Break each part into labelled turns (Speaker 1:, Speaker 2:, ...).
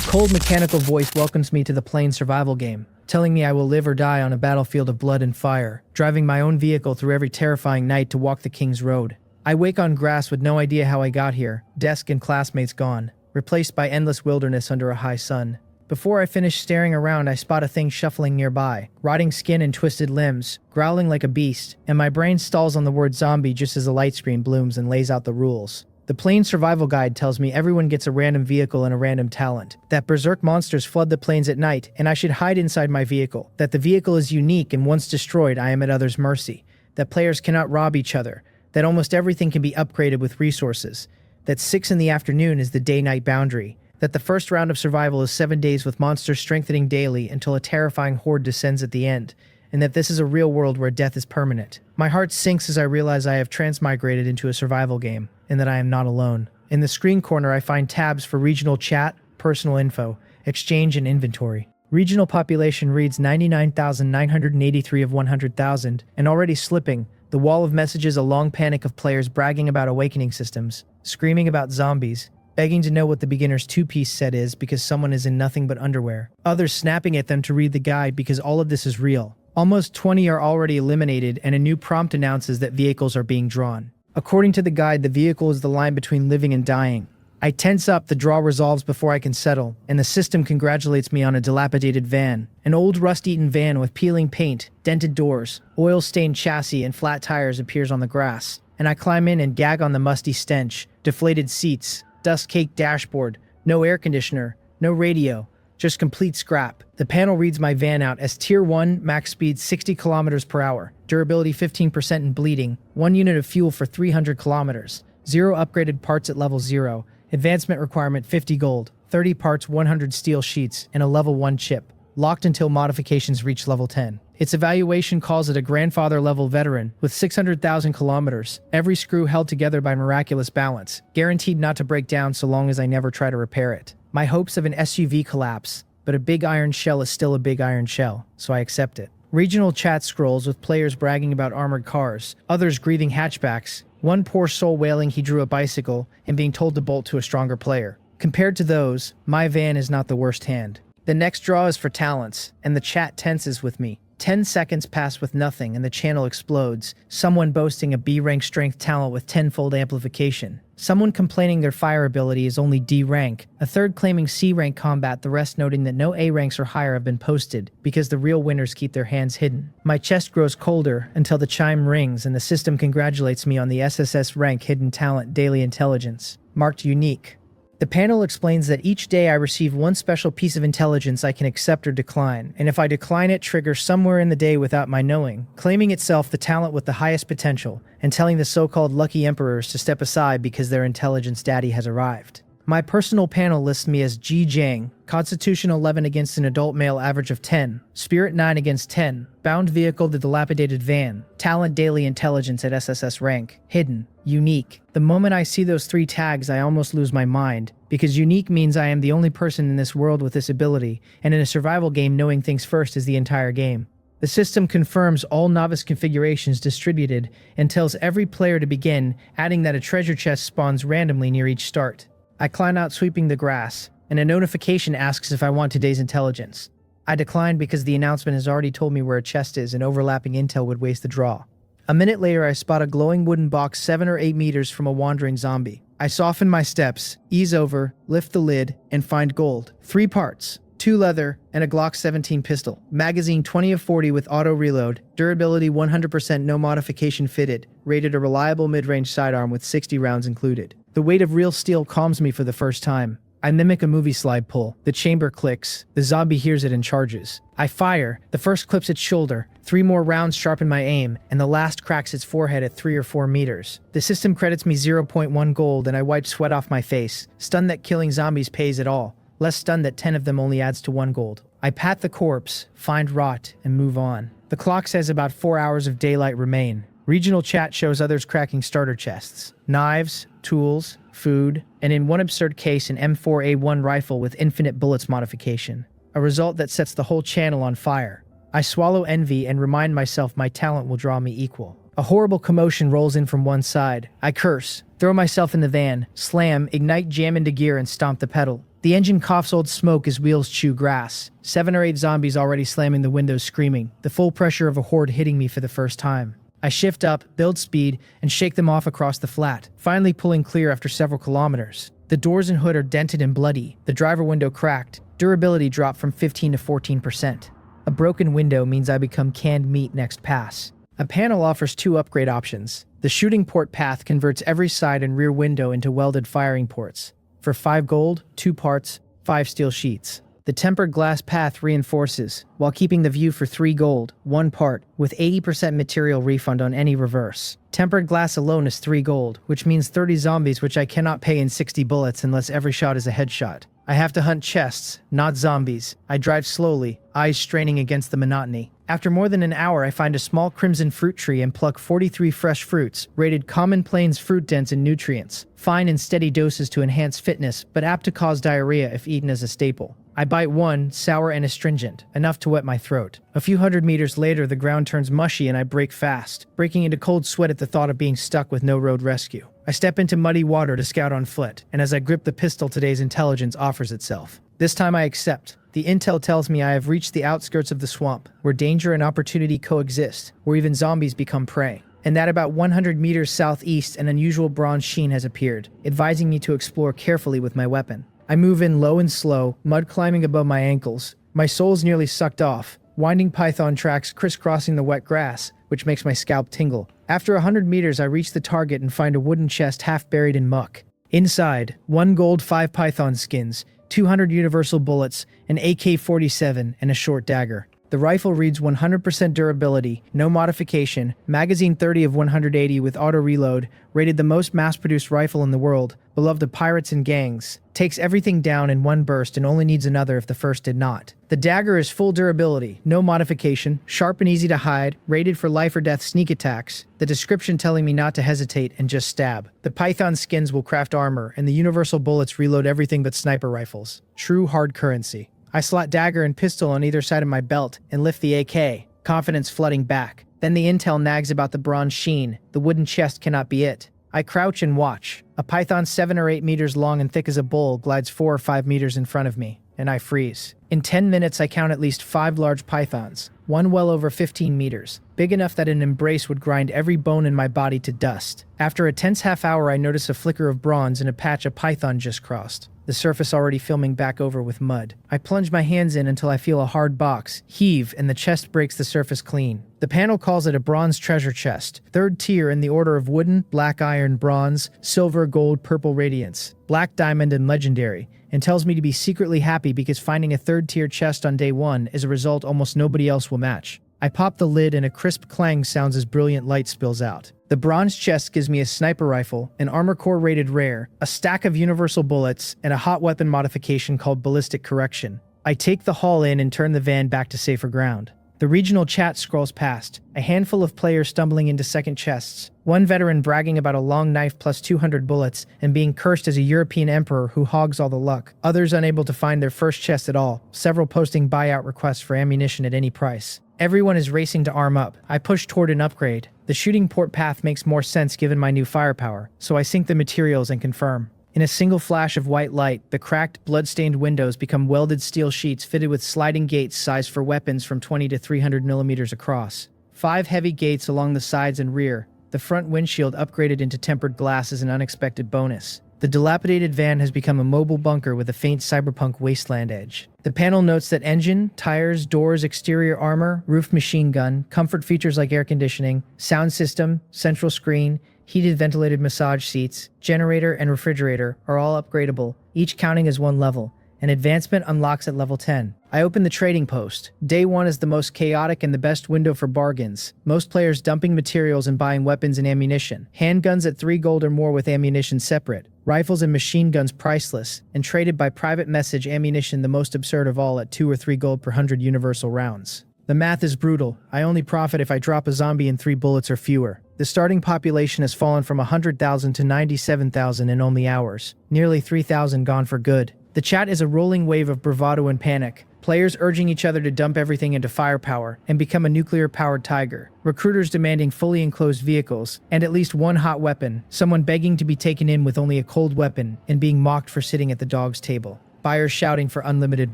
Speaker 1: cold mechanical voice welcomes me to the plane survival game, telling me I will live or die on a battlefield of blood and fire, driving my own vehicle through every terrifying night to walk the King's Road. I wake on grass with no idea how I got here, desk and classmates gone, replaced by endless wilderness under a high sun. Before I finish staring around, I spot a thing shuffling nearby, rotting skin and twisted limbs, growling like a beast, and my brain stalls on the word zombie just as a light screen blooms and lays out the rules. The plane survival guide tells me everyone gets a random vehicle and a random talent, that berserk monsters flood the plains at night and I should hide inside my vehicle, that the vehicle is unique and once destroyed I am at others' mercy, that players cannot rob each other, that almost everything can be upgraded with resources, that 6 in the afternoon is the day-night boundary, that the first round of survival is 7 days with monsters strengthening daily until a terrifying horde descends at the end, and that this is a real world where death is permanent. My heart sinks as I realize I have transmigrated into a survival game, and that I am not alone. In the screen corner I find tabs for regional chat, personal info, exchange, and inventory. Regional population reads 99,983 of 100,000, and already slipping, the wall of messages a long panic of players bragging about awakening systems, screaming about zombies, begging to know what the beginner's two-piece set is because someone is in nothing but underwear. Others snapping at them to read the guide because all of this is real. Almost 20 are already eliminated and a new prompt announces that vehicles are being drawn. According to the guide, the vehicle is the line between living and dying. I tense up, the draw resolves before I can settle, and the system congratulates me on a dilapidated van. An old rust-eaten van with peeling paint, dented doors, oil-stained chassis, and flat tires appears on the grass, and I climb in and gag on the musty stench, deflated seats, dust-caked dashboard, no air conditioner, no radio, just complete scrap. The panel reads my van out as Tier 1, max speed 60 kilometers per hour, durability 15% and bleeding, 1 unit of fuel for 300 kilometers, 0 upgraded parts at level 0, advancement requirement 50 gold, 30 parts 100 steel sheets, and a level 1 chip, locked until modifications reach level 10. Its evaluation calls it a grandfather-level veteran with 600,000 kilometers, every screw held together by miraculous balance, guaranteed not to break down so long as I never try to repair it. My hopes of an SUV collapse, but a big iron shell is still a big iron shell, so I accept it. Regional chat scrolls with players bragging about armored cars, others grieving hatchbacks, one poor soul wailing he drew a bicycle and being told to bolt to a stronger player. Compared to those, my van is not the worst hand. The next draw is for talents, and the chat tenses with me. 10 seconds pass with nothing and the channel explodes, someone boasting a B-rank strength talent with 10-fold amplification. Someone complaining their fire ability is only D rank, a third claiming C rank combat, the rest noting that no A ranks or higher have been posted, because the real winners keep their hands hidden. My chest grows colder until the chime rings and the system congratulates me on the SSS rank hidden talent daily intelligence, marked unique. The panel explains that each day I receive one special piece of intelligence I can accept or decline, and if I decline it, triggers somewhere in the day without my knowing, claiming itself the talent with the highest potential, and telling the so-called lucky emperors to step aside because their intelligence daddy has arrived. My personal panel lists me as Ji Jiang, Constitution 11 against an adult male average of 10, Spirit 9 against 10, Bound Vehicle the dilapidated van, Talent daily intelligence at SSS rank, hidden, unique. The moment I see those 3 tags I almost lose my mind, because unique means I am the only person in this world with this ability, and in a survival game knowing things first is the entire game. The system confirms all novice configurations distributed and tells every player to begin, adding that a treasure chest spawns randomly near each start. I climb out sweeping the grass, and a notification asks if I want today's intelligence. I decline because the announcement has already told me where a chest is and overlapping intel would waste the draw. A minute later I spot a glowing wooden box 7 or 8 meters from a wandering zombie. I soften my steps, ease over, lift the lid, and find gold. 3 parts, 2 leather, and a Glock 17 pistol. Magazine 20 of 40 with auto reload, durability 100% no modification fitted, rated a reliable mid-range sidearm with 60 rounds included. The weight of real steel calms me for the first time. I mimic a movie slide pull. The chamber clicks. The zombie hears it and charges. I fire. The first clips its shoulder. 3 more rounds sharpen my aim, and the last cracks its forehead at 3 or 4 meters. The system credits me 0.1 gold, and I wipe sweat off my face, stunned that killing zombies pays at all. Less stunned that 10 of them only adds to 1 gold. I pat the corpse, find rot, and move on. The clock says about 4 hours of daylight remain. Regional chat shows others cracking starter chests. Knives, tools, food, and in one absurd case an M4A1 rifle with infinite bullets modification. A result that sets the whole channel on fire. I swallow envy and remind myself my talent will draw me equal. A horrible commotion rolls in from one side. I curse, throw myself in the van, slam, ignite, jam into gear, and stomp the pedal. The engine coughs old smoke as wheels chew grass. 7 or 8 zombies already slamming the windows screaming, the full pressure of a horde hitting me for the first time. I shift up, build speed, and shake them off across the flat, finally pulling clear after several kilometers. The doors and hood are dented and bloody, the driver window cracked, durability dropped from 15 to 14%. A broken window means I become canned meat next pass. A panel offers 2 upgrade options. The shooting port path converts every side and rear window into welded firing ports. For 5 gold, 2 parts, 5 steel sheets. The tempered glass path reinforces, while keeping the view for 3 gold, 1 part, with 80% material refund on any reverse. Tempered glass alone is 3 gold, which means 30 zombies which I cannot pay in 60 bullets unless every shot is a headshot. I have to hunt chests, not zombies. I drive slowly, eyes straining against the monotony. After more than an hour, I find a small crimson fruit tree and pluck 43 fresh fruits, rated common plains fruit dense in nutrients. Fine in steady doses to enhance fitness, but apt to cause diarrhea if eaten as a staple. I bite one, sour and astringent, enough to wet my throat. A few hundred meters later, the ground turns mushy and I brake fast, breaking into cold sweat at the thought of being stuck with no road rescue. I step into muddy water to scout on foot, and as I grip the pistol, today's intelligence offers itself. This time I accept. The intel tells me I have reached the outskirts of the swamp, where danger and opportunity coexist, where even zombies become prey. And that about 100 meters southeast, an unusual bronze sheen has appeared, advising me to explore carefully with my weapon. I move in low and slow, mud climbing above my ankles. My sole's nearly sucked off, winding python tracks crisscrossing the wet grass, which makes my scalp tingle. After 100 meters, I reach the target and find a wooden chest half buried in muck. Inside, 1 gold, 5 python skins, 200 universal bullets, an AK-47, and a short dagger. The rifle reads 100% durability, no modification, magazine 30 of 180 with auto reload, rated the most mass-produced rifle in the world, beloved of pirates and gangs, takes everything down in one burst and only needs another if the first did not. The dagger is full durability, no modification, sharp and easy to hide, rated for life or death sneak attacks, the description telling me not to hesitate and just stab. The python skins will craft armor, and the universal bullets reload everything but sniper rifles. True hard currency. I slot dagger and pistol on either side of my belt and lift the AK, confidence flooding back. Then the intel nags about the bronze sheen. The wooden chest cannot be it. I crouch and watch. A python 7 or 8 meters long and thick as a bull glides 4 or 5 meters in front of me, and I freeze. In 10 minutes, I count at least 5 large pythons, one well over 15 meters, big enough that an embrace would grind every bone in my body to dust. After a tense half hour, I notice a flicker of bronze in a patch a python just crossed, the surface already filming back over with mud. I plunge my hands in until I feel a hard box, heave, and the chest breaks the surface clean. The panel calls it a bronze treasure chest, 3rd tier in the order of wooden, black iron, bronze, silver, gold, purple radiance, black diamond, and legendary, and tells me to be secretly happy because finding a 3rd tier chest on day 1 is a result almost nobody else will match. I pop the lid and a crisp clang sounds as brilliant light spills out. The bronze chest gives me a sniper rifle, an armor core rated rare, a stack of universal bullets, and a hot weapon modification called ballistic correction. I take the haul in and turn the van back to safer ground. The regional chat scrolls past, a handful of players stumbling into second chests, one veteran bragging about a long knife plus 200 bullets and being cursed as a European emperor who hogs all the luck, others unable to find their first chest at all, several posting buyout requests for ammunition at any price. Everyone is racing to arm up. I push toward an upgrade. The shooting port path makes more sense given my new firepower, so I sync the materials and confirm. In a single flash of white light, the cracked, blood-stained windows become welded steel sheets fitted with sliding gates sized for weapons from 20 to 300 millimeters across. 5 heavy gates along the sides and rear. The front windshield upgraded into tempered glass is an unexpected bonus. The dilapidated van has become a mobile bunker with a faint cyberpunk wasteland edge. The panel notes that engine, tires, doors, exterior armor, roof machine gun, comfort features like air conditioning, sound system, central screen, heated ventilated massage seats, generator, and refrigerator are all upgradable, each counting as 1 level. An advancement unlocks at level 10. I open the trading post. Day 1 is the most chaotic and the best window for bargains. Most players dumping materials and buying weapons and ammunition. Handguns at 3 gold or more with ammunition separate. Rifles and machine guns priceless, and traded by private message ammunition the most absurd of all at 2 or 3 gold per 100 universal rounds. The math is brutal. I only profit if I drop a zombie in 3 bullets or fewer. The starting population has fallen from 100,000 to 97,000 in only hours. Nearly 3,000 gone for good. The chat is a rolling wave of bravado and panic. Players urging each other to dump everything into firepower and become a nuclear-powered tiger. Recruiters demanding fully enclosed vehicles and at least 1 hot weapon. Someone begging to be taken in with only a cold weapon and being mocked for sitting at the dog's table. buyers shouting for unlimited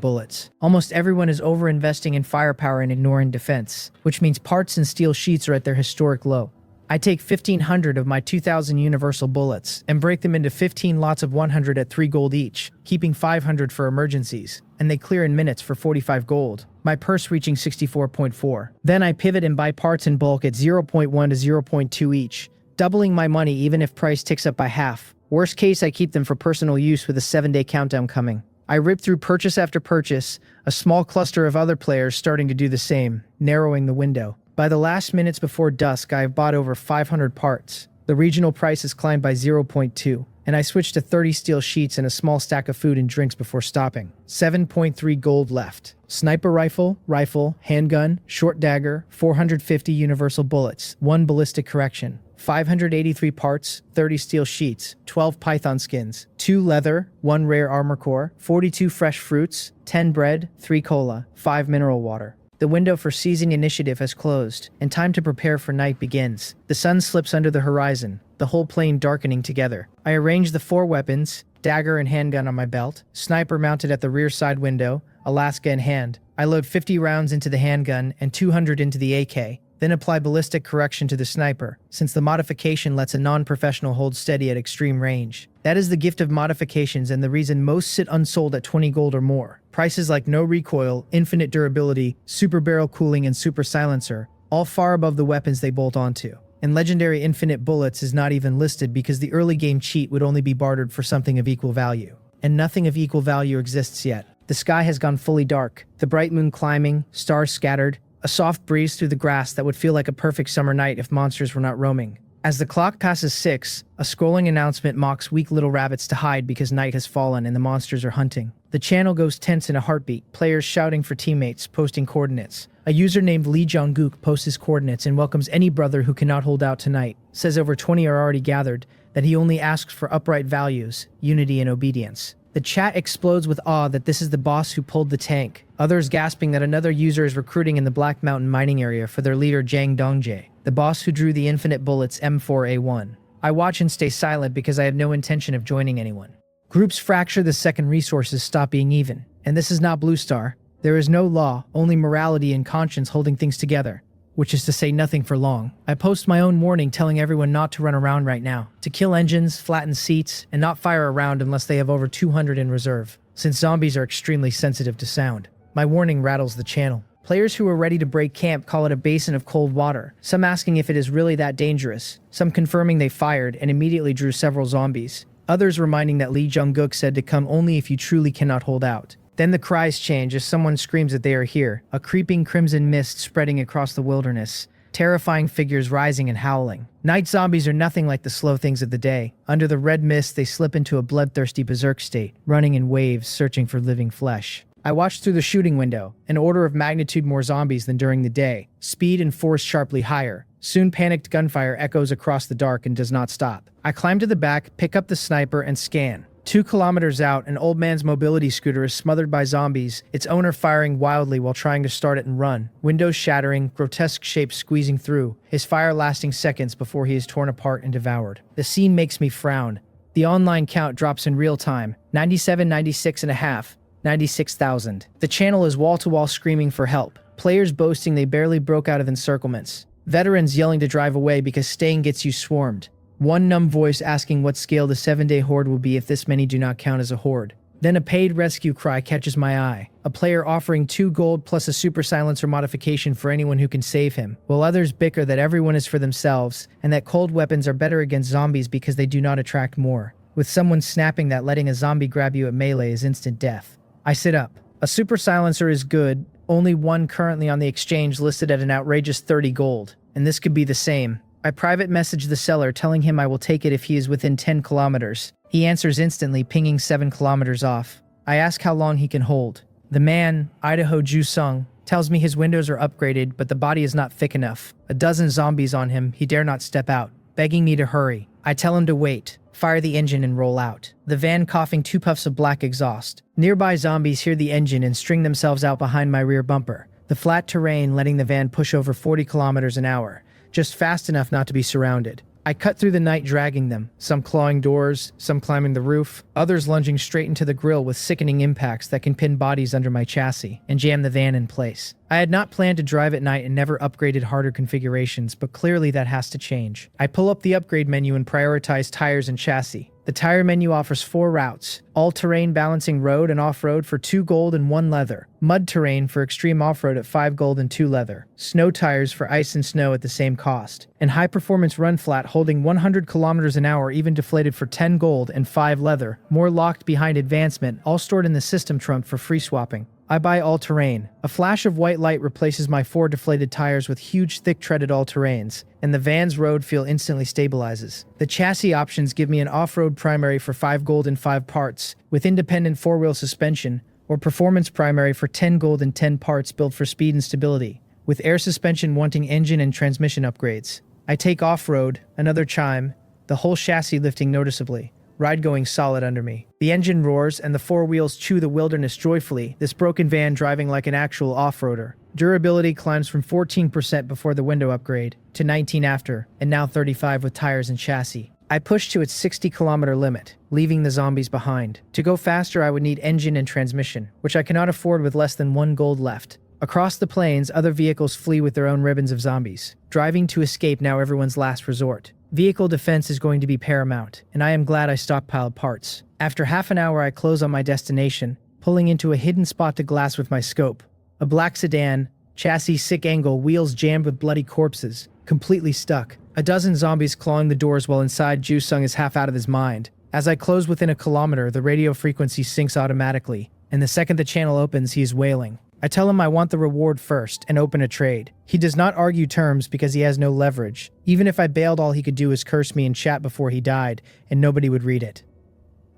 Speaker 1: bullets. Almost everyone is over-investing in firepower and ignoring defense, which means parts and steel sheets are at their historic low. I take 1,500 of my 2,000 universal bullets and break them into 15 lots of 100 at 3 gold each, keeping 500 for emergencies, and they clear in minutes for 45 gold, my purse reaching 64.4. Then I pivot and buy parts in bulk at 0.1 to 0.2 each, doubling my money even if price ticks up by half. Worst case, I keep them for personal use with a 7-day countdown coming. I rip through purchase after purchase, a small cluster of other players starting to do the same, narrowing the window. By the last minutes before dusk, I have bought over 500 parts. The regional price has climbed by 0.2, and I switched to 30 steel sheets and a small stack of food and drinks before stopping. 7.3 gold left. Sniper rifle, handgun, short dagger, 450 universal bullets, 1 ballistic correction, 583 parts, 30 steel sheets, 12 python skins, 2 leather, 1 rare armor core, 42 fresh fruits, 10 bread, 3 cola, 5 mineral water. The window for seizing initiative has closed, and time to prepare for night begins. The sun slips under the horizon, the whole plain darkening together. I arrange the 4 weapons, dagger and handgun on my belt, sniper mounted at the rear side window, Alaska in hand. I load 50 rounds into the handgun and 200 into the AK, then apply ballistic correction to the sniper, since the modification lets a non-professional hold steady at extreme range. That is the gift of modifications and the reason most sit unsold at 20 gold or more. Prices like no recoil, infinite durability, super barrel cooling, and super silencer, all far above the weapons they bolt onto. And legendary infinite bullets is not even listed because the early game cheat would only be bartered for something of equal value. And nothing of equal value exists yet. The sky has gone fully dark, the bright moon climbing, stars scattered, a soft breeze through the grass that would feel like a perfect summer night if monsters were not roaming. As the clock passes 6, a scrolling announcement mocks weak little rabbits to hide because night has fallen and the monsters are hunting. The channel goes tense in a heartbeat, players shouting for teammates, posting coordinates. A user named Lee Jong-gook posts his coordinates and welcomes any brother who cannot hold out tonight, says over 20 are already gathered, that he only asks for upright values, unity and obedience. The chat explodes with awe that this is the boss who pulled the tank, others gasping that another user is recruiting in the Black Mountain mining area for their leader Jang Dongjae, the boss who drew the infinite bullets M4A1. I watch and stay silent because I have no intention of joining anyone. Groups fracture the second resources stop being even, and this is not Blue Star. There is no law, only morality and conscience holding things together, which is to say nothing for long. I post my own warning telling everyone not to run around right now, to kill engines, flatten seats, and not fire around unless they have over 200 in reserve, since zombies are extremely sensitive to sound. My warning rattles the channel. Players who are ready to break camp call it a basin of cold water, some asking if it is really that dangerous, some confirming they fired and immediately drew several zombies, others reminding that Lee Jong-gook said to come only if you truly cannot hold out. Then the cries change as someone screams that they are here, a creeping crimson mist spreading across the wilderness, terrifying figures rising and howling. Night zombies are nothing like the slow things of the day. Under the red mist, they slip into a bloodthirsty berserk state, running in waves, searching for living flesh. I watch through the shooting window, an order of magnitude more zombies than during the day, speed and force sharply higher. Soon panicked gunfire echoes across the dark and does not stop. I climb to the back, pick up the sniper, and scan. 2 kilometers out, an old man's mobility scooter is smothered by zombies, its owner firing wildly while trying to start it and run. Windows shattering, grotesque shapes squeezing through, his fire lasting seconds before he is torn apart and devoured. The scene makes me frown. The online count drops in real time, 97, 96 and a half, 96,000. The channel is wall-to-wall screaming for help, players boasting they barely broke out of encirclements, veterans yelling to drive away because staying gets you swarmed. One numb voice asking what scale the 7-day horde will be if this many do not count as a horde. Then a paid rescue cry catches my eye, a player offering 2 gold plus a super silencer modification for anyone who can save him, while others bicker that everyone is for themselves and that cold weapons are better against zombies because they do not attract more, with someone snapping that letting a zombie grab you at melee is instant death. I sit up. A super silencer is good, only one currently on the exchange listed at an outrageous 30 gold, and this could be the same. I private message the seller telling him I will take it if he is within 10 kilometers. He answers instantly, pinging 7 kilometers off. I ask how long he can hold. The man, Idaho Ju-sung, tells me his windows are upgraded, but the body is not thick enough. A dozen zombies on him, he dare not step out, begging me to hurry. I tell him to wait, fire the engine and roll out. The van coughing 2 puffs of black exhaust. Nearby zombies hear the engine and string themselves out behind my rear bumper. The flat terrain letting the van push over 40 kilometers an hour. Just fast enough not to be surrounded. I cut through the night dragging them, some clawing doors, some climbing the roof, others lunging straight into the grill with sickening impacts that can pin bodies under my chassis and jam the van in place. I had not planned to drive at night and never upgraded harder configurations, but clearly that has to change. I pull up the upgrade menu and prioritize tires and chassis. The tire menu offers 4 routes: all-terrain balancing road and off-road for 2 gold and 1 leather, mud terrain for extreme off-road at 5 gold and 2 leather, snow tires for ice and snow at the same cost, and high-performance run flat holding 100 kilometers an hour even deflated for 10 gold and 5 leather, more locked behind advancement, all stored in the system trunk for free swapping. I buy all-terrain. A flash of white light replaces my 4 deflated tires with huge thick-treaded all-terrains, and the van's road feel instantly stabilizes. The chassis options give me an off-road primary for 5 gold and 5 parts, with independent 4-wheel suspension, or performance primary for 10 gold and 10 parts built for speed and stability, with air suspension wanting engine and transmission upgrades. I take off-road, another chime, the whole chassis lifting noticeably. Ride going solid under me. The engine roars and the 4 wheels chew the wilderness joyfully, this broken van driving like an actual off-roader. Durability climbs from 14% before the window upgrade, to 19% after, and now 35% with tires and chassis. I push to its 60-kilometer limit, leaving the zombies behind. To go faster I would need engine and transmission, which I cannot afford with less than 1 gold left. Across the plains, other vehicles flee with their own ribbons of zombies. Driving to escape now everyone's last resort. Vehicle defense is going to be paramount, and I am glad I stockpiled parts. After half an hour I close on my destination, pulling into a hidden spot to glass with my scope. A black sedan, chassis sick angle, wheels jammed with bloody corpses, completely stuck. A dozen zombies clawing the doors while inside Ju-sung is half out of his mind. As I close within a kilometer, the radio frequency syncs automatically, and the second the channel opens he is wailing. I tell him I want the reward first and open a trade. He does not argue terms because he has no leverage. Even if I bailed, all he could do is curse me and chat before he died, and nobody would read it.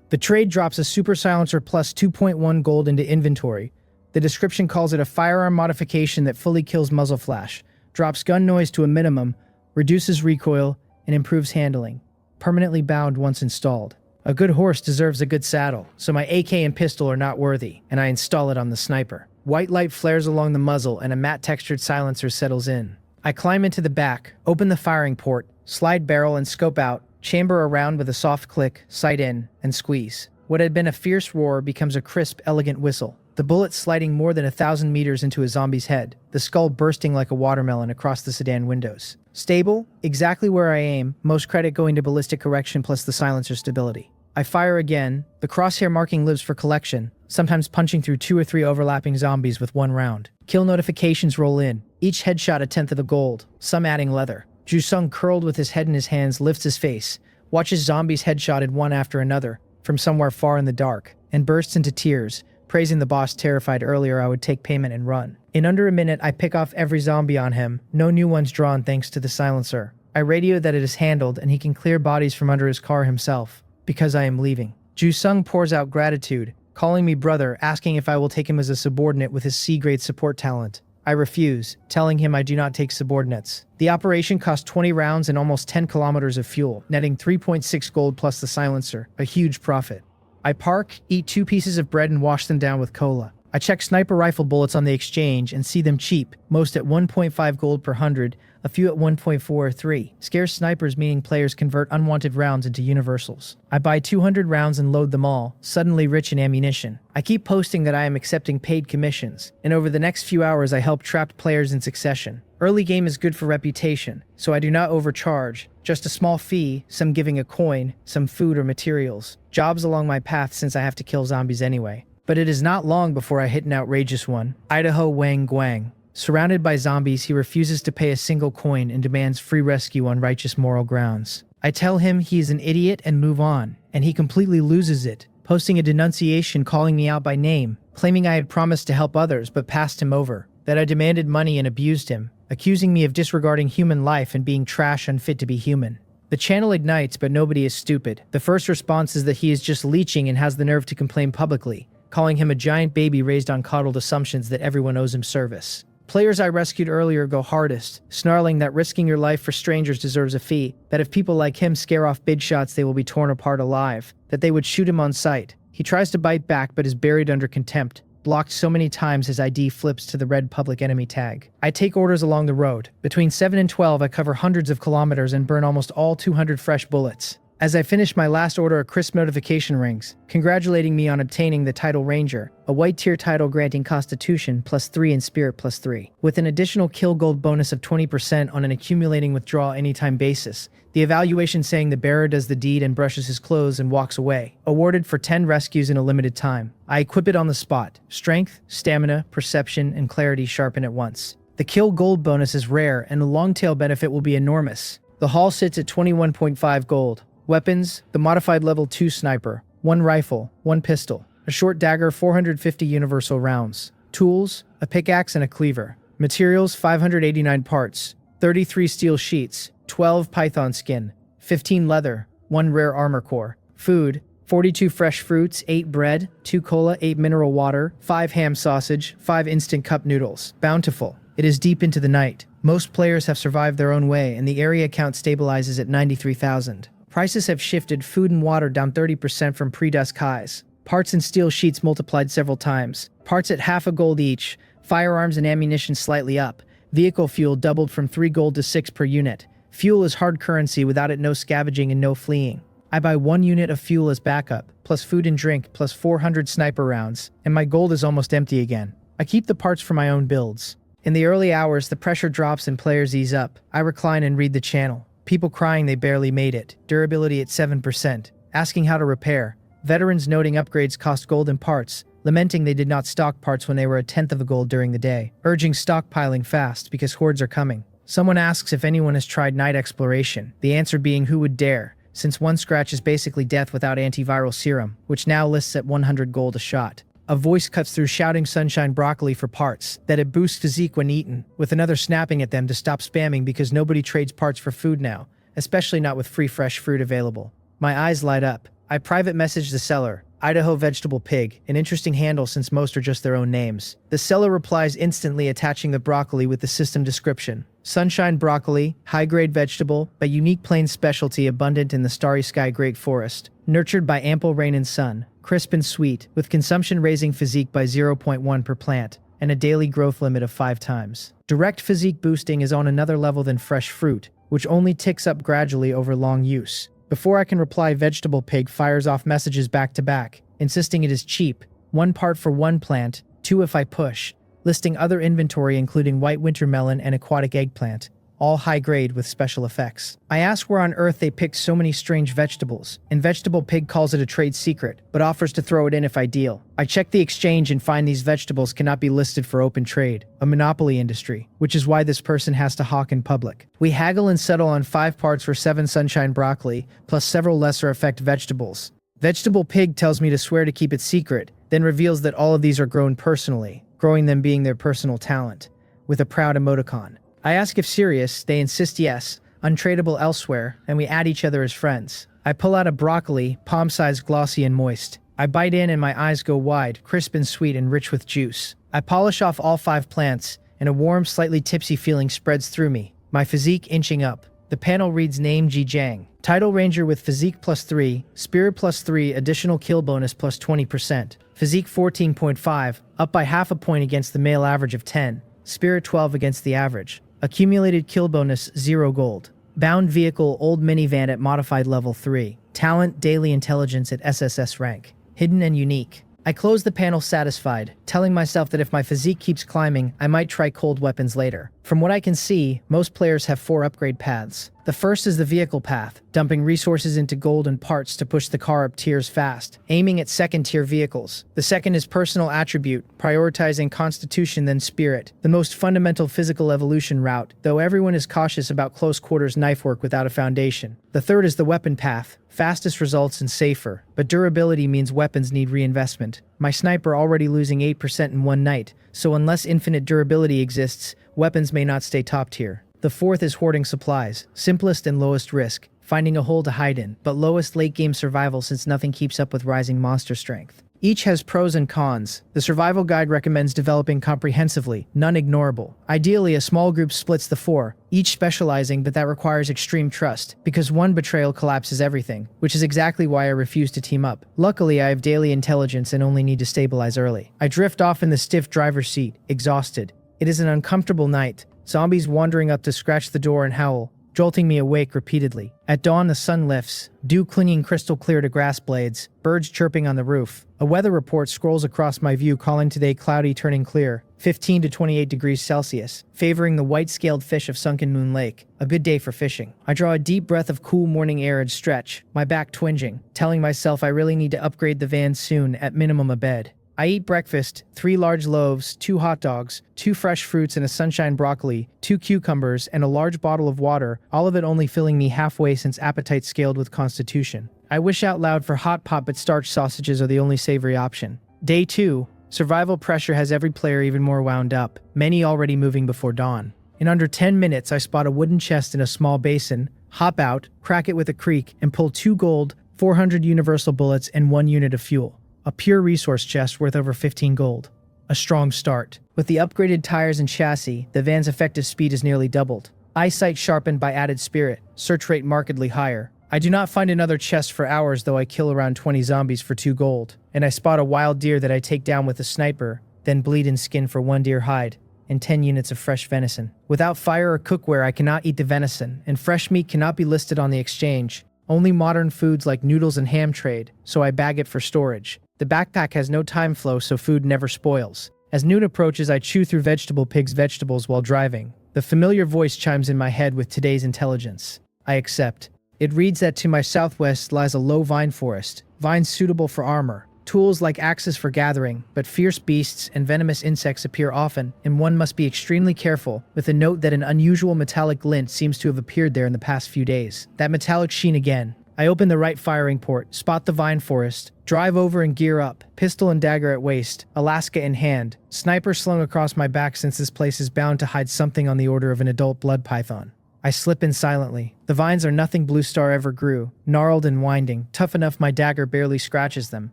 Speaker 1: The trade drops a super silencer plus 2.1 gold into inventory. The description calls it a firearm modification that fully kills muzzle flash, drops gun noise to a minimum, reduces recoil, and improves handling. Permanently bound once installed. A good horse deserves a good saddle, so my AK and pistol are not worthy, and I install it on the sniper. White light flares along the muzzle and a matte-textured silencer settles in. I climb into the back, open the firing port, slide barrel and scope out, chamber around with a soft click, sight in, and squeeze. What had been a fierce roar becomes a crisp, elegant whistle. The bullet sliding more than 1,000 meters into a zombie's head, the skull bursting like a watermelon across the sedan windows. Stable, exactly where I aim, most credit going to ballistic correction plus the silencer stability. I fire again, the crosshair marking lives for collection, sometimes punching through 2 or 3 overlapping zombies with 1 round. Kill notifications roll in, each headshot a 10th of the gold, some adding leather. Ju-sung, curled with his head in his hands, lifts his face, watches zombies headshotted one after another, from somewhere far in the dark, and bursts into tears, praising the boss terrified earlier I would take payment and run. In under a minute I pick off every zombie on him, no new ones drawn thanks to the silencer. I radio that it is handled and he can clear bodies from under his car himself, because I am leaving. Ju-sung pours out gratitude, calling me brother, asking if I will take him as a subordinate with his C-grade support talent. I refuse, telling him I do not take subordinates. The operation cost 20 rounds and almost 10 kilometers of fuel, netting 3.6 gold plus the silencer, a huge profit. I park, eat 2 pieces of bread and wash them down with cola. I check sniper rifle bullets on the exchange and see them cheap, most at 1.5 gold per 100, a few at 1.4 or 3. Scarce snipers meaning players convert unwanted rounds into universals. I buy 200 rounds and load them all, suddenly rich in ammunition. I keep posting that I am accepting paid commissions, and over the next few hours I help trapped players in succession. Early game is good for reputation, so I do not overcharge, just a small fee, some giving a coin, some food or materials. Jobs along my path since I have to kill zombies anyway. But it is not long before I hit an outrageous one. Idaho Wang Guang. Surrounded by zombies, he refuses to pay a single coin and demands free rescue on righteous moral grounds. I tell him he is an idiot and move on, and he completely loses it, posting a denunciation calling me out by name, claiming I had promised to help others but passed him over, that I demanded money and abused him, accusing me of disregarding human life and being trash unfit to be human. The channel ignites, but nobody is stupid. The first response is that he is just leeching and has the nerve to complain publicly, calling him a giant baby raised on coddled assumptions that everyone owes him service. Players I rescued earlier go hardest, snarling that risking your life for strangers deserves a fee, that if people like him scare off big shots they will be torn apart alive, that they would shoot him on sight. He tries to bite back but is buried under contempt, blocked so many times his ID flips to the red public enemy tag. I take orders along the road. Between 7 and 12, I cover hundreds of kilometers and burn almost all 200 fresh bullets. As I finish my last order, a crisp notification rings, congratulating me on obtaining the title Ranger, a white tier title granting Constitution +3 and Spirit +3, with an additional kill gold bonus of 20% on an accumulating withdrawal anytime basis. The evaluation saying the bearer does the deed and brushes his clothes and walks away. Awarded for 10 rescues in a limited time. I equip it on the spot. Strength, stamina, perception, and clarity sharpen at once. The kill gold bonus is rare, and the long tail benefit will be enormous. The haul sits at 21.5 gold. Weapons, the modified level 2 sniper, 1 rifle, 1 pistol, a short dagger, 450 universal rounds. Tools, a pickaxe and a cleaver. Materials, 589 parts, 33 steel sheets, 12 python skin, 15 leather, 1 rare armor core. Food, 42 fresh fruits, 8 bread, 2 cola, 8 mineral water, 5 ham sausage, 5 instant cup noodles. Bountiful. It is deep into the night. Most players have survived their own way, and the area count stabilizes at 93,000. Prices have shifted, food and water down 30% from pre-dusk highs. Parts and steel sheets multiplied several times. Parts at half a gold each. Firearms and ammunition slightly up. Vehicle fuel doubled from 3 gold to 6 per unit. Fuel is hard currency, without it no scavenging and no fleeing. I buy 1 unit of fuel as backup, plus food and drink, plus 400 sniper rounds, and my gold is almost empty again. I keep the parts for my own builds. In the early hours, the pressure drops and players ease up. I recline and read the channel. People crying they barely made it. Durability at 7%. Asking how to repair. Veterans noting upgrades cost gold and parts. Lamenting they did not stock parts when they were a tenth of a gold during the day. Urging stockpiling fast because hordes are coming. Someone asks if anyone has tried night exploration. The answer being who would dare, since 1 scratch is basically death without antiviral serum, which now lists at 100 gold a shot. A voice cuts through shouting sunshine broccoli for parts, that it boosts physique when eaten, with another snapping at them to stop spamming because nobody trades parts for food now, especially not with free fresh fruit available. My eyes light up. I private message the seller, Idaho Vegetable Pig, an interesting handle since most are just their own names. The seller replies instantly, attaching the broccoli with the system description. Sunshine broccoli, high-grade vegetable, a unique plain specialty abundant in the starry sky great forest, nurtured by ample rain and sun. Crisp and sweet, with consumption raising physique by 0.1 per plant, and a daily growth limit of 5 times. Direct physique boosting is on another level than fresh fruit, which only ticks up gradually over long use. Before I can reply, Vegetable Pig fires off messages back to back, insisting it is cheap, 1 part for 1 plant, 2 if I push, listing other inventory including white winter melon and aquatic eggplant, all high grade with special effects. I ask where on earth they picked so many strange vegetables, and Vegetable Pig calls it a trade secret, but offers to throw it in if I deal. I check the exchange and find these vegetables cannot be listed for open trade, a monopoly industry, which is why this person has to hawk in public. We haggle and settle on 5 parts for 7 sunshine broccoli, plus several lesser effect vegetables. Vegetable Pig tells me to swear to keep it secret, then reveals that all of these are grown personally, growing them being their personal talent, with a proud emoticon. I ask if serious, they insist yes, untradeable elsewhere, and we add each other as friends. I pull out a broccoli, palm-sized, glossy and moist. I bite in and my eyes go wide, crisp and sweet and rich with juice. I polish off all 5 plants, and a warm, slightly tipsy feeling spreads through me, my physique inching up. The panel reads name Ji Jiang. Title Ranger with physique +3, spirit +3, additional kill bonus +20%. Physique 14.5, up by half a point against the male average of 10. Spirit 12 against the average. Accumulated kill bonus 0 gold. Bound vehicle old minivan at modified level 3. Talent daily intelligence at SSS rank. Hidden and unique. I close the panel satisfied, telling myself that if my physique keeps climbing, I might try cold weapons later. From what I can see, most players have 4 upgrade paths. The first is the vehicle path, dumping resources into gold and parts to push the car up tiers fast, aiming at second-tier vehicles. The second is personal attribute, prioritizing constitution then spirit, the most fundamental physical evolution route, though everyone is cautious about close-quarters knife work without a foundation. The third is the weapon path, fastest results and safer, but durability means weapons need reinvestment. My sniper already losing 8% in one night, so unless infinite durability exists, weapons may not stay top tier. The fourth is hoarding supplies, simplest and lowest risk, finding a hole to hide in, but lowest late-game survival since nothing keeps up with rising monster strength. Each has pros and cons. The survival guide recommends developing comprehensively, none ignorable. Ideally, a small group splits the four, each specializing, but that requires extreme trust, because one betrayal collapses everything, which is exactly why I refuse to team up. Luckily, I have daily intelligence and only need to stabilize early. I drift off in the stiff driver's seat, exhausted. It is an uncomfortable night. Zombies wandering up to scratch the door and howl, jolting me awake repeatedly. At dawn, the sun lifts, dew clinging crystal clear to grass blades, birds chirping on the roof. A weather report scrolls across my view calling today cloudy turning clear, 15 to 28 degrees Celsius, favoring the white-scaled fish of Sunken Moon Lake. A good day for fishing. I draw a deep breath of cool morning air and stretch, my back twinging, telling myself I really need to upgrade the van soon, at minimum a bed. I eat breakfast, 3 large loaves, 2 hot dogs, 2 fresh fruits and a sunshine broccoli, 2 cucumbers, and a large bottle of water, all of it only filling me halfway since appetite scaled with constitution. I wish out loud for hot pot, but starch sausages are the only savory option. Day 2. Survival pressure has every player even more wound up, many already moving before dawn. In under 10 minutes, I spot a wooden chest in a small basin, hop out, crack it with a creak, and pull 2 gold, 400 universal bullets, and 1 unit of fuel. A pure resource chest worth over 15 gold. A strong start. With the upgraded tires and chassis, the van's effective speed is nearly doubled. Eyesight sharpened by added spirit, search rate markedly higher. I do not find another chest for hours, though I kill around 20 zombies for 2 gold. And I spot a wild deer that I take down with a sniper, then bleed and skin for 1 deer hide, and 10 units of fresh venison. Without fire or cookware, I cannot eat the venison, and fresh meat cannot be listed on the exchange. Only modern foods like noodles and ham trade, so I bag it for storage. The backpack has no time flow, so food never spoils. As noon approaches, I chew through Vegetable Pig's vegetables while driving. The familiar voice chimes in my head with today's intelligence. I accept. It reads that to my southwest lies a low vine forest, vines suitable for armor, tools like axes for gathering, but fierce beasts and venomous insects appear often, and one must be extremely careful, with a note that an unusual metallic glint seems to have appeared there in the past few days. That metallic sheen again. I open the right firing port, spot the vine forest, drive over and gear up, pistol and dagger at waist, Alaska in hand, sniper slung across my back since this place is bound to hide something on the order of an adult blood python. I slip in silently. The vines are nothing Blue Star ever grew, gnarled and winding, tough enough my dagger barely scratches them,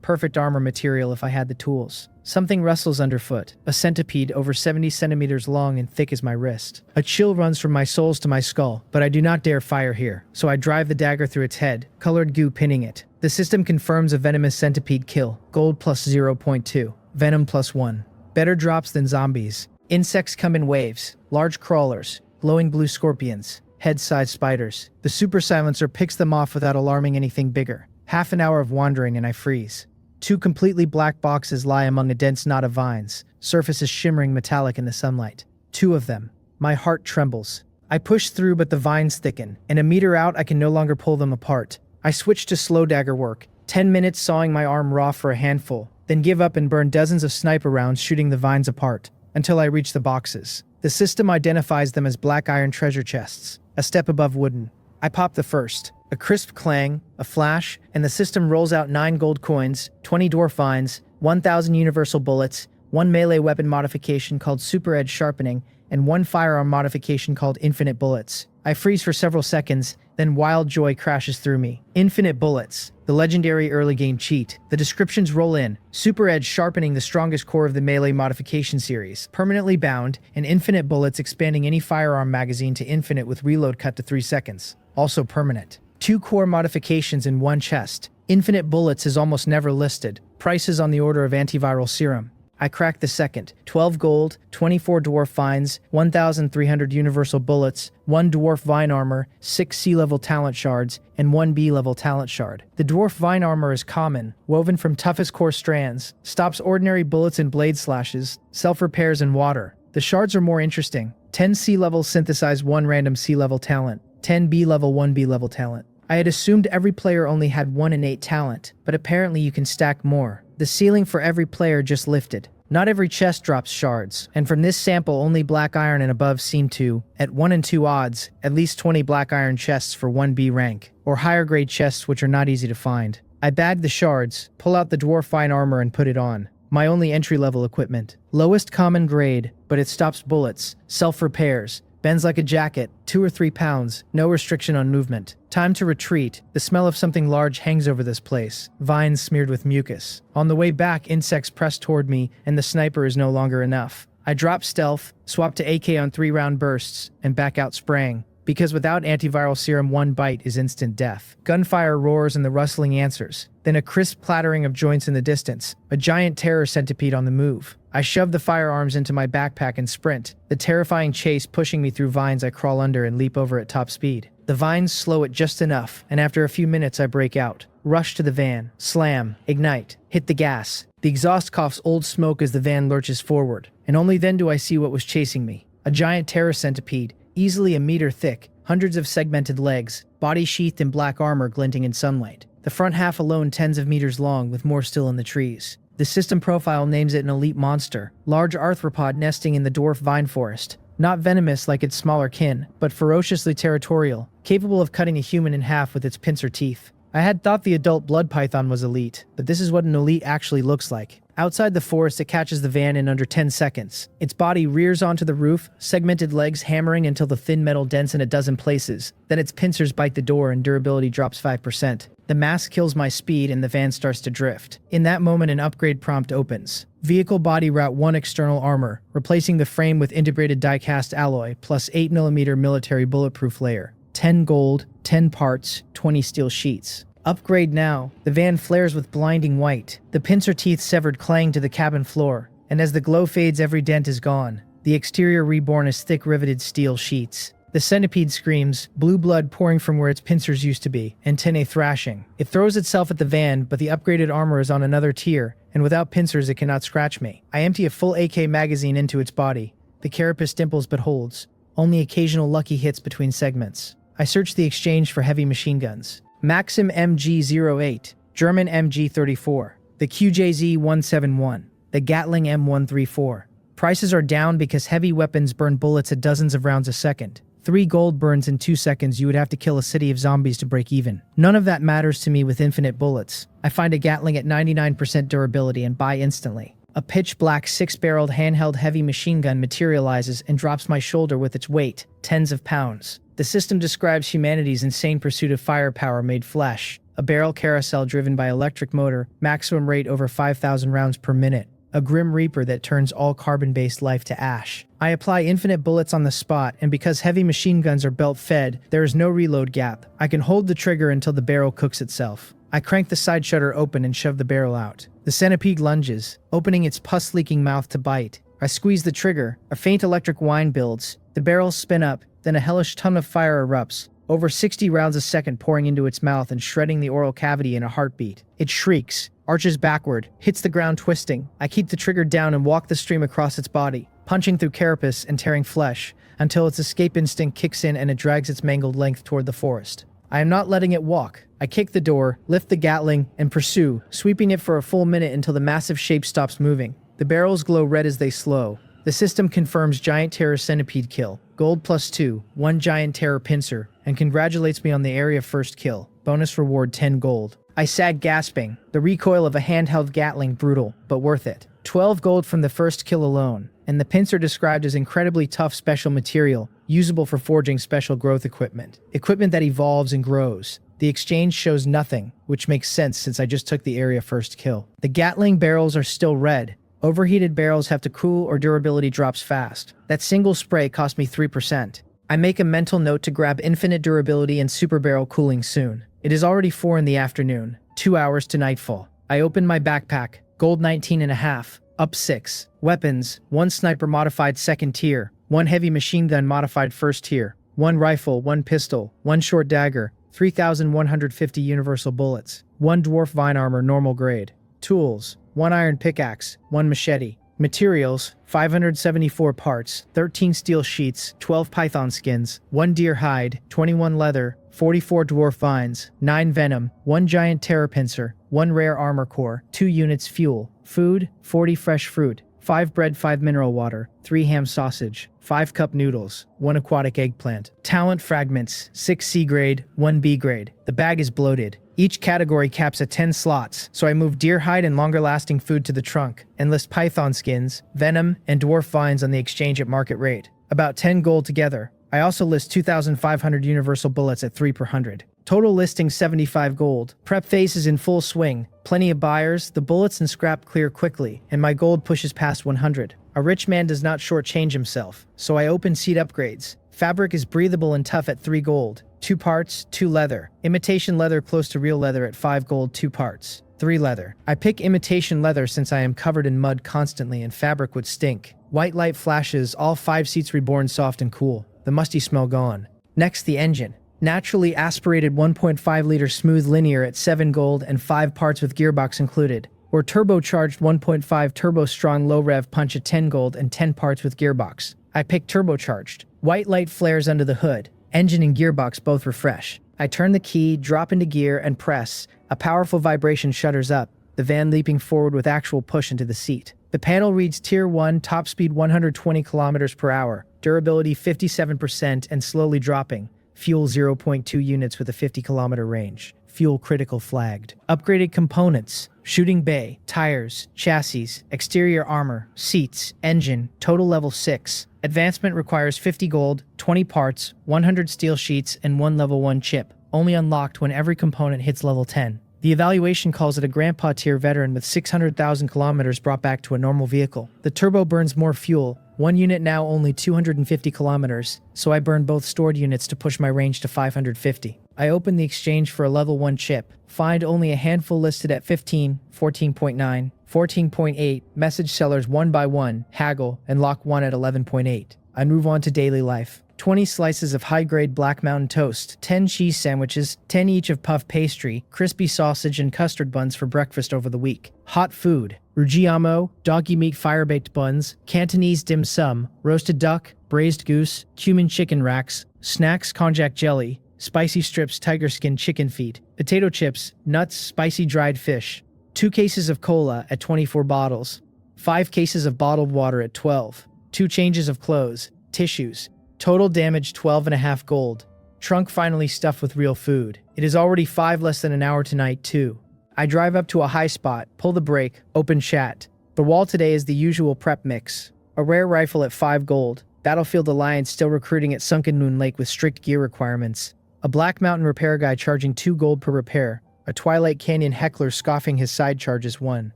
Speaker 1: perfect armor material if I had the tools. Something rustles underfoot, a centipede over 70 centimeters long and thick as my wrist. A chill runs from my soles to my skull, but I do not dare fire here, so I drive the dagger through its head, colored goo pinning it. The system confirms a venomous centipede kill, gold plus 0.2, venom plus 1. Better drops than zombies. Insects come in waves, large crawlers, glowing blue scorpions, head-sized spiders. The super silencer picks them off without alarming anything bigger. Half an hour of wandering and I freeze. 2 completely black boxes lie among a dense knot of vines, surfaces shimmering metallic in the sunlight. 2 of them. My heart trembles. I push through, but the vines thicken, and a meter out I can no longer pull them apart. I switch to slow dagger work, 10 minutes sawing my arm raw for a handful, then give up and burn dozens of sniper rounds shooting the vines apart, until I reach the boxes. The system identifies them as black iron treasure chests, a step above wooden. I pop the first. A crisp clang, a flash, and the system rolls out 9 gold coins, 20 dwarf vines, 1,000 universal bullets, 1 melee weapon modification called Super Edge Sharpening, and 1 firearm modification called Infinite Bullets. I freeze for several seconds, then wild joy crashes through me. Infinite Bullets, the legendary early game cheat. The descriptions roll in. Super Edge Sharpening, the strongest core of the melee modification series, permanently bound, and Infinite Bullets expanding any firearm magazine to infinite with reload cut to 3 seconds. Also permanent. 2 core modifications in 1 chest. Infinite Bullets is almost never listed. Prices on the order of antiviral serum. I crack the second. 12 gold, 24 dwarf vines, 1,300 universal bullets, 1 dwarf vine armor, 6 C-level talent shards, and 1 B-level talent shard. The dwarf vine armor is common, woven from toughest core strands, stops ordinary bullets and blade slashes, self-repairs in water. The shards are more interesting. 10 C-level synthesize 1 random C-level talent, 10 B-level 1 B-level talent. I had assumed every player only had 1 innate talent, but apparently you can stack more. The ceiling for every player just lifted. Not every chest drops shards, and from this sample only black iron and above seem to, at 1 in 2 odds, at least 20 black iron chests for 1B rank, or higher grade chests which are not easy to find. I bag the shards, pull out the dwarf fine armor and put it on. My only entry-level equipment. Lowest common grade, but it stops bullets, self-repairs, bends like a jacket, 2 or 3 pounds, no restriction on movement. Time to retreat. The smell of something large hangs over this place, vines smeared with mucus. On the way back, insects press toward me, and the sniper is no longer enough. I drop stealth, swap to AK on 3-round bursts, and back out spraying. Because without antiviral serum, one bite is instant death. Gunfire roars and the rustling answers. Then a crisp clattering of joints in the distance. A giant terror centipede on the move. I shove the firearms into my backpack and sprint. The terrifying chase pushing me through vines I crawl under and leap over at top speed. The vines slow it just enough, and after a few minutes I break out. Rush to the van. Slam. Ignite. Hit the gas. The exhaust coughs old smoke as the van lurches forward. And only then do I see what was chasing me. A giant terror centipede, easily a meter thick, hundreds of segmented legs, body sheathed in black armor glinting in sunlight. The front half alone tens of meters long, with more still in the trees. The system profile names it an elite monster, large arthropod nesting in the dwarf vine forest. Not venomous like its smaller kin, but ferociously territorial, capable of cutting a human in half with its pincer teeth. I had thought the adult blood python was elite, but this is what an elite actually looks like. Outside the forest, it catches the van in under 10 seconds. Its body rears onto the roof, segmented legs hammering until the thin metal dents in a dozen places. Then its pincers bite the door and durability drops 5%. The mass kills my speed and the van starts to drift. In that moment, an upgrade prompt opens. Vehicle body route 1 external armor, replacing the frame with integrated die-cast alloy, plus 8mm military bulletproof layer. 10 gold, 10 parts, 20 steel sheets. Upgrade now. The van flares with blinding white. The pincer teeth severed clang to the cabin floor, and as the glow fades, every dent is gone. The exterior reborn as thick riveted steel sheets. The centipede screams, blue blood pouring from where its pincers used to be, antennae thrashing. It throws itself at the van, but the upgraded armor is on another tier, and without pincers it cannot scratch me. I empty a full AK magazine into its body. The carapace dimples but holds. Only occasional lucky hits between segments. I search the exchange for heavy machine guns. Maxim MG08, German MG34, the QJZ-171, the Gatling M134. Prices are down because heavy weapons burn bullets at dozens of rounds a second. 3 gold burns in 2 seconds. You would have to kill a city of zombies to break even. None of that matters to me with infinite bullets. I find a Gatling at 99% durability and buy instantly. A pitch-black 6-barreled handheld heavy machine gun materializes and drops my shoulder with its weight, tens of pounds. The system describes humanity's insane pursuit of firepower made flesh. A barrel carousel driven by electric motor, maximum rate over 5,000 rounds per minute. A grim reaper that turns all carbon-based life to ash. I apply infinite bullets on the spot, and because heavy machine guns are belt-fed, there is no reload gap. I can hold the trigger until the barrel cooks itself. I crank the side shutter open and shove the barrel out. The centipede lunges, opening its pus-leaking mouth to bite. I squeeze the trigger. A faint electric whine builds. The barrels spin up, then a hellish ton of fire erupts, over 60 rounds a second pouring into its mouth and shredding the oral cavity in a heartbeat. It shrieks, arches backward, hits the ground twisting. I keep the trigger down and walk the stream across its body, punching through carapace and tearing flesh, until its escape instinct kicks in and it drags its mangled length toward the forest. I am not letting it walk. I kick the door, lift the Gatling, and pursue, sweeping it for a full minute until the massive shape stops moving. The barrels glow red as they slow. The system confirms giant terror centipede kill. Gold +2, 1 giant terror pincer, and congratulates me on the area first kill. Bonus reward 10 gold. I sag gasping. The recoil of a handheld Gatling brutal, but worth it. 12 gold from the first kill alone, and the pincer described as incredibly tough special material, usable for forging special growth equipment. Equipment that evolves and grows. The exchange shows nothing, which makes sense since I just took the area first kill. The Gatling barrels are still red. Overheated barrels have to cool or durability drops fast. That single spray cost me 3%. I make a mental note to grab infinite durability and super barrel cooling soon. It is already 4 in the afternoon, 2 hours to nightfall. I open my backpack, gold 19.5, up 6. Weapons, 1 sniper modified second tier, 1 heavy machine gun modified first tier, 1 rifle, 1 pistol, 1 short dagger, 3,150 universal bullets, 1 dwarf vine armor normal grade. Tools, 1 iron pickaxe, 1 machete. Materials, 574 parts, 13 steel sheets, 12 python skins, 1 deer hide, 21 leather, 44 dwarf vines, 9 venom, 1 giant terror pincer, 1 rare armor core, 2 units fuel. Food, 40 fresh fruit, 5 bread, 5 mineral water, 3 ham sausage, 5 cup noodles, 1 aquatic eggplant. Talent fragments, 6 C grade, 1 B grade. The bag is bloated. Each category caps at 10 slots, so I move deer hide and longer-lasting food to the trunk, and list python skins, venom, and dwarf vines on the exchange at market rate. About 10 gold together. I also list 2,500 universal bullets at 3 per 100. Total listing 75 gold. Prep phase is in full swing. Plenty of buyers, the bullets and scrap clear quickly, and my gold pushes past 100. A rich man does not shortchange himself, so I open seat upgrades. Fabric is breathable and tough at 3 gold. 2 parts, 2 leather. Imitation leather close to real leather at 5 gold, 2 parts. 3 leather. I pick imitation leather since I am covered in mud constantly and fabric would stink. White light flashes, all 5 seats reborn soft and cool. The musty smell gone. Next, the engine. Naturally aspirated 1.5-liter smooth linear at 7 gold and 5 parts with gearbox included. Or turbocharged 1.5 turbo strong low rev punch at 10 gold and 10 parts with gearbox. I pick turbocharged. White light flares under the hood. Engine and gearbox both refresh. I turn the key, drop into gear, and press. A powerful vibration shudders up, the van leaping forward with actual push into the seat. The panel reads Tier 1, top speed 120 km per hour, durability 57% and slowly dropping. Fuel 0.2 units with a 50-kilometer range. Fuel critical flagged. Upgraded components. Shooting bay, tires, chassis, exterior armor, seats, engine, total level 6. Advancement requires 50 gold, 20 parts, 100 steel sheets, and 1 level 1 chip. Only unlocked when every component hits level 10. The evaluation calls it a grandpa tier veteran with 600,000 kilometers brought back to a normal vehicle. The turbo burns more fuel. 1 unit now only 250 kilometers, so I burn both stored units to push my range to 550. I open the exchange for a level 1 chip. Find only a handful listed at 15, 14.9, 14.8, message sellers one by one, haggle, and lock one at 11.8. I move on to daily life. 20 slices of high-grade Black Mountain toast, 10 cheese sandwiches, 10 each of puff pastry, crispy sausage, and custard buns for breakfast over the week. Hot food. Rujiamo, donkey meat fire-baked buns, Cantonese dim sum, roasted duck, braised goose, cumin chicken racks, snacks konjac jelly, spicy strips tiger skin chicken feet, potato chips, nuts, spicy dried fish. 2 cases of cola at 24 bottles. 5 cases of bottled water at 12. 2 changes of clothes, tissues. Total damage 12.5 gold. Trunk finally stuffed with real food. It is already 5 less than an hour tonight too. I drive up to a high spot, pull the brake, open chat. The wall today is the usual prep mix. A rare rifle at 5 gold. Battlefield Alliance still recruiting at Sunken Moon Lake with strict gear requirements. A Black Mountain repair guy charging 2 gold per repair. A Twilight Canyon heckler scoffing his side charges 1.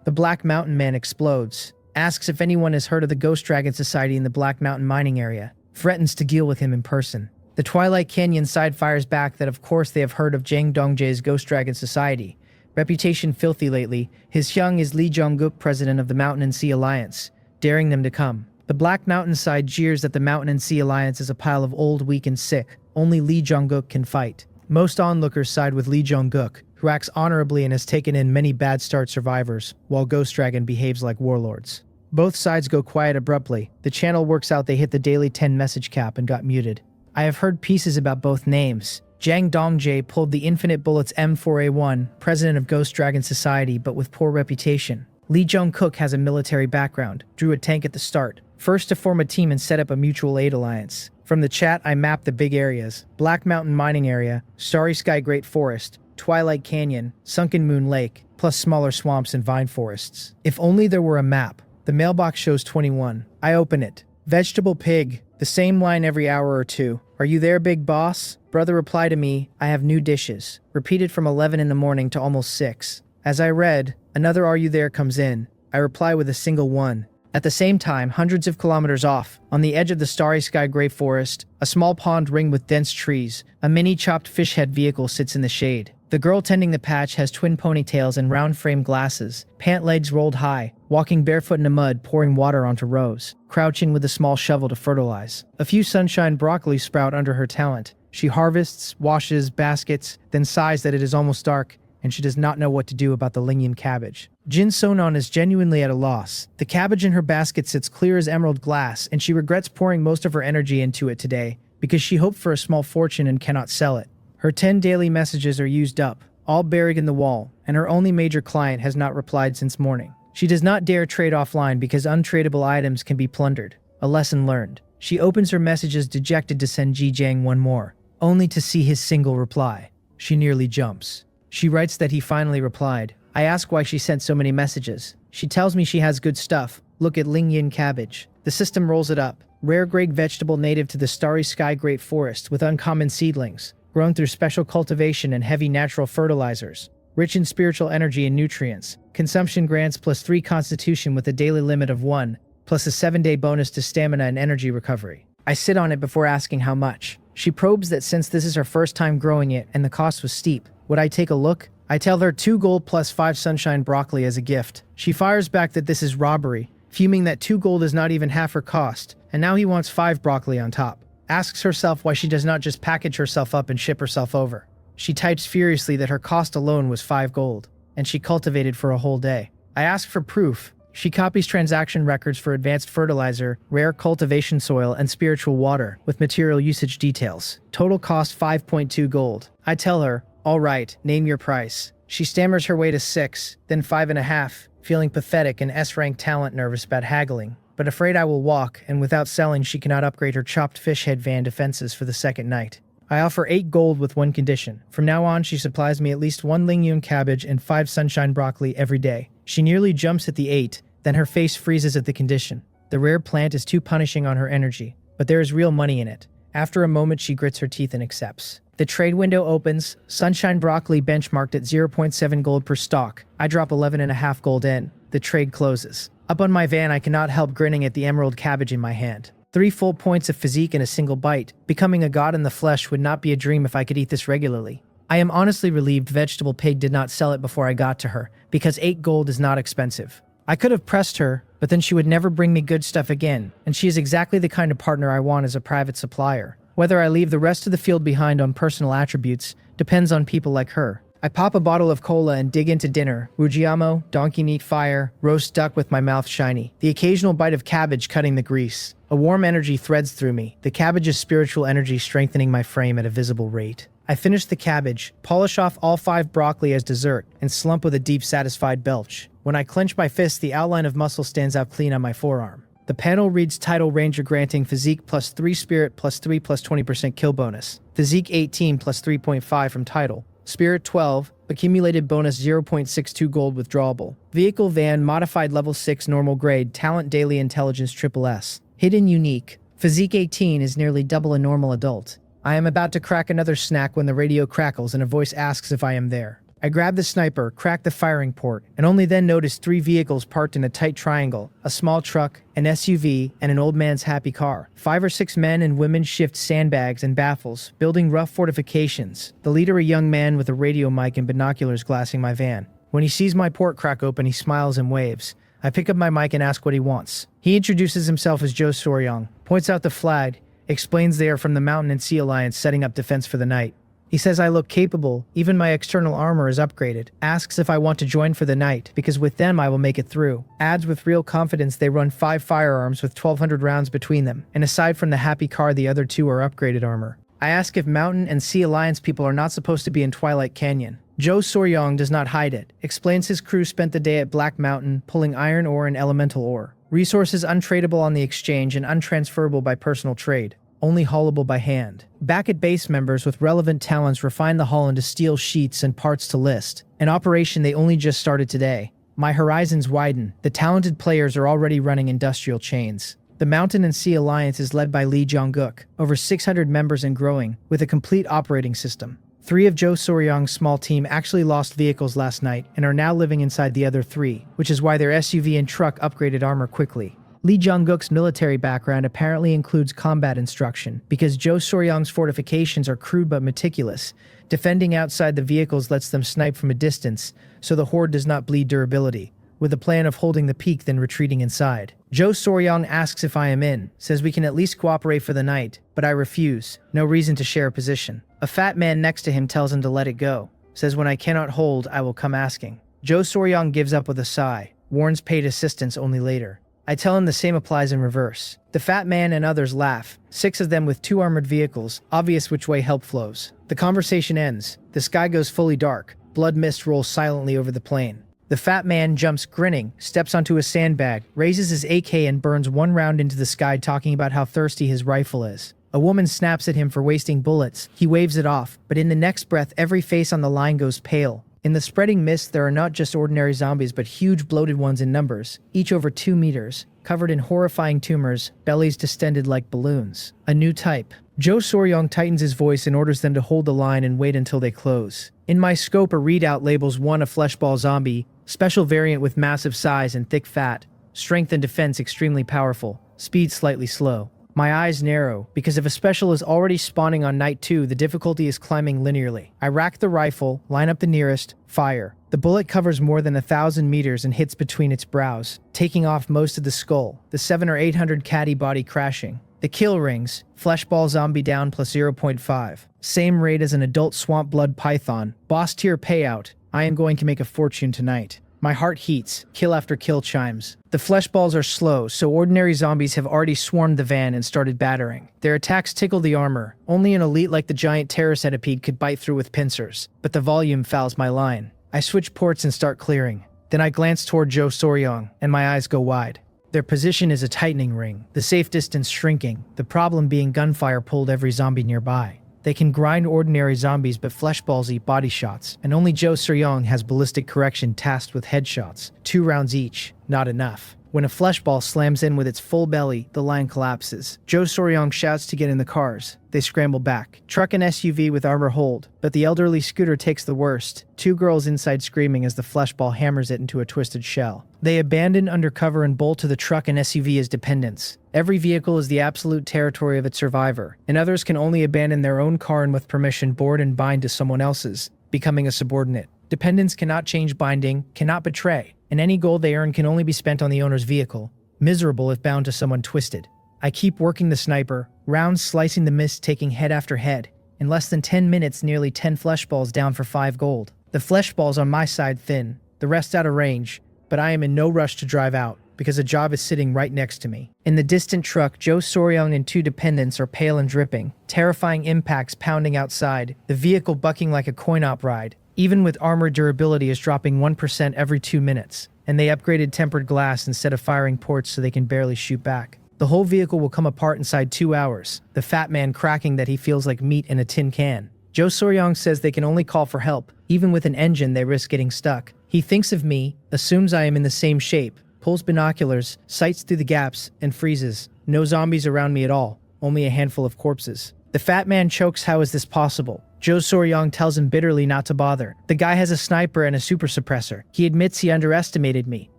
Speaker 1: The Black Mountain man explodes. Asks if anyone has heard of the Ghost Dragon Society in the Black Mountain mining area. Threatens to deal with him in person. The Twilight Canyon side fires back that of course they have heard of Jang Dongjae's Ghost Dragon Society. Reputation filthy lately. His Hyung is Lee Jong-guk, president of the Mountain and Sea Alliance, daring them to come. The Black Mountain side jeers that the Mountain and Sea Alliance is a pile of old, weak, and sick. Only Lee Jong-guk can fight. Most onlookers side with Lee Jong-guk, who acts honorably and has taken in many bad start survivors, while Ghost Dragon behaves like warlords. Both sides go quiet abruptly. The channel works out they hit the daily 10 message cap and got muted. I have heard pieces about both names. Jang Dongjae pulled the Infinite Bullets M4A1, president of Ghost Dragon Society, but with poor reputation. Lee Jong-kook has a military background, drew a tank at the start, first to form a team and set up a mutual aid alliance. From the chat, I mapped the big areas: Black Mountain Mining Area, Starry Sky Great Forest, Twilight Canyon, Sunken Moon Lake, plus smaller swamps and vine forests. If only there were a map. The mailbox shows 21. I open it. Vegetable pig. The same line every hour or two. Are you there, big boss? Brother reply to me, I have new dishes. Repeated from 11 in the morning to almost 6. As I read, another are you there comes in. I reply with a single one. At the same time, hundreds of kilometers off, on the edge of the Starry Sky Great Forest, a small pond ringed with dense trees, a mini chopped fish head vehicle sits in the shade. The girl tending the patch has twin ponytails and round frame glasses, pant legs rolled high, walking barefoot in the mud, pouring water onto rows, crouching with a small shovel to fertilize. A few sunshine broccoli sprout under her talent. She harvests, washes, baskets, then sighs that it is almost dark, and she does not know what to do about the Lingyam cabbage. Jin Sonon is genuinely at a loss. The cabbage in her basket sits clear as emerald glass, and she regrets pouring most of her energy into it today, because she hoped for a small fortune and cannot sell it. Her 10 daily messages are used up, all buried in the wall, and her only major client has not replied since morning. She does not dare trade offline because untradeable items can be plundered. A lesson learned. She opens her messages dejected to send Ji Jiang one more, only to see his single reply. She nearly jumps. She writes that he finally replied. I ask why she sent so many messages. She tells me she has good stuff. Look at Lingyan cabbage. The system rolls it up. Rare grade vegetable native to the Starry Sky Great Forest with uncommon seedlings. grown through special cultivation and heavy natural fertilizers, rich in spiritual energy and nutrients. Consumption grants +3 constitution with a daily limit of 1, plus a 7-day bonus to stamina and energy recovery. I sit on it before asking how much. She probes that since this is her first time growing it and the cost was steep, would I take a look? I tell her 2 gold plus 5 sunshine broccoli as a gift. She fires back that this is robbery, fuming that 2 gold is not even half her cost, and now he wants 5 broccoli on top. Asks herself why she does not just package herself up and ship herself over. She types furiously that her cost alone was 5 gold, and she cultivated for a whole day. I ask for proof. She copies transaction records for advanced fertilizer, rare cultivation soil, and spiritual water, with material usage details. Total cost 5.2 gold. I tell her, all right, name your price. She stammers her way to 6, then 5.5, feeling pathetic and S-rank talent nervous about haggling, but afraid I will walk, and without selling she cannot upgrade her chopped fish head van defenses for the second night. I offer 8 gold with one condition. From now on, she supplies me at least 1 lingyun cabbage and 5 sunshine broccoli every day. She nearly jumps at the 8, then her face freezes at the condition. The rare plant is too punishing on her energy, but there is real money in it. After a moment, she grits her teeth and accepts. The trade window opens, sunshine broccoli benchmarked at 0.7 gold per stalk. I drop 11.5 gold in. The trade closes. Up on my van, I cannot help grinning at the emerald cabbage in my hand. 3 full points of physique in a single bite. Becoming a god in the flesh would not be a dream if I could eat this regularly. I am honestly relieved Vegetable Pig did not sell it before I got to her, because 8 gold is not expensive. I could have pressed her, but then she would never bring me good stuff again, and she is exactly the kind of partner I want as a private supplier. Whether I leave the rest of the field behind on personal attributes depends on people like her. I pop a bottle of cola and dig into dinner. Rugiamo, donkey meat fire, roast duck with my mouth shiny. The occasional bite of cabbage cutting the grease. A warm energy threads through me, the cabbage's spiritual energy strengthening my frame at a visible rate. I finish the cabbage, polish off all 5 broccoli as dessert, and slump with a deep satisfied belch. When I clench my fist, the outline of muscle stands out clean on my forearm. The panel reads Title Ranger granting Physique +3 Spirit +3 +20% kill bonus. Physique 18 +3.5 from Title. Spirit 12, accumulated bonus 0.62 gold withdrawable. Vehicle van modified level 6 normal grade, talent daily intelligence SSS. Hidden unique. Physique 18 is nearly double a normal adult. I am about to crack another snack when the radio crackles and a voice asks if I am there. I grab the sniper, crack the firing port, and only then notice 3 vehicles parked in a tight triangle, a small truck, an SUV, and an old man's happy car. 5 or 6 men and women shift sandbags and baffles, building rough fortifications. The leader, a young man with a radio mic and binoculars, glassing my van. When he sees my port crack open, he smiles and waves. I pick up my mic and ask what he wants. He introduces himself as Joe Soryong, points out the flag, explains they are from the Mountain and Sea Alliance setting up defense for the night. He says I look capable, even my external armor is upgraded, asks if I want to join for the night, because with them I will make it through. Adds with real confidence they run 5 firearms with 1,200 rounds between them, and aside from the happy car the other 2 are upgraded armor. I ask if Mountain and Sea Alliance people are not supposed to be in Twilight Canyon. Joe Soryong does not hide it, explains his crew spent the day at Black Mountain pulling iron ore and elemental ore. Resources untradeable on the exchange and untransferable by personal trade. Only haulable by hand. Back at base, members with relevant talents refine the haul into steel sheets and parts to list, an operation they only just started today. My horizons widen. The talented players are already running industrial chains. The Mountain and Sea Alliance is led by Lee Jong-guk, over 600 members and growing, with a complete operating system. 3 of Joe Soryong's small team actually lost vehicles last night and are now living inside the other 3, which is why their SUV and truck upgraded armor quickly. Lee Jong-guk's military background apparently includes combat instruction, because Joe Soryong's fortifications are crude but meticulous. Defending outside the vehicles lets them snipe from a distance, so the horde does not bleed durability, with a plan of holding the peak then retreating inside. Joe Soryong asks if I am in, says we can at least cooperate for the night, but I refuse. No reason to share a position. A fat man next to him tells him to let it go, says when I cannot hold, I will come asking. Joe Soryong gives up with a sigh, warns paid assistance only later. I tell him the same applies in reverse. The fat man and others laugh, 6 of them with 2 armored vehicles, obvious which way help flows. The conversation ends. The sky goes fully dark. Blood mist rolls silently over the plain. The fat man jumps grinning, steps onto a sandbag, raises his AK and burns 1 round into the sky talking about how thirsty his rifle is. A woman snaps at him for wasting bullets. He waves it off, but in the next breath every face on the line goes pale. In the spreading mist, there are not just ordinary zombies but huge bloated ones in numbers, each over 2 meters, covered in horrifying tumors, bellies distended like balloons. A new type. Joe Soryong tightens his voice and orders them to hold the line and wait until they close. In my scope, a readout labels 1 a fleshball zombie, special variant with massive size and thick fat, strength and defense extremely powerful, speed slightly slow. My eyes narrow, because if a special is already spawning on night 2, the difficulty is climbing linearly. I rack the rifle, line up the nearest, fire. The bullet covers more than 1,000 meters and hits between its brows, taking off most of the skull, the 700 or 800 caddy body crashing. The kill rings, fleshball zombie down plus 0.5. Same rate as an adult swamp blood python. Boss tier payout. I am going to make a fortune tonight. My heart heats, kill after kill chimes. The fleshballs are slow, so ordinary zombies have already swarmed the van and started battering. Their attacks tickle the armor. Only an elite like the giant terror centipede could bite through with pincers, but the volume fouls my line. I switch ports and start clearing. Then I glance toward Joe Soryong, and my eyes go wide. Their position is a tightening ring, the safe distance shrinking, the problem being gunfire pulled every zombie nearby. They can grind ordinary zombies, but fleshballs eat body shots, and only Joe Soryong has ballistic correction tasked with headshots, 2 rounds each, not enough. When a fleshball slams in with its full belly, the line collapses. Joe Soryong shouts to get in the cars. They scramble back. Truck and SUV with armor hold, but the elderly scooter takes the worst. 2 girls inside screaming as the fleshball hammers it into a twisted shell. They abandon undercover and bolt to the truck and SUV as dependents. Every vehicle is the absolute territory of its survivor, and others can only abandon their own car and with permission board and bind to someone else's, becoming a subordinate. Dependents cannot change binding, cannot betray, and any gold they earn can only be spent on the owner's vehicle, miserable if bound to someone twisted. I keep working the sniper, rounds slicing the mist, taking head after head. In less than 10 minutes, nearly 10 fleshballs down for 5 gold. The fleshballs on my side thin, the rest out of range, but I am in no rush to drive out, because a job is sitting right next to me. In the distant truck, Joe Soryong and 2 dependents are pale and dripping, terrifying impacts pounding outside, the vehicle bucking like a coin-op ride. Even with armor, durability is dropping 1% every 2 minutes, and they upgraded tempered glass instead of firing ports so they can barely shoot back. The whole vehicle will come apart inside 2 hours, the fat man cracking that he feels like meat in a tin can. Joe Soryong says they can only call for help. Even with an engine, they risk getting stuck. He thinks of me, assumes I am in the same shape, pulls binoculars, sights through the gaps, and freezes. No zombies around me at all, only a handful of corpses. The fat man chokes. How is this possible? Joe Soryong tells him bitterly not to bother. The guy has a sniper and a super suppressor. He admits he underestimated me,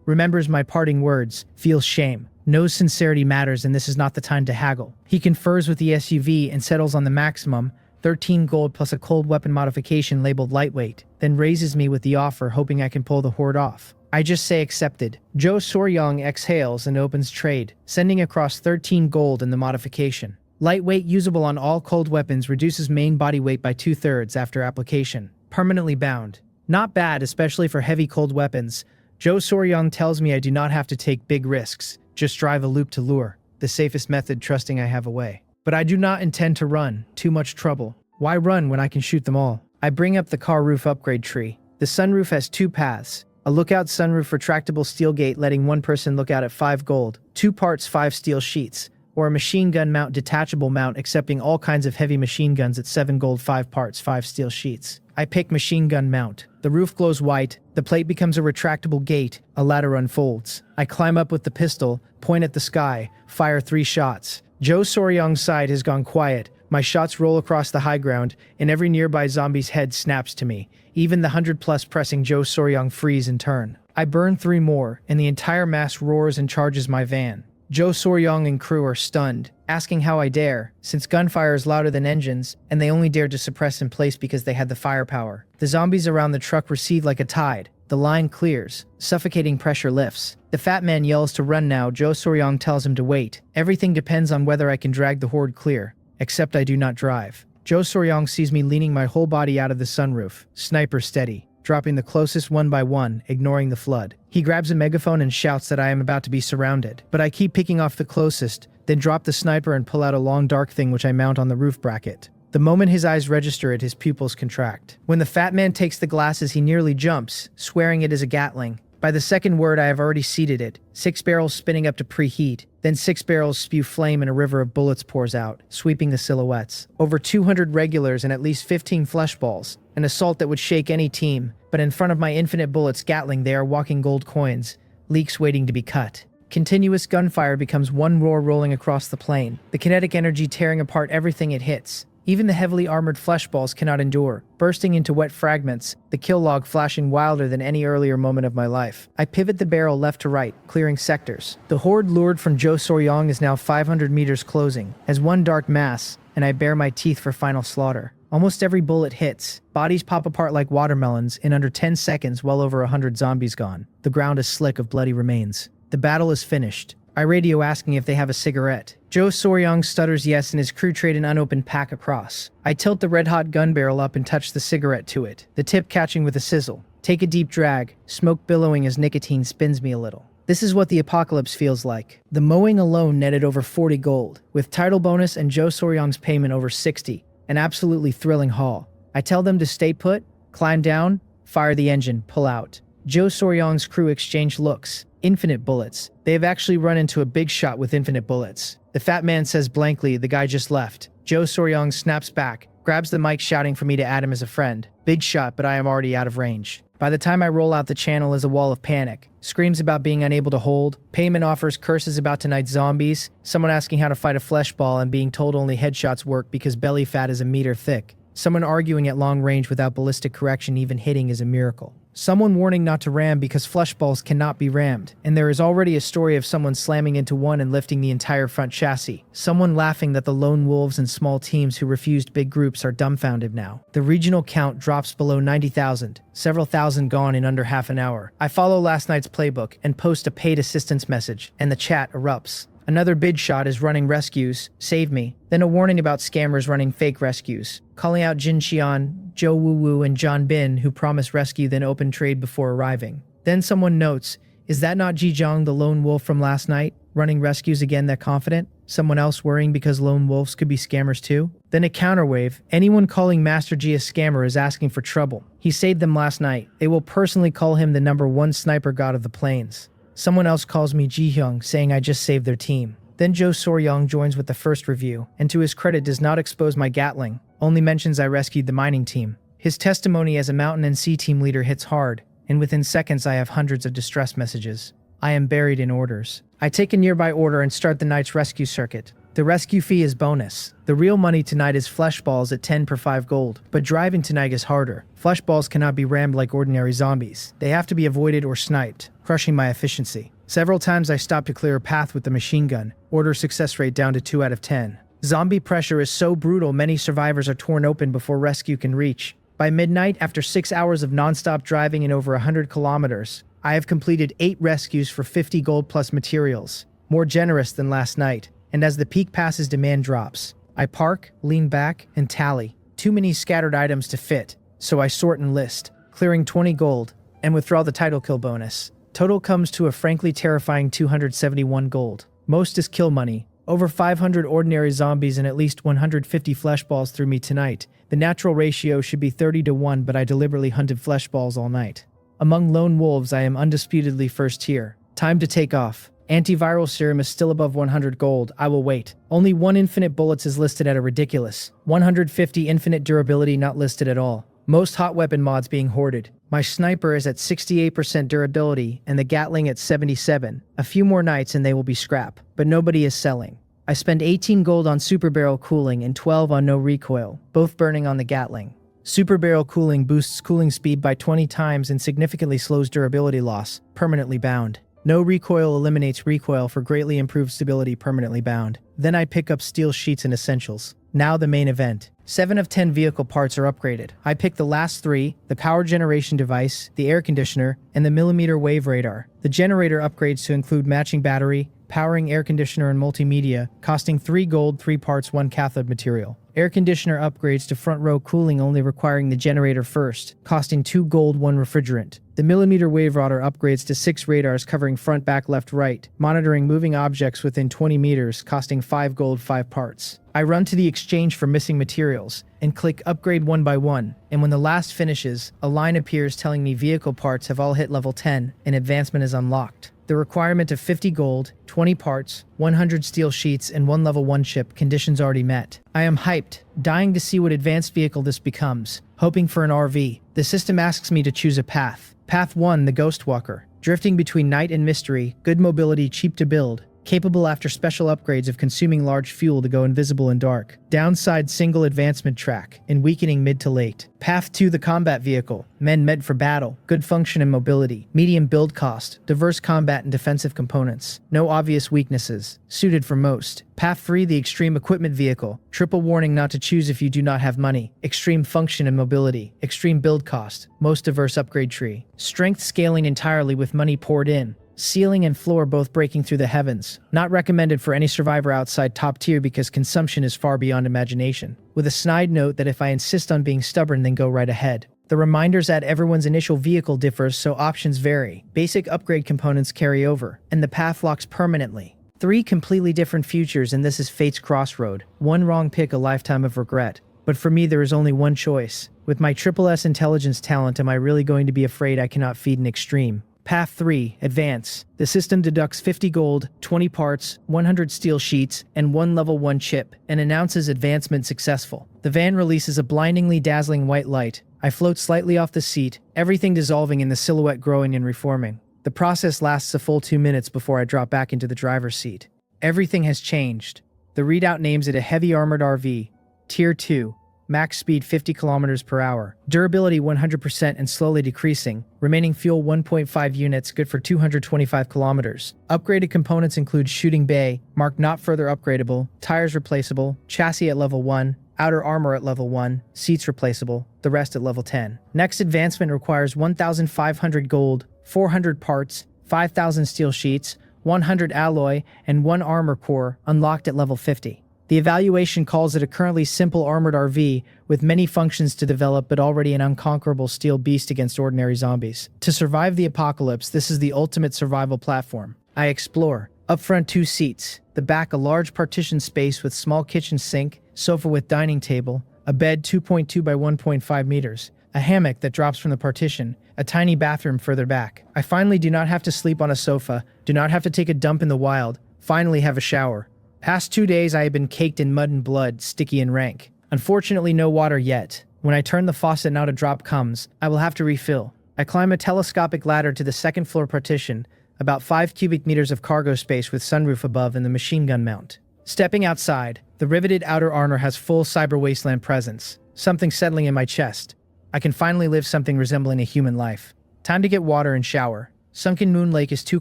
Speaker 1: remembers my parting words, feels shame, knows sincerity matters and this is not the time to haggle. He confers with the SUV and settles on the maximum, 13 gold plus a cold weapon modification labeled lightweight, then raises me with the offer, hoping I can pull the horde off. I just say accepted. Joe Soryong exhales and opens trade, sending across 13 gold in the modification. Lightweight, usable on all cold weapons, reduces main body weight by 2/3 after application. Permanently bound. Not bad, especially for heavy cold weapons. Joe Soryong tells me I do not have to take big risks, just drive a loop to lure. The safest method, trusting I have a way. But I do not intend to run. Too much trouble. Why run when I can shoot them all? I bring up the car roof upgrade tree. The sunroof has 2 paths. A lookout sunroof, retractable steel gate letting 1 person look out at 5 gold. 2 parts, 5 steel sheets. Or a machine gun mount, detachable mount, accepting all kinds of heavy machine guns at 7 gold, 5 parts, 5 steel sheets. I pick machine gun mount. The roof glows white, the plate becomes a retractable gate, a ladder unfolds. I climb up with the pistol, point at the sky, fire 3 shots. Joe Soryong's side has gone quiet. My shots roll across the high ground, and every nearby zombie's head snaps to me. Even the 100+ pressing Joe Soryong freeze and turn. I burn 3 more, and the entire mass roars and charges my van. Joe Soryong and crew are stunned, asking how I dare, since gunfire is louder than engines, and they only dared to suppress in place because they had the firepower. The zombies around the truck recede like a tide. The line clears. Suffocating pressure lifts. The fat man yells to run now. Joe Soryong tells him to wait. Everything depends on whether I can drag the horde clear. Except I do not drive. Joe Soryong sees me leaning my whole body out of the sunroof, sniper steady, dropping the closest one by one, ignoring the flood. He grabs a megaphone and shouts that I am about to be surrounded, but I keep picking off the closest, then drop the sniper and pull out a long dark thing which I mount on the roof bracket. The moment his eyes register it, his pupils contract. When the fat man takes the glasses, he nearly jumps, swearing it is a Gatling. By the second word, I have already seated it. 6 barrels spinning up to preheat. Then 6 barrels spew flame and a river of bullets pours out, sweeping the silhouettes. Over 200 regulars and at least 15 fleshballs. An assault that would shake any team. But in front of my infinite bullets Gatling, they are walking gold coins. Leaks waiting to be cut. Continuous gunfire becomes one roar rolling across the plain, the kinetic energy tearing apart everything it hits. Even the heavily armored flesh balls cannot endure, bursting into wet fragments, the kill log flashing wilder than any earlier moment of my life. I pivot the barrel left to right, clearing sectors. The horde lured from Jo Soryong is now 500 meters closing, as one dark mass, and I bare my teeth for final slaughter. Almost every bullet hits. Bodies pop apart like watermelons. In under 10 seconds, well over 100 zombies gone. The ground is slick of bloody remains. The battle is finished. I radio asking if they have a cigarette. Jo Soryong stutters yes and his crew trade an unopened pack across. I tilt the red-hot gun barrel up and touch the cigarette to it, the tip catching with a sizzle. Take a deep drag, smoke billowing as nicotine spins me a little. This is what the apocalypse feels like. The mowing alone netted over 40 gold, with title bonus and Jo Soryong's payment over 60. An absolutely thrilling haul. I tell them to stay put, climb down, fire the engine, pull out. Jo Soryong's crew exchange looks. Infinite bullets. They have actually run into a big shot with infinite bullets. The fat man says blankly, the guy just left. Jo Soryong snaps back, grabs the mic shouting for me to add him as a friend. Big shot, but I am already out of range. By the time I roll out the channel is a wall of panic. Screams about being unable to hold, payment offers, curses about tonight's zombies, someone asking how to fight a flesh ball and being told only headshots work because belly fat is a meter thick. Someone arguing at long range without ballistic correction even hitting is a miracle. Someone warning not to ram because flesh balls cannot be rammed, and there is already a story of someone slamming into one and lifting the entire front chassis. Someone laughing that the lone wolves and small teams who refused big groups are dumbfounded now. The regional count drops below 90,000, several thousand gone in under half an hour. I follow last night's playbook and post a paid assistance message, and the chat erupts. Another bid shot is running rescues, save me. Then a warning about scammers running fake rescues, calling out Jin Xian, Zhou Wuwu, and John Bin who promise rescue then open trade before arriving. Then someone notes, is that not Ji Zhang, the lone wolf from last night, running rescues again that confident? Someone else worrying because lone wolves could be scammers too? Then a counterwave, anyone calling Master G a scammer is asking for trouble. He saved them last night. They will personally call him the #1 sniper god of the plains. Someone else calls me Ji Hyung, saying I just saved their team. Then Jo Soryong joins with the first review, and to his credit does not expose my Gatling, only mentions I rescued the mining team. His testimony as a mountain and sea team leader hits hard, and within seconds I have hundreds of distress messages. I am buried in orders. I take a nearby order and start the night's rescue circuit. The rescue fee is bonus. The real money tonight is flesh balls at 10 per 5 gold, but driving tonight is harder. Flesh balls cannot be rammed like ordinary zombies. They have to be avoided or sniped, crushing my efficiency. Several times I stop to clear a path with the machine gun, order success rate down to 2 out of 10. Zombie pressure is so brutal many survivors are torn open before rescue can reach. By midnight, after 6 hours of non-stop driving and over 100 kilometers, I have completed 8 rescues for 50 gold plus materials, more generous than last night. And as the peak passes, demand drops. I park, lean back, and tally. Too many scattered items to fit, so I sort and list, clearing 20 gold, and withdraw the title kill bonus. Total comes to a frankly terrifying 271 gold. Most is kill money. Over 500 ordinary zombies and at least 150 flesh balls through me tonight. The natural ratio should be 30-1, but I deliberately hunted flesh balls all night. Among lone wolves, I am undisputedly first tier. Time to take off. Antiviral serum is still above 100 gold. I will wait. Only 1 infinite bullets is listed at a ridiculous 150 infinite durability not listed at all. Most hot weapon mods being hoarded. My sniper is at 68% durability and the Gatling at 77. A few more nights and they will be scrap, but nobody is selling. I spend 18 gold on super barrel cooling and 12 on no recoil, both burning on the Gatling. Super barrel cooling boosts cooling speed by 20 times and significantly slows durability loss, permanently bound. No recoil eliminates recoil for greatly improved stability, permanently bound. Then I pick up steel sheets and essentials. Now the main event. 7 of 10 vehicle parts are upgraded. I pick the last 3, the power generation device, the air conditioner, and the millimeter wave radar. The generator upgrades to include matching battery, powering air conditioner and multimedia, costing 3 gold, 3 parts, 1 cathode material. Air conditioner upgrades to front row cooling only requiring the generator first, costing 2 gold, 1 refrigerant. The millimeter wave radar upgrades to 6 radars covering front, back, left, right, monitoring moving objects within 20 meters, costing 5 gold, 5 parts. I run to the exchange for missing materials and click upgrade 1 by 1, and when the last finishes, a line appears telling me vehicle parts have all hit level 10 and advancement is unlocked. The requirement of 50 gold, 20 parts, 100 steel sheets, and 1 level 1 chip, conditions already met. I am hyped, dying to see what advanced vehicle this becomes, hoping for an RV. The system asks me to choose a path. Path 1, the Ghost Walker. drifting between night and mystery, good mobility, cheap to build, capable after special upgrades of consuming large fuel to go invisible in dark. Downside, single advancement track, and weakening mid to late. Path 2, the combat vehicle, meant for battle, good function and mobility, medium build cost, diverse combat and defensive components, no obvious weaknesses, suited for most. Path 3, the extreme equipment vehicle, triple warning not to choose if you do not have money, extreme function and mobility, extreme build cost, most diverse upgrade tree, strength scaling entirely with money poured in, ceiling and floor both breaking through the heavens. Not recommended for any survivor outside top tier because consumption is far beyond imagination. With a snide note that if I insist on being stubborn, then go right ahead. The reminders that everyone's initial vehicle differs, so options vary. Basic upgrade components carry over, and the path locks permanently. 3 completely different futures, and this is fate's crossroad. One wrong pick, a lifetime of regret. But for me, there is only one choice. With my SSS intelligence talent, am I really going to be afraid I cannot feed an extreme? Path 3, Advance. The system deducts 50 gold, 20 parts, 100 steel sheets, and 1 level 1 chip, and announces advancement successful. The van releases a blindingly dazzling white light. I float slightly off the seat, everything dissolving and the silhouette growing and reforming. The process lasts a full 2 minutes before I drop back into the driver's seat. Everything has changed. The readout names it a heavy armored RV, Tier 2. Max speed 50 kilometers per hour. Durability 100% and slowly decreasing. Remaining fuel 1.5 units, good for 225 kilometers. Upgraded components include shooting bay, marked not further upgradable, tires replaceable, chassis at level 1, outer armor at level 1, seats replaceable, the rest at level 10. Next advancement requires 1,500 gold, 400 parts, 5,000 steel sheets, 100 alloy, and 1 armor core, unlocked at level 50. The evaluation calls it a currently simple armored RV with many functions to develop but already an unconquerable steel beast against ordinary zombies. To survive the apocalypse, this is the ultimate survival platform. I explore. Up front 2 seats. The back a large partition space with small kitchen sink, sofa with dining table, a bed 2.2 by 1.5 meters, a hammock that drops from the partition, a tiny bathroom further back. I finally do not have to sleep on a sofa, do not have to take a dump in the wild, finally have a shower. Past 2 days I have been caked in mud and blood, sticky and rank. Unfortunately no water yet. When I turn the faucet not a drop comes, I will have to refill. I climb a telescopic ladder to the second floor partition, about 5 cubic meters of cargo space with sunroof above and the machine gun mount. Stepping outside, the riveted outer armor has full cyber wasteland presence. Something settling in my chest. I can finally live something resembling a human life. Time to get water and shower. Sunken Moon Lake is 2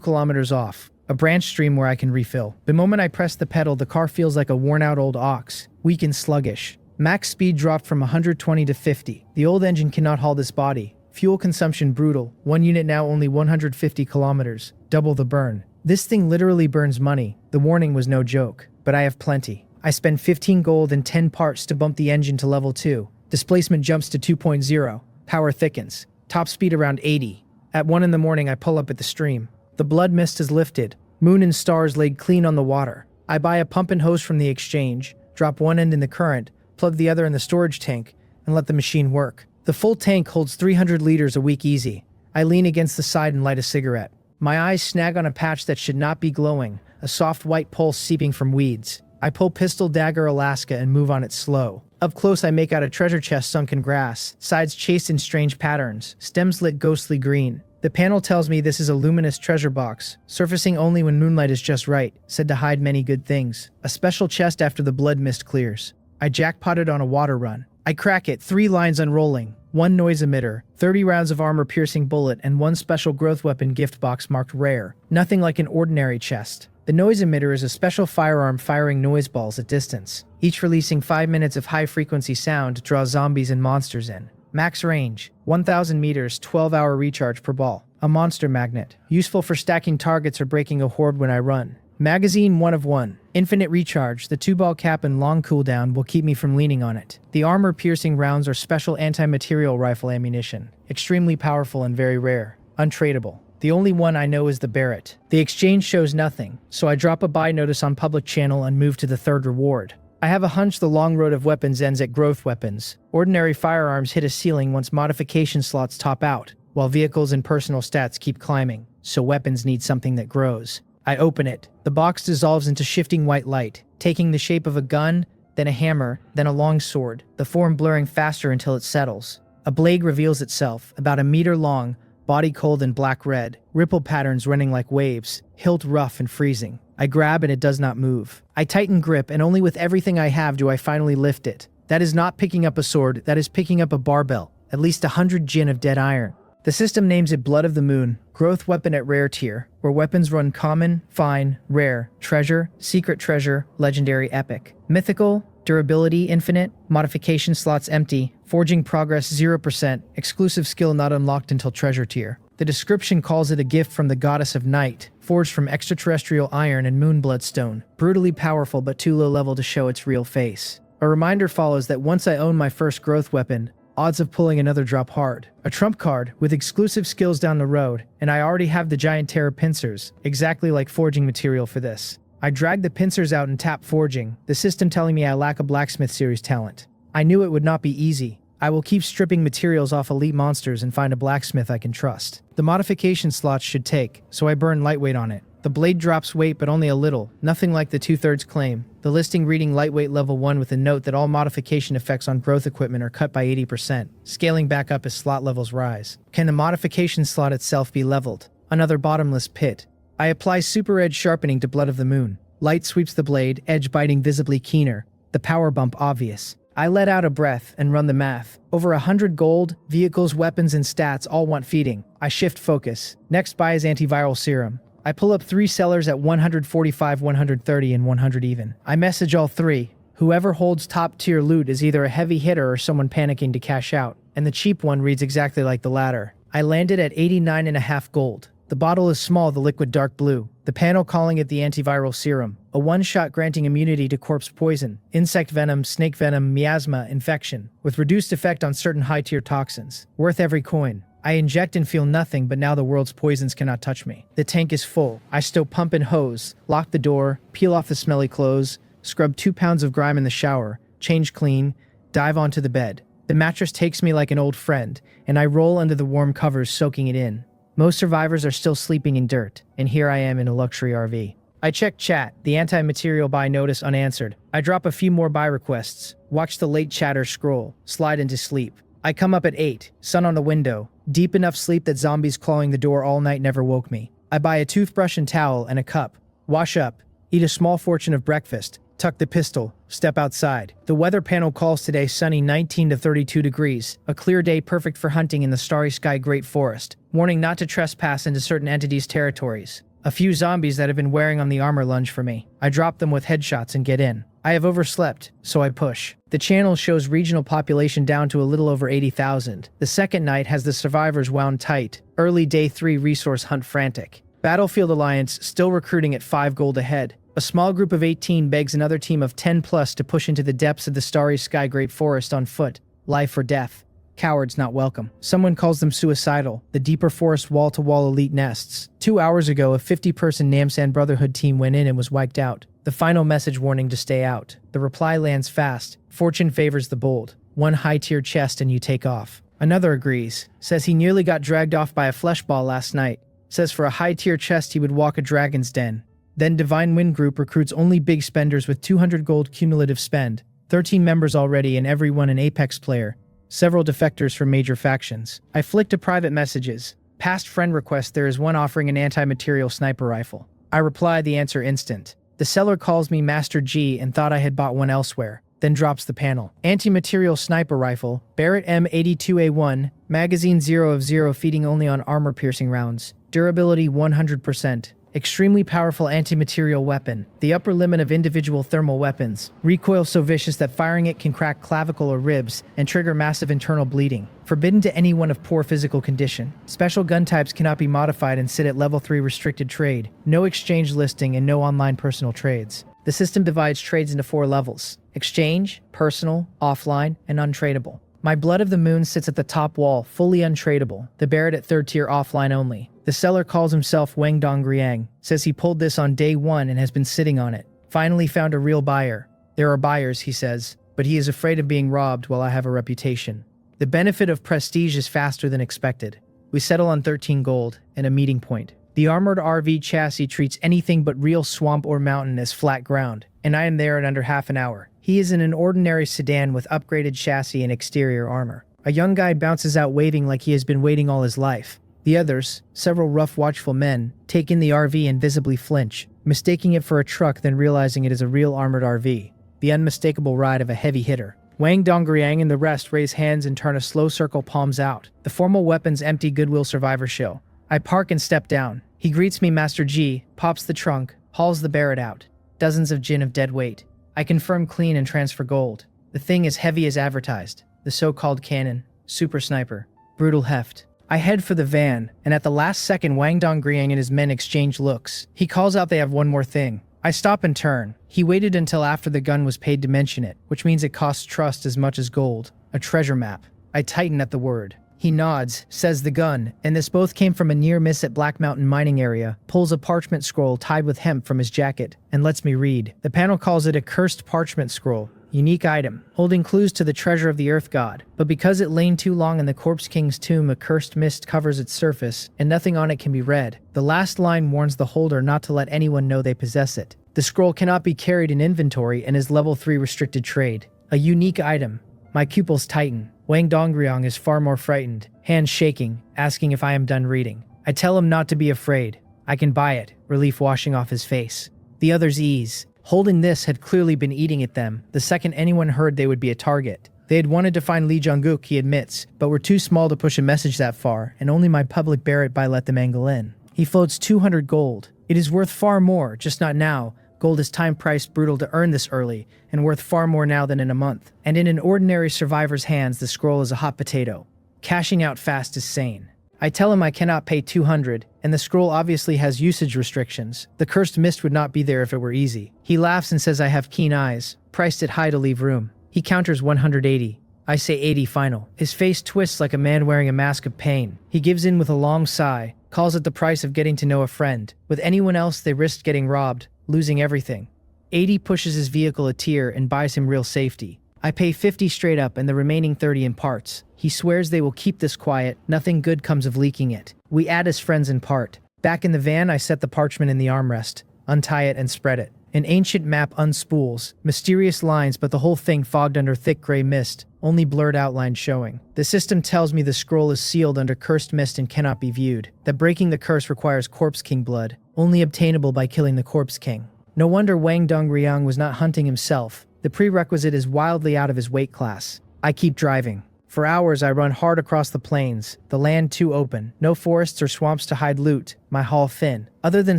Speaker 1: kilometers off. A branch stream where I can refill. The moment I press the pedal, the car feels like a worn-out old ox, weak and sluggish. Max speed dropped from 120 to 50. The old engine cannot haul this body. Fuel consumption brutal. 1 unit now only 150 kilometers. Double the burn. This thing literally burns money. The warning was no joke, but I have plenty. I spend 15 gold and 10 parts to bump the engine to level 2. Displacement jumps to 2.0. Power thickens. Top speed around 80. At 1 in the morning, I pull up at the stream. The blood mist is lifted. Moon and stars laid clean on the water. I buy a pump and hose from the exchange, drop one end in the current, plug the other in the storage tank, and let the machine work. The full tank holds 300 liters a week easy. I lean against the side and light a cigarette. My eyes snag on a patch that should not be glowing, a soft white pulse seeping from weeds. I pull pistol dagger Alaska and move on it slow. Up close I make out a treasure chest sunk in grass, sides chased in strange patterns, stems lit ghostly green. The panel tells me this is a luminous treasure box, surfacing only when moonlight is just right, said to hide many good things. A special chest after the blood mist clears. I jackpotted on a water run. I crack it, 3 lines unrolling, 1 noise emitter, 30 rounds of armor-piercing bullet, and 1 special growth weapon gift box marked rare. Nothing like an ordinary chest. The noise emitter is a special firearm firing noise balls at distance, each releasing 5 minutes of high-frequency sound to draw zombies and monsters in. Max range, 1,000 meters, 12-hour recharge per ball. A monster magnet, useful for stacking targets or breaking a horde when I run. Magazine 1 of 1. Infinite recharge, the 2-ball cap and long cooldown will keep me from leaning on it. The armor-piercing rounds are special anti-material rifle ammunition. Extremely powerful and very rare. Untradeable. The only one I know is the Barrett. The exchange shows nothing, so I drop a buy notice on public channel and move to the 3rd reward. I have a hunch the long road of weapons ends at growth weapons. Ordinary firearms hit a ceiling once modification slots top out, while vehicles and personal stats keep climbing, so weapons need something that grows. I open it. The box dissolves into shifting white light, taking the shape of a gun, then a hammer, then a long sword, the form blurring faster until it settles. A blade reveals itself, about a meter long, body cold and black-red, ripple patterns running like waves, hilt rough and freezing. I grab and it does not move. I tighten grip and only with everything I have do I finally lift it. That is not picking up a sword, that is picking up a barbell, at least 100 jin of dead iron. The system names it Blood of the Moon, growth weapon at rare tier, where weapons run common, fine, rare, treasure, secret treasure, legendary, epic. Mythical, durability infinite, modification slots empty, forging progress 0%, exclusive skill not unlocked until treasure tier. The description calls it a gift from the goddess of night, forged from extraterrestrial iron and moon bloodstone, brutally powerful but too low level to show its real face. A reminder follows that once I own my first growth weapon, odds of pulling another drop hard. A trump card with exclusive skills down the road, and I already have the giant terror pincers, exactly like forging material for this. I drag the pincers out and tap forging, the system telling me I lack a blacksmith series talent. I knew it would not be easy. I will keep stripping materials off elite monsters and find a blacksmith I can trust. The modification slots should take, so I burn lightweight on it. The blade drops weight but only a little, nothing like the 2/3 claim. The listing reading lightweight level 1 with a note that all modification effects on growth equipment are cut by 80%, scaling back up as slot levels rise. Can the modification slot itself be leveled? Another bottomless pit. I apply super edge sharpening to Blood of the Moon. Light sweeps the blade, edge biting visibly keener. The power bump obvious. I let out a breath and run the math. Over 100 gold, vehicles, weapons, and stats all want feeding. I shift focus. Next buy is antiviral serum. I pull up 3 sellers at 145, 130, and 100 even. I message all 3. Whoever holds top tier loot is either a heavy hitter or someone panicking to cash out, and the cheap one reads exactly like the latter. I landed at 89.5 gold. The bottle is small, the liquid dark blue. The panel calling it the antiviral serum. A one-shot granting immunity to corpse poison, insect venom, snake venom, miasma, infection, with reduced effect on certain high-tier toxins. Worth every coin. I inject and feel nothing, but now the world's poisons cannot touch me. The tank is full. I still pump and hose, lock the door, peel off the smelly clothes, scrub 2 pounds of grime in the shower, change clean, dive onto the bed. The mattress takes me like an old friend, and I roll under the warm covers, soaking it in. Most survivors are still sleeping in dirt, and here I am in a luxury RV. I check chat, the anti-material buy notice unanswered. I drop a few more buy requests, watch the late chatter scroll, slide into sleep. I come up at 8, sun on the window, deep enough sleep that zombies clawing the door all night never woke me. I buy a toothbrush and towel and a cup, wash up, eat a small portion of breakfast, tuck the pistol, step outside. The weather panel calls today sunny 19 to 32 degrees, a clear day perfect for hunting in the starry sky great forest. Warning not to trespass into certain entities' territories. A few zombies that have been wearing on the armor lunge for me. I drop them with headshots and get in. I have overslept, so I push. The channel shows regional population down to a little over 80,000. The second night has the survivors wound tight. Early day 3 resource hunt frantic. Battlefield Alliance still recruiting at 5 gold ahead. A small group of 18 begs another team of 10 plus to push into the depths of the starry sky great forest on foot. Life or death. Cowards not welcome. Someone calls them suicidal. The deeper forest wall-to-wall elite nests. 2 hours ago, a 50-person Namsan Brotherhood team went in and was wiped out. The final message warning to stay out. The reply lands fast. Fortune favors the bold. 1 high-tier chest and you take off. Another agrees. Says he nearly got dragged off by a flesh ball last night. Says for a high-tier chest he would walk a dragon's den. Then Divine Wind Group recruits only big spenders with 200 gold cumulative spend. 13 members already and everyone an Apex player. Several defectors from major factions. I flick to private messages. Past friend request, there is one offering an anti-material sniper rifle. I reply the answer instant. The seller calls me Master G and thought I had bought one elsewhere, then drops the panel. Anti-material sniper rifle, Barrett M82A1, magazine 0 of 0 feeding only on armor-piercing rounds. Durability 100%. Extremely powerful anti-material weapon, the upper limit of individual thermal weapons. Recoil so vicious that firing it can crack clavicle or ribs and trigger massive internal bleeding. Forbidden to anyone of poor physical condition. Special gun types cannot be modified and sit at level 3 restricted trade. No exchange listing and no online personal trades. The system divides trades into 4 levels. Exchange, personal, offline, and untradeable. My Blood of the Moon sits at the top wall, fully untradeable. The Barrett at 3rd tier offline only. The seller calls himself Wang Dongriang, says he pulled this on day 1 and has been sitting on it. Finally found a real buyer. There are buyers, he says, but he is afraid of being robbed while I have a reputation. The benefit of prestige is faster than expected. We settle on 13 gold and a meeting point. The armored RV chassis treats anything but real swamp or mountain as flat ground, and I am there in under half an hour. He is in an ordinary sedan with upgraded chassis and exterior armor. A young guy bounces out waving like he has been waiting all his life. The others, several rough watchful men, take in the RV and visibly flinch, mistaking it for a truck then realizing it is a real armored RV. The unmistakable ride of a heavy hitter. Wang Dongriang and the rest raise hands and turn a slow circle, palms out. The formal weapons empty goodwill survivor show. I park and step down. He greets me, Master G, pops the trunk, hauls the Barrett out. Dozens of gin of dead weight. I confirm clean and transfer gold. The thing is heavy as advertised. The so-called cannon. Super sniper. Brutal heft. I head for the van, and at the last second Wang Dongriang and his men exchange looks. He calls out they have one more thing. I stop and turn. He waited until after the gun was paid to mention it, which means it costs trust as much as gold. A treasure map. I tighten at the word. He nods, says the gun, and this both came from a near miss at Black Mountain mining area, pulls a parchment scroll tied with hemp from his jacket, and lets me read. The panel calls it a cursed parchment scroll. Unique item, holding clues to the treasure of the Earth God. But because it lain too long in the Corpse King's tomb, a cursed mist covers its surface, and nothing on it can be read. The last line warns the holder not to let anyone know they possess it. The scroll cannot be carried in inventory and is level 3 restricted trade. A unique item. My pupils tighten. Wang Dongriang is far more frightened, hands shaking, asking if I am done reading. I tell him not to be afraid. I can buy it, relief washing off his face. The others ease. Holding this had clearly been eating at them. The second anyone heard they would be a target. They had wanted to find Li Jungkook, he admits, but were too small to push a message that far, and only my public Barrett buy let them angle in. He floats 200 gold. It is worth far more, just not now. Gold is time-priced brutal to earn this early, and worth far more now than in a month. And in an ordinary survivor's hands, the scroll is a hot potato. Cashing out fast is sane. I tell him I cannot pay 200, and the scroll obviously has usage restrictions. The cursed mist would not be there if it were easy. He laughs and says I have keen eyes, priced it high to leave room. He counters 180. I say 80 final. His face twists like a man wearing a mask of pain. He gives in with a long sigh, calls it the price of getting to know a friend. With anyone else they risked getting robbed, losing everything. 80 pushes his vehicle a tier and buys him real safety. I pay 50 straight up and the remaining 30 in parts. He swears they will keep this quiet, nothing good comes of leaking it. We add as friends in part. Back in the van I set the parchment in the armrest, untie it and spread it. An ancient map unspools, mysterious lines but the whole thing fogged under thick gray mist, only blurred outlines showing. The system tells me the scroll is sealed under cursed mist and cannot be viewed, that breaking the curse requires Corpse King blood, only obtainable by killing the Corpse King. No wonder Wang Dongriang was not hunting himself. The prerequisite is wildly out of his weight class. I keep driving. For hours I run hard across the plains, the land too open, no forests or swamps to hide loot, my haul thin. Other than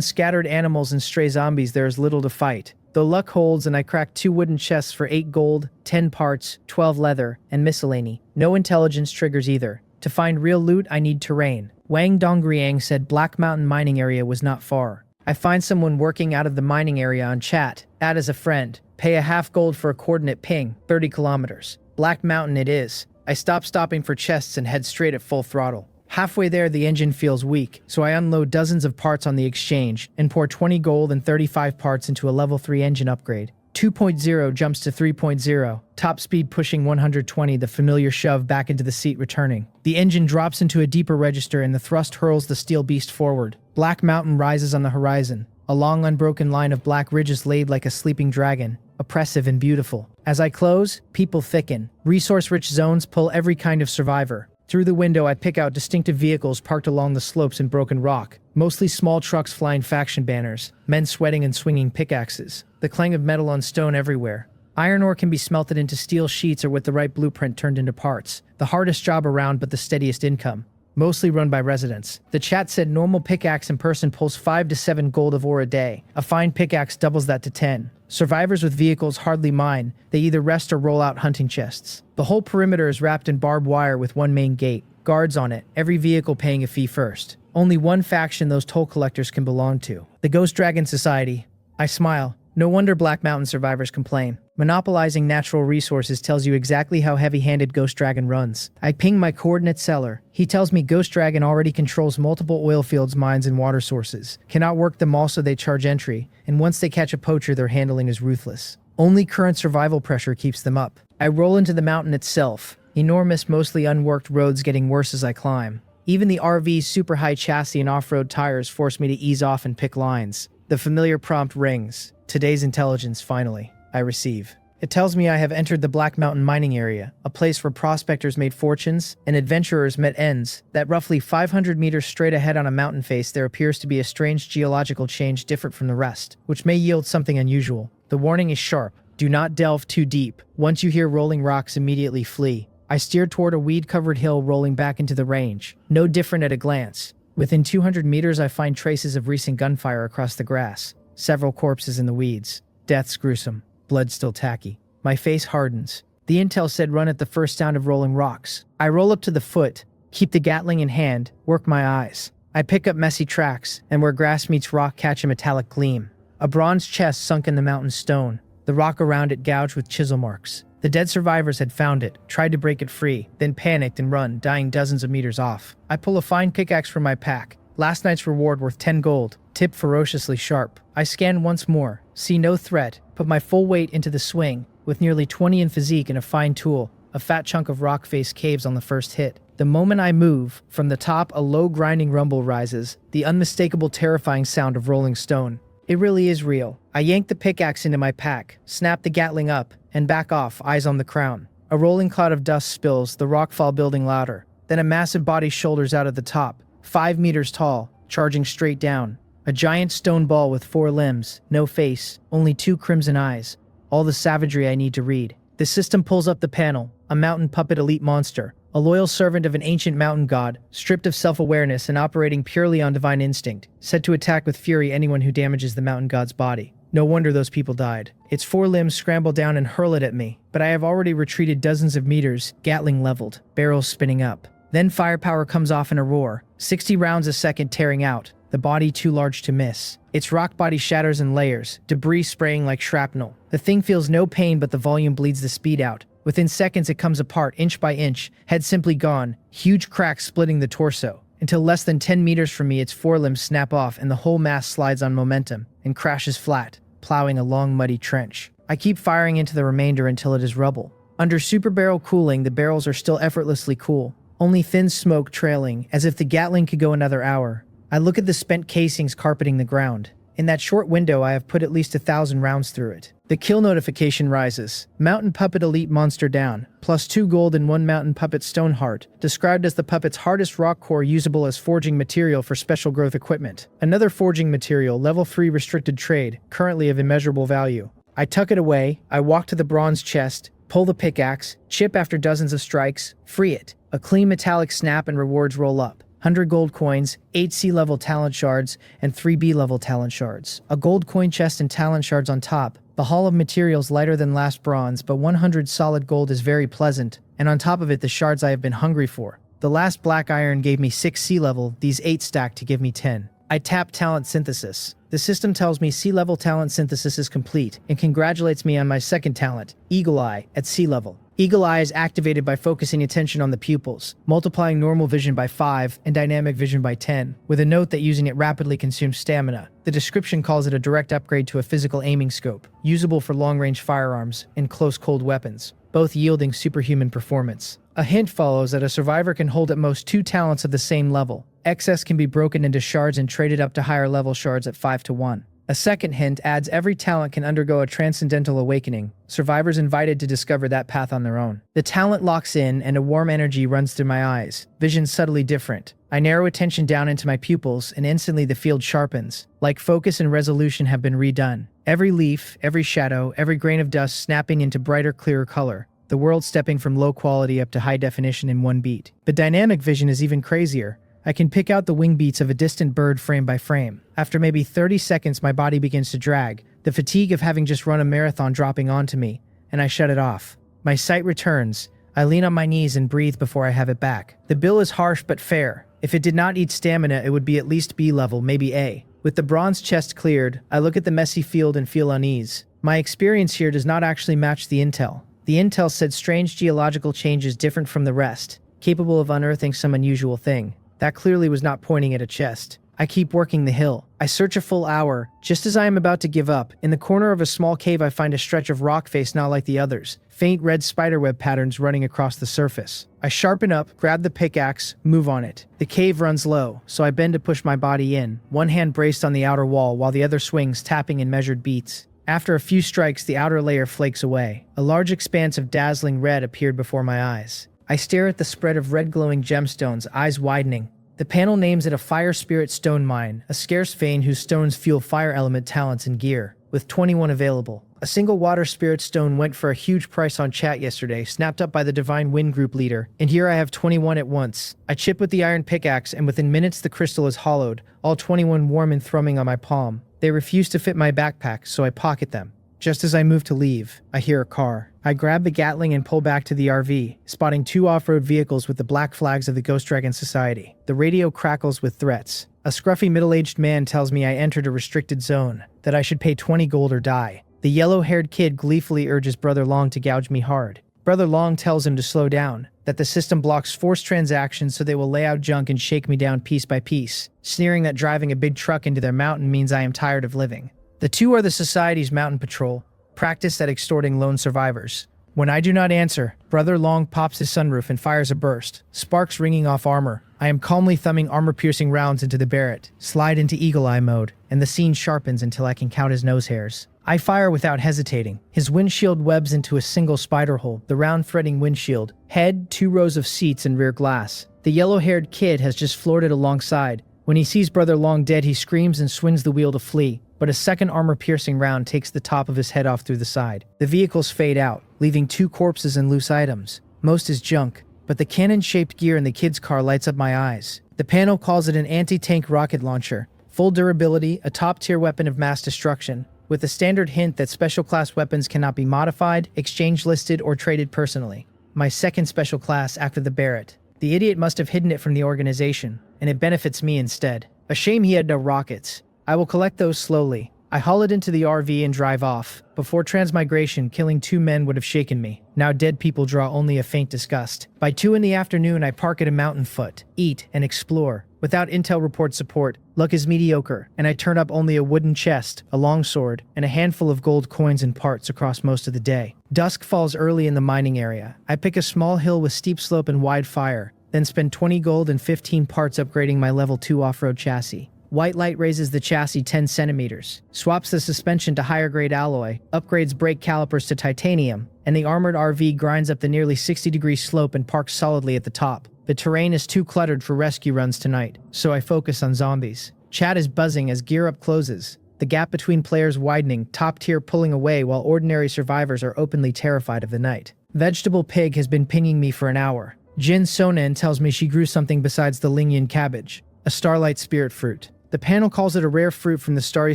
Speaker 1: scattered animals and stray zombies there is little to fight. Though luck holds and I crack 2 wooden chests for 8 gold, 10 parts, 12 leather, and miscellany. No intelligence triggers either. To find real loot I need terrain. Wang Dongriang said Black Mountain mining area was not far. I find someone working out of the mining area on chat, add as a friend, pay a half gold for a coordinate ping, 30 kilometers. Black Mountain it is. I stop stopping for chests and head straight at full throttle. Halfway there the engine feels weak, so I unload dozens of parts on the exchange and pour 20 gold and 35 parts into a level 3 engine upgrade. 2.0 jumps to 3.0, top speed pushing 120, the familiar shove back into the seat returning. The engine drops into a deeper register and the thrust hurls the steel beast forward. Black Mountain rises on the horizon. A long unbroken line of black ridges laid like a sleeping dragon, oppressive and beautiful. As I close, people thicken. Resource-rich zones pull every kind of survivor. Through the window I pick out distinctive vehicles parked along the slopes in broken rock, mostly small trucks flying faction banners, men sweating and swinging pickaxes, the clang of metal on stone everywhere. Iron ore can be smelted into steel sheets or with the right blueprint turned into parts. The hardest job around but the steadiest income. Mostly run by residents. The chat said normal pickaxe in person pulls 5 to 7 gold of ore a day. A fine pickaxe doubles that to 10. Survivors with vehicles hardly mine. They either rest or roll out hunting chests. The whole perimeter is wrapped in barbed wire with one main gate. Guards on it, every vehicle paying a fee first. Only one faction those toll collectors can belong to. The Ghost Dragon Society. I smile. No wonder Black Mountain survivors complain. Monopolizing natural resources tells you exactly how heavy-handed Ghost Dragon runs. I ping my coordinate seller. He tells me Ghost Dragon already controls multiple oil fields, mines, and water sources. Cannot work them all so they charge entry, and once they catch a poacher their handling is ruthless. Only current survival pressure keeps them up. I roll into the mountain itself. Enormous, mostly unworked roads getting worse as I climb. Even the RV's super high chassis and off-road tires force me to ease off and pick lines. The familiar prompt rings. Today's intelligence, finally. I receive. It tells me I have entered the Black Mountain mining area, a place where prospectors made fortunes and adventurers met ends. That roughly 500 meters straight ahead on a mountain face there appears to be a strange geological change different from the rest, which may yield something unusual. The warning is sharp. Do not delve too deep. Once you hear rolling rocks, immediately flee. I steered toward a weed-covered hill rolling back into the range. No different at a glance. Within 200 meters I find traces of recent gunfire across the grass. Several corpses in the weeds. Death's gruesome. Blood still tacky. My face hardens. The intel said run at the first sound of rolling rocks. I roll up to the foot, keep the Gatling in hand, work my eyes. I pick up messy tracks, and where grass meets rock catch a metallic gleam. A bronze chest sunk in the mountain stone, the rock around it gouged with chisel marks. The dead survivors had found it, tried to break it free, then panicked and run, dying dozens of meters off. I pull a fine pickaxe from my pack. Last night's reward worth 10 gold, tip ferociously sharp. I scan once more, see no threat, put my full weight into the swing. With nearly 20 in physique and a fine tool, a fat chunk of rock face caves on the first hit. The moment I move, from the top a low grinding rumble rises, the unmistakable terrifying sound of rolling stone. It really is real. I yank the pickaxe into my pack, snap the Gatling up, and back off, eyes on the crown. A rolling cloud of dust spills, the rockfall building louder. Then a massive body shoulders out at the top, 5 meters tall, charging straight down. A giant stone ball with 4 limbs, no face, only 2 crimson eyes. All the savagery I need to read. The system pulls up the panel, a mountain puppet elite monster, a loyal servant of an ancient mountain god, stripped of self-awareness and operating purely on divine instinct, said to attack with fury anyone who damages the mountain god's body. No wonder those people died. Its 4 limbs scramble down and hurl it at me, but I have already retreated dozens of meters, Gatling leveled, barrels spinning up. Then firepower comes off in a roar, 60 rounds a second tearing out, the body too large to miss. Its rock body shatters in layers, debris spraying like shrapnel. The thing feels no pain, but the volume bleeds the speed out. Within seconds it comes apart inch by inch, head simply gone, huge cracks splitting the torso. Until less than 10 meters from me its 4 limbs snap off and the whole mass slides on momentum and crashes flat, plowing a long muddy trench. I keep firing into the remainder until it is rubble. Under super barrel cooling the barrels are still effortlessly cool, only thin smoke trailing, as if the Gatling could go another hour. I look at the spent casings carpeting the ground. In that short window I have put at least 1,000 rounds through it. The kill notification rises. Mountain Puppet Elite Monster down. Plus 2 gold and 1 Mountain Puppet Stone Heart, described as the puppet's hardest rock core usable as forging material for special growth equipment. Another forging material, level 3 restricted trade, currently of immeasurable value. I tuck it away, I walk to the bronze chest, pull the pickaxe, chip after dozens of strikes, free it. A clean metallic snap and rewards roll up. 100 gold coins, 8 C-level talent shards, and 3 B-level talent shards. A gold coin chest and talent shards on top. The haul of materials lighter than last bronze, but 100 solid gold is very pleasant, and on top of it the shards I have been hungry for. The last black iron gave me 6 C-level, these 8 stack to give me 10. I tap talent synthesis. The system tells me C-level talent synthesis is complete, and congratulates me on my second talent, Eagle Eye, at C-level. Eagle Eye is activated by focusing attention on the pupils, multiplying normal vision by 5 and dynamic vision by 10, with a note that using it rapidly consumes stamina. The description calls it a direct upgrade to a physical aiming scope, usable for long-range firearms and close cold weapons, both yielding superhuman performance. A hint follows that a survivor can hold at most 2 talents of the same level. Excess can be broken into shards and traded up to higher level shards at 5-1. A second hint adds every talent can undergo a transcendental awakening, survivors invited to discover that path on their own. The talent locks in and a warm energy runs through my eyes, vision subtly different. I narrow attention down into my pupils and instantly the field sharpens, like focus and resolution have been redone. Every leaf, every shadow, every grain of dust snapping into brighter, clearer color. The world stepping from low quality up to high definition in one beat. But dynamic vision is even crazier. I can pick out the wing beats of a distant bird frame by frame. After maybe 30 seconds, my body begins to drag, the fatigue of having just run a marathon dropping onto me, and I shut it off. My sight returns. I lean on my knees and breathe before I have it back. The bill is harsh but fair. If it did not eat stamina, it would be at least B level, maybe A. With the bronze chest cleared, I look at the messy field and feel unease. My experience here does not actually match the intel. The intel said strange geological changes different from the rest, capable of unearthing some unusual thing. That clearly was not pointing at a chest. I keep working the hill. I search a full hour. Just as I am about to give up, in the corner of a small cave I find a stretch of rock face not like the others, faint red spiderweb patterns running across the surface. I sharpen up, grab the pickaxe, move on it. The cave runs low, so I bend to push my body in, one hand braced on the outer wall while the other swings, tapping in measured beats. After a few strikes, the outer layer flakes away. A large expanse of dazzling red appeared before my eyes. I stare at the spread of red glowing gemstones, eyes widening. The panel names it a fire spirit stone mine, a scarce vein whose stones fuel fire element talents and gear, with 21 available. A single water spirit stone went for a huge price on chat yesterday, snapped up by the Divine Wind Group leader, and here I have 21 at once. I chip with the iron pickaxe, and within minutes the crystal is hollowed, all 21 warm and thrumming on my palm. They refuse to fit my backpack, so I pocket them. Just as I move to leave, I hear a car. I grab the Gatling and pull back to the RV, spotting 2 off-road vehicles with the black flags of the Ghost Dragon Society. The radio crackles with threats. A scruffy middle-aged man tells me I entered a restricted zone, that I should pay 20 gold or die. The yellow-haired kid gleefully urges Brother Long to gouge me hard. Brother Long tells him to slow down, that the system blocks forced transactions so they will lay out junk and shake me down piece by piece, sneering that driving a big truck into their mountain means I am tired of living. The 2 are the Society's mountain patrol, practiced at extorting lone survivors. When I do not answer, Brother Long pops his sunroof and fires a burst, sparks ringing off armor. I am calmly thumbing armor-piercing rounds into the Barrett, slide into Eagle Eye mode, and the scene sharpens until I can count his nose hairs. I fire without hesitating. His windshield webs into a single spider hole, the round threading windshield. Head, 2 rows of seats, and rear glass. The yellow-haired kid has just floored it alongside. When he sees Brother Long dead, he screams and swings the wheel to flee, but a second armor-piercing round takes the top of his head off through the side. The vehicles fade out, leaving 2 corpses and loose items. Most is junk, but the cannon-shaped gear in the kid's car lights up my eyes. The panel calls it an anti-tank rocket launcher. Full durability, a top-tier weapon of mass destruction, with a standard hint that special class weapons cannot be modified, exchange listed, or traded personally. My second special class after the Barrett. The idiot must have hidden it from the organization, and it benefits me instead. A shame he had no rockets. I will collect those slowly. I haul it into the RV and drive off. Before transmigration, killing 2 men would have shaken me. Now dead people draw only a faint disgust. By 2 in the afternoon, I park at a mountain foot, eat, and explore. Without intel report support, luck is mediocre, and I turn up only a wooden chest, a longsword, and a handful of gold coins and parts across most of the day. Dusk falls early in the mining area. I pick a small hill with steep slope and wide fire, then spend 20 gold and 15 parts upgrading my level 2 off-road chassis. White light raises the chassis 10 centimeters, swaps the suspension to higher grade alloy, upgrades brake calipers to titanium, and the armored RV grinds up the nearly 60-degree slope and parks solidly at the top. The terrain is too cluttered for rescue runs tonight, so I focus on zombies. Chat is buzzing as gear up closes, the gap between players widening, top tier pulling away while ordinary survivors are openly terrified of the night. Vegetable Pig has been pinging me for an hour. Jin Sonen tells me she grew something besides the Lingyan cabbage, a starlight spirit fruit. The panel calls it a rare fruit from the Starry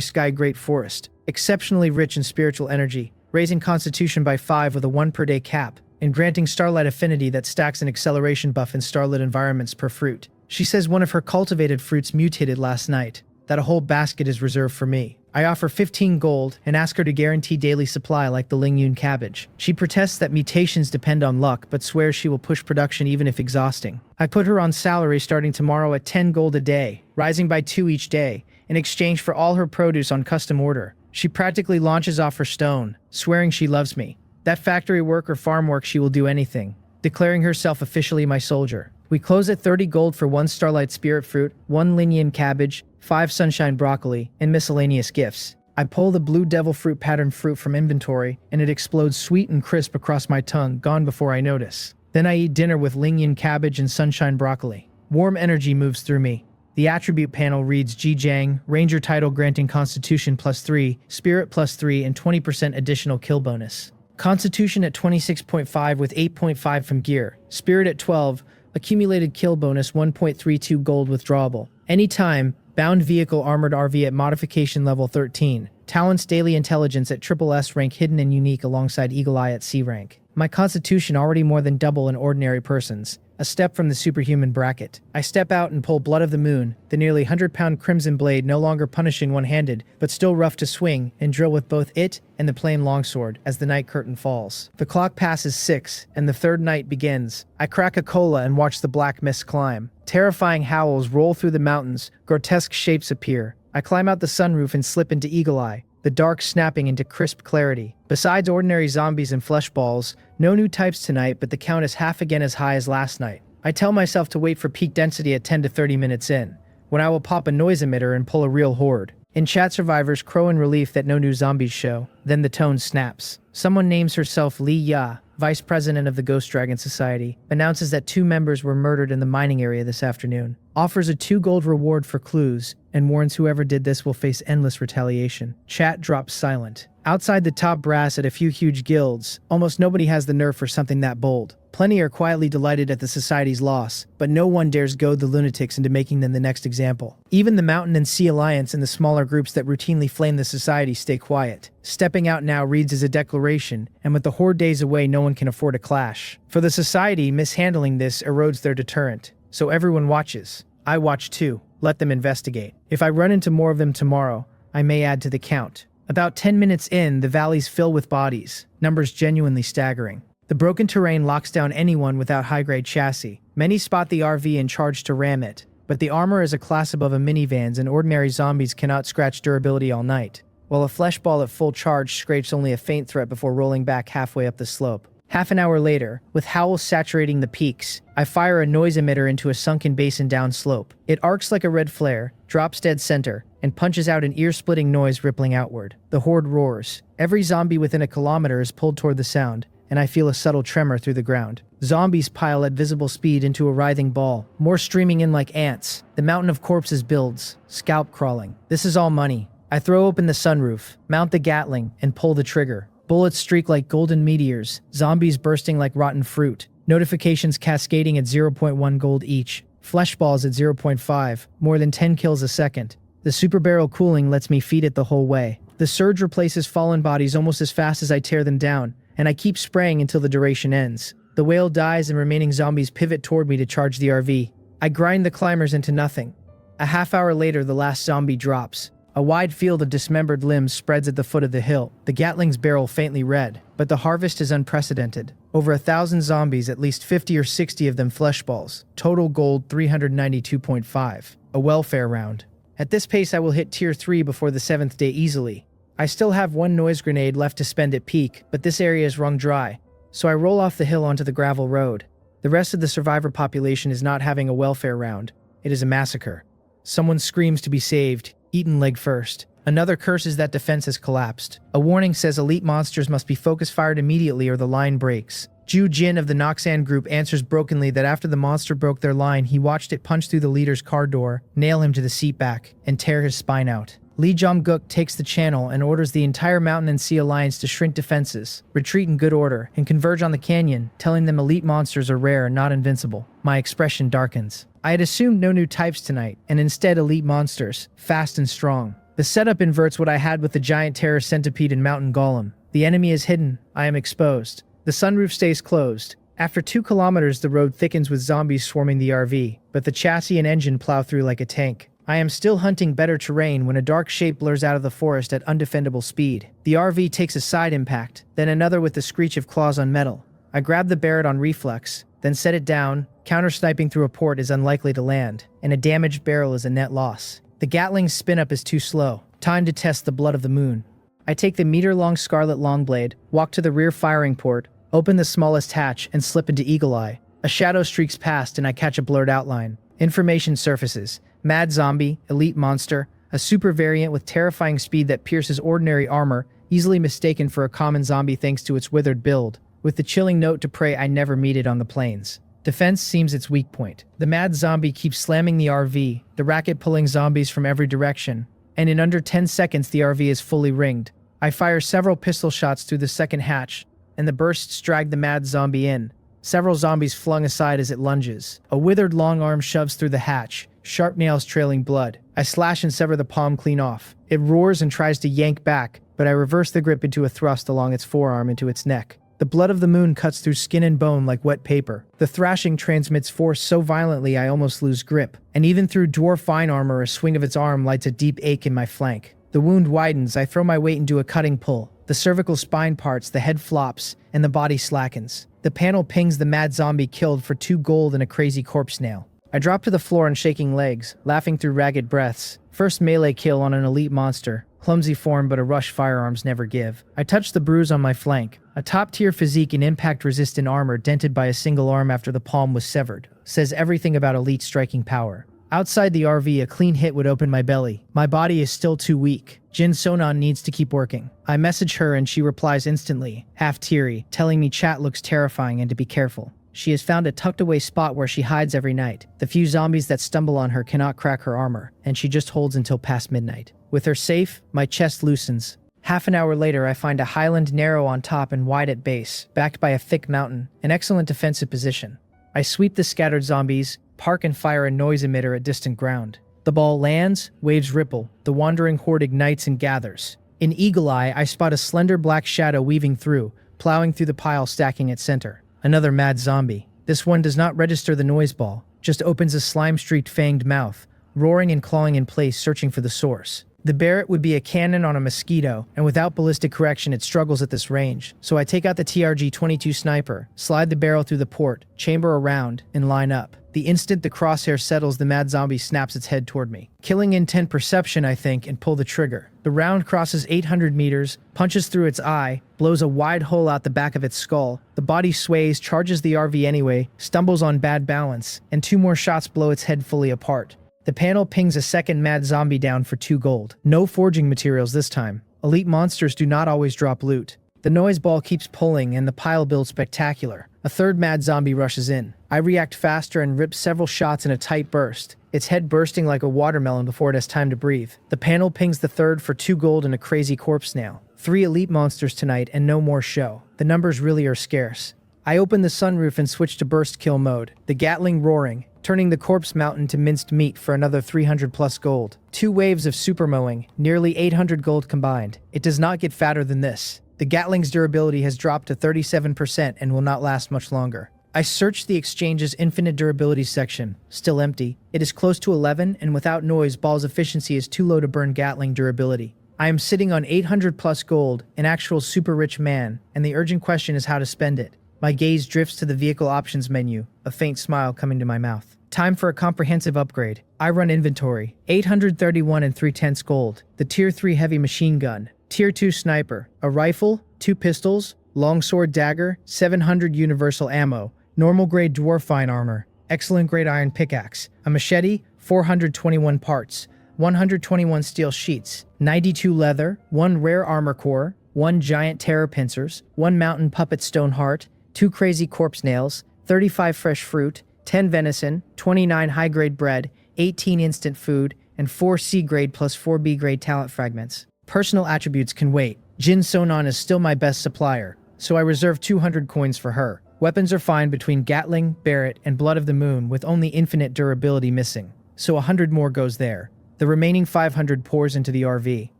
Speaker 1: Sky Great Forest, exceptionally rich in spiritual energy, raising constitution by 5 with a 1 per day cap, and granting starlight affinity that stacks an acceleration buff in starlit environments per fruit. She says one of her cultivated fruits mutated last night, that a whole basket is reserved for me. I offer 15 gold and ask her to guarantee daily supply like the Lingyun cabbage. She protests that mutations depend on luck, but swears she will push production even if exhausting. I put her on salary starting tomorrow at 10 gold a day, rising by 2 each day, in exchange for all her produce on custom order. She practically launches off her stone, swearing she loves me. That factory work or farm work she will do anything, declaring herself officially my soldier. We close at 30 gold for 1 starlight spirit fruit, 1 Linyan cabbage, 5 sunshine broccoli, and miscellaneous gifts. I pull the blue devil fruit pattern fruit from inventory, and it explodes sweet and crisp across my tongue, gone before I notice. Then I eat dinner with Lingyun cabbage and sunshine broccoli. Warm energy moves through me. The attribute panel reads Jijang, Ranger title granting Constitution +3, Spirit +3, and 20% additional kill bonus. Constitution at 26.5 with 8.5 from gear. Spirit at 12, accumulated kill bonus 1.32 gold withdrawable. Anytime, bound vehicle armored RV at modification level 13. Talents daily intelligence at SSS rank hidden and unique alongside Eagle Eye at C rank. My constitution already more than double an ordinary person's. A step from the superhuman bracket. I step out and pull Blood of the Moon, the nearly 100-pound crimson blade no longer punishing one-handed, but still rough to swing, and drill with both it and the plain longsword as the night curtain falls. The clock passes 6, and the third night begins. I crack a cola and watch the black mist climb. Terrifying howls roll through the mountains, grotesque shapes appear. I climb out the sunroof and slip into Eagle Eye, the dark snapping into crisp clarity. Besides ordinary zombies and flesh balls, no new types tonight, but the count is half again as high as last night. I tell myself to wait for peak density at 10 to 30 minutes in, when I will pop a noise emitter and pull a real horde. In chat, survivors crow in relief that no new zombies show. Then the tone snaps. Someone names herself Li Ya, vice president of the Ghost Dragon Society, announces that 2 members were murdered in the mining area this afternoon, offers a 2 gold reward for clues, and warns whoever did this will face endless retaliation. Chat drops silent. Outside the top brass at a few huge guilds, almost nobody has the nerve for something that bold. Plenty are quietly delighted at the society's loss, but no one dares goad the lunatics into making them the next example. Even the Mountain and Sea Alliance and the smaller groups that routinely flame the society stay quiet. Stepping out now reads as a declaration, and with the Horde days away, no one can afford a clash. For the society, mishandling this erodes their deterrent. So everyone watches. I watch too. Let them investigate. If I run into more of them tomorrow, I may add to the count. About 10 minutes in, the valleys fill with bodies, numbers genuinely staggering. The broken terrain locks down anyone without high-grade chassis. Many spot the RV and charge to ram it, but the armor is a class above a minivan's and ordinary zombies cannot scratch durability all night, while a flesh ball at full charge scrapes only a faint threat before rolling back halfway up the slope. Half an hour later, with howls saturating the peaks, I fire a noise emitter into a sunken basin down slope. It arcs like a red flare, drops dead center, and punches out an ear-splitting noise rippling outward. The horde roars. Every zombie within a kilometer is pulled toward the sound, and I feel a subtle tremor through the ground. Zombies pile at visible speed into a writhing ball, more streaming in like ants. The mountain of corpses builds, scalp crawling. This is all money. I throw open the sunroof, mount the Gatling, and pull the trigger. Bullets streak like golden meteors, zombies bursting like rotten fruit, notifications cascading at 0.1 gold each, flesh balls at 0.5, more than 10 kills a second. The super barrel cooling lets me feed it the whole way. The surge replaces fallen bodies almost as fast as I tear them down, and I keep spraying until the duration ends. The whale dies and remaining zombies pivot toward me to charge the RV. I grind the climbers into nothing. A half hour later, the last zombie drops. A wide field of dismembered limbs spreads at the foot of the hill, the Gatling's barrel faintly red. But the harvest is unprecedented. Over 1,000 zombies, at least 50 or 60 of them flesh balls. Total gold 392.5. A welfare round. At this pace I will hit tier 3 before the 7th day easily. I still have 1 noise grenade left to spend at peak, but this area is wrung dry. So I roll off the hill onto the gravel road. The rest of the survivor population is not having a welfare round. It is a massacre. Someone screams to be saved. Eaten leg first. Another curses that defense has collapsed. A warning says elite monsters must be focus fired immediately or the line breaks. Ju Jin of the Noxan group answers brokenly that after the monster broke their line, he watched it punch through the leader's car door, nail him to the seat back, and tear his spine out. Lee Jong-guk takes the channel and orders the entire Mountain and Sea Alliance to shrink defenses, retreat in good order, and converge on the canyon, telling them elite monsters are rare and not invincible. My expression darkens. I had assumed no new types tonight, and instead elite monsters, fast and strong. The setup inverts what I had with the giant terror centipede and mountain golem. The enemy is hidden. I am exposed. The sunroof stays closed. After 2 kilometers, the road thickens with zombies swarming the RV, but the chassis and engine plow through like a tank. I am still hunting better terrain when a dark shape blurs out of the forest at undefendable speed. The RV takes a side impact, then another with the screech of claws on metal. I grab the Barrett on reflex, then set it down. Counter-sniping through a port is unlikely to land, and a damaged barrel is a net loss. The Gatling's spin-up is too slow. Time to test the blood of the moon. I take the meter-long Scarlet Longblade, walk to the rear firing port, open the smallest hatch, and slip into Eagle Eye. A shadow streaks past and I catch a blurred outline. Information surfaces. Mad zombie, elite monster, a super variant with terrifying speed that pierces ordinary armor, easily mistaken for a common zombie thanks to its withered build, with the chilling note to pray I never meet it on the plains. Defense seems its weak point. The mad zombie keeps slamming the RV, the racket pulling zombies from every direction, and in under 10 seconds the RV is fully ringed. I fire several pistol shots through the second hatch, and the bursts drag the mad zombie in. Several zombies flung aside as it lunges. A withered long arm shoves through the hatch, sharp nails trailing blood. I slash and sever the palm clean off. It roars and tries to yank back, but I reverse the grip into a thrust along its forearm into its neck. The blood of the moon cuts through skin and bone like wet paper. The thrashing transmits force so violently I almost lose grip, and even through dwarf fine armor a swing of its arm lights a deep ache in my flank. The wound widens, I throw my weight into a cutting pull. The cervical spine parts, the head flops, and the body slackens. The panel pings the mad zombie killed for 2 gold and a crazy corpse nail. I drop to the floor on shaking legs, laughing through ragged breaths. First melee kill on an elite monster. Clumsy form, but a rush firearms never give. I touch the bruise on my flank. A top-tier physique in impact-resistant armor dented by a single arm after the palm was severed. Says everything about elite striking power. Outside the RV, a clean hit would open my belly. My body is still too weak. Jin Sonan needs to keep working. I message her and she replies instantly, half teary, telling me chat looks terrifying and to be careful. She has found a tucked away spot where she hides every night. The few zombies that stumble on her cannot crack her armor, and she just holds until past midnight. With her safe, my chest loosens. Half an hour later, I find a highland narrow on top and wide at base, backed by a thick mountain, an excellent defensive position. I sweep the scattered zombies, park and fire a noise emitter at distant ground. The ball lands, waves ripple, the wandering horde ignites and gathers. In eagle eye, I spot a slender black shadow weaving through, plowing through the pile stacking at center. Another mad zombie. This one does not register the noise ball, just opens a slime-streaked fanged mouth, roaring and clawing in place searching for the source. The Barrett would be a cannon on a mosquito, and without ballistic correction it struggles at this range. So I take out the TRG-22 sniper, slide the barrel through the port, chamber around, and line up. The instant the crosshair settles, the mad zombie snaps its head toward me. Killing intent perception, I think, and pull the trigger. The round crosses 800 meters, punches through its eye, blows a wide hole out the back of its skull. The body sways, charges the RV anyway, stumbles on bad balance, and 2 more shots blow its head fully apart. The panel pings a second mad zombie down for 2 gold. No forging materials this time. Elite monsters do not always drop loot. The noise ball keeps pulling and the pile builds spectacular. A third mad zombie rushes in. I react faster and rip several shots in a tight burst, its head bursting like a watermelon before it has time to breathe. The panel pings the third for 2 gold and a crazy corpse snail. 3 elite monsters tonight and no more show. The numbers really are scarce. I open the sunroof and switch to burst kill mode, the Gatling roaring, turning the corpse mountain to minced meat for another 300 plus gold. 2 waves of super mowing, nearly 800 gold combined. It does not get fatter than this. The Gatling's durability has dropped to 37% and will not last much longer. I searched the exchange's infinite durability section, still empty. It is close to 11 and without noise, ball's efficiency is too low to burn Gatling durability. I am sitting on 800 plus gold, an actual super rich man, and the urgent question is how to spend it. My gaze drifts to the vehicle options menu, a faint smile coming to my mouth. Time for a comprehensive upgrade. I run inventory. 831 and 3/10 gold. The tier 3 heavy machine gun. Tier 2 sniper. A rifle, 2 pistols, longsword dagger, 700 universal ammo. Normal grade dwarf fine armor. Excellent grade iron pickaxe. A machete, 421 parts. 121 steel sheets. 92 leather. 1 rare armor core. 1 giant terror pincers. 1 mountain puppet stone heart. 2 crazy corpse nails. 35 fresh fruit. 10 venison, 29 high-grade bread, 18 instant food, and 4 C-grade plus 4 B-grade talent fragments. Personal attributes can wait. Jin Sonan is still my best supplier, so I reserve 200 coins for her. Weapons are fine between Gatling, Barrett, and Blood of the Moon with only infinite durability missing, so 100 more goes there. The remaining 500 pours into the RV.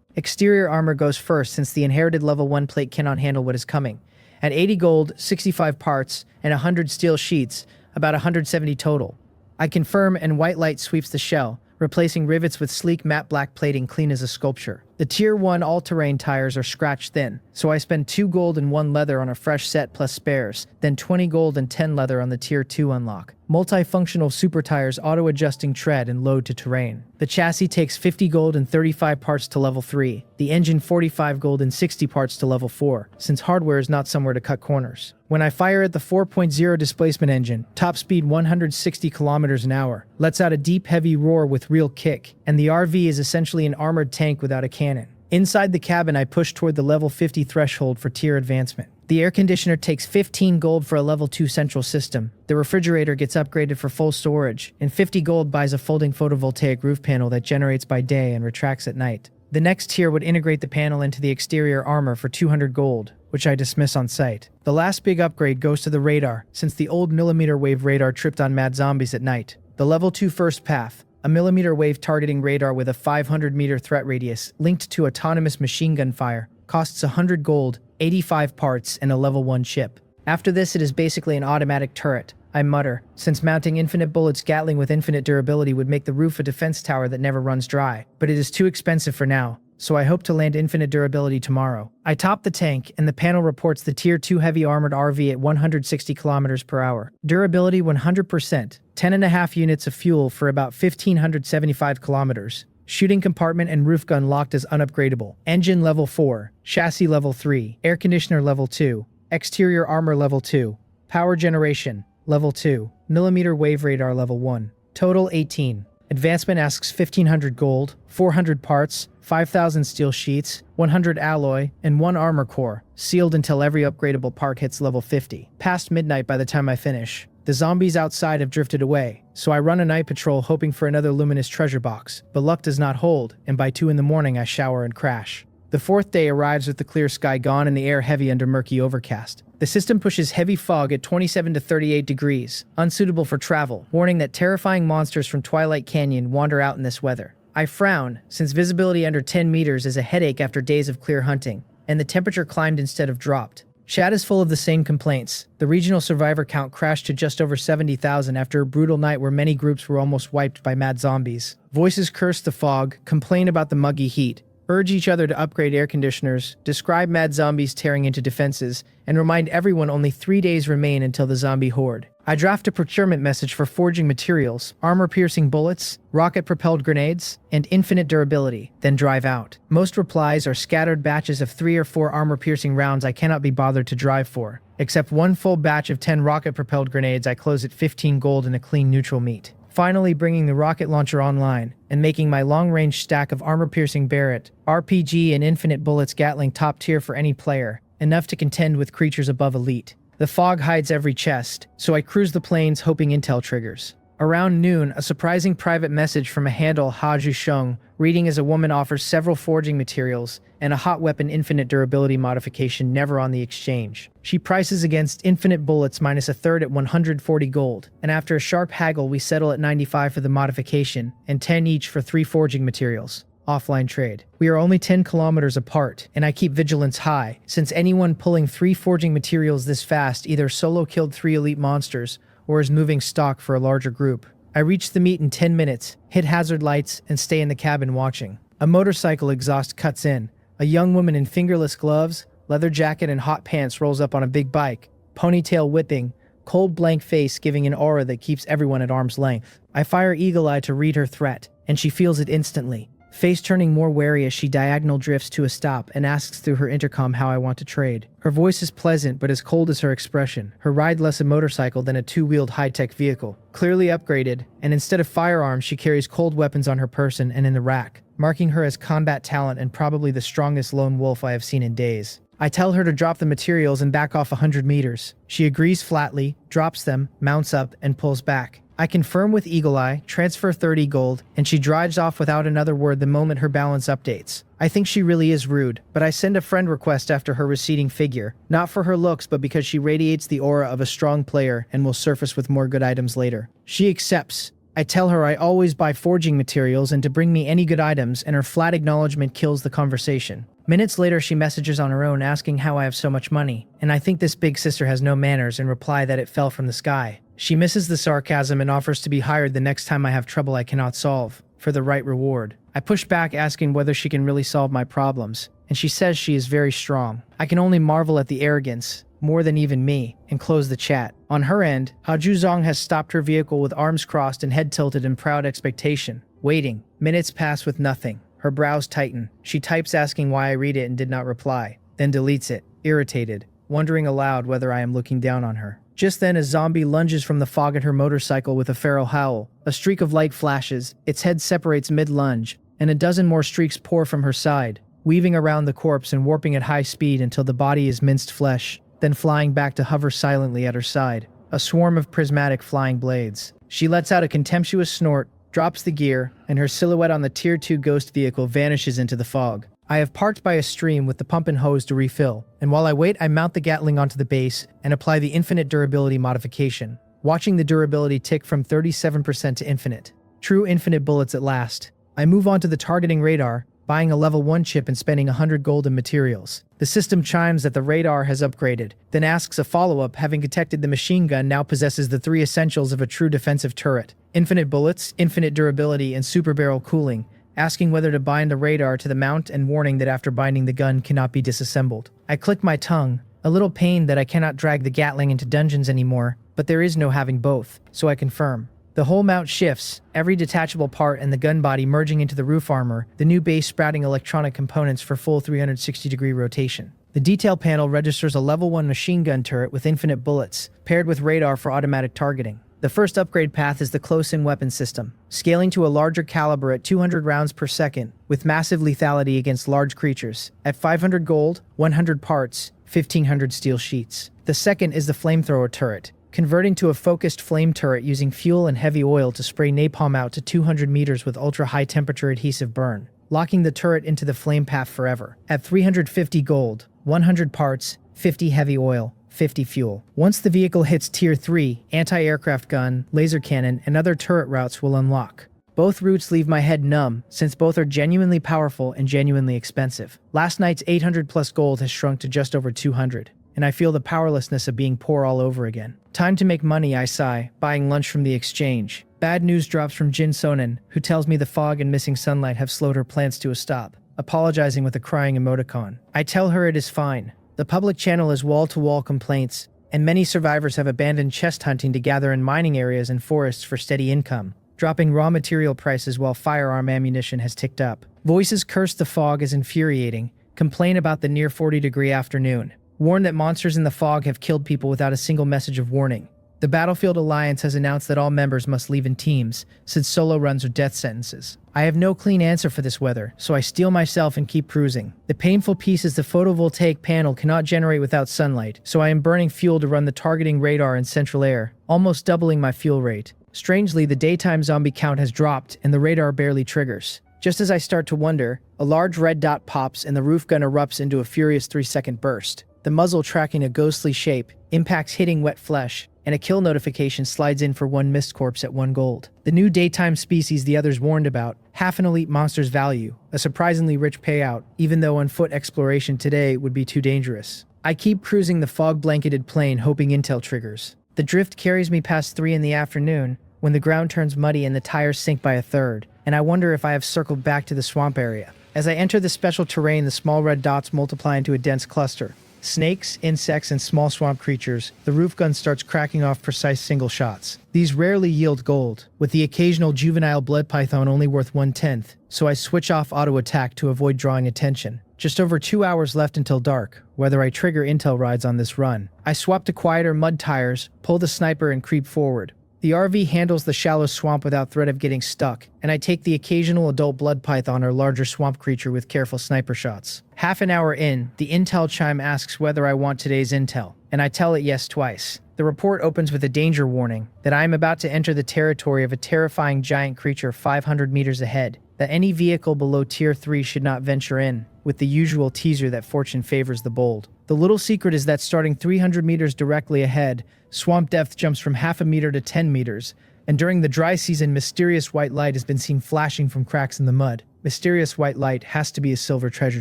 Speaker 1: Exterior armor goes first since the inherited level 1 plate cannot handle what is coming. At 80 gold, 65 parts, and 100 steel sheets, about 170 total. I confirm and white light sweeps the shell, replacing rivets with sleek matte black plating clean as a sculpture. The tier 1 all-terrain tires are scratched thin, so I spend 2 gold and 1 leather on a fresh set plus spares, then 20 gold and 10 leather on the tier 2 unlock. Multifunctional super tires auto-adjusting tread and load to terrain. The chassis takes 50 gold and 35 parts to level 3, the engine 45 gold and 60 parts to level 4, since hardware is not somewhere to cut corners. When I fire at the 4.0 displacement engine, top speed 160 kilometers an hour, lets out a deep heavy roar with real kick, and the RV is essentially an armored tank without a cannon. Inside the cabin, I push toward the level 50 threshold for tier advancement. The air conditioner takes 15 gold for a level 2 central system. The refrigerator gets upgraded for full storage, and 50 gold buys a folding photovoltaic roof panel that generates by day and retracts at night. The next tier would integrate the panel into the exterior armor for 200 gold, which I dismiss on sight. The last big upgrade goes to the radar, since the old millimeter wave radar tripped on mad zombies at night. The level 2 first path, a millimeter wave targeting radar with a 500-meter threat radius linked to autonomous machine gun fire, costs 100 gold, 85 parts, and a level 1 chip. After this, it is basically an automatic turret. I mutter, since mounting infinite bullets Gatling with infinite durability would make the roof a defense tower that never runs dry, but it is too expensive for now, so I hope to land infinite durability tomorrow. I top the tank, and the panel reports the tier 2 heavy armored RV at 160 kilometers per hour. Durability 100%, 10.5 units of fuel for about 1,575 kilometers. Shooting compartment and roof gun locked as unupgradable. Engine level 4, chassis level 3, air conditioner level 2, exterior armor level 2, power generation level 2, millimeter wave radar level 1. Total 18. Advancement asks 1500 gold, 400 parts, 5000 steel sheets, 100 alloy, and 1 armor core, sealed until every upgradable part hits level 50. Past midnight by the time I finish. The zombies outside have drifted away, so I run a night patrol hoping for another luminous treasure box, but luck does not hold, and by 2 in the morning I shower and crash. The 4th day arrives with the clear sky gone and the air heavy under murky overcast. The system pushes heavy fog at 27 to 38 degrees, unsuitable for travel, warning that terrifying monsters from Twilight Canyon wander out in this weather. I frown, since visibility under 10 meters is a headache after days of clear hunting, and the temperature climbed instead of dropped. Chat is full of the same complaints. The regional survivor count crashed to just over 70,000 after a brutal night where many groups were almost wiped by mad zombies. Voices curse the fog, complain about the muggy heat, urge each other to upgrade air conditioners, describe mad zombies tearing into defenses, and remind everyone only 3 days remain until the zombie horde. I draft a procurement message for forging materials, armor-piercing bullets, rocket-propelled grenades, and infinite durability, then drive out. Most replies are scattered batches of 3 or 4 armor-piercing rounds I cannot be bothered to drive for, except one full batch of 10 rocket-propelled grenades I close at 15 gold and a clean neutral meat. Finally bringing the rocket launcher online, and making my long-range stack of armor-piercing Barrett, RPG and infinite bullets Gatling top tier for any player, enough to contend with creatures above elite. The fog hides every chest, so I cruise the plains hoping intel triggers. Around noon, a surprising private message from a handle Haju Shung, reading as a woman offers several forging materials, and a hot weapon infinite durability modification never on the exchange. She prices against infinite bullets minus a third at 140 gold, and after a sharp haggle we settle at 95 for the modification, and 10 each for 3 forging materials. Offline trade. We are only 10 kilometers apart, and I keep vigilance high, since anyone pulling 3 forging materials this fast either solo killed 3 elite monsters, or is moving stock for a larger group. I reach the meet in 10 minutes, hit hazard lights, and stay in the cabin watching. A motorcycle exhaust cuts in. A young woman in fingerless gloves, leather jacket, and hot pants rolls up on a big bike, ponytail whipping, cold blank face giving an aura that keeps everyone at arm's length. I fire Eagle Eye to read her threat, and she feels it instantly. Face turning more wary as she diagonal drifts to a stop and asks through her intercom how I want to trade. Her voice is pleasant but as cold as her expression, her ride less a motorcycle than a 2-wheeled high-tech vehicle. Clearly upgraded, and instead of firearms she carries cold weapons on her person and in the rack, marking her as combat talent and probably the strongest lone wolf I have seen in days. I tell her to drop the materials and back off 100 meters. She agrees flatly, drops them, mounts up, and pulls back. I confirm with Eagle Eye, transfer 30 gold, and she drives off without another word the moment her balance updates. I think she really is rude, but I send a friend request after her receding figure, not for her looks but because she radiates the aura of a strong player and will surface with more good items later. She accepts. I tell her I always buy forging materials and to bring me any good items, and her flat acknowledgement kills the conversation. Minutes later she messages on her own asking how I have so much money, and I think this big sister has no manners and reply that it fell from the sky. She misses the sarcasm and offers to be hired the next time I have trouble I cannot solve, for the right reward. I push back asking whether she can really solve my problems, and she says she is very strong. I can only marvel at the arrogance, more than even me, and close the chat. On her end, Haju Zong has stopped her vehicle with arms crossed and head tilted in proud expectation, waiting. Minutes pass with nothing. Her brows tighten. She types asking why I read it and did not reply, then deletes it, irritated, wondering aloud whether I am looking down on her. Just then a zombie lunges from the fog at her motorcycle with a feral howl. A streak of light flashes, its head separates mid-lunge, and a dozen more streaks pour from her side, weaving around the corpse and warping at high speed until the body is minced flesh, then flying back to hover silently at her side. A swarm of prismatic flying blades. She lets out a contemptuous snort, drops the gear, and her silhouette on the Tier 2 ghost vehicle vanishes into the fog. I have parked by a stream with the pump and hose to refill, and while I wait I mount the Gatling onto the base and apply the infinite durability modification, watching the durability tick from 37% to infinite. True infinite bullets at last. I move on to the targeting radar, buying a level 1 chip and spending 100 gold in materials. The system chimes that the radar has upgraded, then asks a follow-up having detected the machine gun now possesses the 3 essentials of a true defensive turret. Infinite bullets, infinite durability, and super barrel cooling, asking whether to bind the radar to the mount and warning that after binding the gun cannot be disassembled. I click my tongue, a little pained that I cannot drag the Gatling into dungeons anymore, but there is no having both, so I confirm. The whole mount shifts, every detachable part and the gun body merging into the roof armor, the new base sprouting electronic components for full 360-degree rotation. The detail panel registers a level 1 machine gun turret with infinite bullets, paired with radar for automatic targeting. The first upgrade path is the close-in weapon system, scaling to a larger caliber at 200 rounds per second, with massive lethality against large creatures. At 500 gold, 100 parts, 1500 steel sheets. The second is the flamethrower turret, converting to a focused flame turret using fuel and heavy oil to spray napalm out to 200 meters with ultra-high temperature adhesive burn, locking the turret into the flame path forever. At 350 gold, 100 parts, 50 heavy oil, 50 fuel. Once the vehicle hits Tier 3, anti-aircraft gun, laser cannon, and other turret routes will unlock. Both routes leave my head numb, since both are genuinely powerful and genuinely expensive. Last night's 800 plus gold has shrunk to just over 200, and I feel the powerlessness of being poor all over again. Time to make money, I sigh, buying lunch from the exchange. Bad news drops from Jin Sonen, who tells me the fog and missing sunlight have slowed her plans to a stop, apologizing with a crying emoticon. I tell her it is fine. The public channel is wall-to-wall complaints, and many survivors have abandoned chest hunting to gather in mining areas and forests for steady income, dropping raw material prices while firearm ammunition has ticked up. Voices curse the fog as infuriating, complain about the near 40-degree afternoon, warn that monsters in the fog have killed people without a single message of warning. The Battlefield Alliance has announced that all members must leave in teams, since solo runs are death sentences. I have no clean answer for this weather, so I steel myself and keep cruising. The painful piece is the photovoltaic panel cannot generate without sunlight, so I am burning fuel to run the targeting radar in central air, almost doubling my fuel rate. Strangely, the daytime zombie count has dropped and the radar barely triggers. Just as I start to wonder, a large red dot pops and the roof gun erupts into a furious 3-second burst. The muzzle tracking a ghostly shape, impacts hitting wet flesh, and a kill notification slides in for one missed corpse at 1 gold. The new daytime species the others warned about, half an elite monster's value, a surprisingly rich payout, even though on foot exploration today would be too dangerous. I keep cruising the fog-blanketed plain hoping intel triggers. The drift carries me past 3 in the afternoon, when the ground turns muddy and the tires sink by a third, and I wonder if I have circled back to the swamp area. As I enter the special terrain, the small red dots multiply into a dense cluster. Snakes, insects, and small swamp creatures, the roof gun starts cracking off precise single shots. These rarely yield gold, with the occasional juvenile blood python only worth 1/10, so I switch off auto-attack to avoid drawing attention. Just over 2 hours left until dark, whether I trigger intel rides on this run. I swap to quieter mud tires, pull the sniper, and creep forward. The RV handles the shallow swamp without threat of getting stuck, and I take the occasional adult blood python or larger swamp creature with careful sniper shots. Half an hour in, the intel chime asks whether I want today's intel, and I tell it yes twice. The report opens with a danger warning, that I am about to enter the territory of a terrifying giant creature 500 meters ahead, that any vehicle below Tier 3 should not venture in, with the usual teaser that fortune favors the bold. The little secret is that starting 300 meters directly ahead, swamp depth jumps from half a meter to 10 meters, and during the dry season, mysterious white light has been seen flashing from cracks in the mud. Mysterious white light has to be a silver treasure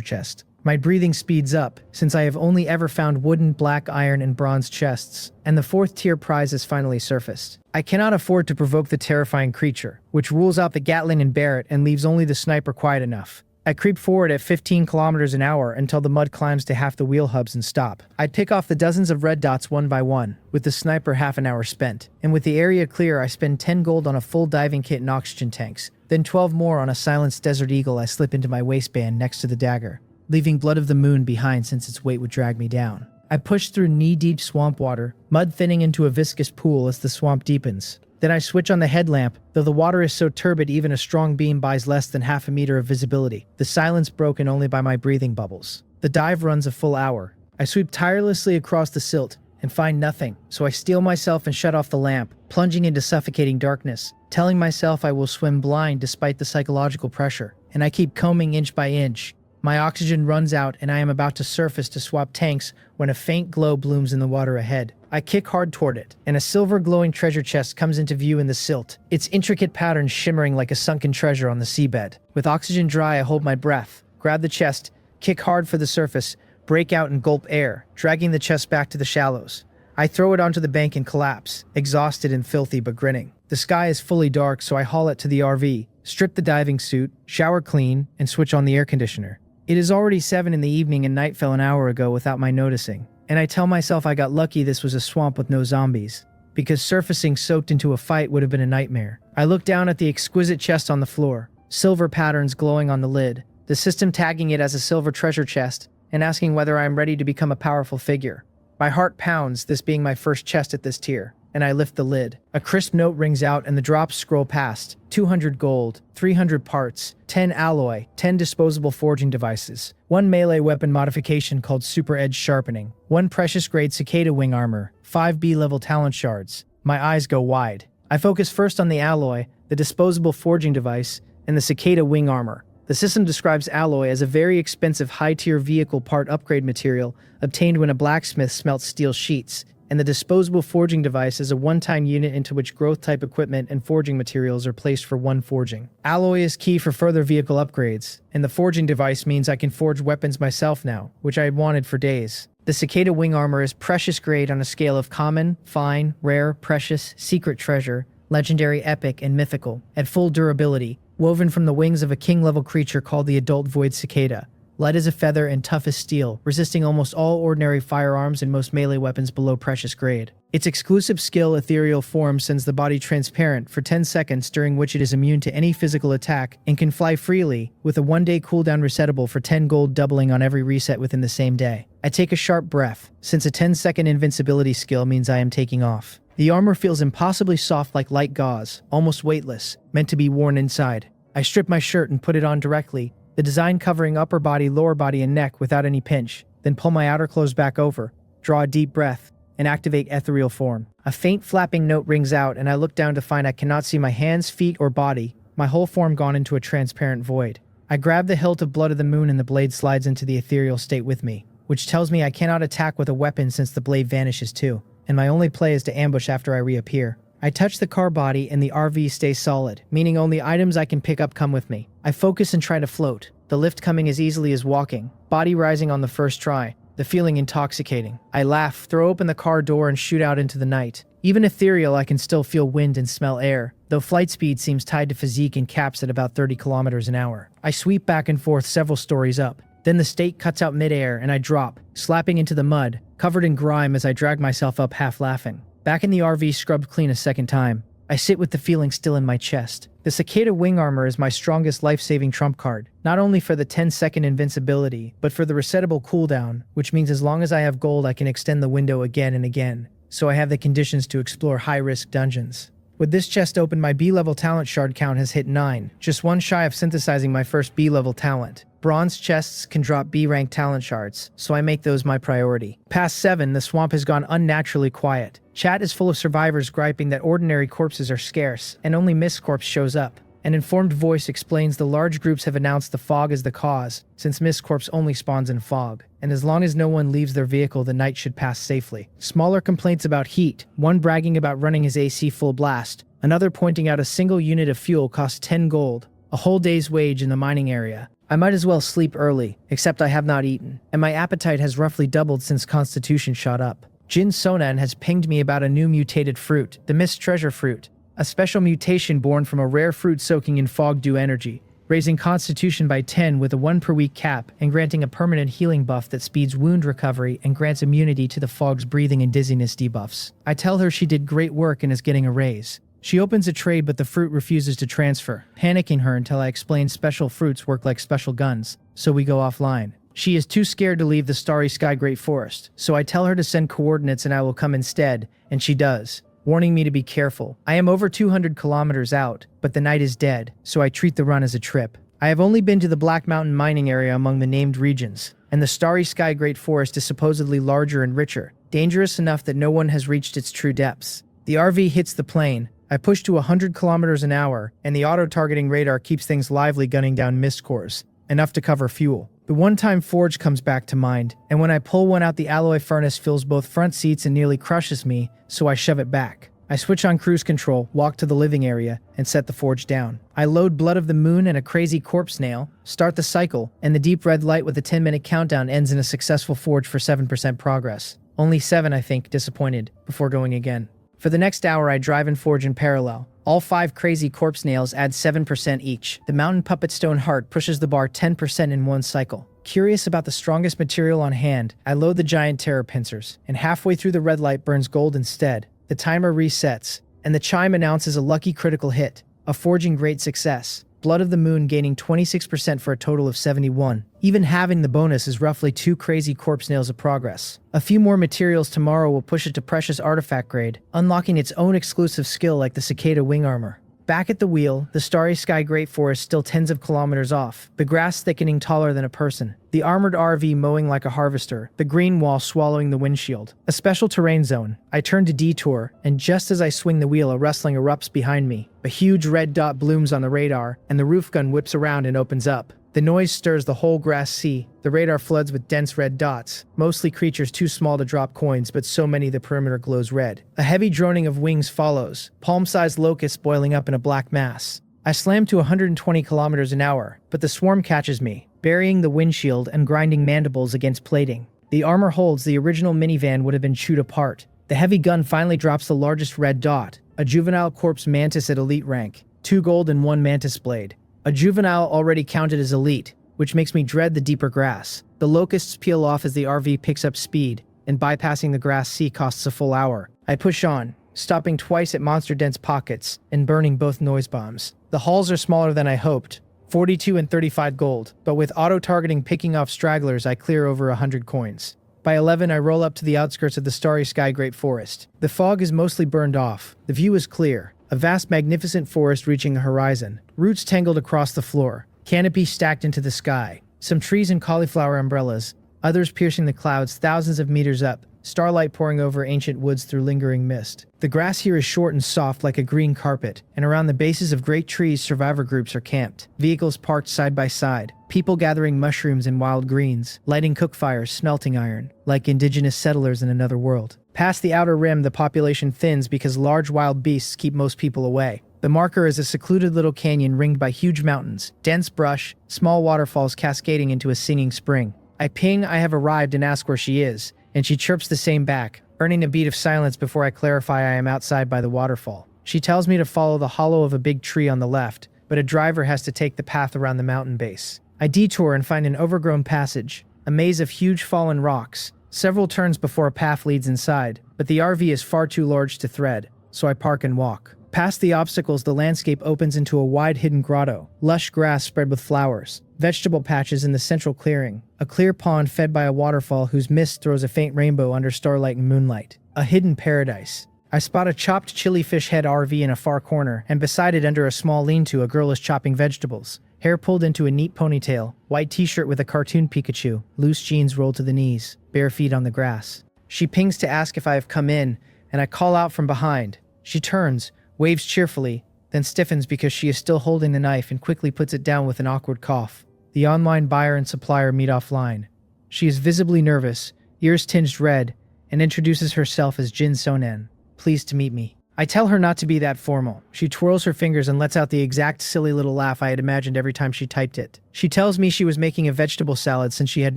Speaker 1: chest. My breathing speeds up, since I have only ever found wooden, black, iron, and bronze chests, and the 4th tier prize has finally surfaced. I cannot afford to provoke the terrifying creature, which rules out the Gatling and Barrett and leaves only the sniper quiet enough. I creep forward at 15 kilometers an hour until the mud climbs to half the wheel hubs and stop. I pick off the dozens of red dots one by one, with the sniper half an hour spent. And with the area clear, I spend 10 gold on a full diving kit and oxygen tanks, then 12 more on a silenced Desert Eagle I slip into my waistband next to the dagger, leaving Blood of the Moon behind since its weight would drag me down. I push through knee-deep swamp water, mud thinning into a viscous pool as the swamp deepens. Then I switch on the headlamp, though the water is so turbid even a strong beam buys less than half a meter of visibility, the silence broken only by my breathing bubbles. The dive runs a full hour. I sweep tirelessly across the silt and find nothing, so I steel myself and shut off the lamp, plunging into suffocating darkness, telling myself I will swim blind despite the psychological pressure, and I keep combing inch by inch. My oxygen runs out and I am about to surface to swap tanks when a faint glow blooms in the water ahead. I kick hard toward it, and a silver glowing treasure chest comes into view in the silt, its intricate patterns shimmering like a sunken treasure on the seabed. With oxygen dry, I hold my breath, grab the chest, kick hard for the surface, break out and gulp air, dragging the chest back to the shallows. I throw it onto the bank and collapse, exhausted and filthy but grinning. The sky is fully dark, so I haul it to the RV, strip the diving suit, shower clean, and switch on the air conditioner. It is already 7 in the evening and night fell an hour ago without my noticing, and I tell myself I got lucky this was a swamp with no zombies, because surfacing soaked into a fight would have been a nightmare. I look down at the exquisite chest on the floor, silver patterns glowing on the lid, the system tagging it as a silver treasure chest, and asking whether I am ready to become a powerful figure. My heart pounds, this being my first chest at this tier, and I lift the lid. A crisp note rings out and the drops scroll past. 200 gold, 300 parts, 10 alloy, 10 disposable forging devices, 1 melee weapon modification called Super Edge Sharpening, 1 precious grade cicada wing armor, 5 B-level talent shards. My eyes go wide. I focus first on the alloy, the disposable forging device, and the cicada wing armor. The system describes alloy as a very expensive high-tier vehicle part upgrade material obtained when a blacksmith smelts steel sheets, and the disposable forging device is a one-time unit into which growth-type equipment and forging materials are placed for one forging. Alloy is key for further vehicle upgrades, and the forging device means I can forge weapons myself now, which I had wanted for days. The cicada wing armor is precious grade on a scale of common, fine, rare, precious, secret treasure, legendary, epic, and mythical, at full durability, woven from the wings of a king-level creature called the adult void cicada. Light as a feather and tough as steel, resisting almost all ordinary firearms and most melee weapons below precious grade. Its exclusive skill, Ethereal Form, sends the body transparent for 10 seconds, during which it is immune to any physical attack and can fly freely, with a 1-day cooldown resettable for 10 gold, doubling on every reset within the same day. I take a sharp breath, since a 10-second invincibility skill means I am taking off. The armor feels impossibly soft, like light gauze, almost weightless, meant to be worn inside. I strip my shirt and put it on directly, the design covering upper body, lower body, and neck without any pinch, then pull my outer clothes back over, draw a deep breath, and activate Ethereal Form. A faint flapping note rings out, and I look down to find I cannot see my hands, feet, or body, my whole form gone into a transparent void. I grab the hilt of Blood of the Moon and the blade slides into the ethereal state with me, which tells me I cannot attack with a weapon since the blade vanishes too, and my only play is to ambush after I reappear. I touch the car body and the RV stays solid, meaning only items I can pick up come with me. I focus and try to float, the lift coming as easily as walking, body rising on the first try, the feeling intoxicating. I laugh, throw open the car door and shoot out into the night. Even ethereal, I can still feel wind and smell air, though flight speed seems tied to physique and caps at about 30 kilometers an hour. I sweep back and forth several stories up. Then the state cuts out midair and I drop, slapping into the mud, covered in grime as I drag myself up half laughing. Back in the RV, scrubbed clean a second time. I sit with the feeling still in my chest. The cicada wing armor is my strongest life-saving trump card, not only for the 10-second invincibility, but for the resettable cooldown, which means as long as I have gold I can extend the window again and again, so I have the conditions to explore high-risk dungeons. With this chest open, my B-level talent shard count has hit 9, just one shy of synthesizing my first B-level talent. Bronze chests can drop B-rank talent shards, so I make those my priority. Past 7, the swamp has gone unnaturally quiet. Chat is full of survivors griping that ordinary corpses are scarce, and only Mist Corpse shows up. An informed voice explains the large groups have announced the fog as the cause, since Mist Corpse only spawns in fog, and as long as no one leaves their vehicle, the night should pass safely. Smaller complaints about heat, one bragging about running his AC full blast, another pointing out a single unit of fuel costs 10 gold, a whole day's wage in the mining area. I might as well sleep early, except I have not eaten, and my appetite has roughly doubled since Constitution shot up. Jin Sonan has pinged me about a new mutated fruit, the Mist Treasure Fruit, a special mutation born from a rare fruit soaking in fog dew energy, raising Constitution by 10 with a 1 per week cap and granting a permanent healing buff that speeds wound recovery and grants immunity to the fog's breathing and dizziness debuffs. I tell her she did great work and is getting a raise. She opens a trade, but the fruit refuses to transfer, panicking her until I explain special fruits work like special guns, so we go offline. She is too scared to leave the Starry Sky Great Forest, so I tell her to send coordinates and I will come instead, and she does, warning me to be careful. I am over 200 kilometers out, but the night is dead, so I treat the run as a trip. I have only been to the Black Mountain mining area among the named regions, and the Starry Sky Great Forest is supposedly larger and richer, dangerous enough that no one has reached its true depths. The RV hits the plane. I push to 100 kilometers an hour, and the auto-targeting radar keeps things lively, gunning down mist cores, enough to cover fuel. The one-time forge comes back to mind, and when I pull one out, the alloy furnace fills both front seats and nearly crushes me, so I shove it back. I switch on cruise control, walk to the living area, and set the forge down. I load Blood of the Moon and a crazy corpse nail, start the cycle, and the deep red light with a 10-minute countdown ends in a successful forge for 7% progress. Only 7, I think, disappointed, before going again. For the next hour, I drive and forge in parallel. All 5 crazy corpse nails add 7% each. The mountain puppet stone heart pushes the bar 10% in one cycle. Curious about the strongest material on hand, I load the giant terror pincers, and halfway through the red light burns gold instead. The timer resets, and the chime announces a lucky critical hit, a forging great success. Blood of the Moon gaining 26% for a total of 71. Even having the bonus is roughly 2 crazy corpse nails of progress. A few more materials tomorrow will push it to precious artifact grade, unlocking its own exclusive skill like the cicada wing armor. Back at the wheel, the starry sky great forest still tens of kilometers off, the grass thickening taller than a person, the armored RV mowing like a harvester, the green wall swallowing the windshield. A special terrain zone. I turn to detour, and just as I swing the wheel, a rustling erupts behind me. A huge red dot blooms on the radar, and the roof gun whips around and opens up. The noise stirs the whole grass sea. The radar floods with dense red dots, mostly creatures too small to drop coins, but so many the perimeter glows red. A heavy droning of wings follows, palm-sized locusts boiling up in a black mass. I slam to 120 kilometers an hour, but the swarm catches me, burying the windshield and grinding mandibles against plating. The armor holds, the original minivan would have been chewed apart. The heavy gun finally drops the largest red dot, a juvenile corpse mantis at elite rank, 2 gold and 1 mantis blade. A juvenile already counted as elite, which makes me dread the deeper grass. The locusts peel off as the RV picks up speed, and bypassing the grass sea costs a full hour. I push on, stopping twice at monster-dense pockets, and burning both noise bombs. The hauls are smaller than I hoped, 42 and 35 gold, but with auto-targeting picking off stragglers I clear over 100 coins. By 11 I roll up to the outskirts of the starry sky great forest. The fog is mostly burned off, the view is clear. A vast magnificent forest reaching a horizon, roots tangled across the floor, canopy stacked into the sky, some trees and cauliflower umbrellas, others piercing the clouds thousands of meters up, starlight pouring over ancient woods through lingering mist. The grass here is short and soft like a green carpet, and around the bases of great trees survivor groups are camped, vehicles parked side by side, people gathering mushrooms and wild greens, lighting cook fires, smelting iron, like indigenous settlers in another world. Past the outer rim, the population thins because large wild beasts keep most people away. The marker is a secluded little canyon ringed by huge mountains, dense brush, small waterfalls cascading into a singing spring. I ping I have arrived and ask where she is, and she chirps the same back, earning a beat of silence before I clarify I am outside by the waterfall. She tells me to follow the hollow of a big tree on the left, but a driver has to take the path around the mountain base. I detour and find an overgrown passage, a maze of huge fallen rocks, several turns before a path leads inside, but the RV is far too large to thread, so I park and walk. Past the obstacles, the landscape opens into a wide hidden grotto, lush grass spread with flowers, vegetable patches in the central clearing, a clear pond fed by a waterfall whose mist throws a faint rainbow under starlight and moonlight. A hidden paradise. I spot a chopped chili fish head RV in a far corner, and beside it under a small lean-to a girl is chopping vegetables. Hair pulled into a neat ponytail, white t-shirt with a cartoon Pikachu, loose jeans rolled to the knees, bare feet on the grass. She pings to ask if I have come in, and I call out from behind. She turns, waves cheerfully, then stiffens because she is still holding the knife and quickly puts it down with an awkward cough. The online buyer and supplier meet offline. She is visibly nervous, ears tinged red, and introduces herself as Jin Sonan. Pleased to meet me. I tell her not to be that formal. She twirls her fingers and lets out the exact silly little laugh I had imagined every time she typed it. She tells me she was making a vegetable salad since she had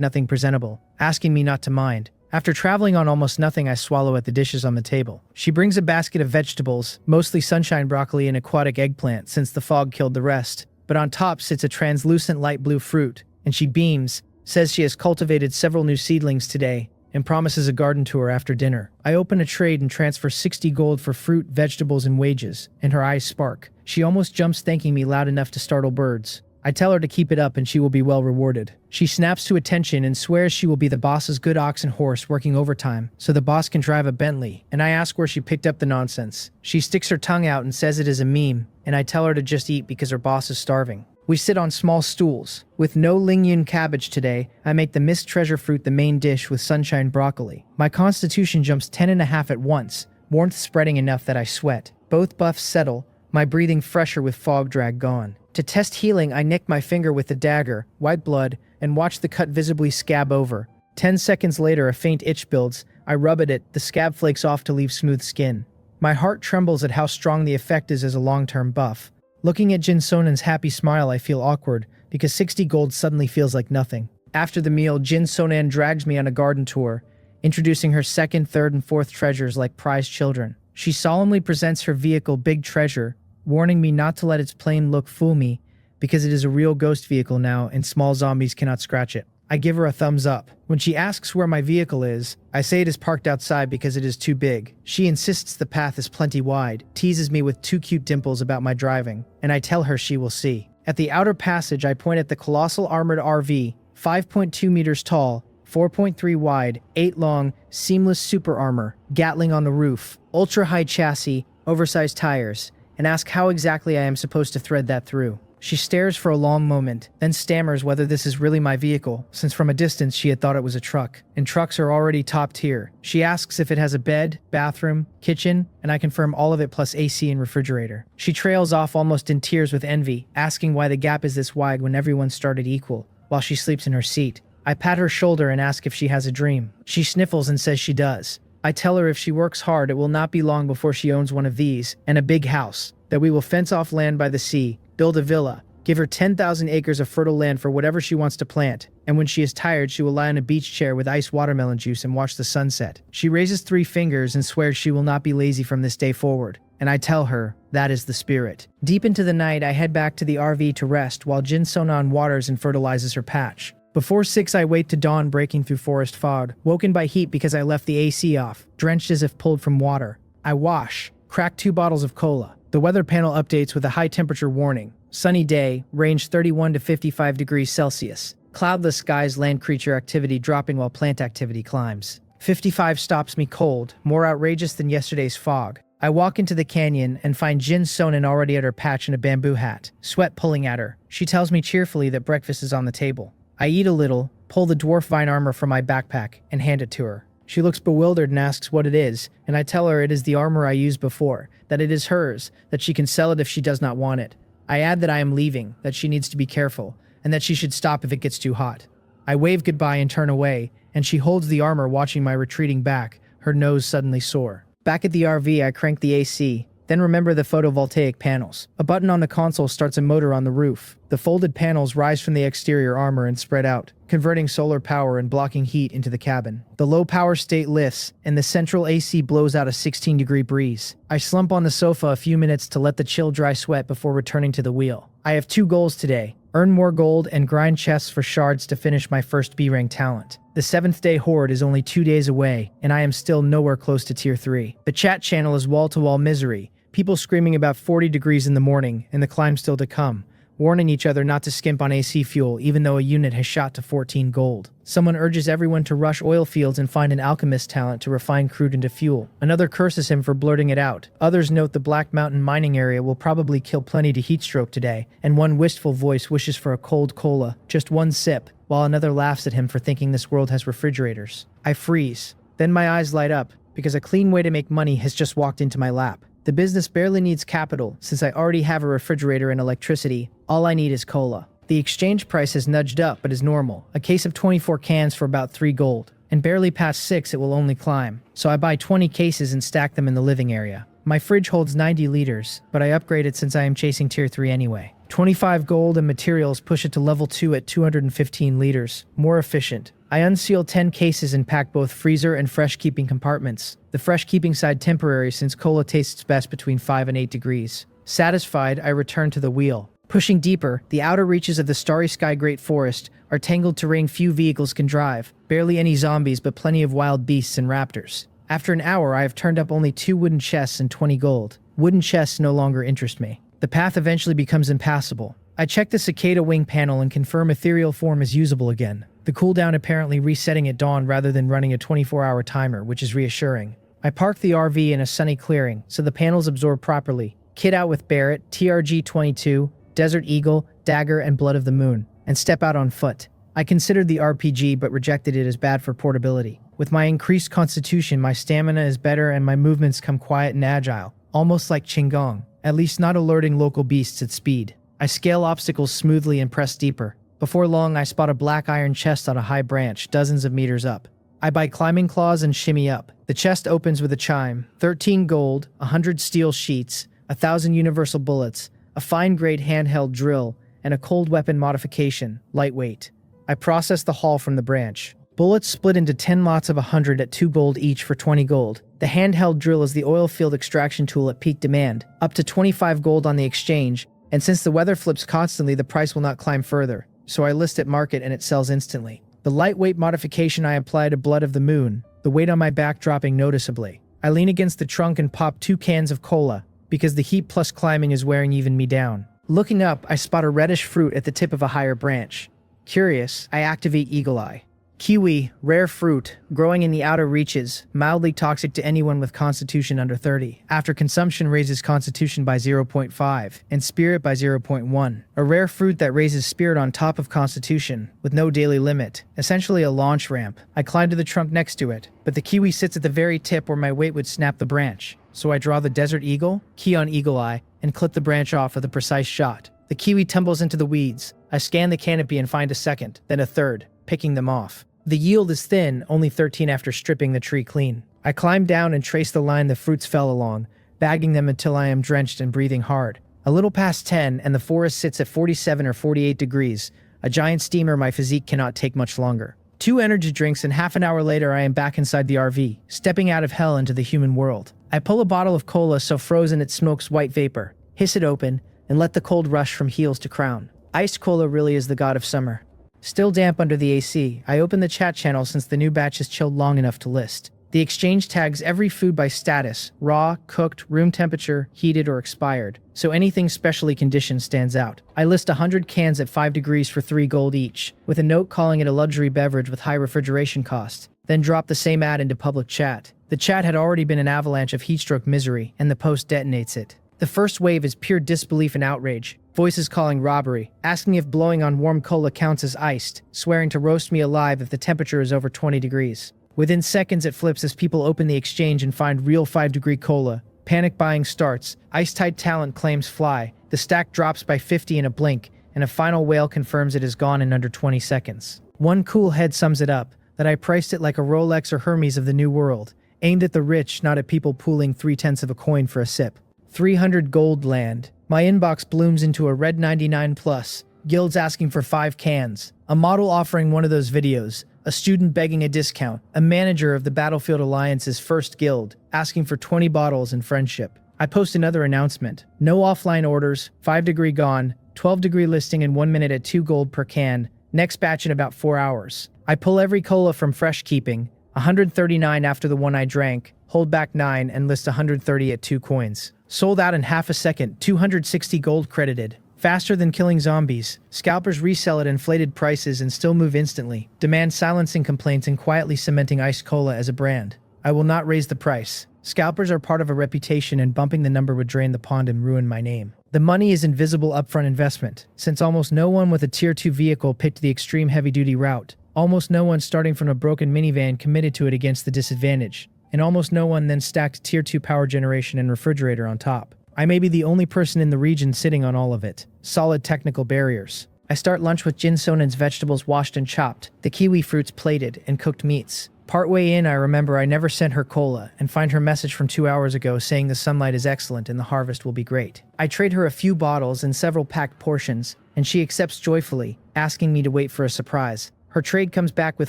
Speaker 1: nothing presentable, asking me not to mind. After traveling on almost nothing, I swallow at the dishes on the table. She brings a basket of vegetables, mostly sunshine broccoli and aquatic eggplant since the fog killed the rest, but on top sits a translucent light blue fruit, and she beams, says she has cultivated several new seedlings today, and promises a garden tour after dinner. I open a trade and transfer 60 gold for fruit, vegetables, and wages, and her eyes spark. She almost jumps thanking me loud enough to startle birds. I tell her to keep it up and she will be well rewarded. She snaps to attention and swears she will be the boss's good ox and horse working overtime, so the boss can drive a Bentley, and I ask where she picked up the nonsense. She sticks her tongue out and says it is a meme, and I tell her to just eat because her boss is starving. We sit on small stools. With no lingyun cabbage today, I make the mist treasure fruit the main dish with sunshine broccoli. My constitution jumps 10.5 at once, warmth spreading enough that I sweat. Both buffs settle, my breathing fresher with fog drag gone. To test healing, I nick my finger with the dagger, white blood, and watch the cut visibly scab over. 10 seconds later, a faint itch builds. I rub at it, the scab flakes off to leave smooth skin. My heart trembles at how strong the effect is as a long-term buff. Looking at Jin Sonan's happy smile, I feel awkward, because 60 gold suddenly feels like nothing. After the meal, Jin Sonan drags me on a garden tour, introducing her second, third, and fourth treasures like prized children. She solemnly presents her vehicle Big Treasure, warning me not to let its plain look fool me, because it is a real ghost vehicle now and small zombies cannot scratch it. I give her a thumbs up. When she asks where my vehicle is, I say it is parked outside because it is too big. She insists the path is plenty wide, teases me with two cute dimples about my driving, and I tell her she will see. At the outer passage, I point at the colossal armored RV, 5.2 meters tall, 4.3 wide, 8 long, seamless super armor, Gatling on the roof, ultra-high chassis, oversized tires, and ask how exactly I am supposed to thread that through. She stares for a long moment, then stammers whether this is really my vehicle, since from a distance she had thought it was a truck, and trucks are already top tier. She asks if it has a bed, bathroom, kitchen, and I confirm all of it plus AC and refrigerator. She trails off almost in tears with envy, asking why the gap is this wide when everyone started equal, while she sleeps in her seat. I pat her shoulder and ask if she has a dream. She sniffles and says she does. I tell her if she works hard it will not be long before she owns one of these, and a big house, that we will fence off land by the sea, build a villa, give her 10,000 acres of fertile land for whatever she wants to plant, and when she is tired she will lie on a beach chair with iced watermelon juice and watch the sunset. She raises 3 fingers and swears she will not be lazy from this day forward, and I tell her that is the spirit. Deep into the night I head back to the RV to rest while Jin Sonan waters and fertilizes her patch. Before 6 I wait to dawn breaking through forest fog, woken by heat because I left the AC off, drenched as if pulled from water. I wash, crack 2 bottles of cola. The weather panel updates with a high temperature warning. Sunny day, range 31 to 55 degrees Celsius. Cloudless skies, land creature activity dropping while plant activity climbs. 55 stops me cold, more outrageous than yesterday's fog. I walk into the canyon and find Jin Sonan already at her patch in a bamboo hat, sweat pulling at her. She tells me cheerfully that breakfast is on the table. I eat a little, pull the dwarf vine armor from my backpack, and hand it to her. She looks bewildered and asks what it is, and I tell her it is the armor I used before, that it is hers, that she can sell it if she does not want it. I add that I am leaving, that she needs to be careful, and that she should stop if it gets too hot. I wave goodbye and turn away, and she holds the armor watching my retreating back, her nose suddenly sore. Back at the RV, I crank the AC, then remember the photovoltaic panels. A button on the console starts a motor on the roof. The folded panels rise from the exterior armor and spread out, converting solar power and blocking heat into the cabin. The low power state lifts, and the central AC blows out a 16-degree breeze. I slump on the sofa a few minutes to let the chill dry sweat before returning to the wheel. I have 2 goals today: earn more gold and grind chests for shards to finish my first B-rank talent. The 7th day horde is only 2 days away, and I am still nowhere close to tier 3. The chat channel is wall-to-wall misery, people screaming about 40 degrees in the morning and the climb still to come, warning each other not to skimp on AC fuel even though a unit has shot to 14 gold. Someone urges everyone to rush oil fields and find an alchemist talent to refine crude into fuel. Another curses him for blurting it out. Others note the Black Mountain mining area will probably kill plenty to heat stroke today, and one wistful voice wishes for a cold cola, just 1 sip, while another laughs at him for thinking this world has refrigerators. I freeze. Then my eyes light up, because a clean way to make money has just walked into my lap. The business barely needs capital, since I already have a refrigerator and electricity. All I need is cola. The exchange price has nudged up, but is normal. A case of 24 cans for about 3 gold. And barely past 6 it will only climb. So I buy 20 cases and stack them in the living area. My fridge holds 90 liters, but I upgrade it since I am chasing tier 3 anyway. 25 gold and materials push it to level 2 at 215 liters. More efficient. I unseal 10 cases and pack both freezer and fresh keeping compartments. The fresh keeping side temporary since cola tastes best between 5 and 8 degrees. Satisfied, I return to the wheel. Pushing deeper, the outer reaches of the starry sky great forest are tangled terrain few vehicles can drive. Barely any zombies but plenty of wild beasts and raptors. After an hour I have turned up only 2 wooden chests and 20 gold. Wooden chests no longer interest me. The path eventually becomes impassable. I check the cicada wing panel and confirm ethereal form is usable again. The cooldown apparently resetting at dawn rather than running a 24-hour timer, which is reassuring. I park the RV in a sunny clearing, so the panels absorb properly. Kit out with Barrett, TRG-22, Desert Eagle, Dagger, and Blood of the Moon, and step out on foot. I considered the RPG but rejected it as bad for portability. With my increased constitution, my stamina is better and my movements come quiet and agile, almost like Qigong, at least not alerting local beasts at speed. I scale obstacles smoothly and press deeper. Before long, I spot a black iron chest on a high branch, dozens of meters up. I buy climbing claws and shimmy up. The chest opens with a chime. 13 gold, 100 steel sheets, 1,000 universal bullets, a fine-grade handheld drill, and a cold weapon modification, lightweight. I process the haul from the branch. Bullets split into 10 lots of 100 at 2 gold each for 20 gold. The handheld drill is the oil field extraction tool at peak demand, up to 25 gold on the exchange, and since the weather flips constantly, the price will not climb further. So I list at market and it sells instantly. The lightweight modification I apply to Blood of the Moon, the weight on my back dropping noticeably. I lean against the trunk and pop 2 cans of cola, because the heat plus climbing is wearing even me down. Looking up, I spot a reddish fruit at the tip of a higher branch. Curious, I activate Eagle Eye. Kiwi, rare fruit, growing in the outer reaches, mildly toxic to anyone with constitution under 30. After consumption raises constitution by 0.5 and spirit by 0.1. A rare fruit that raises spirit on top of constitution, with no daily limit. Essentially a launch ramp. I climb to the trunk next to it, but the kiwi sits at the very tip where my weight would snap the branch. So I draw the desert eagle, key on Eagle Eye, and clip the branch off with a precise shot. The kiwi tumbles into the weeds. I scan the canopy and find a second, then a third, picking them off. The yield is thin, only 13 after stripping the tree clean. I climb down and trace the line the fruits fell along, bagging them until I am drenched and breathing hard. A little past 10, and the forest sits at 47 or 48 degrees, a giant steamer my physique cannot take much longer. 2 energy drinks, and half an hour later I am back inside the RV, stepping out of hell into the human world. I pull a bottle of cola so frozen it smokes white vapor, hiss it open, and let the cold rush from heels to crown. Iced cola really is the god of summer. Still damp under the AC, I open the chat channel since the new batch is chilled long enough to list. The exchange tags every food by status, raw, cooked, room temperature, heated, or expired, so anything specially conditioned stands out. I list 100 cans at 5 degrees for 3 gold each, with a note calling it a luxury beverage with high refrigeration cost, then drop the same ad into public chat. The chat had already been an avalanche of heatstroke misery, and the post detonates it. The first wave is pure disbelief and outrage. Voices calling robbery, asking if blowing on warm cola counts as iced, swearing to roast me alive if the temperature is over 20 degrees. Within seconds it flips as people open the exchange and find real 5-degree cola. Panic buying starts, ice-tight talent claims fly, the stack drops by 50 in a blink, and a final whale confirms it is gone in under 20 seconds. One cool head sums it up, that I priced it like a Rolex or Hermes of the new world, aimed at the rich, not at people pooling 3/10 of a coin for a sip. 300 gold land. My inbox blooms into a red 99 plus. Guilds asking for 5 cans. A model offering one of those videos. A student begging a discount. A manager of the Battlefield Alliance's first guild asking for 20 bottles and friendship. I post another announcement. No offline orders. 5-degree gone. 12-degree listing in 1 minute at 2 gold per can. Next batch in about 4 hours. I pull every cola from fresh keeping. 139 after the one I drank. Hold back 9 and list 130 at 2 coins. Sold out in half a second, 260 gold credited. Faster than killing zombies. Scalpers resell at inflated prices and still move instantly. Demand silencing complaints and quietly cementing iced cola as a brand. I will not raise the price. Scalpers are part of a reputation and bumping the number would drain the pond and ruin my name. The money is invisible upfront investment, since almost no one with a tier 2 vehicle picked the extreme heavy-duty route. Almost no one starting from a broken minivan committed to it against the disadvantage. And almost no one then stacked tier 2 power generation and refrigerator on top. I may be the only person in the region sitting on all of it. Solid technical barriers. I start lunch with Jinsonen's vegetables washed and chopped, the kiwi fruits plated, and cooked meats. Partway in, I remember I never sent her cola, and find her message from 2 hours ago saying the sunlight is excellent and the harvest will be great. I trade her a few bottles and several packed portions, and she accepts joyfully, asking me to wait for a surprise. Her trade comes back with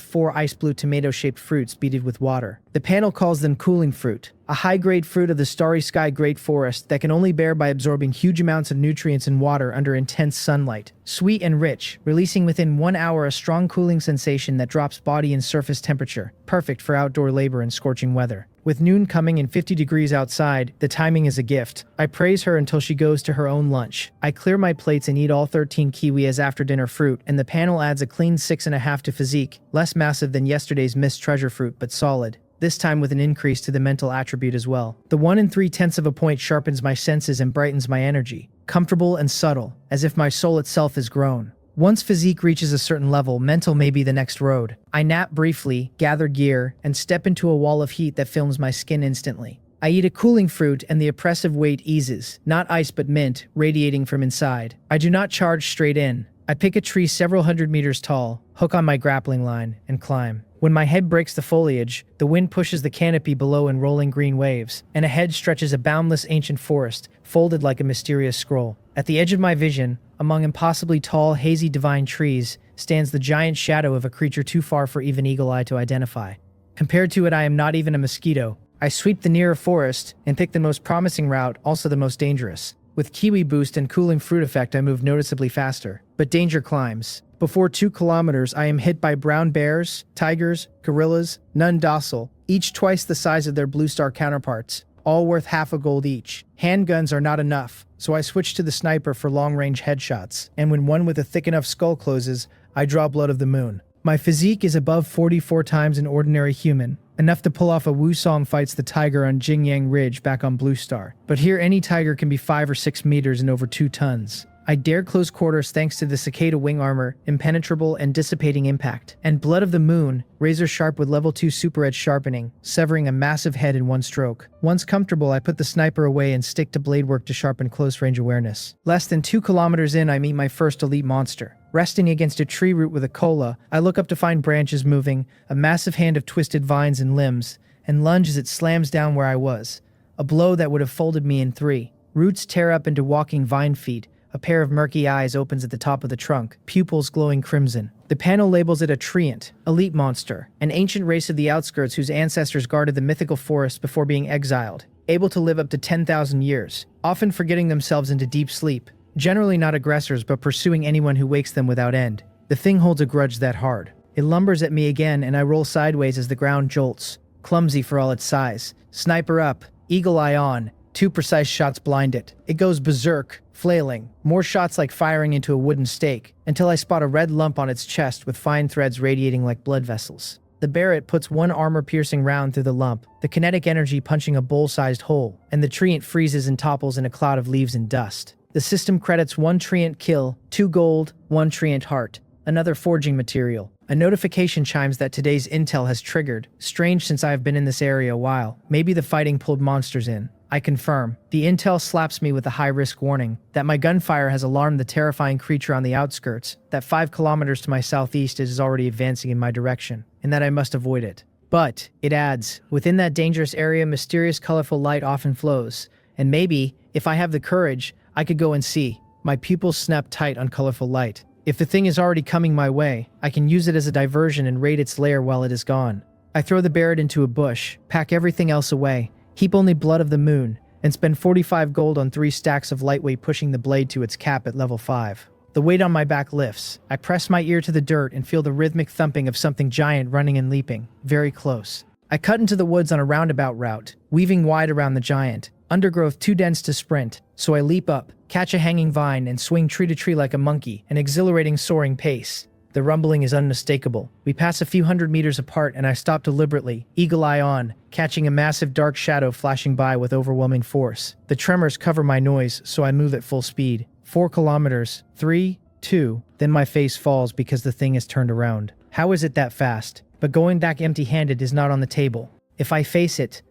Speaker 1: 4 ice blue tomato-shaped fruits beaded with water. The panel calls them cooling fruit, a high-grade fruit of the starry sky great forest that can only bear by absorbing huge amounts of nutrients and water under intense sunlight. Sweet and rich, releasing within 1 hour a strong cooling sensation that drops body and surface temperature, perfect for outdoor labor in scorching weather. With noon coming and 50 degrees outside, the timing is a gift. I praise her until she goes to her own lunch. I clear my plates and eat all 13 kiwi as after-dinner fruit, and the panel adds a clean 6.5 to physique, less massive than yesterday's missed treasure fruit but solid. This time with an increase to the mental attribute as well. The 1 3/10 of a point sharpens my senses and brightens my energy. Comfortable and subtle, as if my soul itself is grown. Once physique reaches a certain level, mental may be the next road. I nap briefly, gather gear, and step into a wall of heat that films my skin instantly. I eat a cooling fruit and the oppressive weight eases, not ice but mint, radiating from inside. I do not charge straight in. I pick a tree several hundred meters tall, hook on my grappling line, and climb. When my head breaks the foliage, the wind pushes the canopy below in rolling green waves, and ahead stretches a boundless ancient forest, folded like a mysterious scroll. At the edge of my vision, among impossibly tall, hazy divine trees, stands the giant shadow of a creature too far for even Eagle Eye to identify. Compared to it, I am not even a mosquito. I sweep the nearer forest and pick the most promising route, also the most dangerous. With kiwi boost and cooling fruit effect, I move noticeably faster. But danger climbs. Before 2 kilometers, I am hit by brown bears, tigers, gorillas, none docile, each twice the size of their blue star counterparts. all worth half a gold each. Handguns are not enough, so I switch to the sniper for long-range headshots, and when one with a thick enough skull closes, I draw Blood of the Moon. My physique is above 44 times an ordinary human, enough to pull off a Wusong fights the tiger on Jingyang Ridge back on Blue Star. But here any tiger can be 5 or 6 meters and over 2 tons. I dare close quarters thanks to the cicada wing armor, impenetrable and dissipating impact, and Blood of the Moon, razor sharp with level 2 super edge sharpening, severing a massive head in one stroke. Once comfortable, I put the sniper away and stick to blade work to sharpen close range awareness. Less than 2 kilometers in, I meet my first elite monster. Resting against a tree root with a cola, I look up to find branches moving, a massive hand of twisted vines and limbs, and lunge as it slams down where I was. A blow that would have folded me in 3. Roots tear up into walking vine feet. A pair of murky eyes opens at the top of the trunk, pupils glowing crimson. The panel labels it a treant, elite monster, an ancient race of the outskirts whose ancestors guarded the mythical forest before being exiled, able to live up to 10,000 years, often forgetting themselves into deep sleep, generally not aggressors but pursuing anyone who wakes them without end. The thing holds a grudge that hard. It lumbers at me again and I roll sideways as the ground jolts, clumsy for all its size. Sniper up, eagle eye on, 2 precise shots blind it. It goes berserk, flailing, more shots like firing into a wooden stake, until I spot a red lump on its chest with fine threads radiating like blood vessels. The Barrett puts one armor-piercing round through the lump, the kinetic energy punching a bowl-sized hole, and the treant freezes and topples in a cloud of leaves and dust. The system credits 1 treant kill, 2 gold, 1 treant heart, another forging material. A notification chimes that today's intel has triggered. Strange since I have been in this area a while. Maybe the fighting pulled monsters in. I confirm. The intel slaps me with a high-risk warning that my gunfire has alarmed the terrifying creature on the outskirts, that 5 kilometers to my southeast it is already advancing in my direction, and that I must avoid it. But, it adds, within that dangerous area mysterious colorful light often flows, and maybe, if I have the courage, I could go and see. My pupils snap tight on colorful light. If the thing is already coming my way, I can use it as a diversion and raid its lair while it is gone. I throw the Barrett into a bush, pack everything else away, keep only Blood of the Moon, and spend 45 gold on 3 stacks of lightweight pushing the blade to its cap at level 5. The weight on my back lifts. I press my ear to the dirt and feel the rhythmic thumping of something giant running and leaping, very close. I cut into the woods on a roundabout route, weaving wide around the giant. Undergrowth too dense to sprint, so I leap up, catch a hanging vine, and swing tree to tree like a monkey, an exhilarating soaring pace. The rumbling is unmistakable. We pass a few hundred meters apart and I stop deliberately, eagle eye on, catching a massive dark shadow flashing by with overwhelming force. The tremors cover my noise, so I move at full speed. 4 kilometers, 3, 2, then my face falls because the thing is turned around. How is it that fast? But going back empty-handed is not on the table. If I face it,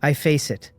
Speaker 1: I face it.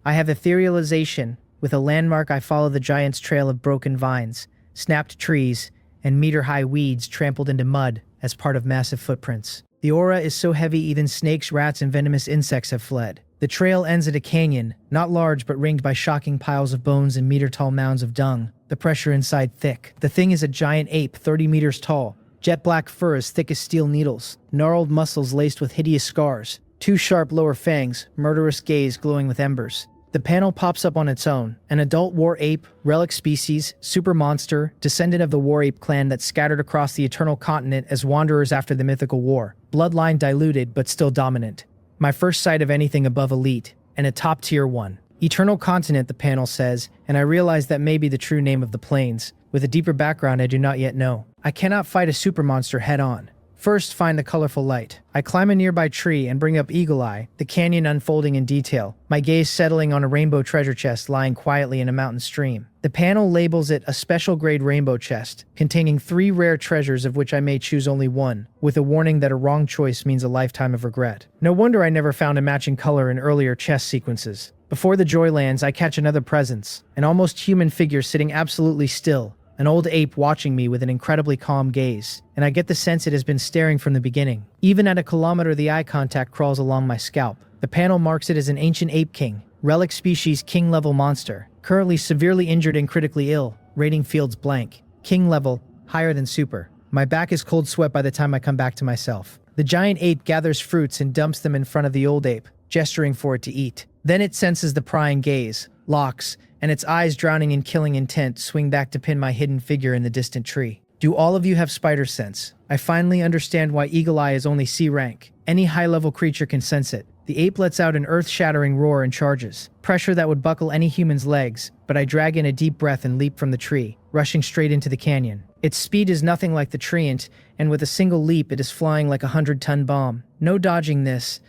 Speaker 1: I have etherealization. With a landmark I follow the giant's trail of broken vines, snapped trees, and meter-high weeds trampled into mud as part of massive footprints. The aura is so heavy even snakes, rats, and venomous insects have fled. The trail ends at a canyon, not large but ringed by shocking piles of bones and meter-tall mounds of dung, the pressure inside thick. The thing is a giant ape 30 meters tall, jet black fur as thick as steel needles, gnarled muscles laced with hideous scars, 2 sharp lower fangs, murderous gaze glowing with embers. The panel pops up on its own. An adult war ape, relic species, super monster, descendant of the war ape clan that scattered across the eternal continent as wanderers after the mythical war. Bloodline diluted, but still dominant. My first sight of anything above elite, and a top-tier one. Eternal continent, the panel says, and I realize that may be the true name of the plains, with a deeper background I do not yet know. I cannot fight a super monster head-on. First, find the colorful light. I climb a nearby tree and bring up Eagle Eye, the canyon unfolding in detail, my gaze settling on a rainbow treasure chest lying quietly in a mountain stream. The panel labels it a special grade rainbow chest, containing 3 rare treasures of which I may choose only one, with a warning that a wrong choice means a lifetime of regret. No wonder I never found a matching color in earlier chest sequences. Before the joy lands, I catch another presence, an almost human figure sitting absolutely still, an old ape watching me with an incredibly calm gaze, and I get the sense it has been staring from the beginning. Even at a kilometer, the eye contact crawls along my scalp. The panel marks it as an ancient ape king, relic species king level monster, currently severely injured and critically ill, rating fields blank. King level, higher than super. My back is cold sweat by the time I come back to myself. The giant ape gathers fruits and dumps them in front of the old ape, gesturing for it to eat. Then it senses the prying gaze, locks, and its eyes drowning in killing intent swing back to pin my hidden figure in the distant tree. Do all of you have spider sense? I finally understand why Eagle Eye is only C rank. Any high-level creature can sense it. The ape lets out an earth-shattering roar and charges. Pressure that would buckle any human's legs, but I drag in a deep breath and leap from the tree, rushing straight into the canyon. Its speed is nothing like the treant, and with a single leap it is flying like a 100-ton bomb. No dodging this.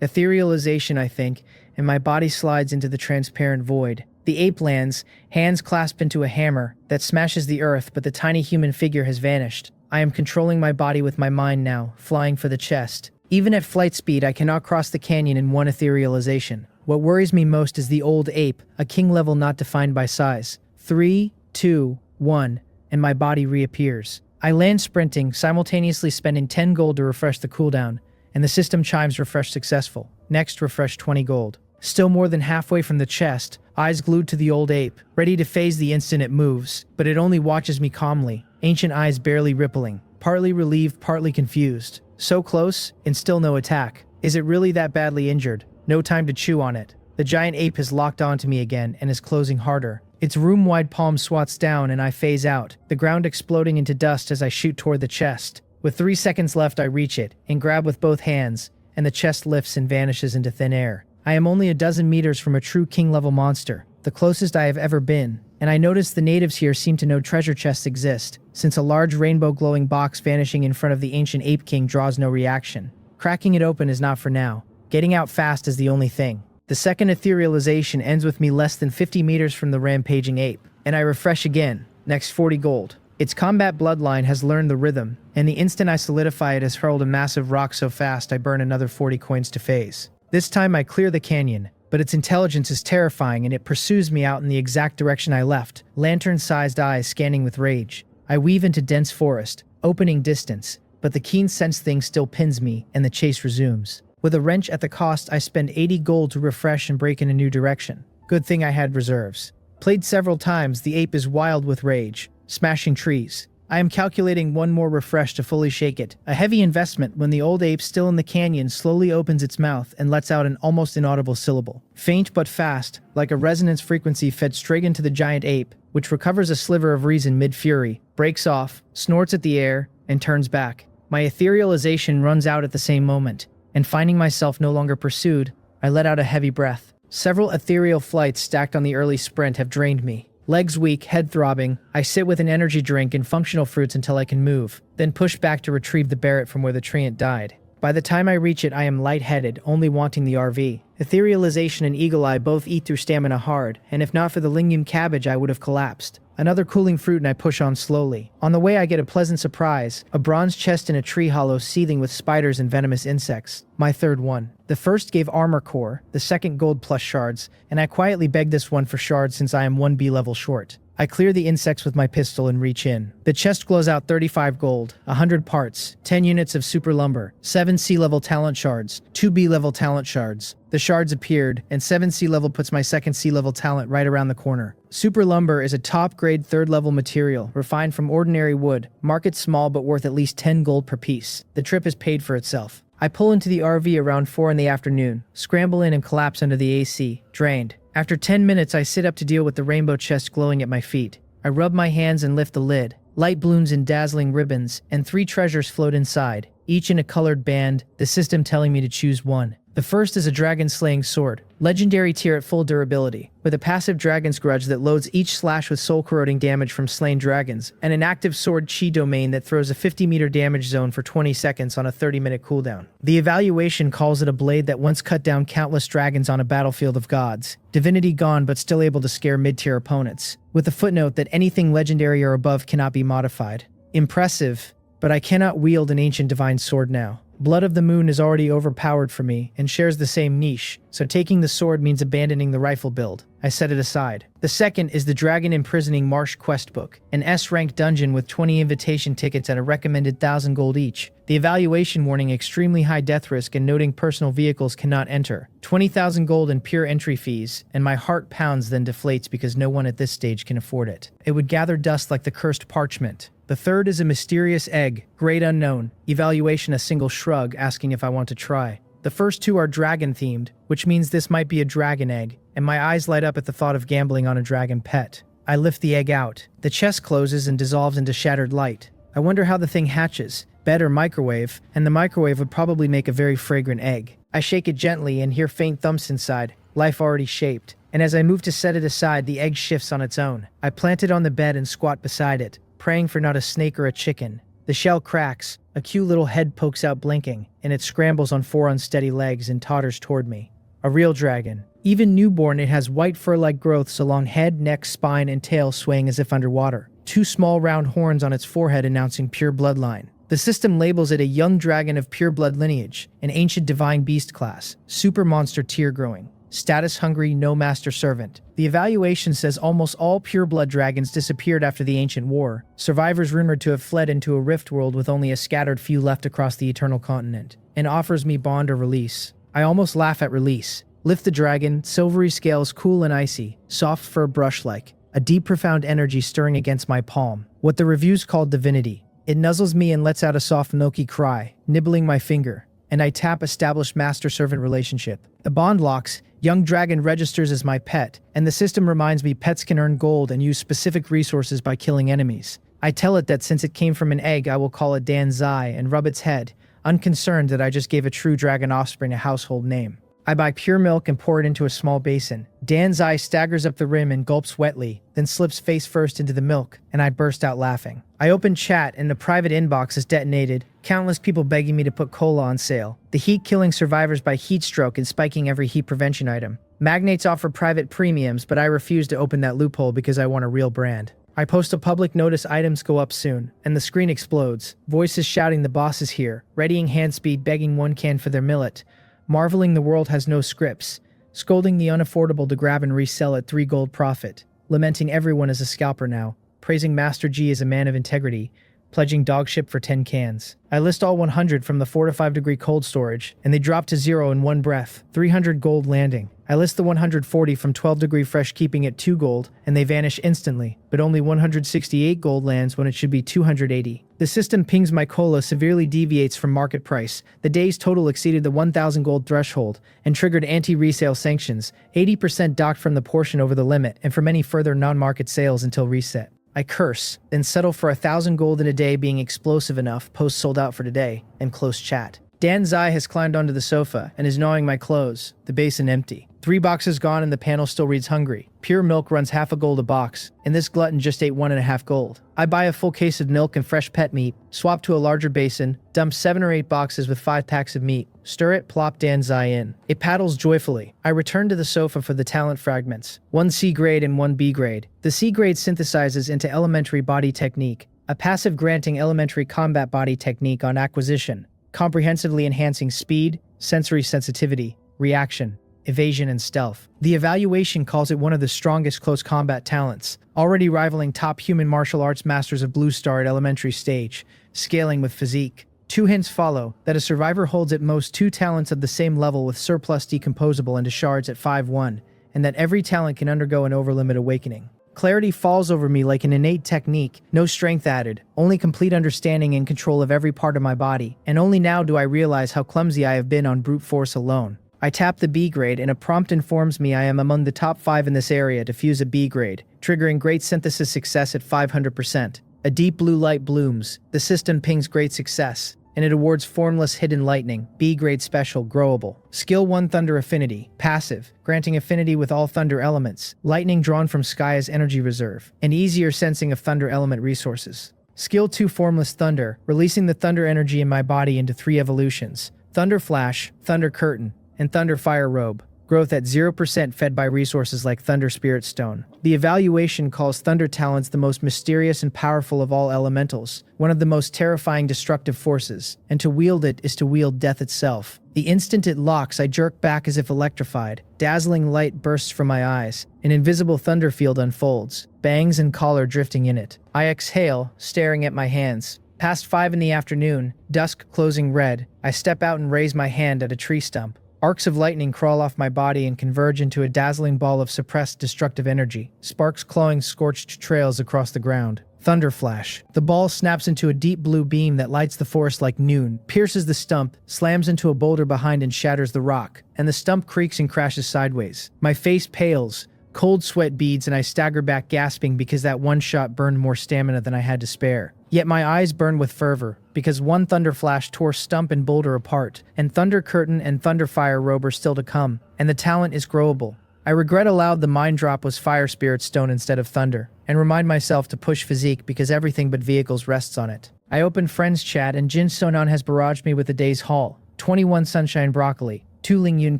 Speaker 1: Etherealization, I think, and my body slides into the transparent void. The ape lands, hands clasped into a hammer that smashes the earth, but the tiny human figure has vanished. I am controlling my body with my mind now, flying for the chest. Even at flight speed, I cannot cross the canyon in one etherealization. What worries me most is the old ape, a king level not defined by size. 3, 2, 1, and my body reappears. I land sprinting, simultaneously spending 10 gold to refresh the cooldown, and the system chimes refresh successful. Next, refresh 20 gold. Still more than halfway from the chest, eyes glued to the old ape, ready to phase the instant it moves, but it only watches me calmly, ancient eyes barely rippling, partly relieved, partly confused. So close, and still no attack. Is it really that badly injured? No time to chew on it. The giant ape has locked onto me again and is closing harder. Its room-wide palm swats down and I phase out, the ground exploding into dust as I shoot toward the chest. With 3 seconds left, I reach it and grab with both hands, and the chest lifts and vanishes into thin air. I am only a dozen meters from a true king-level monster, the closest I have ever been, and I notice the natives here seem to know treasure chests exist, since a large rainbow glowing box vanishing in front of the ancient ape king draws no reaction. Cracking it open is not for now. Getting out fast is the only thing. The second etherealization ends with me less than 50 meters from the rampaging ape, and I refresh again. Next 40 gold. Its combat bloodline has learned the rhythm, and the instant I solidify it has hurled a massive rock so fast I burn another 40 coins to phase. This time I clear the canyon, but its intelligence is terrifying and it pursues me out in the exact direction I left, lantern-sized eyes scanning with rage. I weave into dense forest, opening distance, but the keen sense thing still pins me and the chase resumes. With a wrench at the cost, I spend 80 gold to refresh and break in a new direction. Good thing I had reserves. Played several times, the ape is wild with rage, smashing trees. I am calculating one more refresh to fully shake it. A heavy investment when the old ape still in the canyon slowly opens its mouth and lets out an almost inaudible syllable. Faint but fast, like a resonance frequency fed straight into the giant ape, which recovers a sliver of reason mid-fury, breaks off, snorts at the air, and turns back. My etherealization runs out at the same moment, and finding myself no longer pursued, I let out a heavy breath. Several ethereal flights stacked on the early sprint have drained me. Legs weak, head throbbing, I sit with an energy drink and functional fruits until I can move, then push back to retrieve the Barrett from where the treant died. By the time I reach it, I am lightheaded, only wanting the RV. Etherealization and Eagle Eye both eat through stamina hard, and if not for the lingium cabbage, I would have collapsed. Another cooling fruit and I push on slowly. On the way I get a pleasant surprise, a bronze chest in a tree hollow seething with spiders and venomous insects. My third one. The first gave armor core, the second gold plus shards, and I quietly beg this one for shards since I am 1 B level short. I clear the insects with my pistol and reach in. The chest glows out 35 gold, 100 parts, 10 units of super lumber, 7 C-level talent shards, 2 B-level talent shards. The shards appeared, and 7 C-level puts my second C-level talent right around the corner. Super lumber is a top-grade 3rd-level material, refined from ordinary wood, market small but worth at least 10 gold per piece. The trip is paid for itself. I pull into the RV around 4 in the afternoon, scramble in and collapse under the AC, drained. After 10 minutes, I sit up to deal with the rainbow chest glowing at my feet. I rub my hands and lift the lid. Light balloons and dazzling ribbons, and 3 treasures float inside, each in a colored band, the system telling me to choose one. The first is a dragon-slaying sword, legendary tier at full durability, with a passive dragon's grudge that loads each slash with soul-corroding damage from slain dragons, and an active sword chi domain that throws a 50-meter damage zone for 20 seconds on a 30-minute cooldown. The evaluation calls it a blade that once cut down countless dragons on a battlefield of gods, divinity gone but still able to scare mid-tier opponents, with the footnote that anything legendary or above cannot be modified. Impressive, but I cannot wield an ancient divine sword now. Blood of the Moon is already overpowered for me and shares the same niche, so taking the sword means abandoning the rifle build. I set it aside. The second is the Dragon Imprisoning Marsh quest book, an S-ranked dungeon with 20 invitation tickets at a recommended 1,000 gold each. The evaluation warning extremely high death risk and noting personal vehicles cannot enter. 20,000 gold in pure entry fees, and my heart pounds then deflates because no one at this stage can afford it. It would gather dust like the cursed parchment. The third is a mysterious egg, grade unknown, evaluation a single shrug asking if I want to try. The first 2 are dragon-themed, which means this might be a dragon egg, and my eyes light up at the thought of gambling on a dragon pet. I lift the egg out. The chest closes and dissolves into shattered light. I wonder how the thing hatches. Bed or microwave, and the microwave would probably make a very fragrant egg. I shake it gently and hear faint thumps inside, life already shaped. And as I move to set it aside, the egg shifts on its own. I plant it on the bed and squat beside it, praying for not a snake or a chicken. The shell cracks, a cute little head pokes out blinking, and it scrambles on 4 unsteady legs and totters toward me. A real dragon. Even newborn, it has white fur-like growths along head, neck, spine, and tail swaying as if underwater. 2 small round horns on its forehead announcing pure bloodline. The system labels it a young dragon of pure blood lineage, an ancient divine beast class, super monster tier growing. Status hungry, no master servant. The evaluation says almost all pureblood dragons disappeared after the ancient war, survivors rumored to have fled into a rift world with only a scattered few left across the eternal continent, and offers me bond or release. I almost laugh at release. Lift the dragon, silvery scales cool and icy, soft fur brush-like, a deep profound energy stirring against my palm, what the reviews called divinity. It nuzzles me and lets out a soft milky cry, nibbling my finger, and I tap established master-servant relationship. The bond locks. Young dragon registers as my pet, and the system reminds me pets can earn gold and use specific resources by killing enemies. I tell it that since it came from an egg, I will call it Dan Zai and rub its head, unconcerned that I just gave a true dragon offspring a household name. I buy pure milk and pour it into a small basin. Dan's eye staggers up the rim and gulps wetly, then slips face first into the milk, and I burst out laughing. I open chat and the private inbox is detonated, countless people begging me to put cola on sale. The heat killing survivors by heat stroke and spiking every heat prevention item. Magnates offer private premiums, but I refuse to open that loophole because I want a real brand. I post a public notice items go up soon, and the screen explodes. Voices shouting the boss is here, readying hand speed begging 1 can for their millet. Marveling the world has no scripts, scolding the unaffordable to grab and resell at 3 gold profit, lamenting everyone as a scalper now, praising Master G as a man of integrity, pledging dogship for 10 cans. I list all 100 from the 4 to 5 degree cold storage, and they drop to 0 in one breath, 300 gold landing. I list the 140 from 12 degree fresh keeping at 2 gold, and they vanish instantly, but only 168 gold lands when it should be 280. The system pings my cola severely deviates from market price. The day's total exceeded the 1,000 gold threshold, and triggered anti-resale sanctions, 80% docked from the portion over the limit, and from any further non-market sales until reset. I curse, then settle for 1,000 gold in a day being explosive enough, post sold out for today, and close chat. Dan Zai has climbed onto the sofa and is gnawing my clothes, the basin empty. 3 boxes gone and the panel still reads hungry. Pure milk runs half a gold a box, and this glutton just ate 1.5 gold. I buy a full case of milk and fresh pet meat, swap to a larger basin, dump 7 or 8 boxes with 5 packs of meat, stir it, plop Dan Zai in. It paddles joyfully. I return to the sofa for the talent fragments, 1 C grade and 1 B grade. The C grade synthesizes into elementary body technique, a passive granting elementary combat body technique on acquisition, comprehensively enhancing speed, sensory sensitivity, reaction, evasion, and stealth. The evaluation calls it one of the strongest close combat talents, already rivaling top human martial arts masters of Blue Star at elementary stage, scaling with physique. 2 hints follow, that a survivor holds at most 2 talents of the same level with surplus decomposable into shards at 5-1, and that every talent can undergo an overlimit awakening. Clarity falls over me like an innate technique, no strength added, only complete understanding and control of every part of my body, and only now do I realize how clumsy I have been on brute force alone. I tap the B grade and a prompt informs me I am among the top 5 in this area to fuse a B grade, triggering great synthesis success at 500%. A deep blue light blooms, the system pings great success, and it awards formless hidden lightning, B grade special, growable. Skill 1 Thunder Affinity, passive, granting affinity with all thunder elements, lightning drawn from sky as energy reserve, and easier sensing of thunder element resources. Skill 2 Formless Thunder, releasing the thunder energy in my body into 3 evolutions, Thunder Flash, Thunder Curtain, and Thunder Fire Robe, growth at 0% fed by resources like Thunder Spirit Stone. The evaluation calls Thunder Talents the most mysterious and powerful of all elementals, one of the most terrifying destructive forces, and to wield it is to wield death itself. The instant it locks, I jerk back as if electrified. Dazzling light bursts from my eyes. An invisible thunder field unfolds, bangs and collar drifting in it. I exhale, staring at my hands. Past 5 in the afternoon, dusk closing red, I step out and raise my hand at a tree stump. Arcs of lightning crawl off my body and converge into a dazzling ball of suppressed destructive energy, sparks clawing scorched trails across the ground. Thunder Flash. The ball snaps into a deep blue beam that lights the forest like noon, pierces the stump, slams into a boulder behind and shatters the rock, and the stump creaks and crashes sideways. My face pales, cold sweat beads, and I stagger back gasping because that one shot burned more stamina than I had to spare. Yet my eyes burn with fervor, because one thunder flash tore stump and boulder apart, and thunder curtain and thunder fire robe are still to come, and the talent is growable. I regret aloud the mind drop was fire spirit stone instead of thunder, and remind myself to push physique because everything but vehicles rests on it. I open friends chat and Jin Sonon has barraged me with the day's haul. 21 sunshine broccoli, 2 lingyun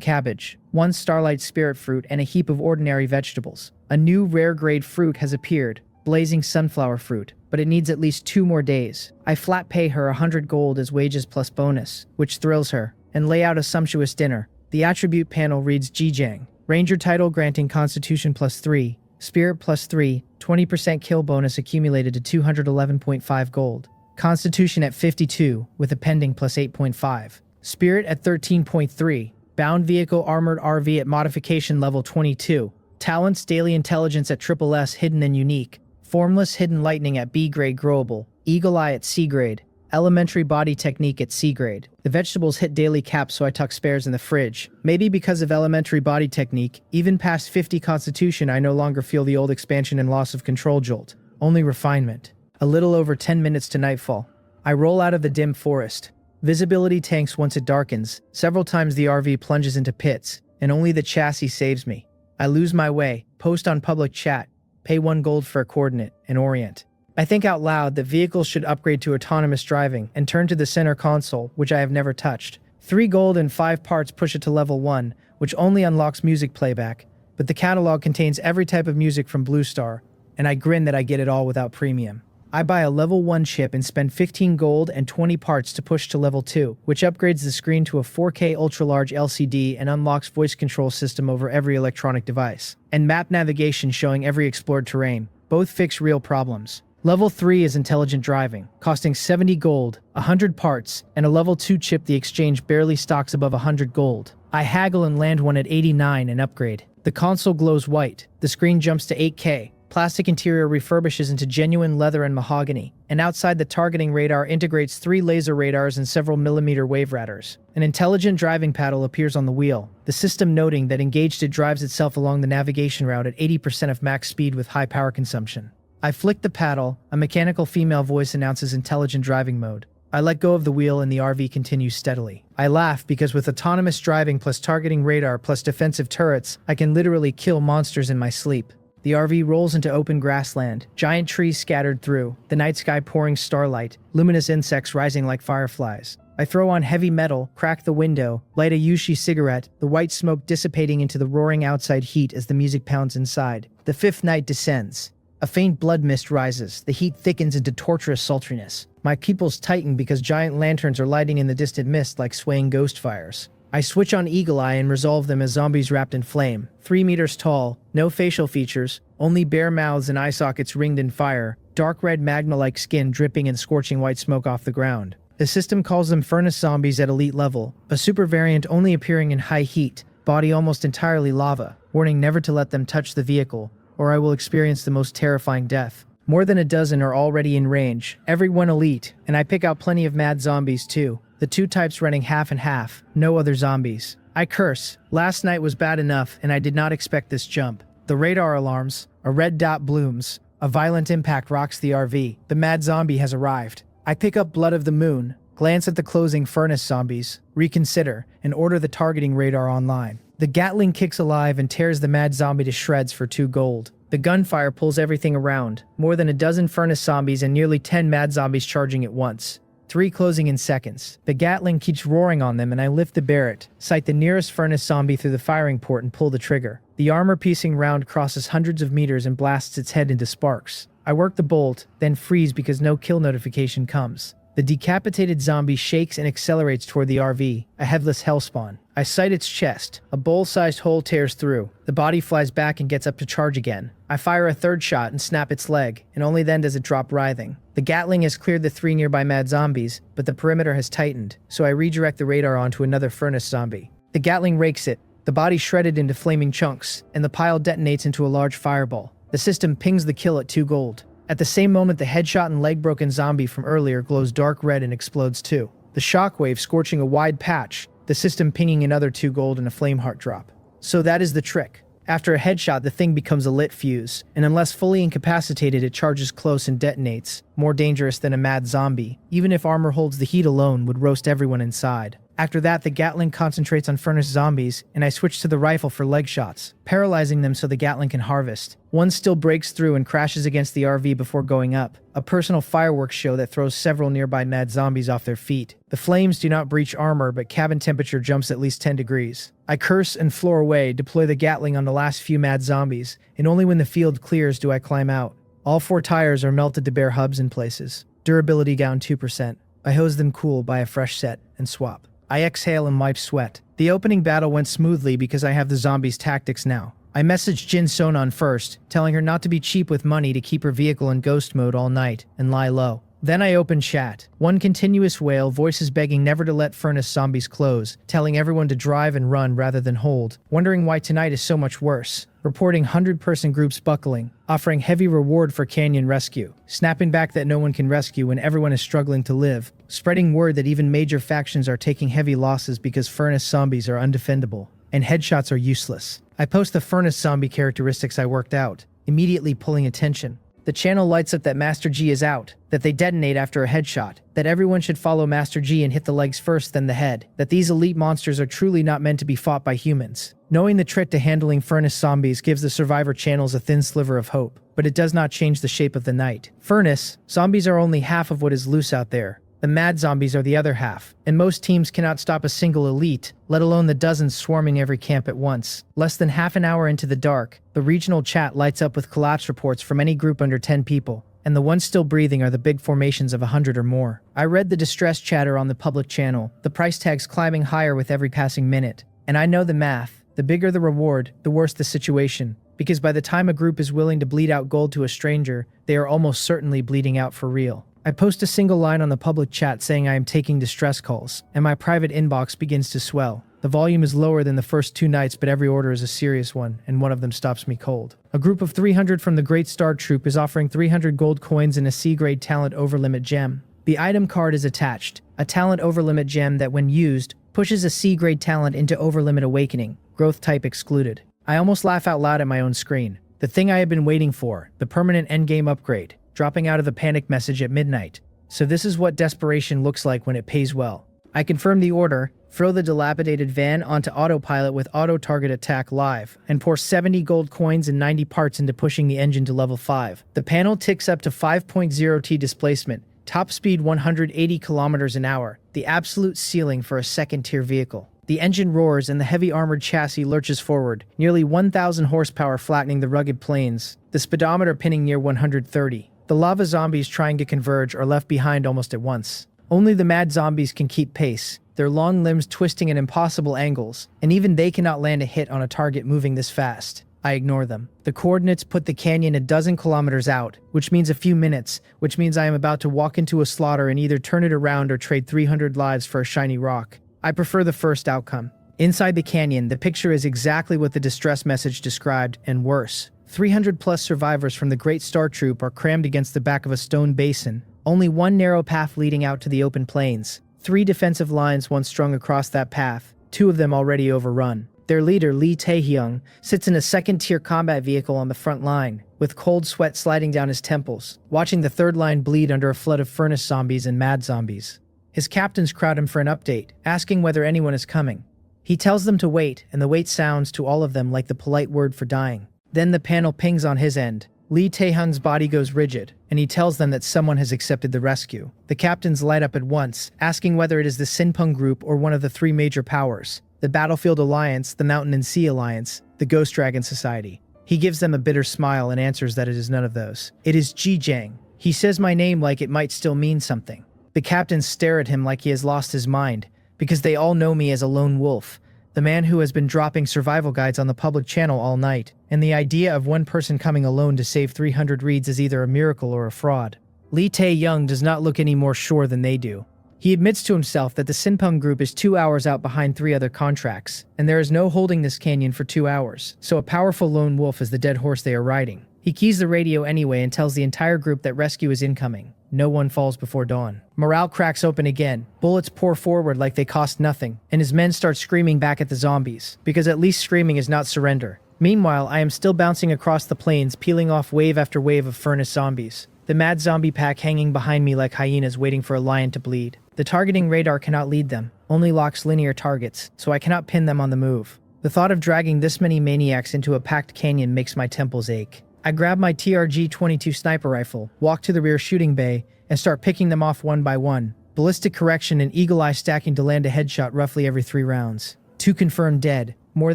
Speaker 1: cabbage, 1 starlight spirit fruit, and a heap of ordinary vegetables. A new rare grade fruit has appeared, blazing sunflower fruit, but it needs at least 2 more days. I flat pay her 100 gold as wages plus bonus, which thrills her, and lay out a sumptuous dinner. The attribute panel reads Jijang. Ranger title granting Constitution +3, Spirit +3, 20% kill bonus accumulated to 211.5 gold. Constitution at 52, with a pending +8.5. Spirit at 13.3. Bound vehicle armored RV at modification level 22. Talents daily intelligence at SSS hidden and unique. Formless hidden lightning at B grade growable. Eagle eye at C grade. Elementary body technique at C grade. The vegetables hit daily caps, so I tuck spares in the fridge. Maybe because of elementary body technique, even past 50 constitution I no longer feel the old expansion and loss of control jolt. Only refinement. A little over 10 minutes to nightfall. I roll out of the dim forest. Visibility tanks once it darkens. Several times the RV plunges into pits, and only the chassis saves me. I lose my way, post on public chat, pay 1 gold for a coordinate, and orient. I think out loud that vehicles should upgrade to autonomous driving and turn to the center console, which I have never touched. 3 gold and 5 parts push it to level 1, which only unlocks music playback, but the catalog contains every type of music from Blue Star, and I grin that I get it all without premium. I buy a level 1 chip and spend 15 gold and 20 parts to push to level 2, which upgrades the screen to a 4K ultra-large LCD and unlocks voice control system over every electronic device, and map navigation showing every explored terrain. Both fix real problems. Level 3 is intelligent driving, costing 70 gold, 100 parts, and a level 2 chip the exchange barely stocks above 100 gold. I haggle and land one at 89 and upgrade. The console glows white, the screen jumps to 8K, plastic interior refurbishes into genuine leather and mahogany, and outside the targeting radar integrates 3 laser radars and several millimeter wave radars. An intelligent driving paddle appears on the wheel, the system noting that engaged it drives itself along the navigation route at 80% of max speed with high power consumption. I flick the paddle, a mechanical female voice announces intelligent driving mode. I let go of the wheel and the RV continues steadily. I laugh because with autonomous driving plus targeting radar plus defensive turrets, I can literally kill monsters in my sleep. The RV rolls into open grassland, giant trees scattered through, the night sky pouring starlight, luminous insects rising like fireflies. I throw on heavy metal, crack the window, light a Yushi cigarette, the white smoke dissipating into the roaring outside heat as the music pounds inside. The 5th night descends. A faint blood mist rises, the heat thickens into torturous sultriness. My pupils tighten because giant lanterns are lighting in the distant mist like swaying ghost fires. I switch on Eagle Eye and resolve them as zombies wrapped in flame. 3 meters tall, no facial features, only bare mouths and eye sockets ringed in fire, dark red magma-like skin dripping and scorching white smoke off the ground. The system calls them furnace zombies at elite level, a super variant only appearing in high heat, body almost entirely lava, warning never to let them touch the vehicle, or I will experience the most terrifying death. More than a dozen are already in range, everyone elite, and I pick out plenty of mad zombies too. The 2 types running half and half, no other zombies. I curse. Last night was bad enough, and I did not expect this jump. The radar alarms, a red dot blooms, a violent impact rocks the RV. The mad zombie has arrived. I pick up Blood of the Moon, glance at the closing furnace zombies, reconsider, and order the targeting radar online. The Gatling kicks alive and tears the mad zombie to shreds for 2 gold. The gunfire pulls everything around, more than a dozen furnace zombies and nearly 10 mad zombies charging at once. 3 closing in seconds. The Gatling keeps roaring on them and I lift the Barrett, sight the nearest furnace zombie through the firing port and pull the trigger. The armor-piercing round crosses hundreds of meters and blasts its head into sparks. I work the bolt, then freeze because no kill notification comes. The decapitated zombie shakes and accelerates toward the RV, a headless hellspawn. I sight its chest. A bowl-sized hole tears through. The body flies back and gets up to charge again. I fire a 3rd shot and snap its leg, and only then does it drop writhing. The Gatling has cleared the 3 nearby mad zombies, but the perimeter has tightened, so I redirect the radar onto another furnace zombie. The Gatling rakes it, the body shredded into flaming chunks, and the pile detonates into a large fireball. The system pings the kill at 2 gold. At the same moment, the headshot and leg-broken zombie from earlier glows dark red and explodes too. The shockwave scorching a wide patch, the system pinging another 2 gold and a flame heart drop. So that is the trick. After a headshot, the thing becomes a lit fuse, and unless fully incapacitated, it charges close and detonates, more dangerous than a mad zombie. Even if armor holds, the heat alone would roast everyone inside. After that, the Gatling concentrates on furnace zombies, and I switch to the rifle for leg shots, paralyzing them so the Gatling can harvest. One still breaks through and crashes against the RV before going up, a personal fireworks show that throws several nearby mad zombies off their feet. The flames do not breach armor, but cabin temperature jumps at least 10 degrees. I curse and floor away, deploy the Gatling on the last few mad zombies, and only when the field clears do I climb out. All 4 tires are melted to bare hubs in places. Durability down 2%. I hose them cool, buy a fresh set, and swap. I exhale and wipe sweat. The opening battle went smoothly because I have the zombies' tactics now. I messaged Jin Sonon first, telling her not to be cheap with money to keep her vehicle in ghost mode all night and lie low. Then I opened chat. One continuous wail, voices begging never to let furnace zombies close, telling everyone to drive and run rather than hold, wondering why tonight is so much worse, reporting 100-person groups buckling, offering heavy reward for canyon rescue, snapping back that no one can rescue when everyone is struggling to live, spreading word that even major factions are taking heavy losses because furnace zombies are undefendable, and headshots are useless. I post the furnace zombie characteristics I worked out, immediately pulling attention. The channel lights up that Master G is out, that they detonate after a headshot, that everyone should follow Master G and hit the legs first then the head, that these elite monsters are truly not meant to be fought by humans. Knowing the trick to handling furnace zombies gives the survivor channels a thin sliver of hope, but it does not change the shape of the night. Furnace zombies are only half of what is loose out there. The mad zombies are the other half, and most teams cannot stop a single elite, let alone the dozens swarming every camp at once. Less than half an hour into the dark, the regional chat lights up with collapse reports from any group under 10 people, and the ones still breathing are the big formations of 100 or more. I read the distress chatter on the public channel, the price tags climbing higher with every passing minute. And I know the math. The bigger the reward, the worse the situation, because by the time a group is willing to bleed out gold to a stranger, they are almost certainly bleeding out for real. I post a single line on the public chat saying I am taking distress calls, and my private inbox begins to swell. The volume is lower than the first 2 nights, but every order is a serious one, and one of them stops me cold. A group of 300 from the Great Star Troop is offering 300 gold coins and a C-grade talent overlimit gem. The item card is attached, a talent overlimit gem that when used, pushes a C-grade talent into overlimit awakening, growth type excluded. I almost laugh out loud at my own screen. The thing I had been waiting for, the permanent endgame upgrade, dropping out of the panic message at midnight. So this is what desperation looks like when it pays well. I confirm the order, throw the dilapidated van onto autopilot with auto-target attack live, and pour 70 gold coins and 90 parts into pushing the engine to level 5. The panel ticks up to 5.0 displacement, top speed 180 kilometers an hour, the absolute ceiling for a second-tier vehicle. The engine roars and the heavy armored chassis lurches forward, nearly 1,000 horsepower flattening the rugged plains, the speedometer pinning near 130. The lava zombies trying to converge are left behind almost at once. Only the mad zombies can keep pace, their long limbs twisting at impossible angles, and even they cannot land a hit on a target moving this fast. I ignore them. The coordinates put the canyon a dozen kilometers out, which means a few minutes, which means I am about to walk into a slaughter and either turn it around or trade 300 lives for a shiny rock. I prefer the first outcome. Inside the canyon, the picture is exactly what the distress message described, and worse. 300 plus survivors from the Great Star Troop are crammed against the back of a stone basin. Only one narrow path leading out to the open plains. 3 defensive lines once strung across that path, 2 of them already overrun. Their leader, Lee Taehyung, sits in a second-tier combat vehicle on the front line, with cold sweat sliding down his temples, watching the third line bleed under a flood of furnace zombies and mad zombies. His captains crowd him for an update, asking whether anyone is coming. He tells them to wait, and the wait sounds to all of them like the polite word for dying. Then the panel pings on his end. Lee Taehyung's body goes rigid, and he tells them that someone has accepted the rescue. The captains light up at once, asking whether it is the Sinpung Group or one of the 3 major powers, the Battlefield Alliance, the Mountain and Sea Alliance, the Ghost Dragon Society. He gives them a bitter smile and answers that it is none of those. It is Ji Jiang. He says my name like it might still mean something. The captains stare at him like he has lost his mind, because they all know me as a lone wolf, the man who has been dropping survival guides on the public channel all night, and the idea of one person coming alone to save 300 reeds is either a miracle or a fraud. Lee Taehyung does not look any more sure than they do. He admits to himself that the Sinpung Group is 2 hours out behind 3 other contracts, and there is no holding this canyon for 2 hours, so a powerful lone wolf is the dead horse they are riding. He keys the radio anyway and tells the entire group that rescue is incoming. No one falls before dawn. Morale cracks open again. Bullets pour forward like they cost nothing, and his men start screaming back at the zombies, because at least screaming is not surrender. Meanwhile, I am still bouncing across the plains, peeling off wave after wave of furnace zombies. The mad zombie pack hanging behind me like hyenas waiting for a lion to bleed. The targeting radar cannot lead them, only locks linear targets, so I cannot pin them on the move. The thought of dragging this many maniacs into a packed canyon makes my temples ache. I grab my TRG-22 sniper rifle, walk to the rear shooting bay, and start picking them off one by one. Ballistic correction and eagle eye stacking to land a headshot roughly every 3 rounds. 2 confirmed dead, more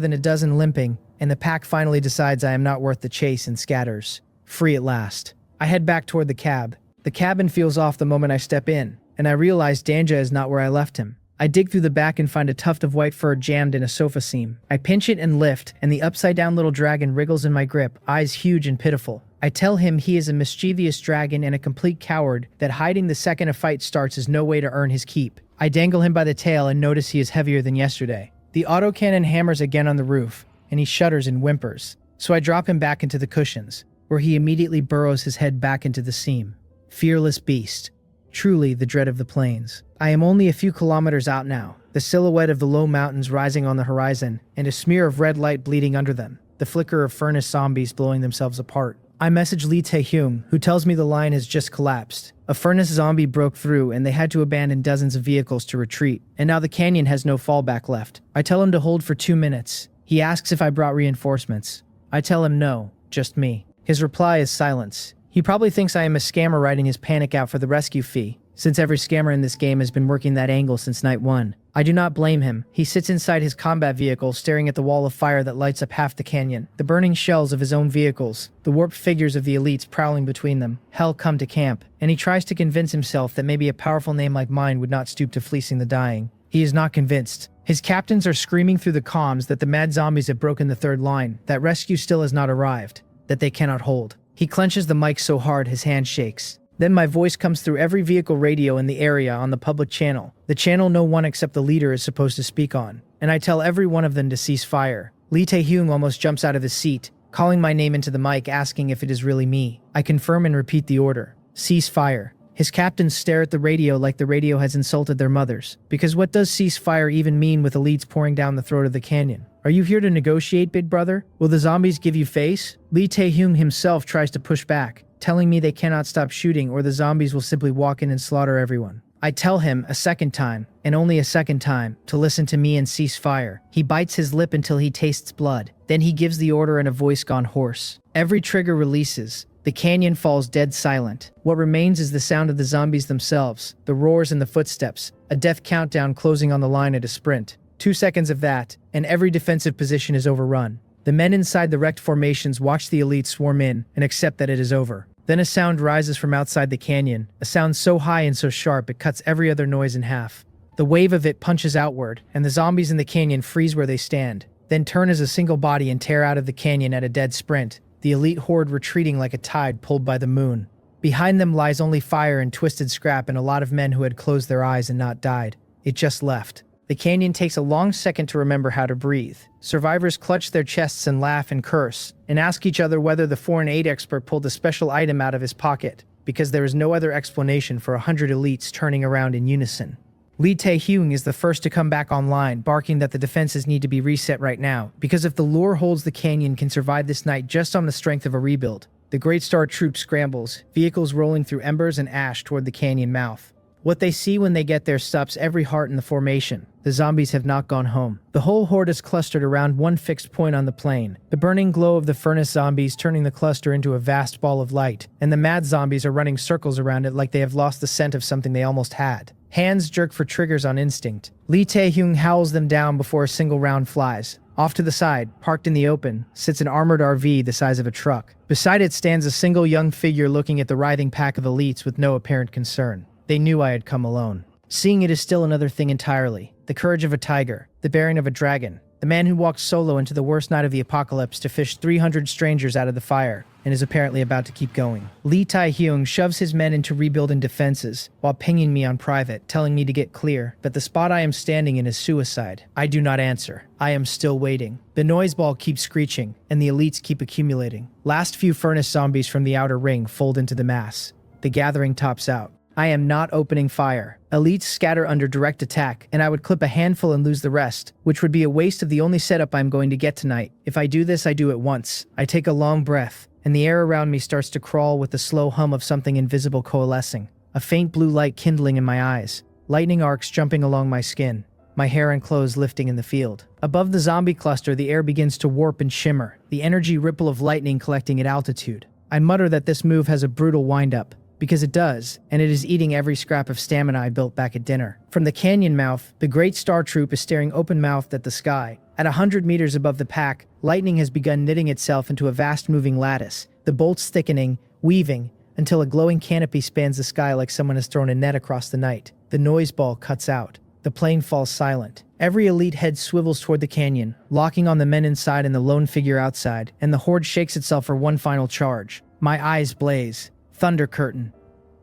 Speaker 1: than a dozen limping, and the pack finally decides I am not worth the chase and scatters. Free at last. I head back toward the cab. The cabin feels off the moment I step in, and I realize Danja is not where I left him. I dig through the back and find a tuft of white fur jammed in a sofa seam. I pinch it and lift, and the upside-down little dragon wriggles in my grip, eyes huge and pitiful. I tell him he is a mischievous dragon and a complete coward, that hiding the second a fight starts is no way to earn his keep. I dangle him by the tail and notice he is heavier than yesterday. The autocannon hammers again on the roof, and he shudders and whimpers. So I drop him back into the cushions, where he immediately burrows his head back into the seam. Fearless beast. Truly the dread of the plains. I am only a few kilometers out now, the silhouette of the low mountains rising on the horizon, and a smear of red light bleeding under them, the flicker of furnace zombies blowing themselves apart. I message Lee Tae-hyung, who tells me the line has just collapsed. A furnace zombie broke through and they had to abandon dozens of vehicles to retreat, and now the canyon has no fallback left. I tell him to hold for 2 minutes. He asks if I brought reinforcements. I tell him no, just me. His reply is silence. He probably thinks I am a scammer writing his panic out for the rescue fee, since every scammer in this game has been working that angle since night 1. I do not blame him. He sits inside his combat vehicle staring at the wall of fire that lights up half the canyon, the burning shells of his own vehicles, the warped figures of the elites prowling between them, hell come to camp, and he tries to convince himself that maybe a powerful name like mine would not stoop to fleecing the dying. He is not convinced. His captains are screaming through the comms that the mad zombies have broken the 3rd line, that rescue still has not arrived, that they cannot hold. He clenches the mic so hard his hand shakes. Then my voice comes through every vehicle radio in the area on the public channel, the channel no one except the leader is supposed to speak on, and I tell every one of them to cease fire. Lee Tae-hyung almost jumps out of his seat, calling my name into the mic asking if it is really me. I confirm and repeat the order. Cease fire. His captains stare at the radio like the radio has insulted their mothers, because what does cease fire even mean with elites pouring down the throat of the canyon? Are you here to negotiate, big brother? Will the zombies give you face? Lee Tae-hyung himself tries to push back, telling me they cannot stop shooting or the zombies will simply walk in and slaughter everyone. I tell him a second time, and only a second time, to listen to me and cease fire. He bites his lip until he tastes blood. Then he gives the order in a voice gone hoarse. Every trigger releases. The canyon falls dead silent. What remains is the sound of the zombies themselves, the roars and the footsteps, a death countdown closing on the line at a sprint. 2 seconds of that, and every defensive position is overrun. The men inside the wrecked formations watch the elite swarm in and accept that it is over. Then a sound rises from outside the canyon, a sound so high and so sharp it cuts every other noise in half. The wave of it punches outward, and the zombies in the canyon freeze where they stand, then turn as a single body and tear out of the canyon at a dead sprint, the elite horde retreating like a tide pulled by the moon. Behind them lies only fire and twisted scrap and a lot of men who had closed their eyes and not died. It just left. The canyon takes a long second to remember how to breathe. Survivors clutch their chests and laugh and curse, and ask each other whether the foreign aid expert pulled a special item out of his pocket, because there is no other explanation for 100 elites turning around in unison. Lee Tae-hyung is the first to come back online, barking that the defenses need to be reset right now, because if the lure holds, the canyon can survive this night just on the strength of a rebuild. The Great Star Troop scrambles, vehicles rolling through embers and ash toward the canyon mouth. What they see when they get there stops every heart in the formation. The zombies have not gone home. The whole horde is clustered around one fixed point on the plain, the burning glow of the furnace zombies turning the cluster into a vast ball of light, and the mad zombies are running circles around it like they have lost the scent of something they almost had. Hands jerk for triggers on instinct. Lee Tae-hyung howls them down before a single round flies. Off to the side, parked in the open, sits an armored RV the size of a truck. Beside it stands a single young figure looking at the writhing pack of elites with no apparent concern. They knew I had come alone. Seeing it is still another thing entirely. The courage of a tiger, the bearing of a dragon, the man who walked solo into the worst night of the apocalypse to fish 300 strangers out of the fire, and is apparently about to keep going. Lee Tae-hyung shoves his men into rebuilding defenses, while pinging me on private, telling me to get clear, that the spot I am standing in is suicide. I do not answer. I am still waiting. The noise ball keeps screeching, and the elites keep accumulating. Last few furnace zombies from the outer ring fold into the mass. The gathering tops out. I am not opening fire. Elites scatter under direct attack, and I would clip a handful and lose the rest, which would be a waste of the only setup I'm going to get tonight. If I do this, I do it once. I take a long breath, and the air around me starts to crawl with the slow hum of something invisible coalescing. A faint blue light kindling in my eyes. Lightning arcs jumping along my skin. My hair and clothes lifting in the field. Above the zombie cluster, the air begins to warp and shimmer, the energy ripple of lightning collecting at altitude. I mutter that this move has a brutal wind-up, because it does, and it is eating every scrap of stamina I built back at dinner. From the canyon mouth, the Great Star Troop is staring open-mouthed at the sky. At 100 meters above the pack, lightning has begun knitting itself into a vast moving lattice, the bolts thickening, weaving, until a glowing canopy spans the sky like someone has thrown a net across the night. The noise ball cuts out. The plane falls silent. Every elite head swivels toward the canyon, locking on the men inside and the lone figure outside, and the horde shakes itself for one final charge. My eyes blaze. Thunder curtain.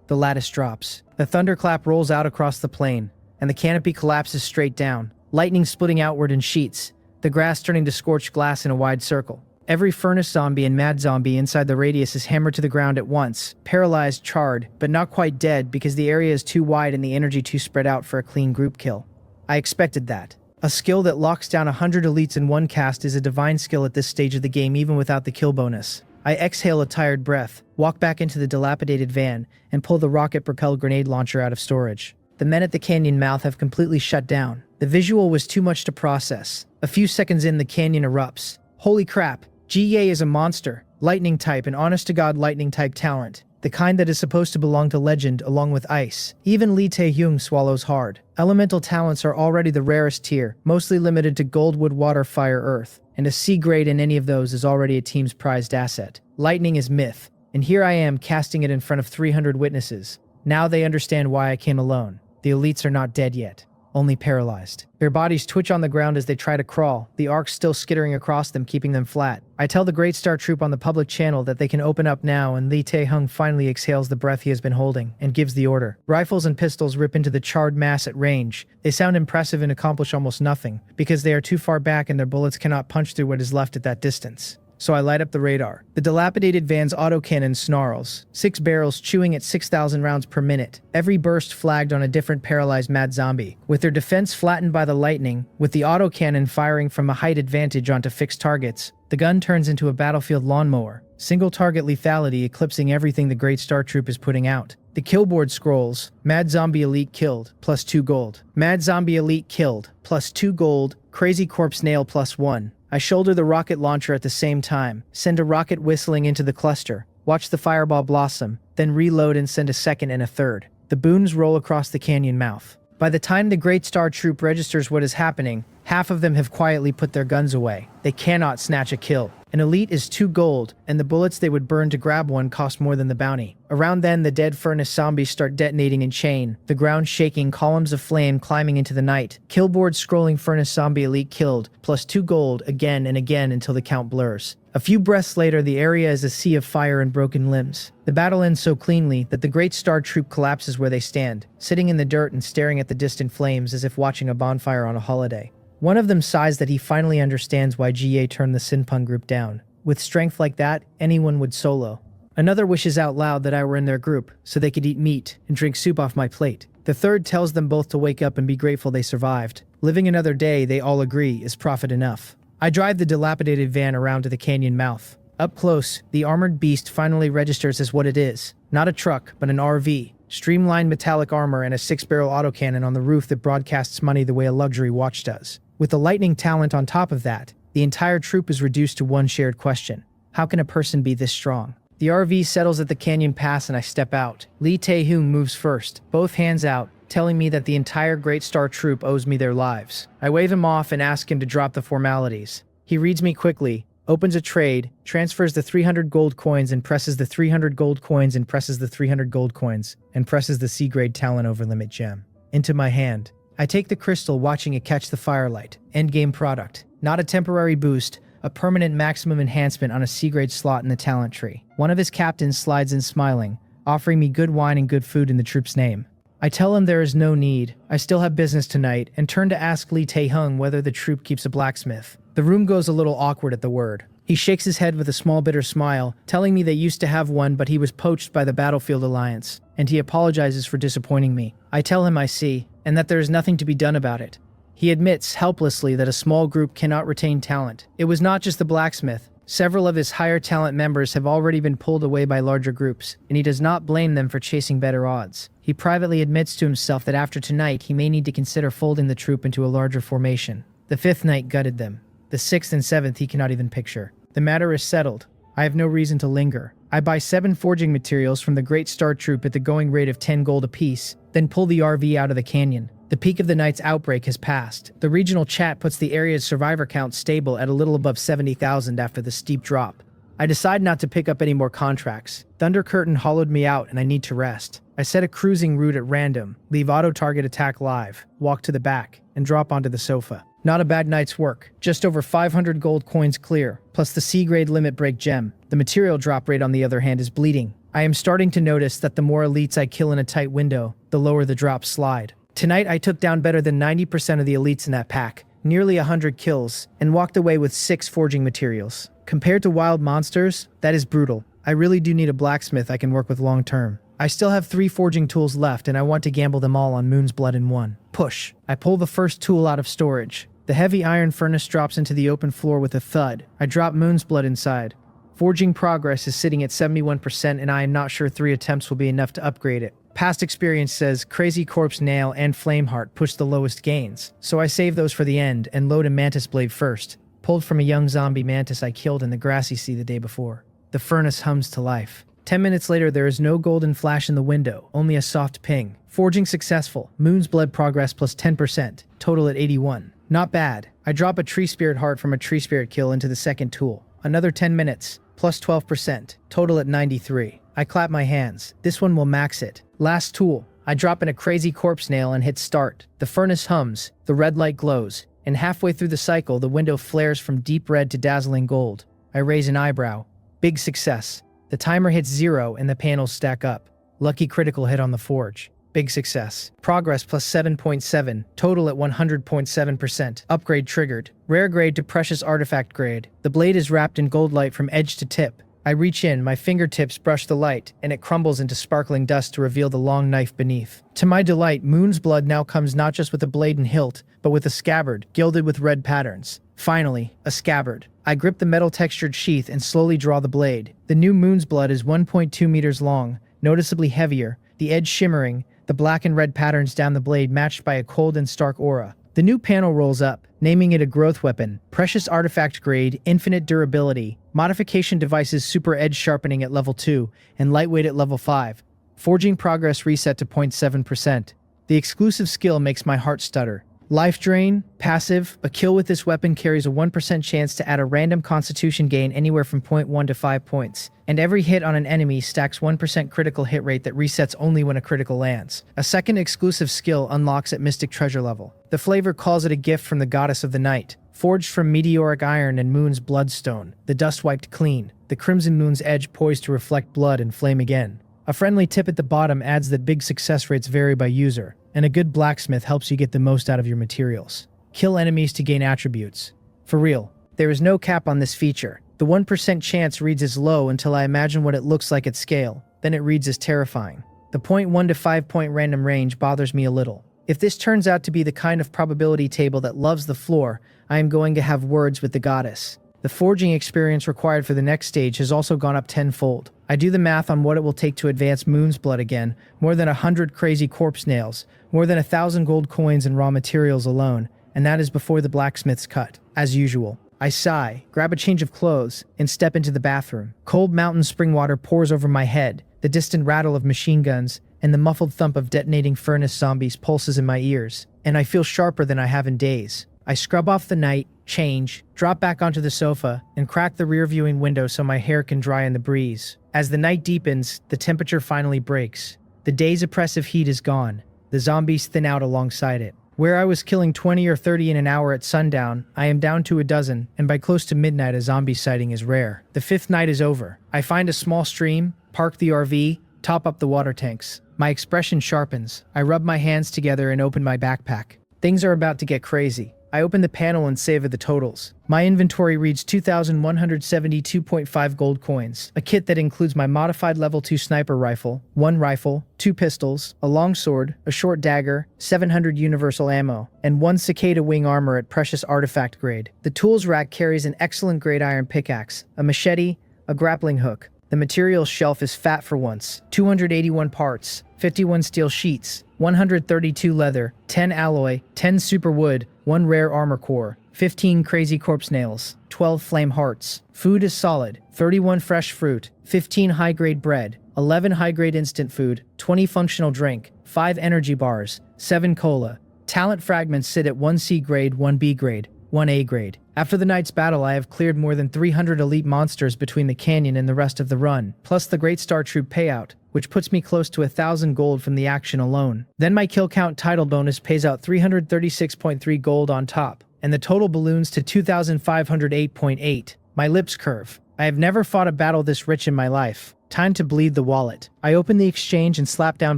Speaker 1: The lattice drops. The thunderclap rolls out across the plain, and the canopy collapses straight down, lightning splitting outward in sheets, the grass turning to scorched glass in a wide circle. Every furnace zombie and mad zombie inside the radius is hammered to the ground at once, paralyzed, charred, but not quite dead because the area is too wide and the energy too spread out for a clean group kill. I expected that. A skill that locks down 100 elites in one cast is a divine skill at this stage of the game even without the kill bonus. I exhale a tired breath, walk back into the dilapidated van, and pull the rocket-propelled grenade launcher out of storage. The men at the canyon mouth have completely shut down. The visual was too much to process. A few seconds in, the canyon erupts. Holy crap! GA is a monster, lightning type and honest-to-God lightning type talent, the kind that is supposed to belong to legend along with ice. Even Lee Tae-hyung swallows hard. Elemental talents are already the rarest tier, mostly limited to gold, wood, water, fire, earth, and a C grade in any of those is already a team's prized asset. Lightning is myth, and here I am casting it in front of 300 witnesses. Now they understand why I came alone. The elites are not dead yet, only paralyzed. Their bodies twitch on the ground as they try to crawl, the arcs still skittering across them, keeping them flat. I tell the Great Star Troop on the public channel that they can open up now, and Lee Tae-hyung finally exhales the breath he has been holding, and gives the order. Rifles and pistols rip into the charred mass at range. They sound impressive and accomplish almost nothing, because they are too far back and their bullets cannot punch through what is left at that distance. So I light up the radar. The dilapidated van's autocannon snarls, 6 barrels chewing at 6,000 rounds per minute, every burst flagged on a different paralyzed mad zombie. With their defense flattened by the lightning, with the autocannon firing from a height advantage onto fixed targets, the gun turns into a battlefield lawnmower, single target lethality eclipsing everything the Great Star Troop is putting out. The killboard scrolls, Mad Zombie Elite killed, plus 2 gold. Mad Zombie Elite killed, plus 2 gold, Crazy Corpse Nail plus 1. I shoulder the rocket launcher at the same time, send a rocket whistling into the cluster, watch the fireball blossom, then reload and send a second and a third. The booms roll across the canyon mouth. By the time the Great Star Troop registers what is happening, half of them have quietly put their guns away. They cannot snatch a kill. An elite is 2 gold, and the bullets they would burn to grab one cost more than the bounty. Around then, the dead furnace zombies start detonating in chain, the ground shaking, columns of flame climbing into the night. Killboard scrolling furnace zombie elite killed, plus 2 gold again and again until the count blurs. A few breaths later, the area is a sea of fire and broken limbs. The battle ends so cleanly that the Great Star Troop collapses where they stand, sitting in the dirt and staring at the distant flames as if watching a bonfire on a holiday. One of them sighs that he finally understands why GA turned the Sinpung group down. With strength like that, anyone would solo. Another wishes out loud that I were in their group, so they could eat meat and drink soup off my plate. The third tells them both to wake up and be grateful they survived. Living another day, they all agree, is profit enough. I drive the dilapidated van around to the canyon mouth. Up close, the armored beast finally registers as what it is. Not a truck, but an RV. Streamlined metallic armor and a 6-barrel autocannon on the roof that broadcasts money the way a luxury watch does. With the lightning talent on top of that, the entire troop is reduced to one shared question. How can a person be this strong? The RV settles at the canyon pass and I step out. Lee Tae-hyung moves first, both hands out, telling me that the entire Great Star Troop owes me their lives. I wave him off and ask him to drop the formalities. He reads me quickly, opens a trade, transfers the 300 gold coins and presses the 300 gold coins and presses the 300 gold coins and presses the C-grade talent over limit gem into my hand. I take the crystal, watching it catch the firelight. Endgame product. Not a temporary boost, a permanent maximum enhancement on a C-grade slot in the talent tree. One of his captains slides in smiling, offering me good wine and good food in the troop's name. I tell him there is no need, I still have business tonight, and turn to ask Lee Tae-hyung whether the troop keeps a blacksmith. The room goes a little awkward at the word. He shakes his head with a small bitter smile, telling me they used to have one but he was poached by the Battlefield Alliance, and he apologizes for disappointing me. I tell him I see, and that there is nothing to be done about it. He admits, helplessly, that a small group cannot retain talent. It was not just the blacksmith. Several of his higher talent members have already been pulled away by larger groups, and he does not blame them for chasing better odds. He privately admits to himself that after tonight he may need to consider folding the troop into a larger formation. The 5th night gutted them. The 6th and 7th he cannot even picture. The matter is settled. I have no reason to linger. I buy 7 forging materials from the Great Star Troop at the going rate of 10 gold apiece, then pull the RV out of the canyon. The peak of the night's outbreak has passed. The regional chat puts the area's survivor count stable at a little above 70,000 after the steep drop. I decide not to pick up any more contracts. Thunder Curtain hollowed me out and I need to rest. I set a cruising route at random, leave auto-target attack live, walk to the back, and drop onto the sofa. Not a bad night's work. Just over 500 gold coins clear, plus the C-grade limit break gem. The material drop rate, on the other hand, is bleeding. I am starting to notice that the more elites I kill in a tight window, the lower the drops slide. Tonight I took down better than 90% of the elites in that pack, nearly 100 kills, and walked away with 6 forging materials. Compared to wild monsters, that is brutal. I really do need a blacksmith I can work with long term. I still have 3 forging tools left and I want to gamble them all on Moon's Blood in one. Push. I pull the first tool out of storage. The heavy iron furnace drops into the open floor with a thud. I drop Moon's Blood inside. Forging progress is sitting at 71% and I am not sure 3 attempts will be enough to upgrade it. Past experience says Crazy Corpse Nail and Flameheart push the lowest gains, so I save those for the end and load a Mantis Blade first, pulled from a young zombie mantis I killed in the grassy sea the day before. The furnace hums to life. 10 minutes later there is no golden flash in the window, only a soft ping. Forging successful. Moon's Blood progress plus 10%, total at 81. Not bad. I drop a Tree Spirit Heart from a Tree Spirit kill into the second tool. Another 10 minutes, plus 12%, total at 93. I clap my hands. This one will max it. Last tool. I drop in a Crazy Corpse Nail and hit start. The furnace hums, the red light glows, and halfway through the cycle the window flares from deep red to dazzling gold. I raise an eyebrow. Big success. The timer hits 0 and the panels stack up. Lucky critical hit on the forge. Big success. Progress plus 7.7, total at 100.7%. Upgrade triggered. Rare grade to precious artifact grade. The blade is wrapped in gold light from edge to tip. I reach in, my fingertips brush the light, and it crumbles into sparkling dust to reveal the long knife beneath. To my delight, Moon's Blood now comes not just with a blade and hilt, but with a scabbard, gilded with red patterns. Finally, a scabbard. I grip the metal-textured sheath and slowly draw the blade. The new Moon's Blood is 1.2 meters long, noticeably heavier, the edge shimmering, the black and red patterns down the blade matched by a cold and stark aura. The new panel rolls up, naming it a growth weapon, precious artifact grade, infinite durability, modification devices super edge sharpening at level 2, and lightweight at level 5. Forging progress reset to 0.7%. The exclusive skill makes my heart stutter. Life drain, passive, a kill with this weapon carries a 1% chance to add a random constitution gain anywhere from 0.1 to 5 points, and every hit on an enemy stacks 1% critical hit rate that resets only when a critical lands. A second exclusive skill unlocks at Mystic Treasure level. The flavor calls it a gift from the Goddess of the Night. Forged from meteoric iron and Moon's bloodstone, the dust wiped clean, the crimson moon's edge poised to reflect blood and flame again. A friendly tip at the bottom adds that big success rates vary by user, and a good blacksmith helps you get the most out of your materials. Kill enemies to gain attributes. For real, there is no cap on this feature. The 1% chance reads as low until I imagine what it looks like at scale, then it reads as terrifying. The 0.1 to 5 point random range bothers me a little. If this turns out to be the kind of probability table that loves the floor, I am going to have words with the goddess. The forging experience required for the next stage has also gone up tenfold. I do the math on what it will take to advance Moon's Blood again, more than 100 crazy corpse nails, more than 1,000 gold coins and raw materials alone, and that is before the blacksmith's cut. As usual, I sigh, grab a change of clothes, and step into the bathroom. Cold mountain spring water pours over my head, the distant rattle of machine guns, and the muffled thump of detonating furnace zombies pulses in my ears, and I feel sharper than I have in days. I scrub off the night, change, drop back onto the sofa, and crack the rear-viewing window so my hair can dry in the breeze. As the night deepens, the temperature finally breaks. The day's oppressive heat is gone. The zombies thin out alongside it. Where I was killing 20 or 30 in an hour at sundown, I am down to a dozen, and by close to midnight a zombie sighting is rare. The 5th night is over. I find a small stream, park the RV, top up the water tanks. My expression sharpens. I rub my hands together and open my backpack. Things are about to get crazy. I open the panel and savor the totals. My inventory reads 2,172.5 gold coins, a kit that includes my modified level 2 sniper rifle, 1 rifle, 2 pistols, a longsword, a short dagger, 700 universal ammo, and 1 cicada wing armor at precious artifact grade. The tools rack carries an excellent grade iron pickaxe, a machete, a grappling hook. The materials shelf is fat for once. 281 parts, 51 steel sheets, 132 leather, 10 alloy, 10 super wood, 1 rare armor core, 15 crazy corpse nails, 12 flame hearts. Food is solid, 31 fresh fruit, 15 high-grade bread, 11 high-grade instant food, 20 functional drink, 5 energy bars, 7 cola. Talent fragments sit at 1 C grade, 1 B grade, 1 A grade. After the night's battle, I have cleared more than 300 elite monsters between the canyon and the rest of the run, plus the Great Star Troop payout, which puts me close to 1,000 gold from the action alone. Then my kill count title bonus pays out 336.3 gold on top, and the total balloons to 2,508.8. My lips curve. I have never fought a battle this rich in my life. Time to bleed the wallet. I open the exchange and slap down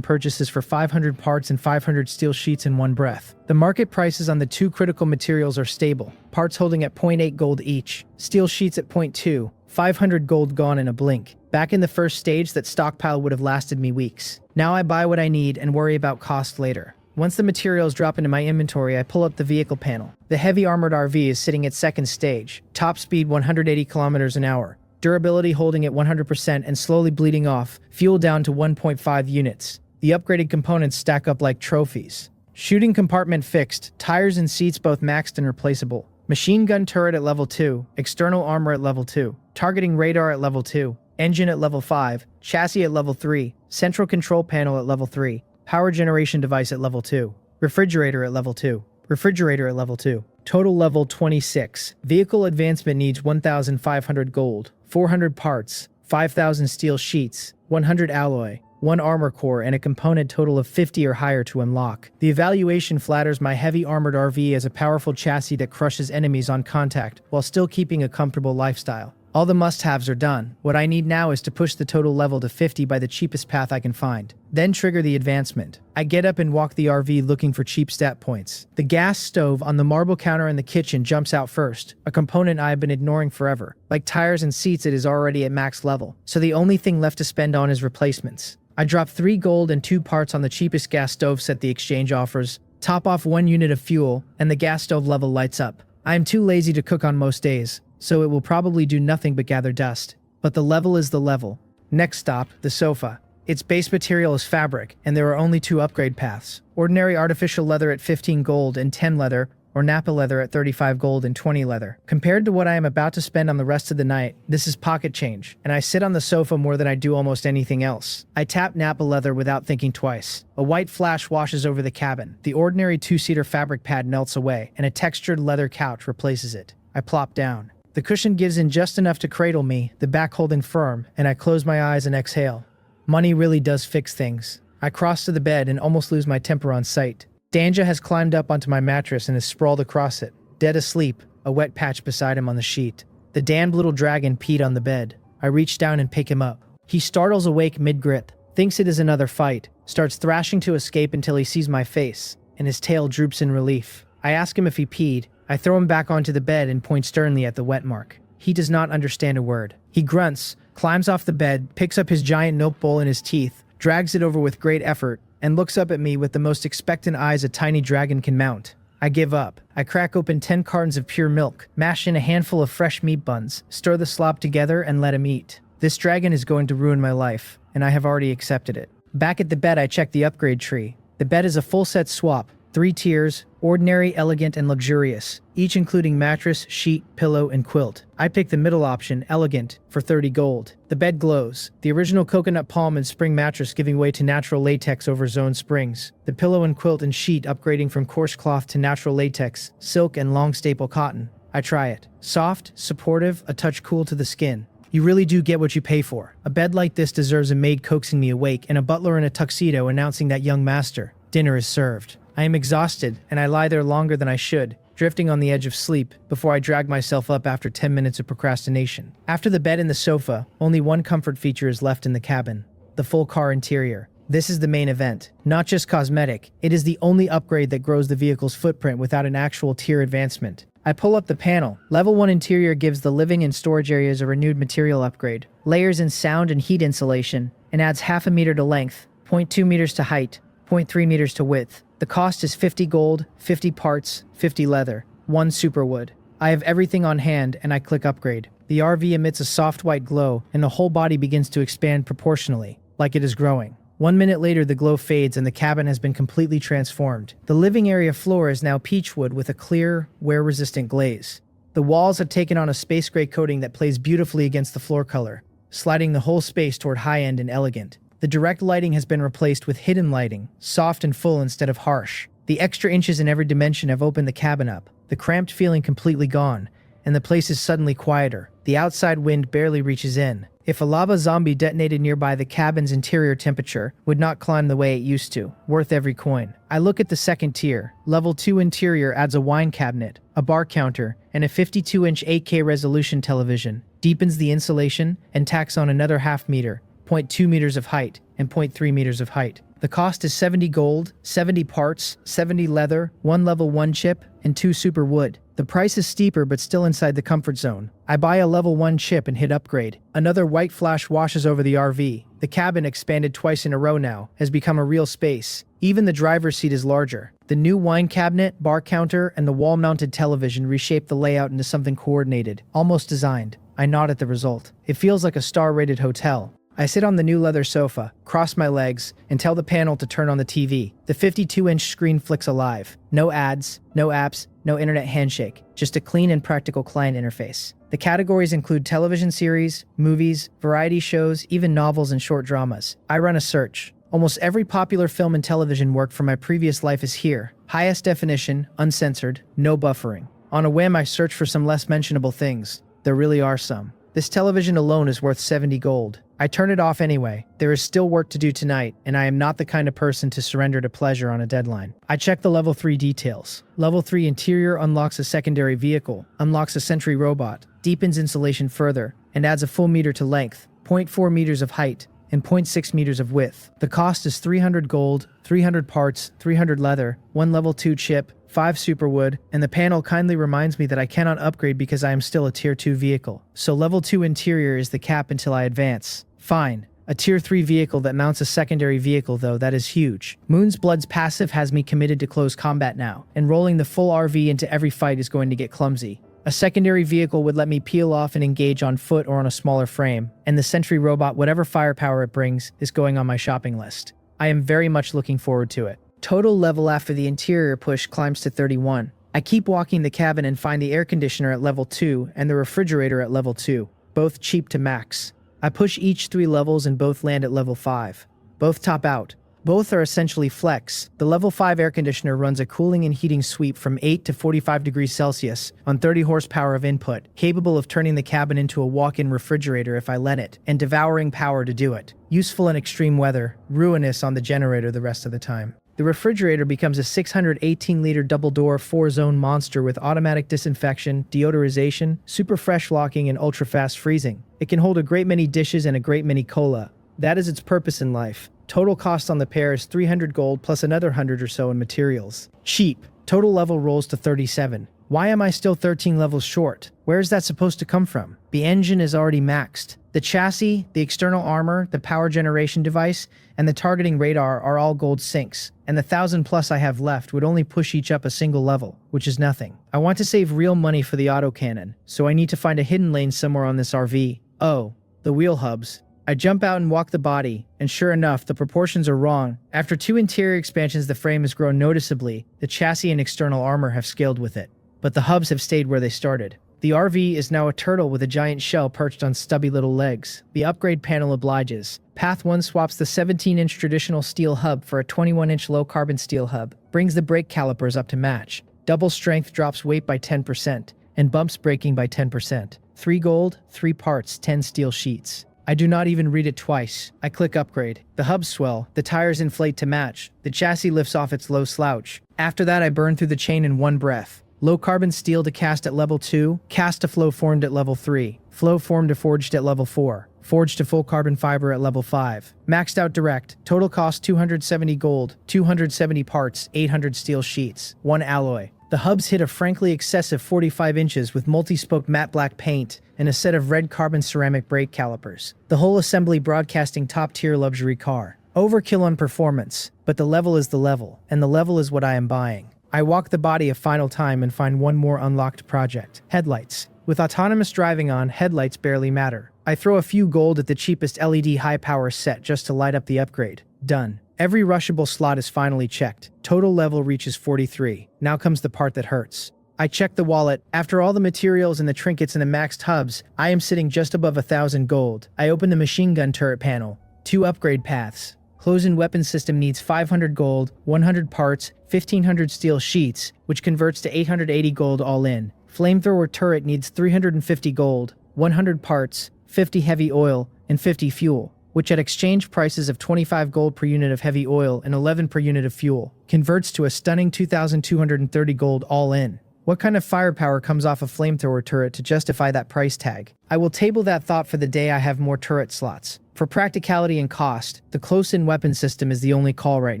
Speaker 1: purchases for 500 parts and 500 steel sheets in one breath. The market prices on the 2 critical materials are stable, parts holding at 0.8 gold each, steel sheets at 0.2, 500 gold gone in a blink. Back in the first stage, that stockpile would have lasted me weeks. Now I buy what I need and worry about cost later. Once the materials drop into my inventory, I pull up the vehicle panel. The heavy armored RV is sitting at second stage, top speed 180 kilometers an hour. Durability holding at 100% and slowly bleeding off, fuel down to 1.5 units. The upgraded components stack up like trophies. Shooting compartment fixed, tires and seats both maxed and replaceable. Machine gun turret at level 2, external armor at level 2, targeting radar at level 2, engine at level 5, chassis at level 3, central control panel at level 3, power generation device at level 2, refrigerator at level 2, refrigerator at level 2. Total level 26. Vehicle advancement needs 1,500 gold, 400 parts, 5,000 steel sheets, 100 alloy, 1 armor core, and a component total of 50 or higher to unlock. The evaluation flatters my heavy armored RV as a powerful chassis that crushes enemies on contact while still keeping a comfortable lifestyle. All the must-haves are done. What I need now is to push the total level to 50 by the cheapest path I can find. Then trigger the advancement. I get up and walk the RV looking for cheap stat points. The gas stove on the marble counter in the kitchen jumps out first, a component I have been ignoring forever. Like tires and seats, it is already at max level, so the only thing left to spend on is replacements. I drop 3 gold and 2 parts on the cheapest gas stove set the exchange offers, top off 1 unit of fuel, and the gas stove level lights up. I am too lazy to cook on most days, so it will probably do nothing but gather dust. But the level is the level. Next stop, the sofa. Its base material is fabric, and there are only 2 upgrade paths. Ordinary artificial leather at 15 gold and 10 leather, or Napa leather at 35 gold and 20 leather. Compared to what I am about to spend on the rest of the night, this is pocket change, and I sit on the sofa more than I do almost anything else. I tap Napa leather without thinking twice. A white flash washes over the cabin. The ordinary 2-seater fabric pad melts away, and a textured leather couch replaces it. I plop down. The cushion gives in just enough to cradle me, the back holding firm, and I close my eyes and exhale. Money really does fix things. I cross to the bed and almost lose my temper on sight. Danja has climbed up onto my mattress and is sprawled across it, dead asleep, a wet patch beside him on the sheet. The damned little dragon peed on the bed. I reach down and pick him up. He startles awake mid-grip, thinks it is another fight, starts thrashing to escape until he sees my face, and his tail droops in relief. I ask him if he peed. I throw him back onto the bed and point sternly at the wet mark. He does not understand a word. He grunts, climbs off the bed, picks up his giant milk bowl in his teeth, drags it over with great effort, and looks up at me with the most expectant eyes a tiny dragon can mount. I give up. I crack open 10 cartons of pure milk, mash in a handful of fresh meat buns, stir the slop together, and let him eat. This dragon is going to ruin my life, and I have already accepted it. Back at the bed, I check the upgrade tree. The bed is a full set swap, 3 tiers, ordinary, elegant, and luxurious, each including mattress, sheet, pillow, and quilt. I pick the middle option, elegant, for 30 gold. The bed glows, the original coconut palm and spring mattress giving way to natural latex over zone springs. The pillow and quilt and sheet upgrading from coarse cloth to natural latex, silk, and long staple cotton. I try it. Soft, supportive, a touch cool to the skin. You really do get what you pay for. A bed like this deserves a maid coaxing me awake and a butler in a tuxedo announcing that, young master, dinner is served. I am exhausted, and I lie there longer than I should, drifting on the edge of sleep, before I drag myself up after 10 minutes of procrastination. After the bed and the sofa, only one comfort feature is left in the cabin: the full car interior. This is the main event. Not just cosmetic, it is the only upgrade that grows the vehicle's footprint without an actual tier advancement. I pull up the panel. Level 1 interior gives the living and storage areas a renewed material upgrade, layers in sound and heat insulation, and adds half a meter to length, 0.2 meters to height, 0.3 meters to width. The cost is 50 gold, 50 parts, 50 leather, 1 superwood. I have everything on hand and I click upgrade. The RV emits a soft white glow and the whole body begins to expand proportionally, like it is growing. 1 minute later, the glow fades and the cabin has been completely transformed. The living area floor is now peachwood with a clear, wear-resistant glaze. The walls have taken on a space gray coating that plays beautifully against the floor color, sliding the whole space toward high-end and elegant. The direct lighting has been replaced with hidden lighting, soft and full instead of harsh. The extra inches in every dimension have opened the cabin up, the cramped feeling completely gone, and the place is suddenly quieter. The outside wind barely reaches in. If a lava zombie detonated nearby, the cabin's interior temperature would not climb the way it used to, worth every coin. I look at the second tier. Level 2 interior adds a wine cabinet, a bar counter, and a 52-inch 8K resolution television, deepens the insulation, and tacks on another half meter, 0.2 meters of height, and 0.3 meters of height. The cost is 70 gold, 70 parts, 70 leather, 1 level 1 chip, and 2 super wood. The price is steeper but still inside the comfort zone. I buy a level 1 chip and hit upgrade. Another white flash washes over the RV. The cabin, expanded twice in a row now, has become a real space. Even the driver's seat is larger. The new wine cabinet, bar counter, and the wall-mounted television reshape the layout into something coordinated, almost designed. I nod at the result. It feels like a star-rated hotel. I sit on the new leather sofa, cross my legs, and tell the panel to turn on the TV. The 52-inch screen flicks alive. No ads, no apps, no internet handshake, just a clean and practical client interface. The categories include television series, movies, variety shows, even novels and short dramas. I run a search. Almost every popular film and television work from my previous life is here. Highest definition, uncensored, no buffering. On a whim, I search for some less mentionable things. There really are some. This television alone is worth 70 gold. I turn it off anyway. There is still work to do tonight, and I am not the kind of person to surrender to pleasure on a deadline. I check the level 3 details. Level 3 interior unlocks a secondary vehicle, unlocks a sentry robot, deepens insulation further, and adds a full meter to length, 0.4 meters of height, and 0.6 meters of width. The cost is 300 gold, 300 parts, 300 leather, 1 level 2 chip, 5 superwood, and the panel kindly reminds me that I cannot upgrade because I am still a tier 2 vehicle. So level 2 interior is the cap until I advance. Fine. A tier 3 vehicle that mounts a secondary vehicle though, that is huge. Moon's Blood's passive has me committed to close combat now, and rolling the full RV into every fight is going to get clumsy. A secondary vehicle would let me peel off and engage on foot or on a smaller frame, and the sentry robot, whatever firepower it brings, is going on my shopping list. I am very much looking forward to it. Total level after the interior push climbs to 31. I keep walking the cabin and find the air conditioner at level 2 and the refrigerator at level 2, both cheap to max. I push each 3 levels and both land at level 5. Both top out. Both are essentially flex. The level 5 air conditioner runs a cooling and heating sweep from 8 to 45 degrees Celsius on 30 horsepower of input, capable of turning the cabin into a walk-in refrigerator if I let it, and devouring power to do it. Useful in extreme weather, ruinous on the generator the rest of the time. The refrigerator becomes a 618-liter double-door 4-zone monster with automatic disinfection, deodorization, super fresh locking, and ultra-fast freezing. It can hold a great many dishes and a great many cola. That is its purpose in life. Total cost on the pair is 300 gold plus another 100 or so in materials. Cheap. Total level rolls to 37. Why am I still 13 levels short? Where is that supposed to come from? The engine is already maxed. The chassis, the external armor, the power generation device, and the targeting radar are all gold sinks, and the 1,000 plus I have left would only push each up a single level, which is nothing. I want to save real money for the autocannon, so I need to find a hidden lane somewhere on this RV. Oh, the wheel hubs. I jump out and walk the body, and sure enough, the proportions are wrong. After 2 interior expansions, the frame has grown noticeably. The chassis and external armor have scaled with it, but the hubs have stayed where they started. The RV is now a turtle with a giant shell perched on stubby little legs. The upgrade panel obliges. Path 1 swaps the 17-inch traditional steel hub for a 21-inch low-carbon steel hub, brings the brake calipers up to match. Double strength drops weight by 10%, and bumps braking by 10%. 3 gold, 3 parts, 10 steel sheets. I do not even read it twice. I click upgrade. The hubs swell, the tires inflate to match, the chassis lifts off its low slouch. After that, I burn through the chain in one breath. Low carbon steel to cast at level 2, cast to flow formed at level 3, flow formed to forged at level 4. Forged to full carbon fiber at level 5. Maxed out direct. Total cost 270 gold, 270 parts, 800 steel sheets, 1 alloy. The hubs hit a frankly excessive 45 inches with multi-spoke matte black paint and a set of red carbon ceramic brake calipers. The whole assembly broadcasting top-tier luxury car. Overkill on performance, but the level is the level, and the level is what I am buying. I walk the body a final time and find one more unlocked project. Headlights. With autonomous driving on, headlights barely matter. I throw a few gold at the cheapest LED high-power set just to light up the upgrade. Done. Every rushable slot is finally checked. Total level reaches 43. Now comes the part that hurts. I check the wallet. After all the materials and the trinkets and the maxed hubs, I am sitting just above 1,000 gold. I open the machine gun turret panel. 2 upgrade paths. Close-in weapon system needs 500 gold, 100 parts, 1,500 steel sheets, which converts to 880 gold all in. Flamethrower turret needs 350 gold, 100 parts, 50 heavy oil, and 50 fuel, which at exchange prices of 25 gold per unit of heavy oil and 11 per unit of fuel, converts to a stunning 2,230 gold all in. What kind of firepower comes off a flamethrower turret to justify that price tag? I will table that thought for the day I have more turret slots. For practicality and cost, the close-in weapon system is the only call right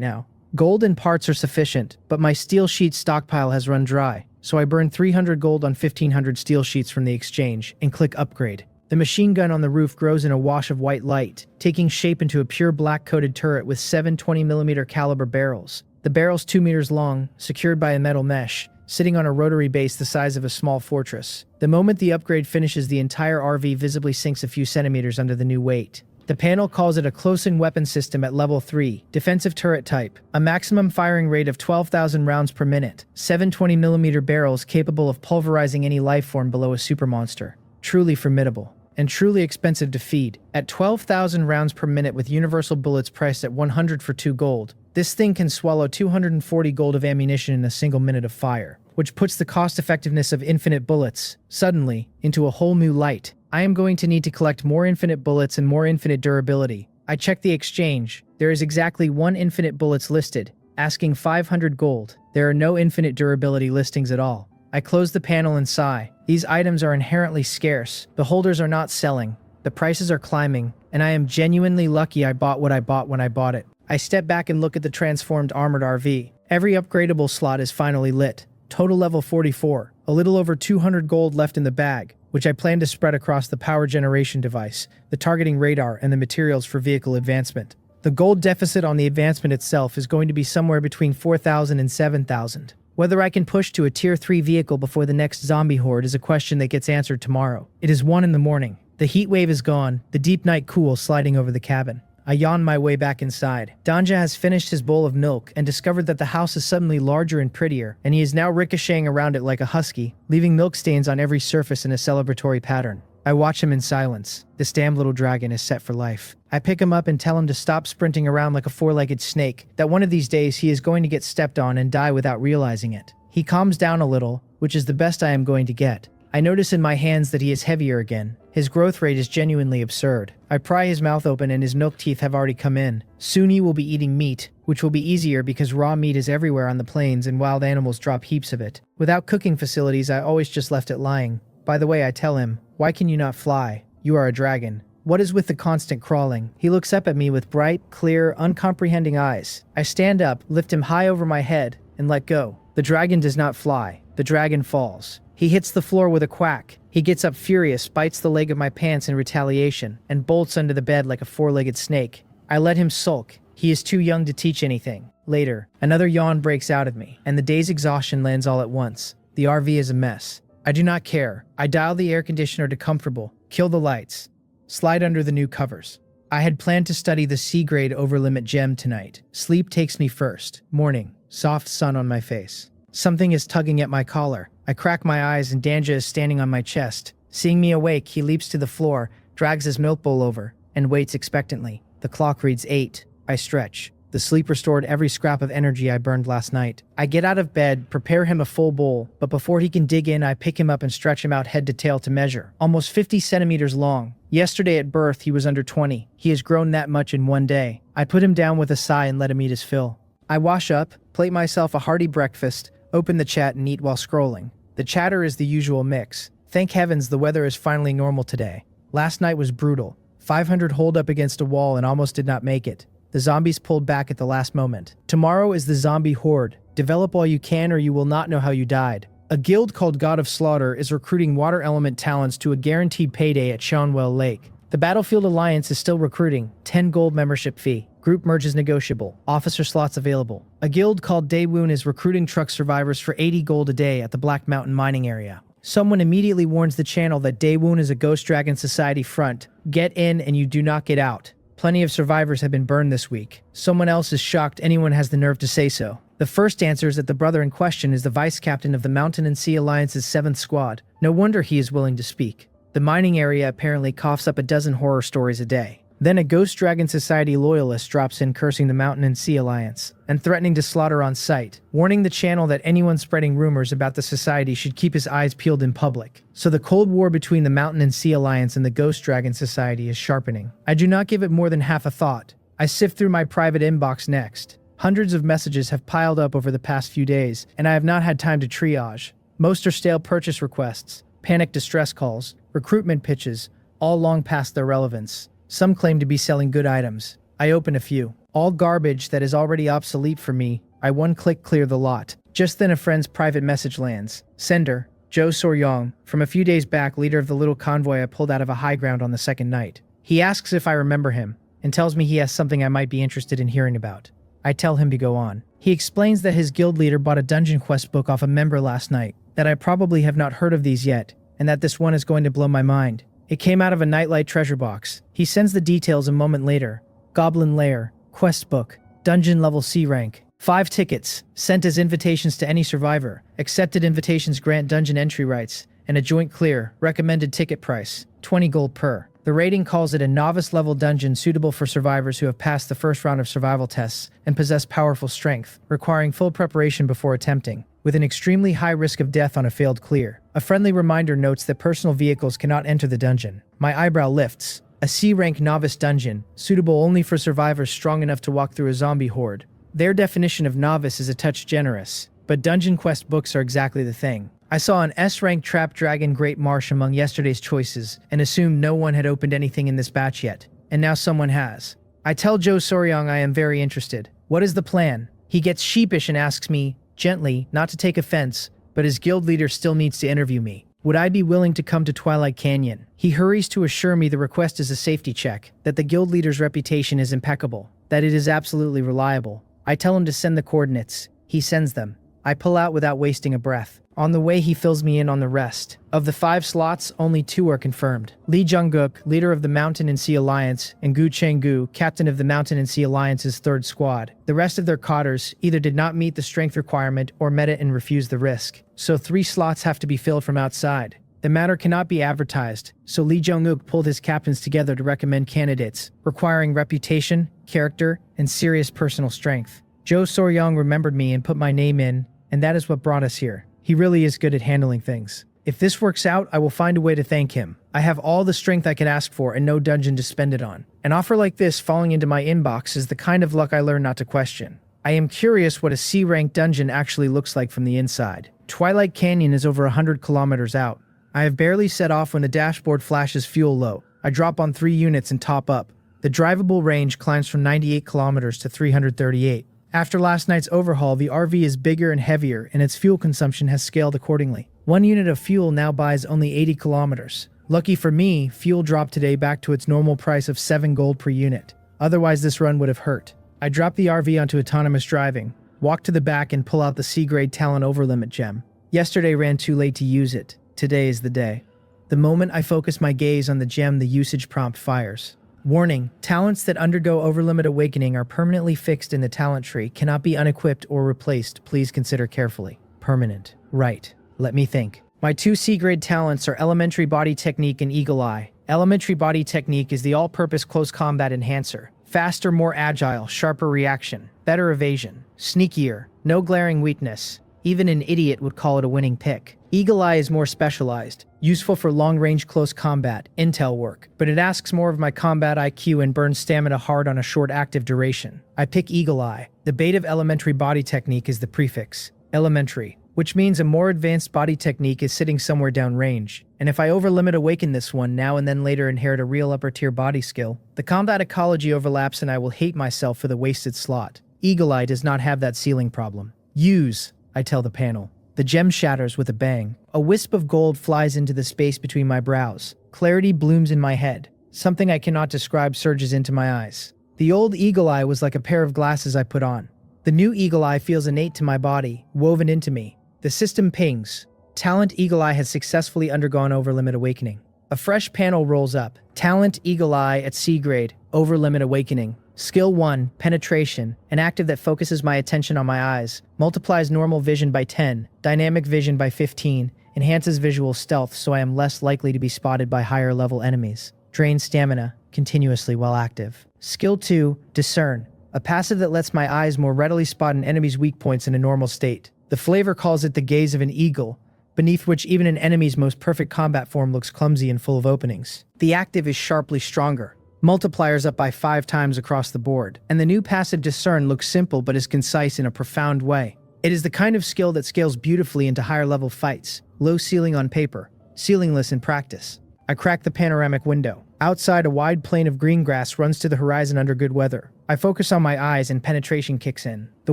Speaker 1: now. Gold and parts are sufficient, but my steel sheet stockpile has run dry, so I burn 300 gold on 1,500 steel sheets from the exchange and click upgrade. The machine gun on the roof grows in a wash of white light, taking shape into a pure black-coated turret with 7 20mm caliber barrels. The barrel's 2 meters long, secured by a metal mesh, sitting on a rotary base the size of a small fortress. The moment the upgrade finishes, the entire RV visibly sinks a few centimeters under the new weight. The panel calls it a close-in weapon system at level 3, defensive turret type, a maximum firing rate of 12,000 rounds per minute, 7 20mm barrels capable of pulverizing any lifeform below a super monster. Truly formidable, and truly expensive to feed. At 12,000 rounds per minute with universal bullets priced at 100 for 2 gold, this thing can swallow 240 gold of ammunition in a single minute of fire, which puts the cost-effectiveness of infinite bullets, suddenly, into a whole new light. I am going to need to collect more infinite bullets and more infinite durability. I check the exchange. There is exactly 1 infinite bullets listed, asking 500 gold. There are no infinite durability listings at all. I close the panel and sigh. These items are inherently scarce. The holders are not selling. The prices are climbing, and I am genuinely lucky I bought what I bought when I bought it. I step back and look at the transformed armored RV. Every upgradable slot is finally lit. Total level 44. A little over 200 gold left in the bag, which I plan to spread across the power generation device, the targeting radar, and the materials for vehicle advancement. The gold deficit on the advancement itself is going to be somewhere between 4,000 and 7,000. Whether I can push to a tier 3 vehicle before the next zombie horde is a question that gets answered tomorrow. It is 1 in the morning. The heat wave is gone, the deep night cool sliding over the cabin. I yawn my way back inside. Danja has finished his bowl of milk and discovered that the house is suddenly larger and prettier, and he is now ricocheting around it like a husky, leaving milk stains on every surface in a celebratory pattern. I watch him in silence. This damn little dragon is set for life. I pick him up and tell him to stop sprinting around like a 4-legged snake, that one of these days he is going to get stepped on and die without realizing it. He calms down a little, which is the best I am going to get. I notice in my hands that he is heavier again. His growth rate is genuinely absurd. I pry his mouth open and his milk teeth have already come in. Soon he will be eating meat, which will be easier because raw meat is everywhere on the plains and wild animals drop heaps of it. Without cooking facilities, I always just left it lying. By the way, I tell him, "Why can you not fly? You are a dragon. What is with the constant crawling?" He looks up at me with bright, clear, uncomprehending eyes. I stand up, lift him high over my head, and let go. The dragon does not fly. The dragon falls. He hits the floor with a quack. He gets up furious, bites the leg of my pants in retaliation, and bolts under the bed like a 4-legged snake. I let him sulk. He is too young to teach anything. Later, another yawn breaks out of me, and the day's exhaustion lands all at once. The RV is a mess. I do not care. I dial the air conditioner to comfortable, kill the lights, slide under the new covers. I had planned to study the C-grade overlimit gem tonight. Sleep takes me first. Morning, soft sun on my face. Something is tugging at my collar. I crack my eyes and Danja is standing on my chest. Seeing me awake, he leaps to the floor, drags his milk bowl over, and waits expectantly. The clock reads 8. I stretch. The sleep restored every scrap of energy I burned last night. I get out of bed, prepare him a full bowl, but before he can dig in, I pick him up and stretch him out head to tail to measure. Almost 50 centimeters long. Yesterday at birth, he was under 20. He has grown that much in one day. I put him down with a sigh and let him eat his fill. I wash up, plate myself a hearty breakfast, open the chat and eat while scrolling. The chatter is the usual mix. Thank heavens the weather is finally normal today. Last night was brutal. 500 hold up against a wall and almost did not make it. The zombies pulled back at the last moment. Tomorrow is the zombie horde. Develop while you can or you will not know how you died. A guild called God of Slaughter is recruiting water element talents to a guaranteed payday at Shawnwell Lake. The Battlefield Alliance is still recruiting. 10 gold membership fee. Group merge is negotiable. Officer slots available. A guild called Daewoon is recruiting truck survivors for 80 gold a day at the Black Mountain mining area. Someone immediately warns the channel that Daewoon is a Ghost Dragon Society front. Get in and you do not get out. Plenty of survivors have been burned this week. Someone else is shocked anyone has the nerve to say so. The first answer is that the brother in question is the vice captain of the Mountain and Sea Alliance's 7th Squad. No wonder he is willing to speak. The mining area apparently coughs up a dozen horror stories a day. Then a Ghost Dragon Society loyalist drops in cursing the Mountain and Sea Alliance and threatening to slaughter on sight, warning the channel that anyone spreading rumors about the society should keep his eyes peeled in public. So the Cold War between the Mountain and Sea Alliance and the Ghost Dragon Society is sharpening. I do not give it more than half a thought. I sift through my private inbox next. Hundreds of messages have piled up over the past few days, and I have not had time to triage. Most are stale purchase requests, panic distress calls, recruitment pitches, all long past their relevance. Some claim to be selling good items. I open a few. All garbage that is already obsolete for me. I one-click clear the lot. Just then a friend's private message lands. Sender, Joe Soryong, from a few days back leader of the little convoy I pulled out of a high ground on the second night. He asks if I remember him, and tells me he has something I might be interested in hearing about. I tell him to go on. He explains that his guild leader bought a dungeon quest book off a member last night, that I probably have not heard of these yet, and that this one is going to blow my mind. It came out of a nightlight treasure box. He sends the details a moment later. Goblin Lair, quest book, dungeon level C rank, 5 tickets, sent as invitations to any survivor. Accepted invitations grant dungeon entry rights, and a joint clear, recommended ticket price, 20 gold per. The rating calls it a novice-level dungeon suitable for survivors who have passed the first round of survival tests and possess powerful strength, requiring full preparation before attempting, with an extremely high risk of death on a failed clear. A friendly reminder notes that personal vehicles cannot enter the dungeon. My eyebrow lifts. A C-rank novice dungeon, suitable only for survivors strong enough to walk through a zombie horde. Their definition of novice is a touch generous, but dungeon quest books are exactly the thing. I saw an S-rank Trap Dragon Great Marsh among yesterday's choices and assumed no one had opened anything in this batch yet, and now someone has. I tell Joe Soryong I am very interested. What is the plan? He gets sheepish and asks me, gently, not to take offense, but his guild leader still needs to interview me. Would I be willing to come to Twilight Canyon? He hurries to assure me the request is a safety check, that the guild leader's reputation is impeccable, that it is absolutely reliable. I tell him to send the coordinates. He sends them. I pull out without wasting a breath. On the way, he fills me in on the rest. Of the 5 slots, only 2 are confirmed. Lee Jung-guk, leader of the Mountain and Sea Alliance, and Gu Cheng-gu, captain of the Mountain and Sea Alliance's 3rd Squad. The rest of their cotters either did not meet the strength requirement or met it and refused the risk. So 3 slots have to be filled from outside. The matter cannot be advertised, so Lee Jung-guk pulled his captains together to recommend candidates, requiring reputation, character, and serious personal strength. Joe Soryong remembered me and put my name in, and that is what brought us here. He really is good at handling things. If this works out, I will find a way to thank him. I have all the strength I could ask for and no dungeon to spend it on. An offer like this falling into my inbox is the kind of luck I learned not to question. I am curious what a C-rank dungeon actually looks like from the inside. Twilight Canyon is over 100 kilometers out. I have barely set off when the dashboard flashes fuel low. I drop on 3 units and top up. The drivable range climbs from 98 kilometers to 338. After last night's overhaul, the RV is bigger and heavier, and its fuel consumption has scaled accordingly. 1 unit of fuel now buys only 80 kilometers. Lucky for me, fuel dropped today back to its normal price of 7 gold per unit. Otherwise, this run would have hurt. I drop the RV onto autonomous driving, walk to the back and pull out the C-grade Talon Overlimit gem. Yesterday ran too late to use it. Today is the day. The moment I focus my gaze on the gem, the usage prompt fires. Warning, talents that undergo Overlimit Awakening are permanently fixed in the talent tree, cannot be unequipped or replaced. Please consider carefully. Permanent. Right. Let me think. My 2 C-grade talents are Elementary Body Technique and Eagle Eye. Elementary Body Technique is the all-purpose close combat enhancer. Faster, more agile, sharper reaction, better evasion, sneakier, no glaring weakness. Even an idiot would call it a winning pick. Eagle Eye is more specialized, useful for long-range close combat, intel work, but it asks more of my combat IQ and burns stamina hard on a short active duration. I pick Eagle Eye. The bait of Elementary Body Technique is the prefix, elementary, which means a more advanced body technique is sitting somewhere downrange. And if I overlimit awaken this one now and then later inherit a real upper tier body skill, the combat ecology overlaps and I will hate myself for the wasted slot. Eagle Eye does not have that ceiling problem. Use, I tell the panel. The gem shatters with a bang. A wisp of gold flies into the space between my brows. Clarity blooms in my head. Something I cannot describe surges into my eyes. The old Eagle Eye was like a pair of glasses I put on. The new Eagle Eye feels innate to my body, woven into me. The system pings. Talent Eagle Eye has successfully undergone overlimit awakening. A fresh panel rolls up. Talent Eagle Eye at C grade, overlimit awakening. Skill 1, penetration, an active that focuses my attention on my eyes, multiplies normal vision by 10, dynamic vision by 15, enhances visual stealth so I am less likely to be spotted by higher level enemies. Drains stamina continuously while active. Skill 2, discern, a passive that lets my eyes more readily spot an enemy's weak points in a normal state. The flavor calls it the gaze of an eagle, beneath which even an enemy's most perfect combat form looks clumsy and full of openings. The active is sharply stronger. Multipliers up by 5 times across the board, and the new passive discern looks simple but is concise in a profound way. It is the kind of skill that scales beautifully into higher level fights, low ceiling on paper, ceilingless in practice. I crack the panoramic window. Outside, a wide plain of green grass runs to the horizon under good weather. I focus on my eyes and penetration kicks in. The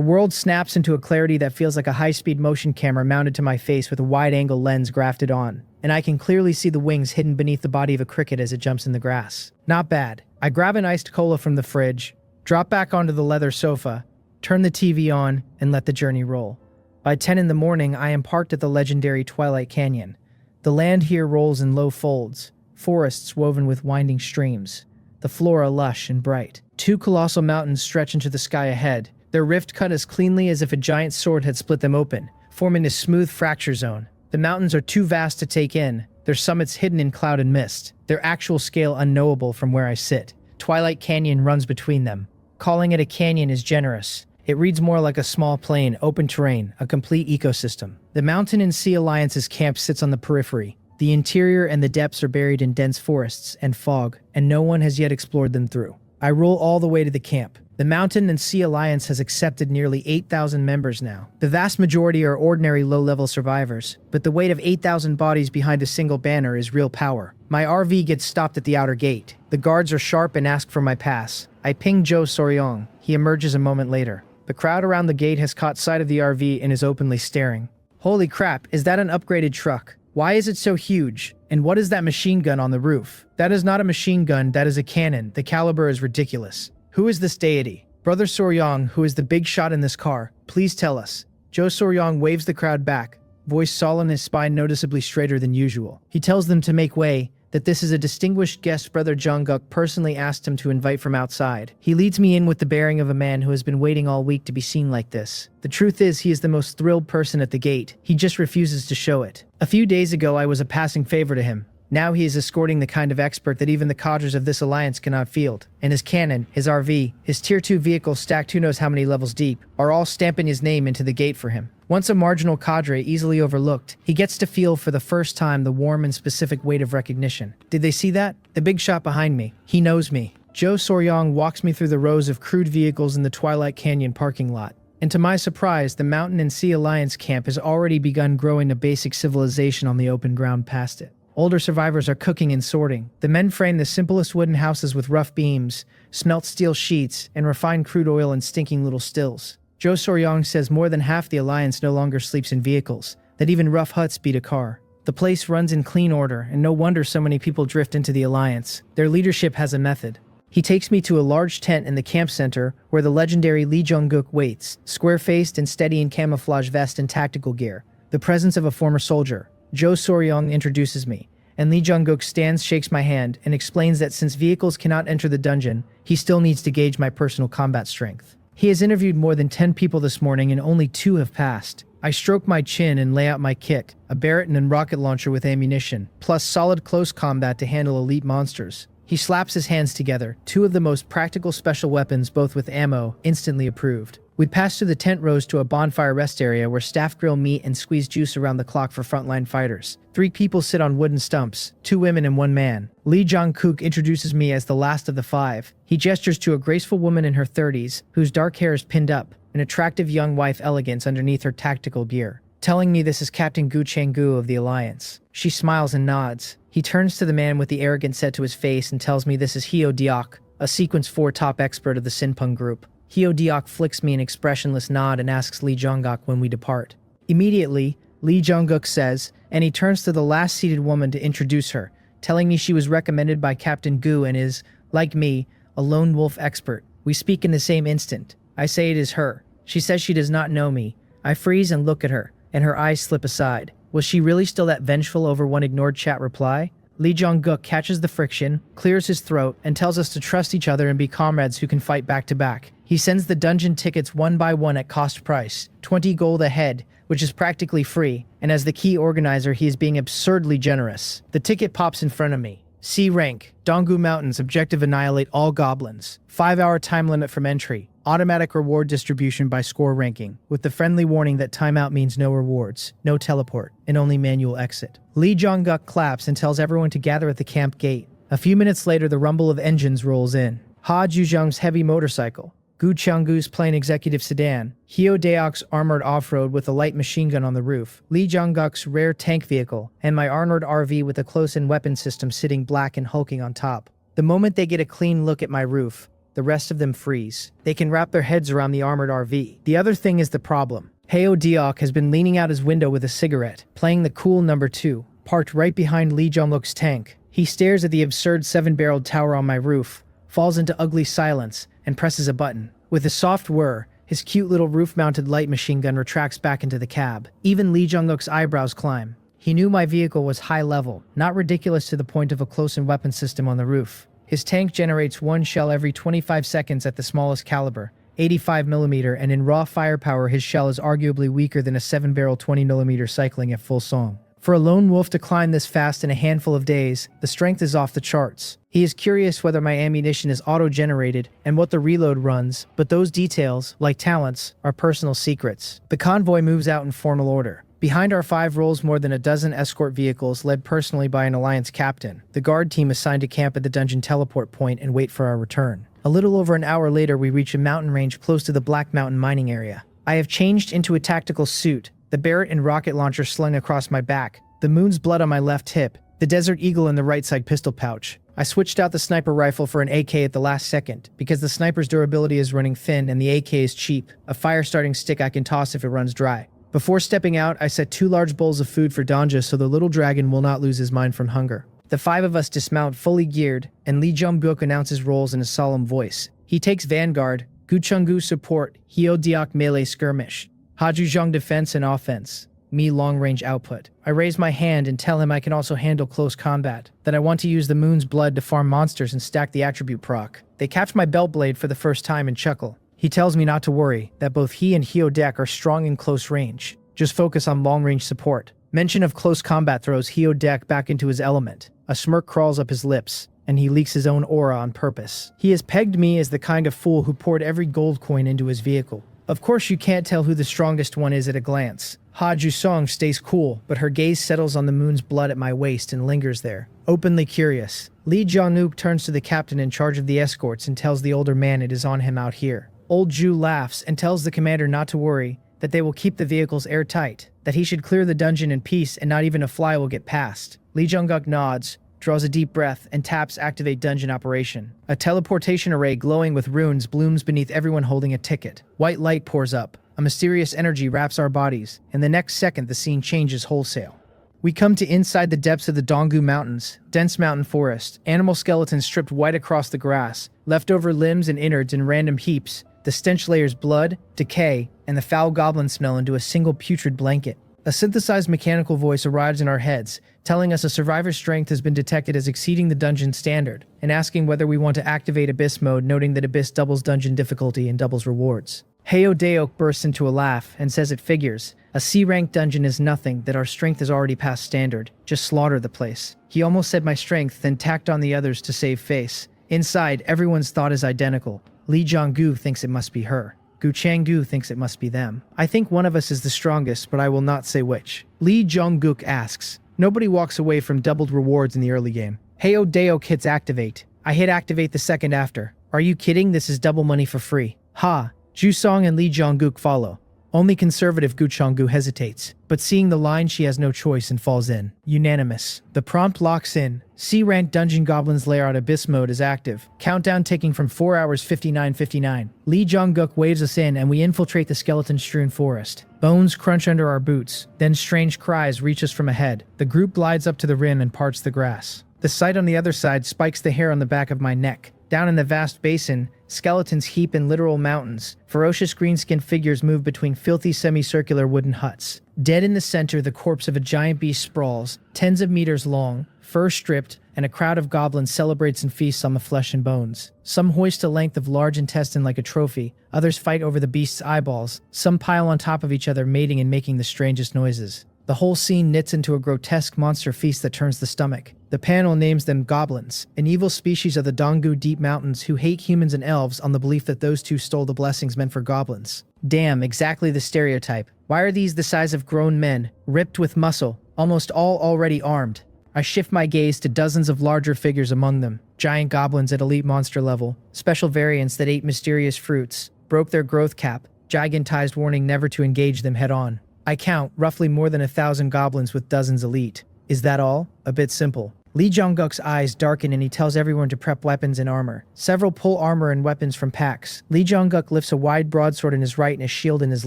Speaker 1: world snaps into a clarity that feels like a high-speed motion camera mounted to my face with a wide-angle lens grafted on, and I can clearly see the wings hidden beneath the body of a cricket as it jumps in the grass. Not bad. I grab an iced cola from the fridge, drop back onto the leather sofa, turn the TV on, and let the journey roll. By 10 in the morning, I am parked at the legendary Twilight Canyon. The land here rolls in low folds, forests woven with winding streams, the flora lush and bright. 2 colossal mountains stretch into the sky ahead, their rift cut as cleanly as if a giant sword had split them open, forming a smooth fracture zone. The mountains are too vast to take in, their summits hidden in cloud and mist, their actual scale unknowable from where I sit. Twilight Canyon runs between them. Calling it a canyon is generous. It reads more like a small plain, open terrain, a complete ecosystem. The Mountain and Sea Alliance's camp sits on the periphery. The interior and the depths are buried in dense forests and fog, and no one has yet explored them through. I roll all the way to the camp. The Mountain and Sea Alliance has accepted nearly 8,000 members now. The vast majority are ordinary low-level survivors, but the weight of 8,000 bodies behind a single banner is real power. My RV gets stopped at the outer gate. The guards are sharp and ask for my pass. I ping Joe Soryong. He emerges a moment later. The crowd around the gate has caught sight of the RV and is openly staring. Holy crap, is that an upgraded truck? Why is it so huge? And what is that machine gun on the roof? That is not a machine gun, that is a cannon. The caliber is ridiculous. Who is this deity? Brother Soryong, who is the big shot in this car, please tell us. Joe Soryong waves the crowd back, voice solemn, his spine noticeably straighter than usual. He tells them to make way, that this is a distinguished guest Brother Jungkook personally asked him to invite from outside. He leads me in with the bearing of a man who has been waiting all week to be seen like this. The truth is, he is the most thrilled person at the gate. He just refuses to show it. A few days ago, I was a passing favor to him. Now he is escorting the kind of expert that even the cadres of this alliance cannot field. And his cannon, his RV, his tier 2 vehicle stacked who knows how many levels deep, are all stamping his name into the gate for him. Once a marginal cadre easily overlooked, he gets to feel for the first time the warm and specific weight of recognition. Did they see that? The big shot behind me. He knows me. Joe Soryong walks me through the rows of crude vehicles in the Twilight Canyon parking lot. And to my surprise, the Mountain and Sea Alliance camp has already begun growing a basic civilization on the open ground past it. Older survivors are cooking and sorting. The men frame the simplest wooden houses with rough beams, smelt steel sheets, and refined crude oil in stinking little stills. Joe Soryong says more than half the Alliance no longer sleeps in vehicles, that even rough huts beat a car. The place runs in clean order, and no wonder so many people drift into the Alliance. Their leadership has a method. He takes me to a large tent in the camp center where the legendary Lee Jung-gook waits, square-faced and steady in camouflage vest and tactical gear, the presence of a former soldier. Joe Soryong introduces me, and Lee Jung-gook stands, shakes my hand, and explains that since vehicles cannot enter the dungeon, he still needs to gauge my personal combat strength. He has interviewed more than 10 people this morning and only 2 have passed. I stroke my chin and lay out my kit, a Barrett and rocket launcher with ammunition, plus solid close combat to handle elite monsters. He slaps his hands together, 2 of the most practical special weapons, both with ammo, instantly approved. We pass through the tent rows to a bonfire rest area where staff grill meat and squeeze juice around the clock for frontline fighters. 3 people sit on wooden stumps, 2 women and 1 man. Lee Jung-kook introduces me as the last of the 5. He gestures to a graceful woman in her 30s, whose dark hair is pinned up, an attractive young wife elegance underneath her tactical gear. telling me this is Captain Gu Changgu of the Alliance. She smiles and nods. He turns to the man with the arrogant set to his face and tells me this is Hyo Deok, a Sequence 4 top expert of the Sinpung group. Hyo Deok flicks me an expressionless nod and asks Lee Jong-guk when we depart. Immediately, Lee Jong-guk says, and he turns to the last seated woman to introduce her, telling me she was recommended by Captain Gu and is, like me, a lone wolf expert. We speak in the same instant. I say it is her. She says she does not know me. I freeze and look at her, and her eyes slip aside. Was she really still that vengeful over one ignored chat reply? Lee Jong-guk catches the friction, clears his throat, and tells us to trust each other and be comrades who can fight back to back. He sends the dungeon tickets one by one at cost price, 20 gold a head, which is practically free, and as the key organizer he is being absurdly generous. The ticket pops in front of me. C rank, Donggu Mountains, objective annihilate all goblins. 5-hour time limit from entry. Automatic reward distribution by score ranking, with the friendly warning that timeout means no rewards, no teleport, and only manual exit. Lee Jong-guk claps and tells everyone to gather at the camp gate. A few minutes later, the rumble of engines rolls in. Ha Juzhong's heavy motorcycle, Gu Changgu's plain executive sedan, Hyo Deok's armored off-road with a light machine gun on the roof, Lee Jong-guk's rare tank vehicle, and my armored RV with a close-in weapon system sitting black and hulking on top. The moment they get a clean look at my roof, the rest of them freeze. They can wrap their heads around the armored RV. The other thing is the problem. Hyo Deok has been leaning out his window with a cigarette, playing the cool number 2, parked right behind Lee Jong-guk's tank. He stares at the absurd 7-barreled tower on my roof, falls into ugly silence, and presses a button. With a soft whir, his cute little roof-mounted light machine gun retracts back into the cab. Even Lee Jong-guk's eyebrows climb. He knew my vehicle was high level, not ridiculous to the point of a close-in weapon system on the roof. His tank generates one shell every 25 seconds at the smallest caliber, 85mm, and in raw firepower his shell is arguably weaker than a 7-barrel 20mm cycling at full song. For a lone wolf to climb this fast in a handful of days, the strength is off the charts. He is curious whether my ammunition is auto-generated and what the reload runs, but those details, like talents, are personal secrets. The convoy moves out in formal order. Behind our 5 rolls more than a dozen escort vehicles led personally by an Alliance captain, the guard team assigned to camp at the dungeon teleport point and wait for our return. A little over an hour later, we reach a mountain range close to the Black Mountain mining area. I have changed into a tactical suit, the Barrett and rocket launcher slung across my back, the moon's blood on my left hip, the Desert Eagle in the right side pistol pouch. I switched out the sniper rifle for an AK at the last second, because the sniper's durability is running thin and the AK is cheap, a fire-starting stick I can toss if it runs dry. Before stepping out, I set 2 large bowls of food for Danja so the little dragon will not lose his mind from hunger. The 5 of us dismount fully geared, and Lee Jong-guk announces roles in a solemn voice. He takes Vanguard, Gu Changgu support, Hyo Deok melee skirmish, Ha Juzhong defense and offense, me long-range output. I raise my hand and tell him I can also handle close combat, that I want to use the moon's blood to farm monsters and stack the attribute proc. They catch my belt blade for the first time and chuckle. He tells me not to worry, that both he and Hyo Deok are strong in close range. Just focus on long-range support. Mention of close combat throws Hyo Deok back into his element. A smirk crawls up his lips, and he leaks his own aura on purpose. He has pegged me as the kind of fool who poured every gold coin into his vehicle. Of course you can't tell who the strongest one is at a glance. Ha Jusong stays cool, but her gaze settles on the moon's blood at my waist and lingers there, openly curious. Lee Jong-guk turns to the captain in charge of the escorts and tells the older man it is on him out here. Old Ju laughs and tells the commander not to worry, that they will keep the vehicles airtight, that he should clear the dungeon in peace and not even a fly will get past. Lee Jong-guk nods, draws a deep breath, and taps activate dungeon operation. A teleportation array glowing with runes blooms beneath everyone holding a ticket. White light pours up. A mysterious energy wraps our bodies, and the next second the scene changes wholesale. We come to inside the depths of the Donggu Mountains, dense mountain forest, animal skeletons stripped white across the grass, leftover limbs and innards in random heaps. The stench layers blood, decay, and the foul goblin smell into a single putrid blanket. A synthesized mechanical voice arrives in our heads, telling us a survivor's strength has been detected as exceeding the dungeon standard, and asking whether we want to activate Abyss mode, noting that Abyss doubles dungeon difficulty and doubles rewards. Hyo Deok bursts into a laugh and says it figures. A C-rank dungeon is nothing, that our strength is already past standard. Just slaughter the place. He almost said my strength, then tacked on the others to save face. Inside, everyone's thought is identical. Lee Jong-guk thinks it must be her. Gu Changgu thinks it must be them. I think one of us is the strongest, but I will not say which. Lee Jong-guk asks. Nobody walks away from doubled rewards in the early game. Hyo Deok hits activate. I hit activate the second after. Are you kidding? This is double money for free. Ha! Jusong and Lee Jong-guk follow. Only conservative Gu Changgu hesitates, but seeing the line she has no choice and falls in. Unanimous. The prompt locks in. C-rank Dungeon Goblin's layout Abyss mode is active. Countdown ticking from 4 hours 59:59. Lee Jong-guk waves us in and we infiltrate the skeleton-strewn forest. Bones crunch under our boots. Then strange cries reach us from ahead. The group glides up to the rim and parts the grass. The sight on the other side spikes the hair on the back of my neck. Down in the vast basin, skeletons heap in literal mountains. Ferocious green-skinned figures move between filthy semicircular wooden huts. Dead in the center, the corpse of a giant beast sprawls, tens of meters long, fur stripped, and a crowd of goblins celebrates and feasts on the flesh and bones. Some hoist a length of large intestine like a trophy, others fight over the beast's eyeballs, some pile on top of each other mating and making the strangest noises. The whole scene knits into a grotesque monster feast that turns the stomach. The panel names them goblins, an evil species of the Donggu Deep Mountains who hate humans and elves on the belief that those two stole the blessings meant for goblins. Damn, exactly the stereotype. Why are these the size of grown men, ripped with muscle, almost all already armed? I shift my gaze to dozens of larger figures among them. Giant goblins at elite monster level, special variants that ate mysterious fruits, broke their growth cap, gigantized warning never to engage them head on. I count roughly more than 1,000 goblins with dozens elite. Is that all? A bit simple. Lee Jong-guk's eyes darken and he tells everyone to prep weapons and armor. Several pull armor and weapons from packs. Lee Jong-guk lifts a wide broadsword in his right and a shield in his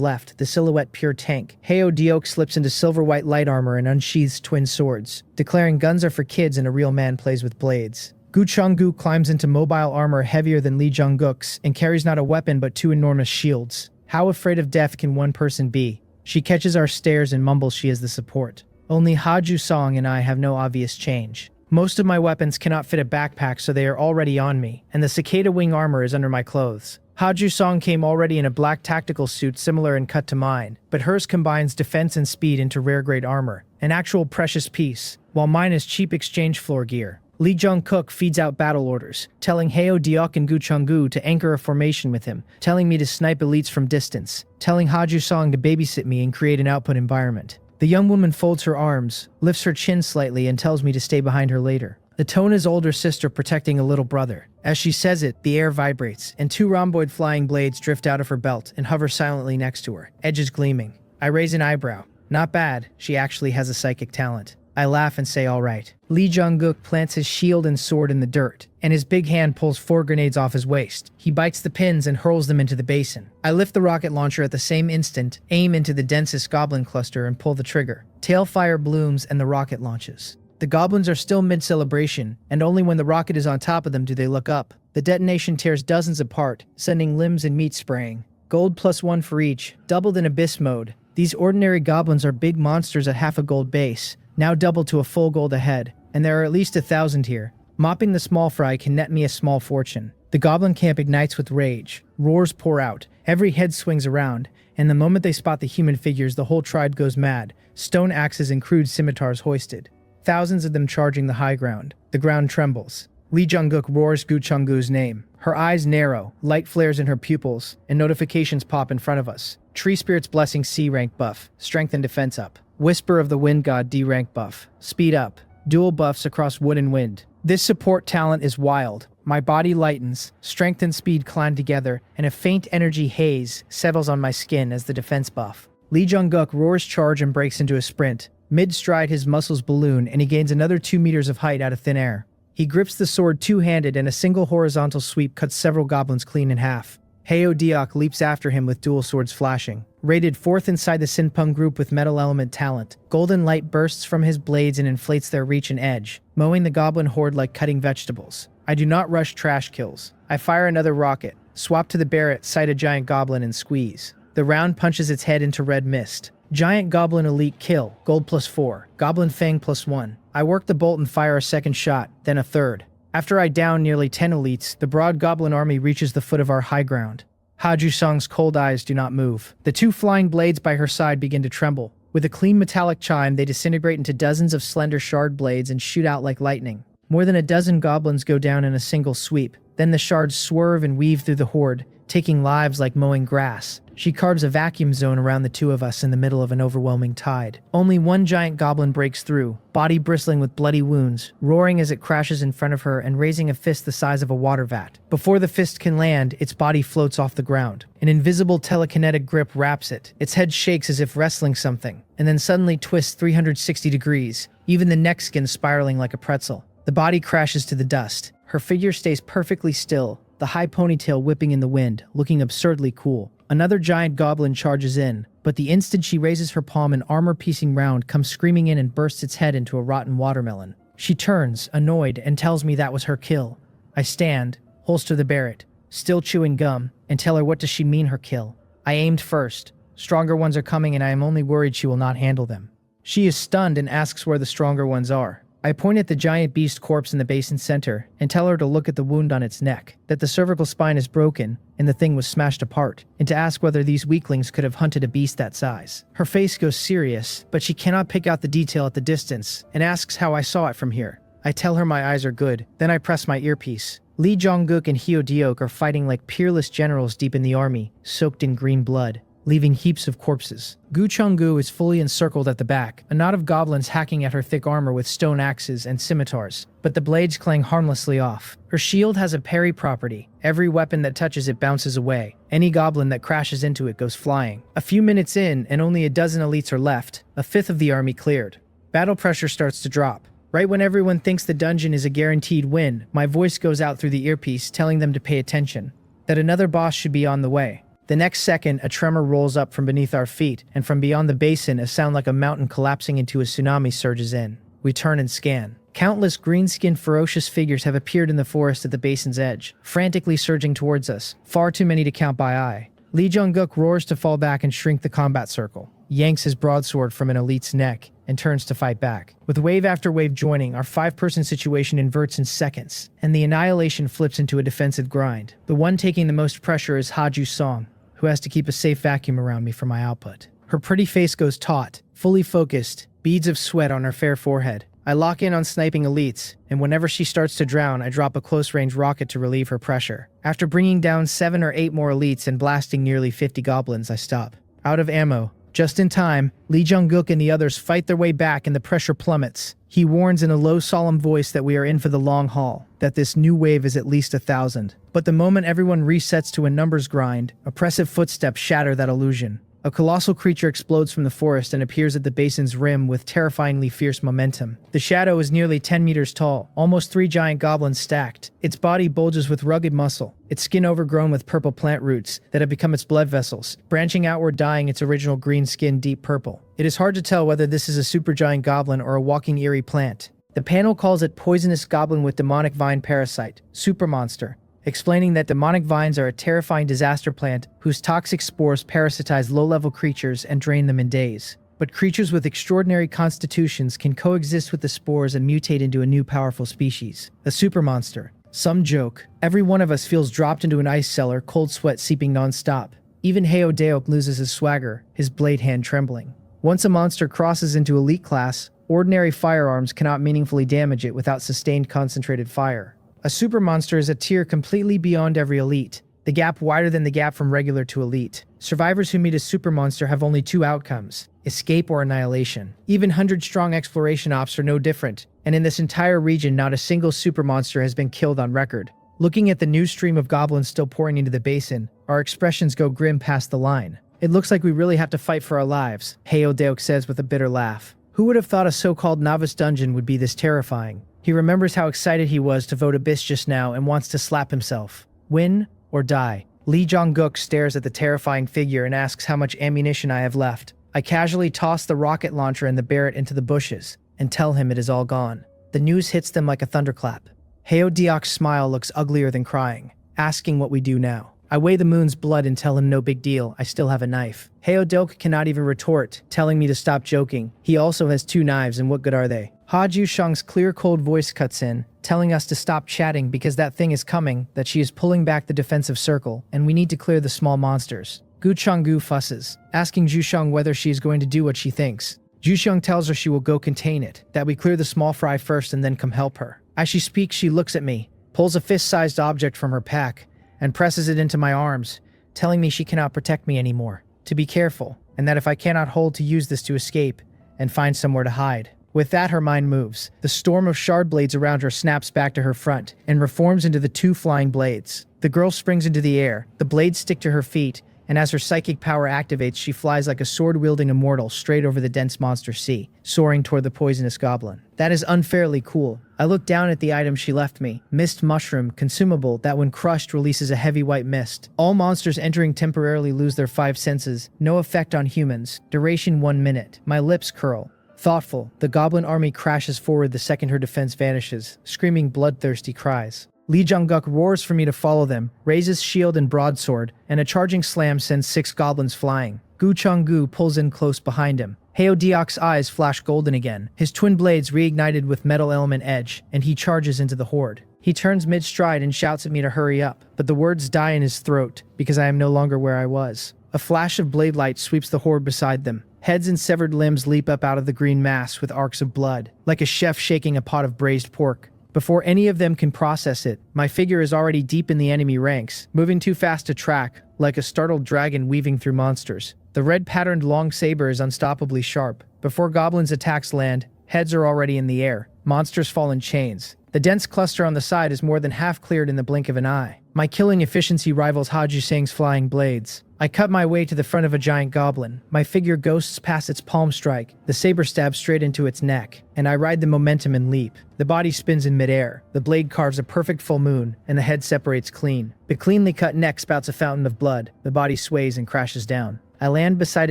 Speaker 1: left, the silhouette pure tank. Heo Deok slips into silver-white light armor and unsheathes twin swords, declaring guns are for kids and a real man plays with blades. Gu Changgu climbs into mobile armor heavier than Lee Jong-guk's and carries not a weapon but 2 enormous shields. How afraid of death can one person be? She catches our stares and mumbles she is the support. Only Ha Ju-song and I have no obvious change. Most of my weapons cannot fit a backpack, so they are already on me, and the cicada wing armor is under my clothes. Ha Ju-song came already in a black tactical suit similar in cut to mine, but hers combines defense and speed into rare-grade armor, an actual precious piece, while mine is cheap exchange floor gear. Lee Jong-guk feeds out battle orders, telling Heo Deok and Gu Changgu to anchor a formation with him, telling me to snipe elites from distance, telling Ha Ju-song to babysit me and create an output environment. The young woman folds her arms, lifts her chin slightly and tells me to stay behind her later. The tone is older sister protecting a little brother. As she says it, the air vibrates, and 2 rhomboid flying blades drift out of her belt and hover silently next to her, edges gleaming. I raise an eyebrow. Not bad, she actually has a psychic talent. I laugh and say alright. Lee Jong-guk plants his shield and sword in the dirt, and his big hand pulls 4 grenades off his waist. He bites the pins and hurls them into the basin. I lift the rocket launcher at the same instant, aim into the densest goblin cluster and pull the trigger. Tailfire blooms and the rocket launches. The goblins are still mid-celebration, and only when the rocket is on top of them do they look up. The detonation tears dozens apart, sending limbs and meat spraying. Gold +1 for each, doubled in Abyss mode. These ordinary goblins are big monsters at half a gold base, now doubled to a full gold ahead, and there are at least 1,000 here. Mopping the small fry can net me a small fortune. The goblin camp ignites with rage. Roars pour out. Every head swings around, and the moment they spot the human figures, the whole tribe goes mad. Stone axes and crude scimitars hoisted. Thousands of them charging the high ground. The ground trembles. Lee Jong-guk roars Gu Changgu's name. Her eyes narrow, light flares in her pupils, and notifications pop in front of us. Tree Spirit's Blessing C rank buff. Strength and defense up. Whisper of the Wind God D rank buff. Speed up. Dual buffs across wood and wind. This support talent is wild. My body lightens, strength and speed climb together, and a faint energy haze settles on my skin as the defense buff. Lee Jong-guk roars charge and breaks into a sprint. Mid-stride his muscles balloon and he gains another 2 meters of height out of thin air. He grips the sword two-handed and a single horizontal sweep cuts several goblins clean in half. Heo Deok leaps after him with dual swords flashing. Rated 4th inside the Sinpung group with metal element talent, golden light bursts from his blades and inflates their reach and edge, mowing the goblin horde like cutting vegetables. I do not rush trash kills. I fire another rocket, swap to the Barrett, sight a giant goblin and squeeze. The round punches its head into red mist. Giant goblin elite kill, gold +4, goblin fang +1. I work the bolt and fire a second shot, then a third. After I down nearly 10 elites, the broad goblin army reaches the foot of our high ground. Ha Ju-song's cold eyes do not move. The 2 flying blades by her side begin to tremble. With a clean metallic chime, they disintegrate into dozens of slender shard blades and shoot out like lightning. More than a dozen goblins go down in a single sweep. Then the shards swerve and weave through the horde, taking lives like mowing grass. She carves a vacuum zone around the two of us in the middle of an overwhelming tide. Only one giant goblin breaks through, body bristling with bloody wounds, roaring as it crashes in front of her and raising a fist the size of a water vat. Before the fist can land, its body floats off the ground. An invisible telekinetic grip wraps it. Its head shakes as if wrestling something, and then suddenly twists 360 degrees, even the neck skin spiraling like a pretzel. The body crashes to the dust. Her figure stays perfectly still, the high ponytail whipping in the wind, looking absurdly cool. Another giant goblin charges in, but the instant she raises her palm, an armor-piercing round comes screaming in and bursts its head into a rotten watermelon. She turns, annoyed, and tells me that was her kill. I stand, holster the Barrett, still chewing gum, and tell her what does she mean her kill. I aimed first. Stronger ones are coming and I am only worried she will not handle them. She is stunned and asks where the stronger ones are. I point at the giant beast corpse in the basin center and tell her to look at the wound on its neck, that the cervical spine is broken and the thing was smashed apart, and to ask whether these weaklings could have hunted a beast that size. Her face goes serious, but she cannot pick out the detail at the distance and asks how I saw it from here. I tell her my eyes are good, then I press my earpiece. Lee Jong-guk and Hyo Deok are fighting like peerless generals deep in the army, soaked in green blood, leaving heaps of corpses. Gu Chong-gu is fully encircled at the back, a knot of goblins hacking at her thick armor with stone axes and scimitars, but the blades clang harmlessly off. Her shield has a parry property. Every weapon that touches it bounces away. Any goblin that crashes into it goes flying. A few minutes in, and only a dozen elites are left, a fifth of the army cleared. Battle pressure starts to drop. Right when everyone thinks the dungeon is a guaranteed win, my voice goes out through the earpiece telling them to pay attention, that another boss should be on the way. The next second, a tremor rolls up from beneath our feet, and from beyond the basin, a sound like a mountain collapsing into a tsunami surges in. We turn and scan. Countless green-skinned ferocious figures have appeared in the forest at the basin's edge, frantically surging towards us, far too many to count by eye. Lee Jong-guk roars to fall back and shrink the combat circle, yanks his broadsword from an elite's neck, and turns to fight back. With wave after wave joining, our 5-person situation inverts in seconds, and the annihilation flips into a defensive grind. The one taking the most pressure is Ha-ju Song, who has to keep a safe vacuum around me for my output. Her pretty face goes taut, fully focused, beads of sweat on her fair forehead. I lock in on sniping elites, and whenever she starts to drown, I drop a close-range rocket to relieve her pressure. After bringing down 7 or 8 more elites and blasting nearly 50 goblins, I stop. Out of ammo. Just in time, Lee Jong-guk and the others fight their way back and the pressure plummets. He warns in a low, solemn voice that we are in for the long haul, that this new wave is at least 1,000. But the moment everyone resets to a numbers grind, oppressive footsteps shatter that illusion. A colossal creature explodes from the forest and appears at the basin's rim with terrifyingly fierce momentum. The shadow is nearly 10 meters tall, almost 3 giant goblins stacked. Its body bulges with rugged muscle, its skin overgrown with purple plant roots that have become its blood vessels, branching outward, dyeing its original green skin deep purple. It is hard to tell whether this is a supergiant goblin or a walking eerie plant. The panel calls it poisonous goblin with demonic vine parasite, super monster, explaining that demonic vines are a terrifying disaster plant whose toxic spores parasitize low-level creatures and drain them in days. But creatures with extraordinary constitutions can coexist with the spores and mutate into a new powerful species, a super monster. Some joke. Every one of us feels dropped into an ice cellar, cold sweat seeping non-stop. Even Hyo Deok loses his swagger, his blade hand trembling. Once a monster crosses into elite class, ordinary firearms cannot meaningfully damage it without sustained concentrated fire. A super monster is a tier completely beyond every elite, the gap wider than the gap from regular to elite. Survivors who meet a super monster have only 2 outcomes: escape or annihilation. Even 100-strong exploration ops are no different, and in this entire region not a single super monster has been killed on record. Looking at the new stream of goblins still pouring into the basin, our expressions go grim past the line. It looks like we really have to fight for our lives, Hyo Deok says with a bitter laugh. Who would have thought a so-called novice dungeon would be this terrifying? He remembers how excited he was to vote Abyss just now and wants to slap himself. Win or die? Lee Jong-guk stares at the terrifying figure and asks how much ammunition I have left. I casually toss the rocket launcher and the Barrett into the bushes and tell him it is all gone. The news hits them like a thunderclap. Hyo Deok's smile looks uglier than crying, asking what we do now. I weigh the moon's blood and tell him no big deal, I still have a knife. Hyo Deok cannot even retort, telling me to stop joking. He also has 2 knives, and what good are they? Ha-ju Shang's clear, cold voice cuts in, telling us to stop chatting because that thing is coming, that she is pulling back the defensive circle, and we need to clear the small monsters. Gu Chong-gu fusses, asking Zhu Shang whether she is going to do what she thinks. Zhu Shang tells her she will go contain it, that we clear the small fry first and then come help her. As she speaks, she looks at me, pulls a fist-sized object from her pack, and presses it into my arms, telling me she cannot protect me anymore, to be careful, and that if I cannot hold to use this to escape and find somewhere to hide. With that, her mind moves. The storm of shard blades around her snaps back to her front and reforms into the 2 flying blades. The girl springs into the air, the blades stick to her feet, and as her psychic power activates, she flies like a sword-wielding immortal straight over the dense monster sea, soaring toward the poisonous goblin. That is unfairly cool. I look down at the item she left me. Mist mushroom, consumable, that when crushed releases a heavy white mist. All monsters entering temporarily lose their 5 senses. No effect on humans. Duration 1 minute. My lips curl. Thoughtful, the goblin army crashes forward the second her defense vanishes, screaming bloodthirsty cries. Lee Jong-guk roars for me to follow them, raises shield and broadsword, and a charging slam sends 6 goblins flying. Gu Chong-gu pulls in close behind him. Heo Deok's eyes flash golden again, his twin blades reignited with metal element edge, and he charges into the horde. He turns mid-stride and shouts at me to hurry up, but the words die in his throat, because I am no longer where I was. A flash of blade light sweeps the horde beside them. Heads and severed limbs leap up out of the green mass with arcs of blood, like a chef shaking a pot of braised pork. Before any of them can process it, my figure is already deep in the enemy ranks, moving too fast to track, like a startled dragon weaving through monsters. The red-patterned long saber is unstoppably sharp. Before goblins' attacks land, heads are already in the air. Monsters fall in chains. The dense cluster on the side is more than half cleared in the blink of an eye. My killing efficiency rivals Haju Sang's flying blades. I cut my way to the front of a giant goblin. My figure ghosts past its palm strike, the saber stabs straight into its neck, and I ride the momentum and leap. The body spins in midair. The blade carves a perfect full moon, and the head separates clean. The cleanly cut neck spouts a fountain of blood. The body sways and crashes down. I land beside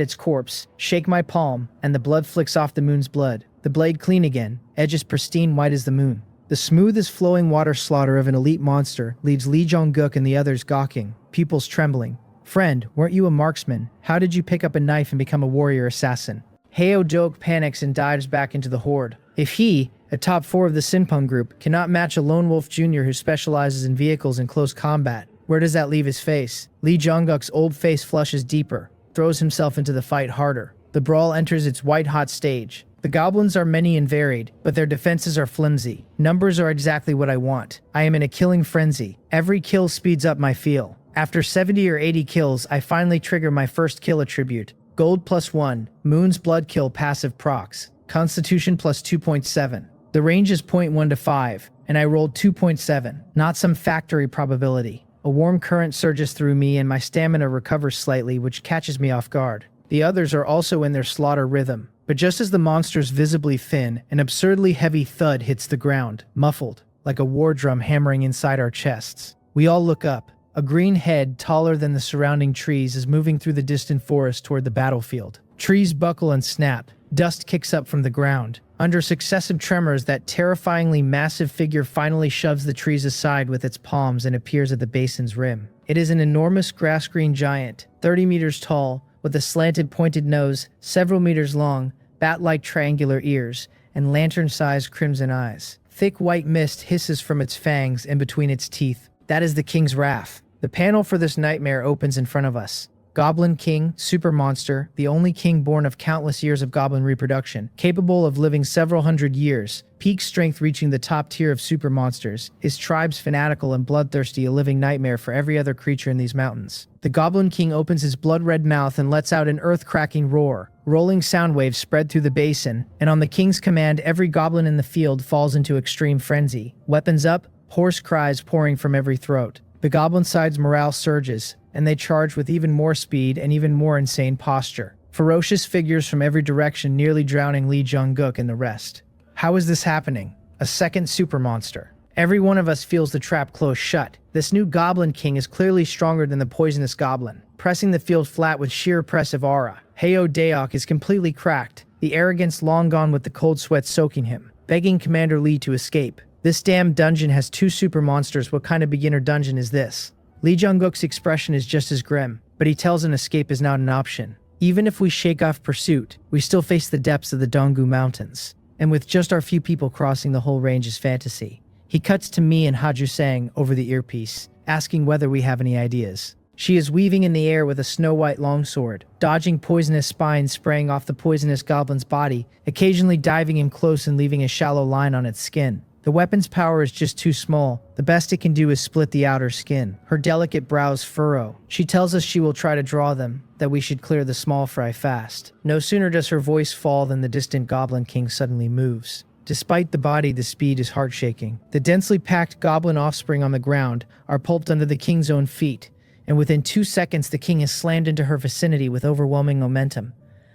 Speaker 1: its corpse, shake my palm, and the blood flicks off the moon's blood. The blade clean again, edges pristine white as the moon. The smooth as flowing water slaughter of an elite monster leaves Lee Jong-guk and the others gawking, pupils trembling. Friend, weren't you a marksman? How did you pick up a knife and become a warrior assassin? Heo Dok panics and dives back into the horde. If he, a top 4 of the Sinpung group, cannot match a lone wolf junior who specializes in vehicles in close combat, where does that leave his face? Lee Jong-guk's old face flushes deeper, throws himself into the fight harder. The brawl enters its white-hot stage. The goblins are many and varied, but their defenses are flimsy. Numbers are exactly what I want. I am in a killing frenzy. Every kill speeds up my feel. After 70 or 80 kills, I finally trigger my first kill attribute. Gold +1, Moon's Blood Kill passive procs, Constitution +2.7. The range is 0.1 to 5, and I rolled 2.7, not some factory probability. A warm current surges through me and my stamina recovers slightly, which catches me off guard. The others are also in their slaughter rhythm. But just as the monsters visibly thin, an absurdly heavy thud hits the ground, muffled, like a war drum hammering inside our chests. We all look up. A green head, taller than the surrounding trees, is moving through the distant forest toward the battlefield. Trees buckle and snap. Dust kicks up from the ground. Under successive tremors, that terrifyingly massive figure finally shoves the trees aside with its palms and appears at the basin's rim. It is an enormous grass-green giant, 30 meters tall, with a slanted pointed nose, several meters long, bat-like triangular ears, and lantern-sized crimson eyes. Thick white mist hisses from its fangs and between its teeth. That is the king's wrath. The panel for this nightmare opens in front of us. Goblin King, super monster, the only king born of countless years of goblin reproduction, capable of living several hundred years, peak strength reaching the top tier of super monsters, his tribes fanatical and bloodthirsty, a living nightmare for every other creature in these mountains. The Goblin King opens his blood-red mouth and lets out an earth-cracking roar. Rolling sound waves spread through the basin, and on the king's command, every goblin in the field falls into extreme frenzy. Weapons up, hoarse cries pouring from every throat. The goblin side's morale surges, and they charge with even more speed and even more insane posture. Ferocious figures from every direction nearly drowning Lee Jong-guk and the rest. How is this happening? A second super monster. Every one of us feels the trap close shut. This new Goblin King is clearly stronger than the poisonous goblin, pressing the field flat with sheer oppressive aura. Heo Deok is completely cracked, the arrogance long gone with the cold sweat soaking him, begging Commander Lee to escape. This damn dungeon has 2 super monsters. What kind of beginner dungeon is this? Lee Jong-guk's expression is just as grim, but he tells an escape is not an option. Even if we shake off pursuit, we still face the depths of the Donggu Mountains. And with just our few people crossing the whole range is fantasy. He cuts to me and Haju Sang over the earpiece, asking whether we have any ideas. She is weaving in the air with a snow-white longsword, dodging poisonous spines spraying off the poisonous goblin's body, occasionally diving in close and leaving a shallow line on its skin. The weapon's power is just too small. The best it can do is split the outer skin. Her delicate brows furrow. She tells us she will try to draw them, that we should clear the small fry fast. No sooner does her voice fall than the distant Goblin King suddenly moves. Despite the body, the speed is heart-shaking. The densely packed goblin offspring on the ground are pulped under the king's own feet, and within 2 seconds the king is slammed into her vicinity with overwhelming momentum.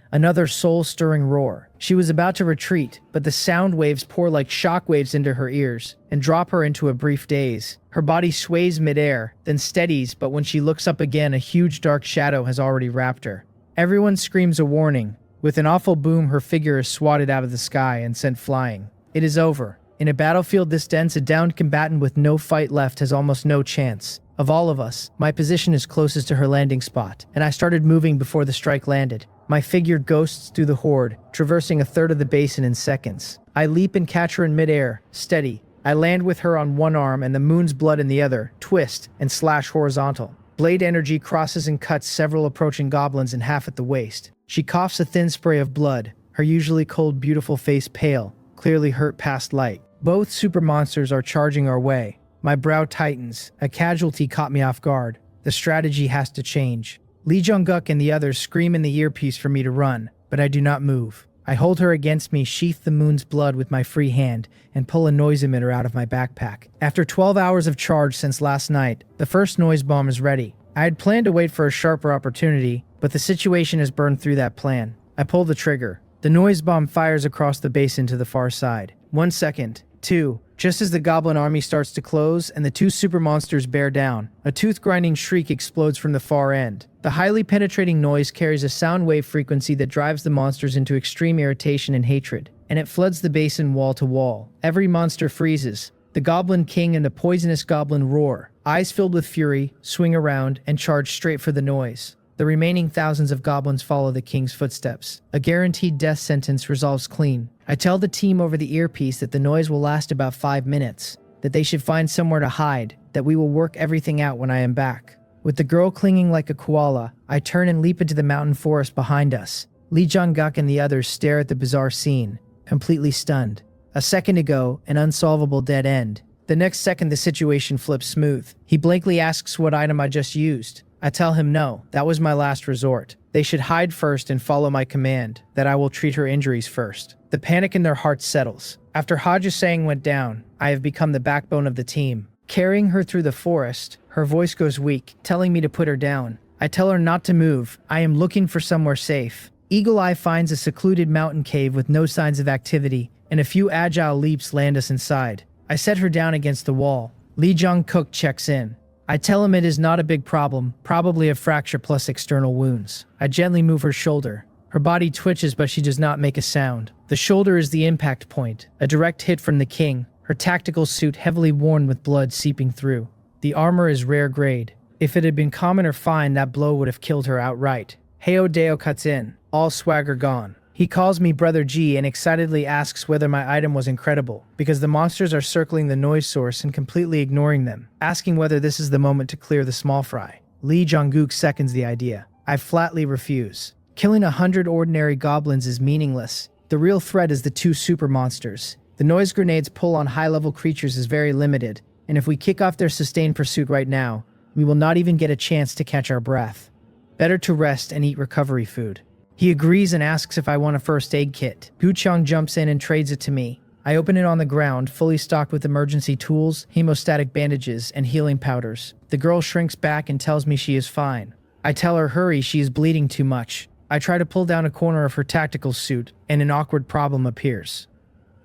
Speaker 1: Another soul-stirring roar. She was about to retreat, but the sound waves pour like shockwaves into her ears and drop her into a brief daze. Her body sways midair, then steadies, but when she looks up again, a huge dark shadow has already wrapped her. Everyone screams a warning. With an awful boom, her figure is swatted out of the sky and sent flying. It is over. In a battlefield this dense, a downed combatant with no fight left has almost no chance. Of all of us, my position is closest to her landing spot, and I started moving before the strike landed. My figure ghosts through the horde, traversing a third of the basin in seconds. I leap and catch her in midair, steady. I land with her on one arm and the moon's blood in the other, twist, and slash horizontal. Blade energy crosses and cuts several approaching goblins in half at the waist. She coughs a thin spray of blood, her usually cold, beautiful face pale, clearly hurt past light. Both super monsters are charging our way. My brow tightens. A casualty caught me off guard. The strategy has to change. Lee Jong-guk and the others scream in the earpiece for me to run, but I do not move. I hold her against me, sheath the moon's blood with my free hand, and pull a noise emitter out of my backpack. After 12 hours of charge since last night, the first noise bomb is ready. I had planned to wait for a sharper opportunity, but the situation has burned through that plan. I pull the trigger. The noise bomb fires across the basin to the far side. 1 second. 2. Just as the goblin army starts to close and the two super monsters bear down, a tooth-grinding shriek explodes from the far end. The highly penetrating noise carries a sound wave frequency that drives the monsters into extreme irritation and hatred, and it floods the basin wall to wall. Every monster freezes. The Goblin King and the poisonous goblin roar, eyes filled with fury, swing around, and charge straight for the noise. The remaining thousands of goblins follow the king's footsteps. A guaranteed death sentence resolves clean. I tell the team over the earpiece that the noise will last about 5 minutes, that they should find somewhere to hide, that we will work everything out when I am back. With the girl clinging like a koala, I turn and leap into the mountain forest behind us. Lee Jong-guk and the others stare at the bizarre scene, completely stunned. A second ago, an unsolvable dead end. The next second, the situation flips smooth. He blankly asks what item I just used. I tell him no, that was my last resort. They should hide first and follow my command, that I will treat her injuries first. The panic in their hearts settles. After Hajusang went down, I have become the backbone of the team. Carrying her through the forest, her voice goes weak, telling me to put her down. I tell her not to move. I am looking for somewhere safe. Eagle Eye finds a secluded mountain cave with no signs of activity, and a few agile leaps land us inside. I set her down against the wall. Lee Jong-guk checks in. I tell him it is not a big problem, probably a fracture plus external wounds. I gently move her shoulder. Her body twitches, but she does not make a sound. The shoulder is the impact point, a direct hit from the king, her tactical suit heavily worn with blood seeping through. The armor is rare grade. If it had been common or fine, that blow would have killed her outright. Heo Deo cuts in, all swagger gone. He calls me Brother G and excitedly asks whether my item was incredible, because the monsters are circling the noise source and completely ignoring them, asking whether this is the moment to clear the small fry. Lee Jong-guk seconds the idea. I flatly refuse. Killing 100 ordinary goblins is meaningless. The real threat is the two super monsters. The noise grenade's pull on high-level creatures is very limited, and if we kick off their sustained pursuit right now, we will not even get a chance to catch our breath. Better to rest and eat recovery food. He agrees and asks if I want a first aid kit. Guchong jumps in and trades it to me. I open it on the ground, fully stocked with emergency tools, hemostatic bandages, and healing powders. The girl shrinks back and tells me she is fine. I tell her hurry, she is bleeding too much. I try to pull down a corner of her tactical suit, and an awkward problem appears.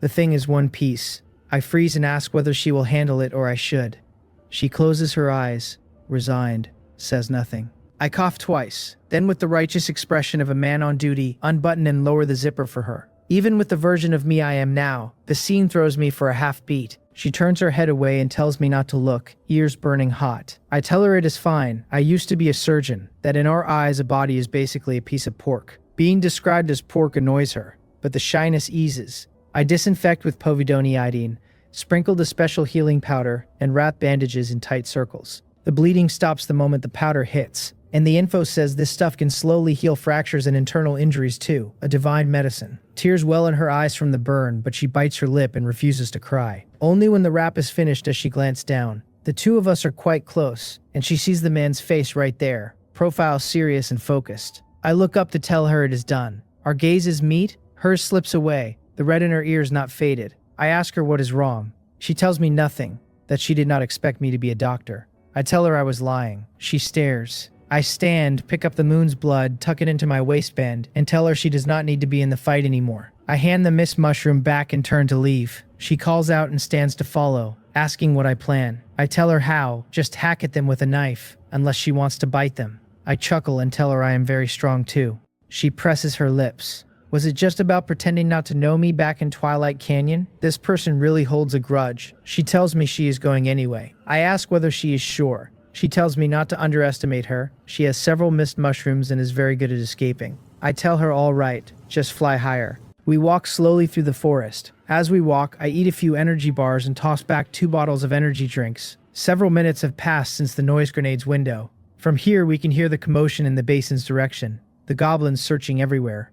Speaker 1: The thing is one piece. I freeze and ask whether she will handle it or I should. She closes her eyes, resigned, says nothing. I cough twice, then with the righteous expression of a man on duty, unbutton and lower the zipper for her. Even with the version of me I am now, the scene throws me for a half beat. She turns her head away and tells me not to look, ears burning hot. I tell her it is fine. I used to be a surgeon, that in our eyes a body is basically a piece of pork. Being described as pork annoys her, but the shyness eases. I disinfect with povidone iodine, sprinkle the special healing powder, and wrap bandages in tight circles. The bleeding stops the moment the powder hits. And the info says this stuff can slowly heal fractures and internal injuries too, a divine medicine. Tears well in her eyes from the burn, but she bites her lip and refuses to cry. Only when the rap is finished does she glance down. The two of us are quite close, and she sees the man's face right there, profile serious and focused. I look up to tell her it is done. Our gazes meet, hers slips away, the red in her ears not faded. I ask her what is wrong. She tells me nothing, that she did not expect me to be a doctor. I tell her I was lying. She stares. I stand, pick up the moon's blood, tuck it into my waistband, and tell her she does not need to be in the fight anymore. I hand the mist mushroom back and turn to leave. She calls out and stands to follow, asking what I plan. I tell her how, just hack at them with a knife, unless she wants to bite them. I chuckle and tell her I am very strong too. She presses her lips. Was it just about pretending not to know me back in Twilight Canyon? This person really holds a grudge. She tells me she is going anyway. I ask whether she is sure. She tells me not to underestimate her. She has several mist mushrooms and is very good at escaping. I tell her all right, just fly higher. We walk slowly through the forest. As we walk, I eat a few energy bars and toss back 2 bottles of energy drinks. Several minutes have passed since the noise grenade's window. From here, we can hear the commotion in the basin's direction, the goblins searching everywhere.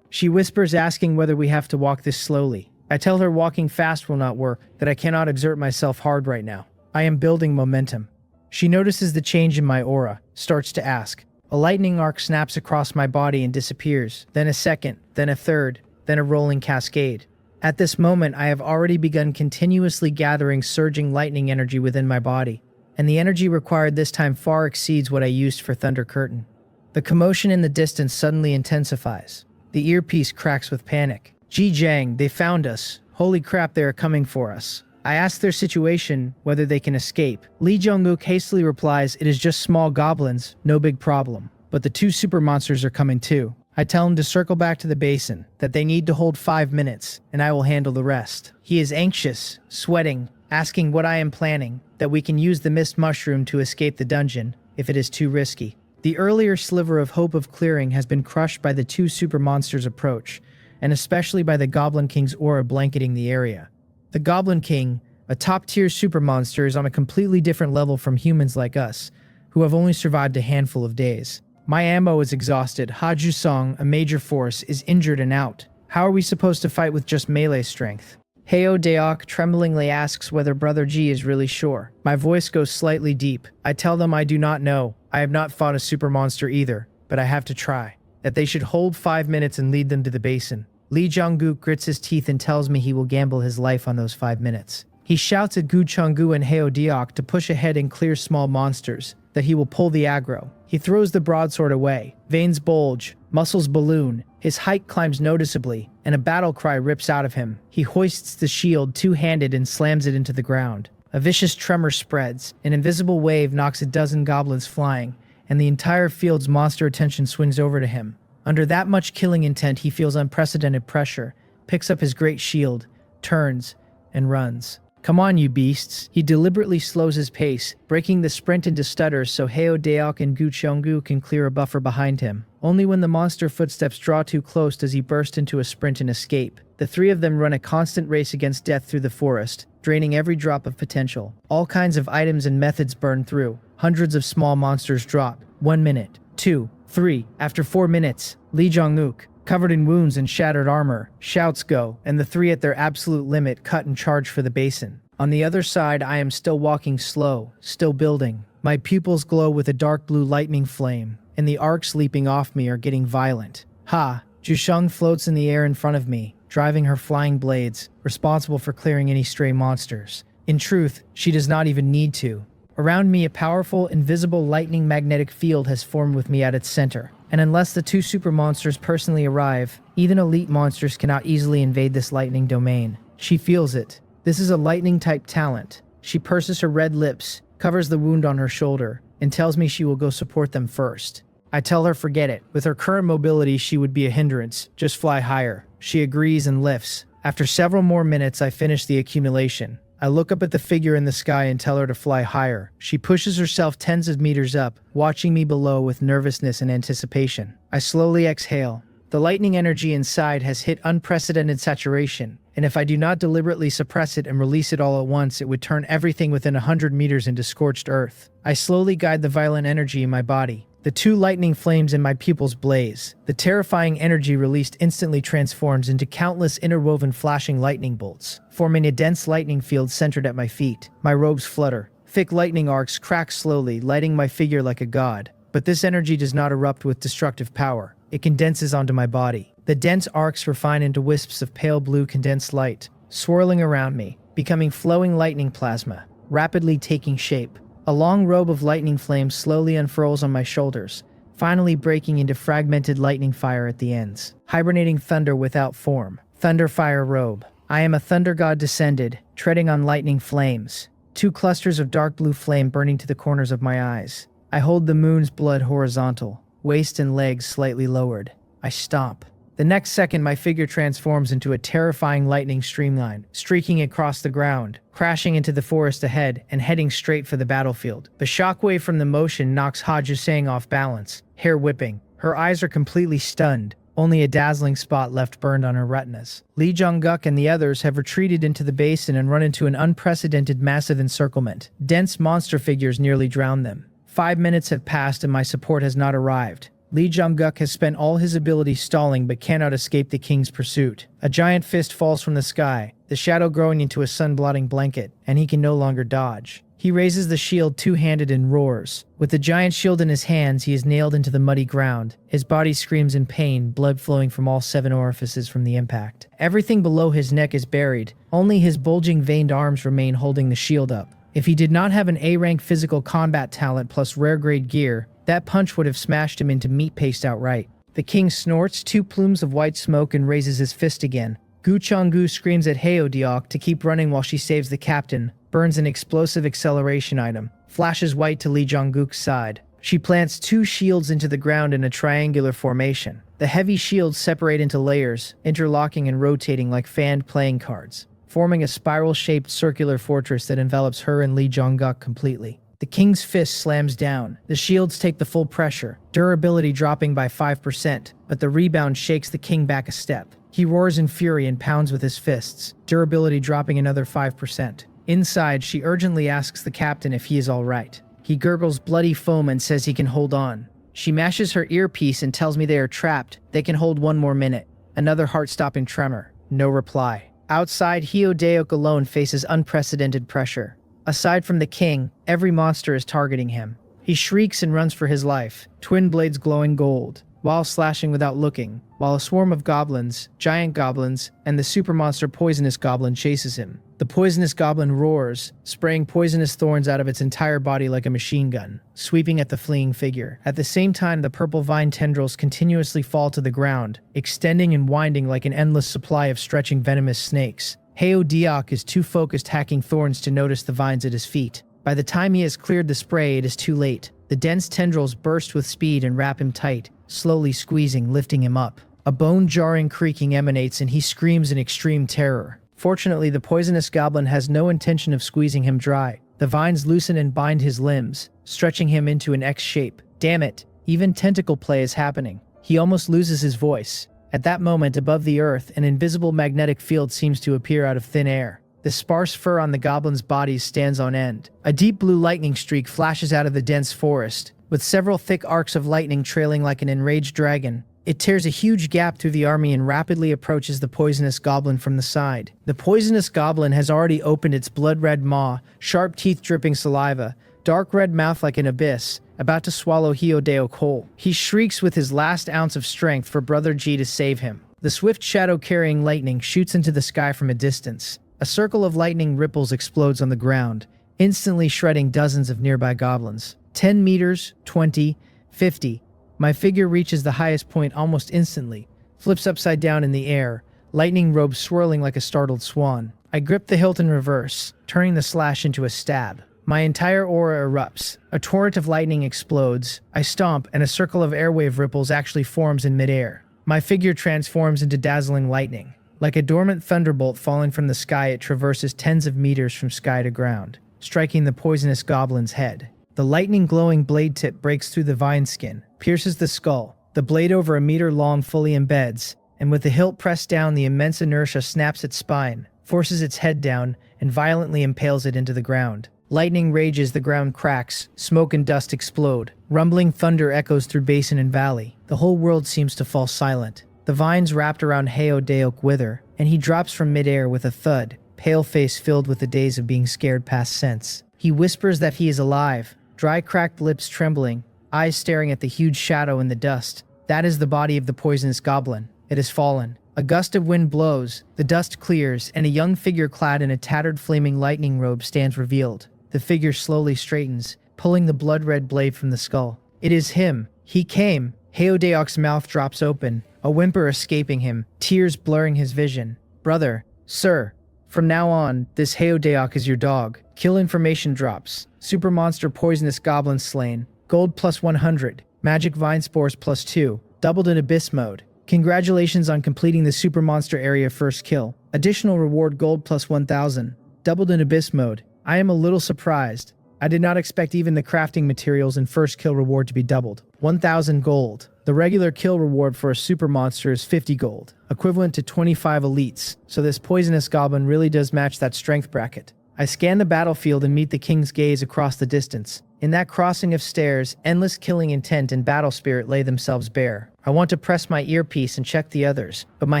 Speaker 1: She whispers, asking whether we have to walk this slowly. I tell her walking fast will not work, that I cannot exert myself hard right now. I am building momentum. She notices the change in my aura, starts to ask. A lightning arc snaps across my body and disappears, then a second, then a third, then a rolling cascade. At this moment, I have already begun continuously gathering surging lightning energy within my body, and the energy required this time far exceeds what I used for Thunder Curtain. The commotion in the distance suddenly intensifies. The earpiece cracks with panic. Ji Jiang, they found us. Holy crap, they are coming for us. I ask their situation, whether they can escape. Lee Jong-wook hastily replies, it is just small goblins, no big problem. But the 2 super monsters are coming too. I tell him to circle back to the basin, that they need to hold 5 minutes, and I will handle the rest. He is anxious, sweating, asking what I am planning, that we can use the mist mushroom to escape the dungeon, if it is too risky. The earlier sliver of hope of clearing has been crushed by the 2 super monsters' approach, and especially by the Goblin King's aura blanketing the area. The Goblin King, a top-tier super monster, is on a completely different level from humans like us, who have only survived a handful of days. My ammo is exhausted. Ha Jusong, a major force, is injured and out. How are we supposed to fight with just melee strength? Heo Deok tremblingly asks whether Brother Ji is really sure. My voice goes slightly deep. I tell them I do not know. I have not fought a super monster either, but I have to try. That they should hold 5 minutes and lead them to the basin. Lee Jong-gook grits his teeth and tells me he will gamble his life on those 5 minutes. He shouts at Gu Chong-gu and Heo Deok to push ahead and clear small monsters, that he will pull the aggro. He throws the broadsword away. Veins bulge, muscles balloon, his height climbs noticeably, and a battle cry rips out of him. He hoists the shield two-handed and slams it into the ground. A vicious tremor spreads, an invisible wave knocks a dozen goblins flying, and the entire field's monster attention swings over to him. Under that much killing intent, he feels unprecedented pressure, picks up his great shield, turns, and runs. Come on, you beasts. He deliberately slows his pace, breaking the sprint into stutters so Heo Deok and Gu Cheonggu can clear a buffer behind him. Only when the monster footsteps draw too close does he burst into a sprint and escape. The 3 of them run a constant race against death through the forest, draining every drop of potential. All kinds of items and methods burn through. Hundreds of small monsters drop. 1 minute, 2, 3. After 4 minutes, Lee Jong-wook, covered in wounds and shattered armor, shouts go, and the 3 at their absolute limit cut and charge for the basin. On the other side, I am still walking slow, still building. My pupils glow with a dark blue lightning flame, and the arcs leaping off me are getting violent. Ha! Jusheng floats in the air in front of me, driving her flying blades, responsible for clearing any stray monsters. In truth, she does not even need to. Around me, a powerful, invisible lightning magnetic field has formed with me at its center. And unless the 2 super monsters personally arrive, even elite monsters cannot easily invade this lightning domain. She feels it. This is a lightning-type talent. She purses her red lips, covers the wound on her shoulder, and tells me she will go support them first. I tell her forget it. With her current mobility, she would be a hindrance. Just fly higher. She agrees and lifts. After several more minutes, I finish the accumulation. I look up at the figure in the sky and tell her to fly higher. She pushes herself tens of meters up, watching me below with nervousness and anticipation. I slowly exhale. The lightning energy inside has hit unprecedented saturation, and if I do not deliberately suppress it and release it all at once, it would turn everything within 100 meters into scorched earth. I slowly guide the violent energy in my body. The The two lightning flames in my pupils blaze. The terrifying energy released instantly transforms into countless interwoven flashing lightning bolts, forming a dense lightning field centered at my feet. My robes flutter. Thick lightning arcs crack slowly, lighting my figure like a god. But this energy does not erupt with destructive power. It condenses onto my body. The dense arcs refine into wisps of pale blue condensed light, swirling around me, becoming flowing lightning plasma, rapidly taking shape. A long robe of lightning flames slowly unfurls on my shoulders, finally breaking into fragmented lightning fire at the ends. Hibernating thunder without form. Thunder fire robe. I am a thunder god descended, treading on lightning flames. Two clusters of dark blue flame burning to the corners of my eyes. I hold the moon's blood horizontal, waist and legs slightly lowered. I stomp. The next second, my figure transforms into a terrifying lightning streamline, streaking across the ground, crashing into the forest ahead, and heading straight for the battlefield. The shockwave from the motion knocks Hajusang off balance, hair whipping. Her eyes are completely stunned, only a dazzling spot left burned on her retinas. Lee Jong-guk and the others have retreated into the basin and run into an unprecedented massive encirclement. Dense monster figures nearly drown them. 5 minutes have passed and my support has not arrived. Lee Jong-guk has spent all his ability stalling but cannot escape the king's pursuit. A giant fist falls from the sky, the shadow growing into a sun-blotting blanket, and he can no longer dodge. He raises the shield two-handed and roars. With the giant shield in his hands, he is nailed into the muddy ground. His body screams in pain, blood flowing from all 7 orifices from the impact. Everything below his neck is buried. Only his bulging veined arms remain holding the shield up. If he did not have an A-rank physical combat talent plus rare-grade gear, that punch would have smashed him into meat paste outright. The king snorts 2 plumes of white smoke and raises his fist again. Gu Changgu screams at Heodiok to keep running while she saves the captain, burns an explosive acceleration item, flashes white to Lee Jong-guk's side. She plants 2 shields into the ground in a triangular formation. The heavy shields separate into layers, interlocking and rotating like fanned playing cards, forming a spiral-shaped circular fortress that envelops her and Lee Jong-guk completely. The king's fist slams down. The shields take the full pressure, durability dropping by 5%, but the rebound shakes the king back a step. He roars in fury and pounds with his fists, durability dropping another 5%. Inside, she urgently asks the captain if he is all right. He gurgles bloody foam and says he can hold on. She mashes her earpiece and tells me they are trapped. They can hold 1 more minute. Another heart-stopping tremor. No reply. Outside, Hyodaeok alone faces unprecedented pressure. Aside from the king, every monster is targeting him. He shrieks and runs for his life, twin blades glowing gold, while slashing without looking, while a swarm of goblins, giant goblins, and the super monster poisonous goblin chases him. The poisonous goblin roars, spraying poisonous thorns out of its entire body like a machine gun, sweeping at the fleeing figure. At the same time, the purple vine tendrils continuously fall to the ground, extending and winding like an endless supply of stretching venomous snakes. Heodiok is too focused hacking thorns to notice the vines at his feet. By the time he has cleared the spray, it is too late. The dense tendrils burst with speed and wrap him tight, slowly squeezing, lifting him up. A bone-jarring creaking emanates and he screams in extreme terror. Fortunately, the poisonous goblin has no intention of squeezing him dry. The vines loosen and bind his limbs, stretching him into an X shape. Damn it, even tentacle play is happening. He almost loses his voice. At that moment, above the earth, an invisible magnetic field seems to appear out of thin air. The sparse fur on the goblin's body stands on end. A deep blue lightning streak flashes out of the dense forest, with several thick arcs of lightning trailing like an enraged dragon. It tears a huge gap through the army and rapidly approaches the poisonous goblin from the side. The poisonous goblin has already opened its blood-red maw, sharp teeth dripping saliva, dark red mouth like an abyss, about to swallow Hyodaeok whole. He shrieks with his last ounce of strength for Brother G to save him. The swift shadow-carrying lightning shoots into the sky from a distance. A circle of lightning ripples explodes on the ground, instantly shredding dozens of nearby goblins. 10 meters, 20, 50. My figure reaches the highest point almost instantly, flips upside down in the air, lightning robe swirling like a startled swan. I grip the hilt in reverse, turning the slash into a stab. My entire aura erupts. A torrent of lightning explodes. I stomp, and a circle of airwave ripples actually forms in midair. My figure transforms into dazzling lightning. Like a dormant thunderbolt falling from the sky, it traverses tens of meters from sky to ground, striking the poisonous goblin's head. The lightning-glowing blade tip breaks through the vine skin, pierces the skull. The blade over a meter long fully embeds, and with the hilt pressed down, the immense inertia snaps its spine, forces its head down, and violently impales it into the ground. Lightning rages, the ground cracks, smoke and dust explode. Rumbling thunder echoes through basin and valley. The whole world seems to fall silent. The vines wrapped around Heodeok wither, and he drops from midair with a thud, pale face filled with the days of being scared past sense. He whispers that he is alive, dry cracked lips trembling, eyes staring at the huge shadow in the dust. That is the body of the poisonous goblin. It has fallen. A gust of wind blows, the dust clears, and a young figure clad in a tattered flaming lightning robe stands revealed. The figure slowly straightens, pulling the blood-red blade from the skull. It is him. He came. Heodeok's mouth drops open, a whimper escaping him, tears blurring his vision. Brother, sir, from now on, this Heodeok is your dog. Kill information drops. Super monster poisonous goblin slain. Gold plus 100. Magic vine spores plus 2. Doubled in abyss mode. Congratulations on completing the super monster area first kill. Additional reward gold plus 1000. Doubled in abyss mode. I am a little surprised. I did not expect even the crafting materials and first kill reward to be doubled. 1000 gold. The regular kill reward for a super monster is 50 gold, equivalent to 25 elites, so this poisonous goblin really does match that strength bracket. I scan the battlefield and meet the king's gaze across the distance. In that crossing of stairs, endless killing intent and battle spirit lay themselves bare. I want to press my earpiece and check the others, but my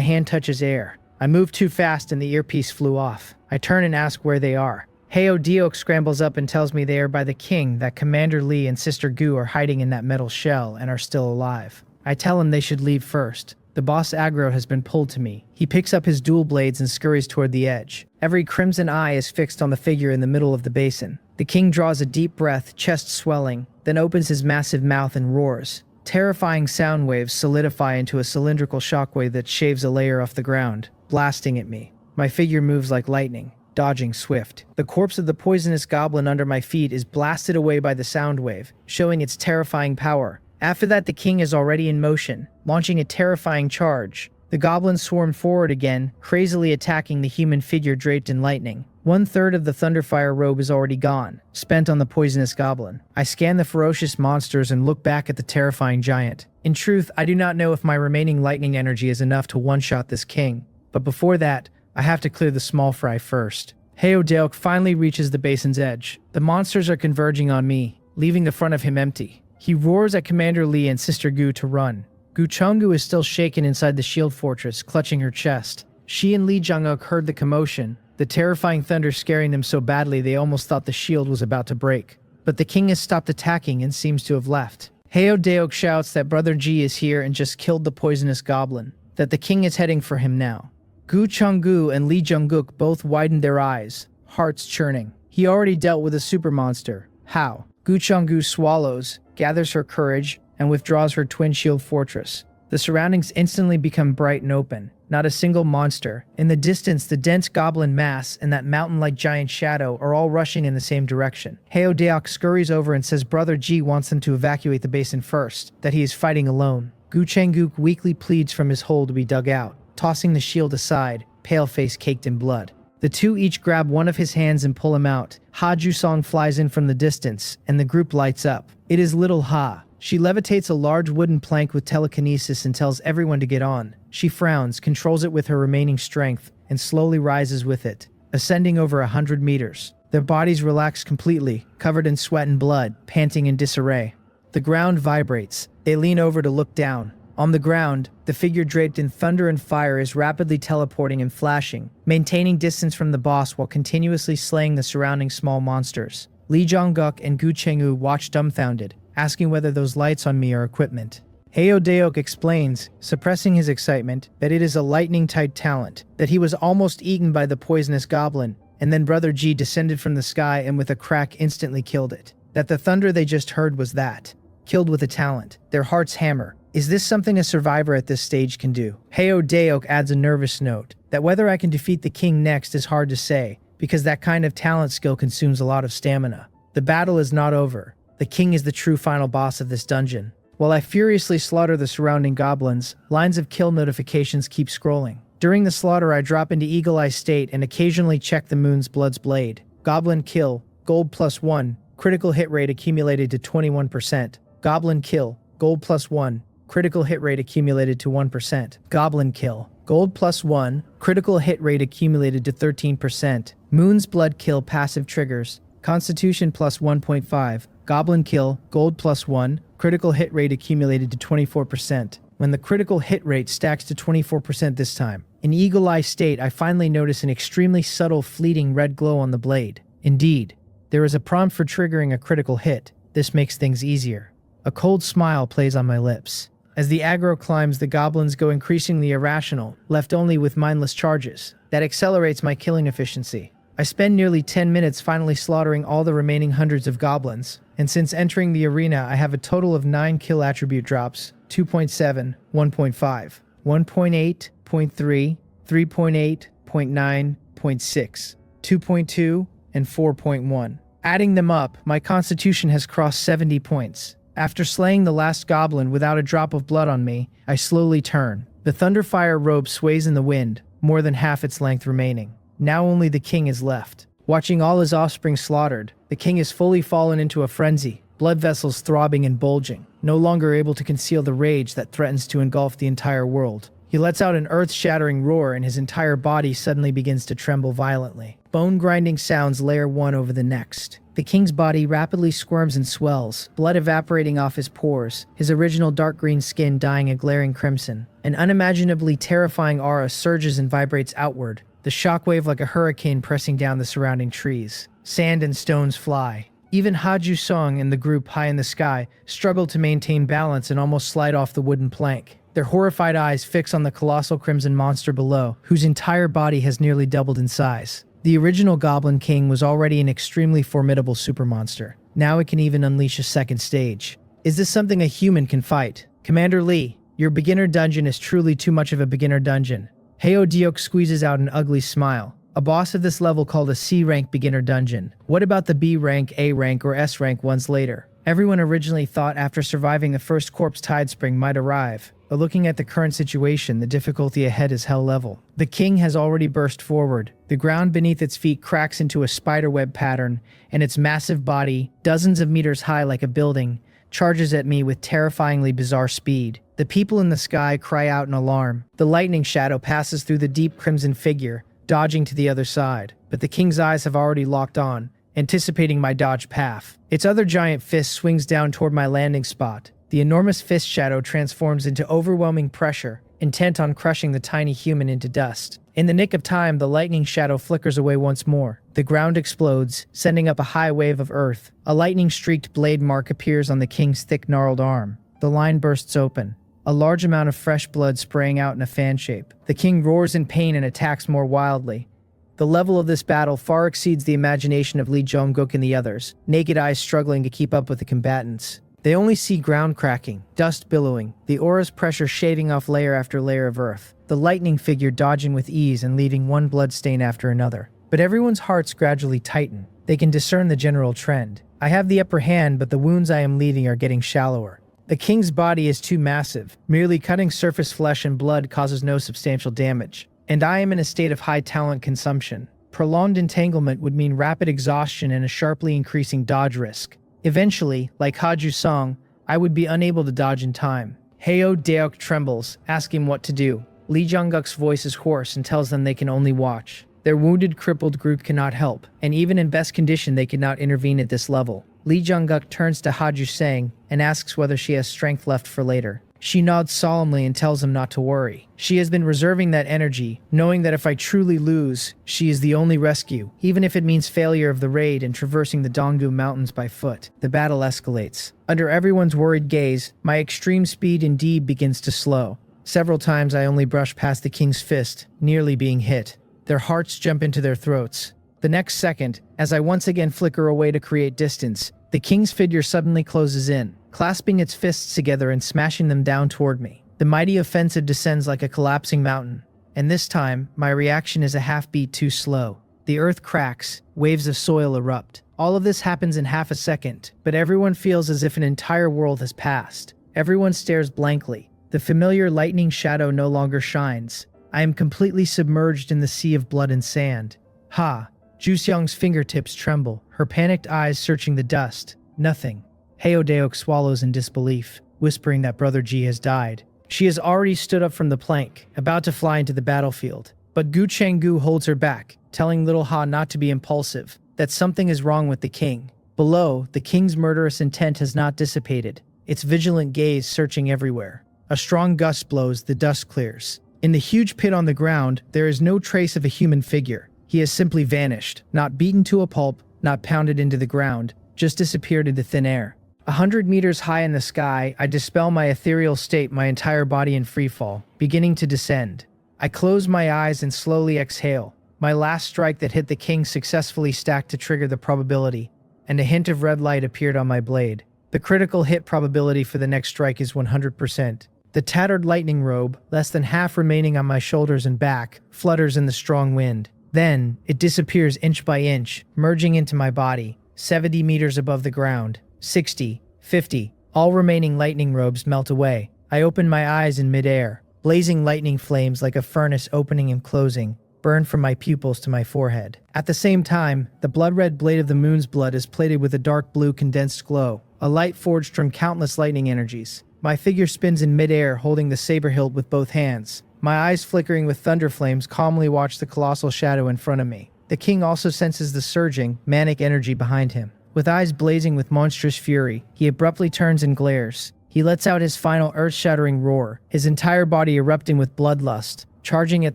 Speaker 1: hand touches air. I move too fast and the earpiece flew off. I turn and ask where they are. Heodeok scrambles up and tells me they are by the king, that Commander Lee and Sister Gu are hiding in that metal shell and are still alive. I tell him they should leave first. The boss aggro has been pulled to me. He picks up his dual blades and scurries toward the edge. Every crimson eye is fixed on the figure in the middle of the basin. The king draws a deep breath, chest swelling, then opens his massive mouth and roars. Terrifying sound waves solidify into a cylindrical shockwave that shaves a layer off the ground, blasting at me. My figure moves like lightning, dodging swift. The corpse of the poisonous goblin under my feet is blasted away by the sound wave, showing its terrifying power. After that, the king is already in motion, launching a terrifying charge. The goblins swarm forward again, crazily attacking the human figure draped in lightning. 1/3 of the Thunderfire robe is already gone, spent on the poisonous goblin. I scan the ferocious monsters and look back at the terrifying giant. In truth, I do not know if my remaining lightning energy is enough to one-shot this king. But before that, I have to clear the small fry first. Heodeok finally reaches the basin's edge. The monsters are converging on me, leaving the front of him empty. He roars at Commander Lee and Sister Gu to run. Gu Chenggu is still shaken inside the shield fortress, clutching her chest. She and Lee Jong-uk heard the commotion, the terrifying thunder scaring them so badly they almost thought the shield was about to break. But the king has stopped attacking and seems to have left. Heodeok shouts that Brother Ji is here and just killed the poisonous goblin, that the king is heading for him now. Gu Chenggu and Lee Jong-uk both widened their eyes, hearts churning. He already dealt with a super monster. How? Gu Chenggu swallows, gathers her courage, and withdraws her twin shield fortress. The surroundings instantly become bright and open. Not a single monster. In the distance, the dense goblin mass and that mountain-like giant shadow are all rushing in the same direction. Heodeok scurries over and says Brother Ji wants them to evacuate the basin first, that he is fighting alone. Gu Chenggu weakly pleads from his hole to be dug out, tossing the shield aside, pale face caked in blood. The two each grab one of his hands and pull him out. Ha Jusong flies in from the distance, and the group lights up. It is little Ha. She levitates a large wooden plank with telekinesis and tells everyone to get on. She frowns, controls it with her remaining strength, and slowly rises with it, ascending over 100 meters. Their bodies relax completely, covered in sweat and blood, panting in disarray. The ground vibrates. They lean over to look down. On the ground, the figure draped in thunder and fire is rapidly teleporting and flashing, maintaining distance from the boss while continuously slaying the surrounding small monsters. Lee Jong-guk and Gu Chenggu watch dumbfounded, asking whether those lights on me are equipment. Heodeok explains, suppressing his excitement, that it is a lightning-type talent, that he was almost eaten by the poisonous goblin, and then Brother Ji descended from the sky and with a crack instantly killed it. That the thunder they just heard was that. Killed with a talent. Their hearts hammer. Is this something a survivor at this stage can do? Heodeok adds a nervous note, that whether I can defeat the king next is hard to say, because that kind of talent skill consumes a lot of stamina. The battle is not over. The king is the true final boss of this dungeon. While I furiously slaughter the surrounding goblins, lines of kill notifications keep scrolling. During the slaughter, I drop into Eagle Eye state and occasionally check the moon's blood's blade. Goblin kill, gold plus 1, critical hit rate accumulated to 21%. Goblin kill, gold plus 1, critical hit rate accumulated to 1%. Goblin kill, gold plus 1, critical hit rate accumulated to 13%. Moon's blood kill passive triggers, constitution plus 1.5, Goblin kill, gold +1, critical hit rate accumulated to 24%. When the critical hit rate stacks to 24% this time, in eagle eye state, I finally notice an extremely subtle fleeting red glow on the blade. Indeed, there is a prompt for triggering a critical hit. This makes things easier. A cold smile plays on my lips. As the aggro climbs, the goblins go increasingly irrational, left only with mindless charges. That accelerates my killing efficiency. I spend nearly 10 minutes finally slaughtering all the remaining hundreds of goblins, and since entering the arena I have a total of 9 kill attribute drops: 2.7, 1.5, 1.8, 0.3, 3.8, 0.9, 0.6, 2.2, and 4.1. Adding them up, my constitution has crossed 70 points. After slaying the last goblin without a drop of blood on me, I slowly turn. The Thunderfire robe sways in the wind, more than half its length remaining. Now only the king is left. Watching all his offspring slaughtered, the king has fully fallen into a frenzy, blood vessels throbbing and bulging, no longer able to conceal the rage that threatens to engulf the entire world. He lets out an earth-shattering roar and his entire body suddenly begins to tremble violently. Bone-grinding sounds layer one over the next. The king's body rapidly squirms and swells, blood evaporating off his pores, his original dark green skin dyeing a glaring crimson. An unimaginably terrifying aura surges and vibrates outward, the shockwave like a hurricane pressing down the surrounding trees. Sand and stones fly. Even Haju Song and the group high in the sky struggle to maintain balance and almost slide off the wooden plank. Their horrified eyes fix on the colossal crimson monster below, whose entire body has nearly doubled in size. The original Goblin King was already an extremely formidable super monster. Now it can even unleash a second stage. Is this something a human can fight? Commander Lee, your beginner dungeon is truly too much of a beginner dungeon. Heo Diok squeezes out an ugly smile. A boss of this level called a C-rank beginner dungeon. What about the B-rank, A-rank, or S-rank ones later? Everyone originally thought after surviving the first corpse tide spring might arrive, but looking at the current situation, the difficulty ahead is hell level. The king has already burst forward. The ground beneath its feet cracks into a spiderweb pattern, and its massive body, dozens of meters high like a building, charges at me with terrifyingly bizarre speed. The people in the sky cry out in alarm. The lightning shadow passes through the deep crimson figure, dodging to the other side, but the king's eyes have already locked on, anticipating my dodge path. Its other giant fist swings down toward my landing spot. The enormous fist shadow transforms into overwhelming pressure, intent on crushing the tiny human into dust. In the nick of time, the lightning shadow flickers away once more. The ground explodes, sending up a high wave of earth. A lightning-streaked blade mark appears on the king's thick, gnarled arm. The line bursts open, a large amount of fresh blood spraying out in a fan shape. The king roars in pain and attacks more wildly. The level of this battle far exceeds the imagination of Lee Jong-guk and the others, naked eyes struggling to keep up with the combatants. They only see ground cracking, dust billowing, the aura's pressure shaving off layer after layer of earth, the lightning figure dodging with ease and leaving one bloodstain after another. But everyone's hearts gradually tighten. They can discern the general trend. I have the upper hand, but the wounds I am leading are getting shallower. The king's body is too massive. Merely cutting surface flesh and blood causes no substantial damage. And I am in a state of high talent consumption. Prolonged entanglement would mean rapid exhaustion and a sharply increasing dodge risk. Eventually, like Haju Song, I would be unable to dodge in time. Heo Daok trembles, asking what to do. Lee Jong-guk's voice is hoarse and tells them they can only watch. Their wounded, crippled group cannot help, and even in best condition they cannot intervene at this level. Lee Jong-guk turns to Haju Sang and asks whether she has strength left for later. She nods solemnly and tells him not to worry. She has been reserving that energy, knowing that if I truly lose, she is the only rescue, even if it means failure of the raid and traversing the Donggu Mountains by foot. The battle escalates. Under everyone's worried gaze, my extreme speed indeed begins to slow. Several times I only brush past the king's fist, nearly being hit. Their hearts jump into their throats. The next second, as I once again flicker away to create distance, the king's figure suddenly closes in, clasping its fists together and smashing them down toward me. The mighty offensive descends like a collapsing mountain, and this time, my reaction is a half beat too slow. The earth cracks, waves of soil erupt. All of this happens in half a second, but everyone feels as if an entire world has passed. Everyone stares blankly. The familiar lightning shadow no longer shines. I am completely submerged in the sea of blood and sand. Ha! Juseong's fingertips tremble, her panicked eyes searching the dust. Nothing. Heodeok swallows in disbelief, whispering that Brother Ji has died. She has already stood up from the plank, about to fly into the battlefield. But Gu Chenggu holds her back, telling little Ha not to be impulsive, that something is wrong with the king. Below, the king's murderous intent has not dissipated, its vigilant gaze searching everywhere. A strong gust blows, the dust clears. In the huge pit on the ground, there is no trace of a human figure. He has simply vanished, not beaten to a pulp, not pounded into the ground, just disappeared into thin air. 100 meters high in the sky, I dispel my ethereal state, my entire body in freefall, beginning to descend. I close my eyes and slowly exhale. My last strike that hit the king successfully stacked to trigger the probability, and a hint of red light appeared on my blade. The critical hit probability for the next strike is 100%. The tattered lightning robe, less than half remaining on my shoulders and back, flutters in the strong wind. Then, it disappears inch by inch, merging into my body, 70 meters above the ground. 60, 50, all remaining lightning robes melt away. I open my eyes in midair. Blazing lightning flames like a furnace opening and closing, burn from my pupils to my forehead. At the same time, the blood-red blade of the moon's blood is plated with a dark blue condensed glow, a light forged from countless lightning energies. My figure spins in midair, holding the saber hilt with both hands. My eyes flickering with thunder flames calmly watch the colossal shadow in front of me. The king also senses the surging, manic energy behind him. With eyes blazing with monstrous fury, he abruptly turns and glares. He lets out his final earth-shattering roar, his entire body erupting with bloodlust, charging at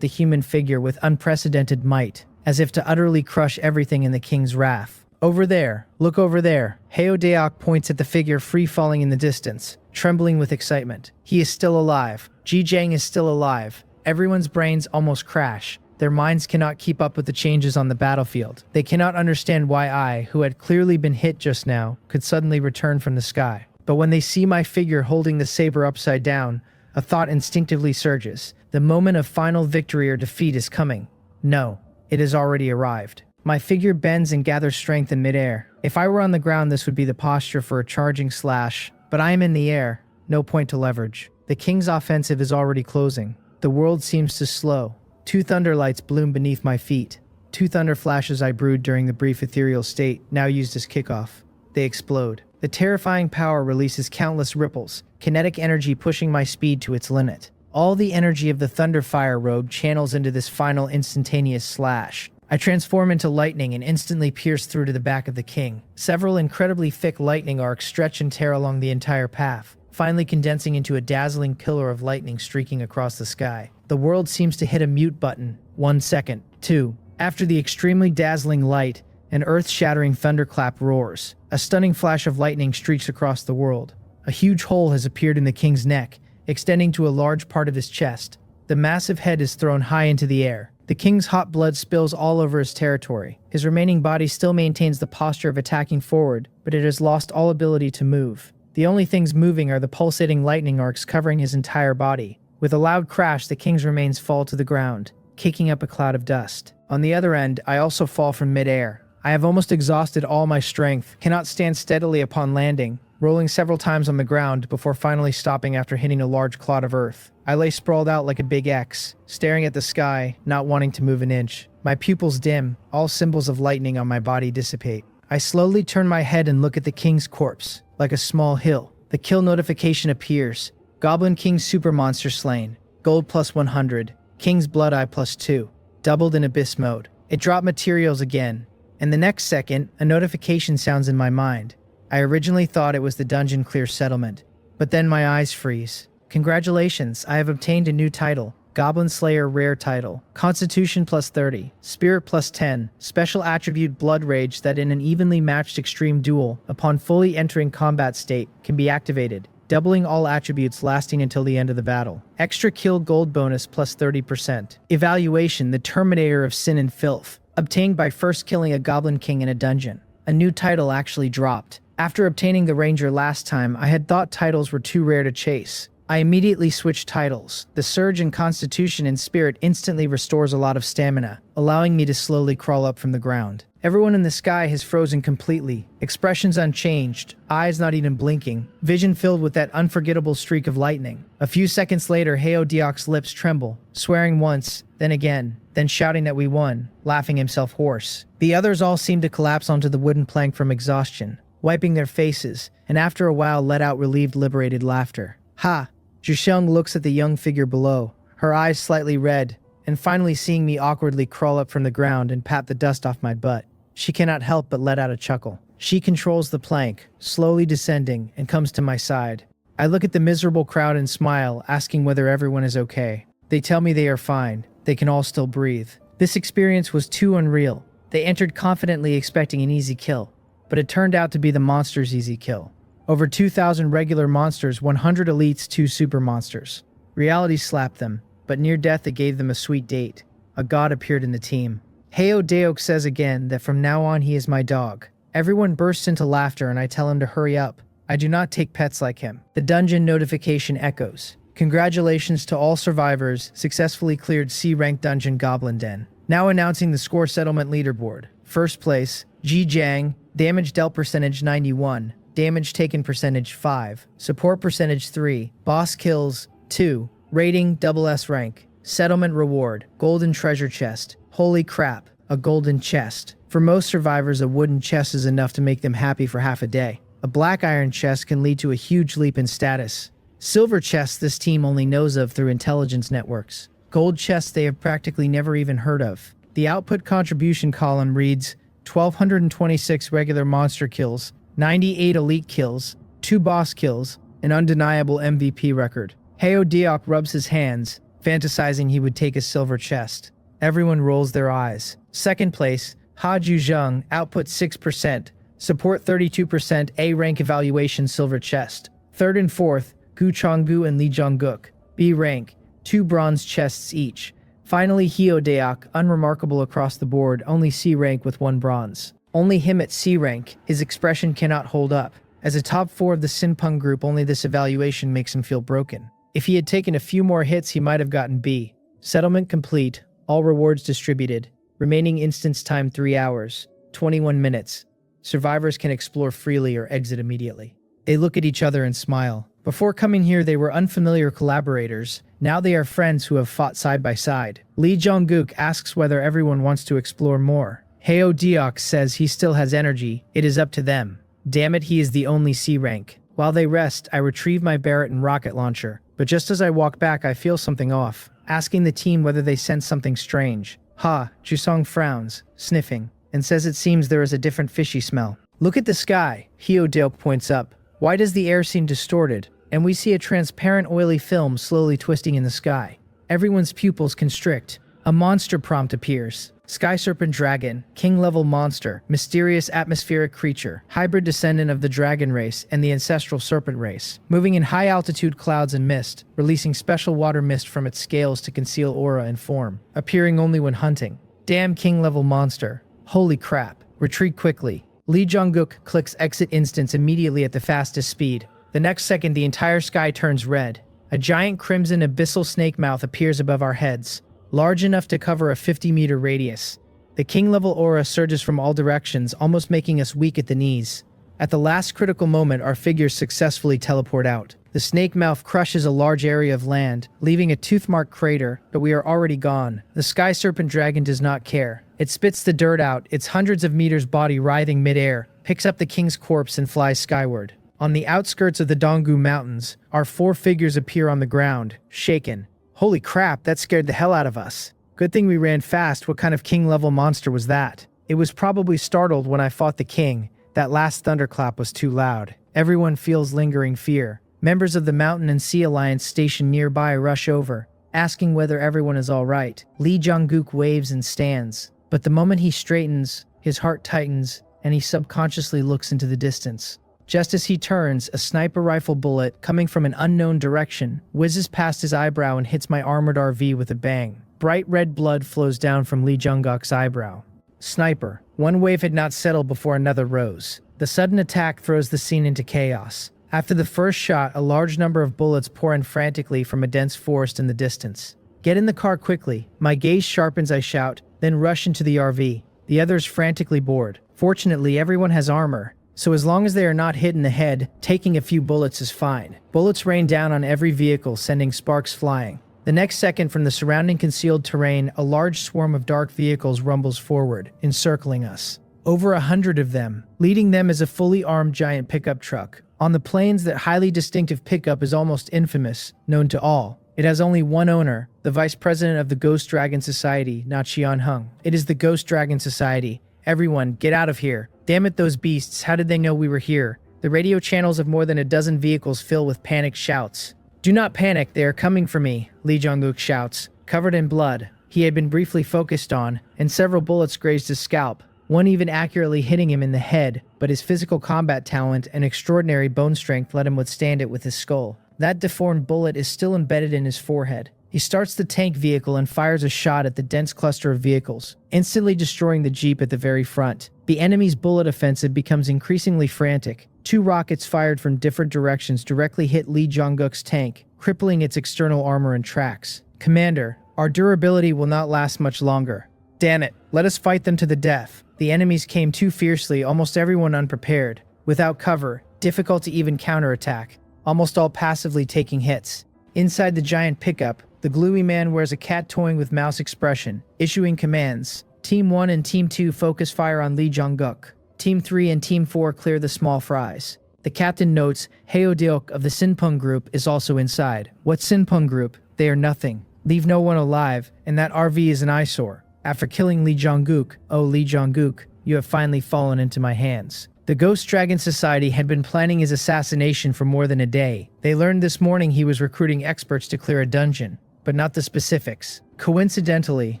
Speaker 1: the human figure with unprecedented might, as if to utterly crush everything in the king's wrath. Over there, look over there. Deok points at the figure free-falling in the distance, trembling with excitement. He is still alive. Jijang is still alive. Everyone's brains almost crash. Their minds cannot keep up with the changes on the battlefield. They cannot understand why I, who had clearly been hit just now, could suddenly return from the sky. But when they see my figure holding the saber upside down, a thought instinctively surges. The moment of final victory or defeat is coming. No, it has already arrived. My figure bends and gathers strength in midair. If I were on the ground, this would be the posture for a charging slash, but I am in the air. No point to leverage. The king's offensive is already closing. The world seems to slow. 2 thunder lights bloom beneath my feet. 2 thunder flashes I brewed during the brief ethereal state, now used as kickoff. They explode. The terrifying power releases countless ripples, kinetic energy pushing my speed to its limit. All the energy of the Thunderfire robe channels into this final instantaneous slash. I transform into lightning and instantly pierce through to the back of the king. Several incredibly thick lightning arcs stretch and tear along the entire path, finally condensing into a dazzling pillar of lightning streaking across the sky. The world seems to hit a mute button. 1 second. 2. After the extremely dazzling light, an earth-shattering thunderclap roars. A stunning flash of lightning streaks across the world. A huge hole has appeared in the king's neck, extending to a large part of his chest. The massive head is thrown high into the air. The king's hot blood spills all over his territory. His remaining body still maintains the posture of attacking forward, but it has lost all ability to move. The only things moving are the pulsating lightning arcs covering his entire body. With a loud crash, the king's remains fall to the ground, kicking up a cloud of dust. On the other end, I also fall from midair. I have almost exhausted all my strength, cannot stand steadily upon landing, rolling several times on the ground before finally stopping after hitting a large clod of earth. I lay sprawled out like a big X, staring at the sky, not wanting to move an inch. My pupils dim, all symbols of lightning on my body dissipate. I slowly turn my head and look at the king's corpse, like a small hill. The kill notification appears. Goblin King Super Monster slain. Gold plus 100. King's Blood Eye plus 2. Doubled in Abyss mode. It dropped materials again. And the next second, a notification sounds in my mind. I originally thought it was the dungeon clear settlement, but then my eyes freeze. Congratulations, I have obtained a new title. Goblin Slayer rare title. Constitution plus 30. Spirit plus 10. Special attribute Blood Rage that in an evenly matched extreme duel, upon fully entering combat state, can be activated, doubling all attributes lasting until the end of the battle. Extra kill gold bonus plus 30%. Evaluation The Terminator of Sin and Filth. Obtained by first killing a Goblin King in a dungeon. A new title actually dropped. After obtaining the Ranger last time, I had thought titles were too rare to chase. I immediately switched titles. The surge in Constitution and Spirit instantly restores a lot of stamina, allowing me to slowly crawl up from the ground. Everyone in the sky has frozen completely, expressions unchanged, eyes not even blinking, vision filled with that unforgettable streak of lightning. A few seconds later, Deok's lips tremble, swearing once, then again, then shouting that we won, laughing himself hoarse. The others all seem to collapse onto the wooden plank from exhaustion, wiping their faces, and after a while let out relieved, liberated laughter. Ha! Zhusheng looks at the young figure below, her eyes slightly red, and finally seeing me awkwardly crawl up from the ground and pat the dust off my butt. She cannot help but let out a chuckle. She controls the plank, slowly descending, and comes to my side. I look at the miserable crowd and smile, asking whether everyone is okay. They tell me they are fine. They can all still breathe. This experience was too unreal. They entered confidently expecting an easy kill, but it turned out to be the monster's easy kill. Over 2,000 regular monsters, 100 elites, 2 super monsters. Reality slapped them, but near death it gave them a sweet date. A god appeared in the team. Heo Deok says again that from now on he is my dog. Everyone bursts into laughter and I tell him to hurry up. I do not take pets like him. The dungeon notification echoes. Congratulations to all survivors, successfully cleared C-rank dungeon Goblin Den. Now announcing the score settlement leaderboard. First place, Ji Jiang, damage dealt percentage 91, damage taken percentage 5, support percentage 3, boss kills 2, rating SS rank, settlement reward, golden treasure chest. Holy crap, a golden chest. For most survivors, a wooden chest is enough to make them happy for half a day. A black iron chest can lead to a huge leap in status. Silver chests this team only knows of through intelligence networks. Gold chests they have practically never even heard of. The output contribution column reads 1,226 regular monster kills, 98 elite kills, 2 boss kills, an undeniable MVP record. Heo Deok rubs his hands, fantasizing he would take a silver chest. Everyone rolls their eyes. Second place, Ha Ju Zheng, output 6%, support 32%, A rank evaluation silver chest. Third and fourth, Gu Chonggu and Li Jongguk, B rank, 2 bronze chests each. Finally, Heo Deok, unremarkable across the board, only C rank with 1 bronze. Only him at C rank, his expression cannot hold up. As a top 4 of the Sinpung group, only this evaluation makes him feel broken. If he had taken a few more hits, he might have gotten B. Settlement complete, all rewards distributed. Remaining instance time 3 hours, 21 minutes. Survivors can explore freely or exit immediately. They look at each other and smile. Before coming here, they were unfamiliar collaborators. Now they are friends who have fought side by side. Li Jongguk asks whether everyone wants to explore more. Heo Deok says he still has energy. It is up to them. Damn it, he is the only C rank. While they rest, I retrieve my Barrett and rocket launcher. But just as I walk back, I feel something off, asking the team whether they sense something strange. Ha, Jusong frowns, sniffing, and says it seems there is a different fishy smell. Look at the sky, Heo Deok points up. Why does the air seem distorted? And we see a transparent oily film slowly twisting in the sky. Everyone's pupils constrict. A monster prompt appears. Sky Serpent Dragon, King-level monster, mysterious atmospheric creature, hybrid descendant of the dragon race and the ancestral serpent race, moving in high-altitude clouds and mist, releasing special water mist from its scales to conceal aura and form, appearing only when hunting. Damn King-level monster. Holy crap. Retreat quickly. Li Jongguk clicks exit instance immediately at the fastest speed. The next second, the entire sky turns red. A giant crimson abyssal snake mouth appears above our heads, large enough to cover a 50-meter radius. The king-level aura surges from all directions, almost making us weak at the knees. At the last critical moment, our figures successfully teleport out. The snake mouth crushes a large area of land, leaving a tooth-marked crater, but we are already gone. The Sky Serpent Dragon does not care. It spits the dirt out, its hundreds of meters body writhing mid-air, picks up the king's corpse and flies skyward. On the outskirts of the Donggu Mountains, our 4 figures appear on the ground, shaken. Holy crap, that scared the hell out of us. Good thing we ran fast. What kind of king-level monster was that? It was probably startled when I fought the king. That last thunderclap was too loud. Everyone feels lingering fear. Members of the Mountain and Sea Alliance stationed nearby rush over, asking whether everyone is all right. Li Jongguk waves and stands. But the moment he straightens, his heart tightens, and he subconsciously looks into the distance. Just as he turns, a sniper rifle bullet, coming from an unknown direction, whizzes past his eyebrow and hits my armored RV with a bang. Bright red blood flows down from Li Jongguk's eyebrow. Sniper. One wave had not settled before another rose. The sudden attack throws the scene into chaos. After the first shot, a large number of bullets pour in frantically from a dense forest in the distance. Get in the car quickly. My gaze sharpens, I shout, then rush into the RV. The others frantically board. Fortunately, everyone has armor, so as long as they are not hit in the head, taking a few bullets is fine. Bullets rain down on every vehicle, sending sparks flying. The next second, from the surrounding concealed terrain, a large swarm of dark vehicles rumbles forward, encircling us. Over 100 of them. Leading them is a fully armed giant pickup truck. On the plains, that highly distinctive pickup is almost infamous, known to all. It has only one owner, the vice president of the Ghost Dragon Society, Na Qianheng. It is the Ghost Dragon Society. Everyone, get out of here. Damn it, those beasts, how did they know we were here? The radio channels of more than a dozen vehicles fill with panicked shouts. Do not panic, they are coming for me, Lee Jong-uk shouts. Covered in blood, he had been briefly focused on, and several bullets grazed his scalp, one even accurately hitting him in the head, but his physical combat talent and extraordinary bone strength let him withstand it with his skull. That deformed bullet is still embedded in his forehead. He starts the tank vehicle and fires a shot at the dense cluster of vehicles, instantly destroying the jeep at the very front. The enemy's bullet offensive becomes increasingly frantic. 2 rockets fired from different directions directly hit Lee Jong-uk's tank, crippling its external armor and tracks. Commander, our durability will not last much longer. Damn it, let us fight them to the death. The enemies came too fiercely, almost everyone unprepared. Without cover, difficult to even counterattack, almost all passively taking hits. Inside the giant pickup, the gluey man wears a cat toying with mouse expression, issuing commands. Team 1 and Team 2 focus fire on Lee Jong-uk. Team 3 and Team 4 clear the small fries. The captain notes, Heo Deok of the Sinpung group is also inside. What Sinpung group? They are nothing. Leave no one alive, and that RV is an eyesore. After killing Lee Jong-uk, oh Lee Jong-uk, you have finally fallen into my hands. The Ghost Dragon Society had been planning his assassination for more than a day. They learned this morning he was recruiting experts to clear a dungeon, but not the specifics. Coincidentally,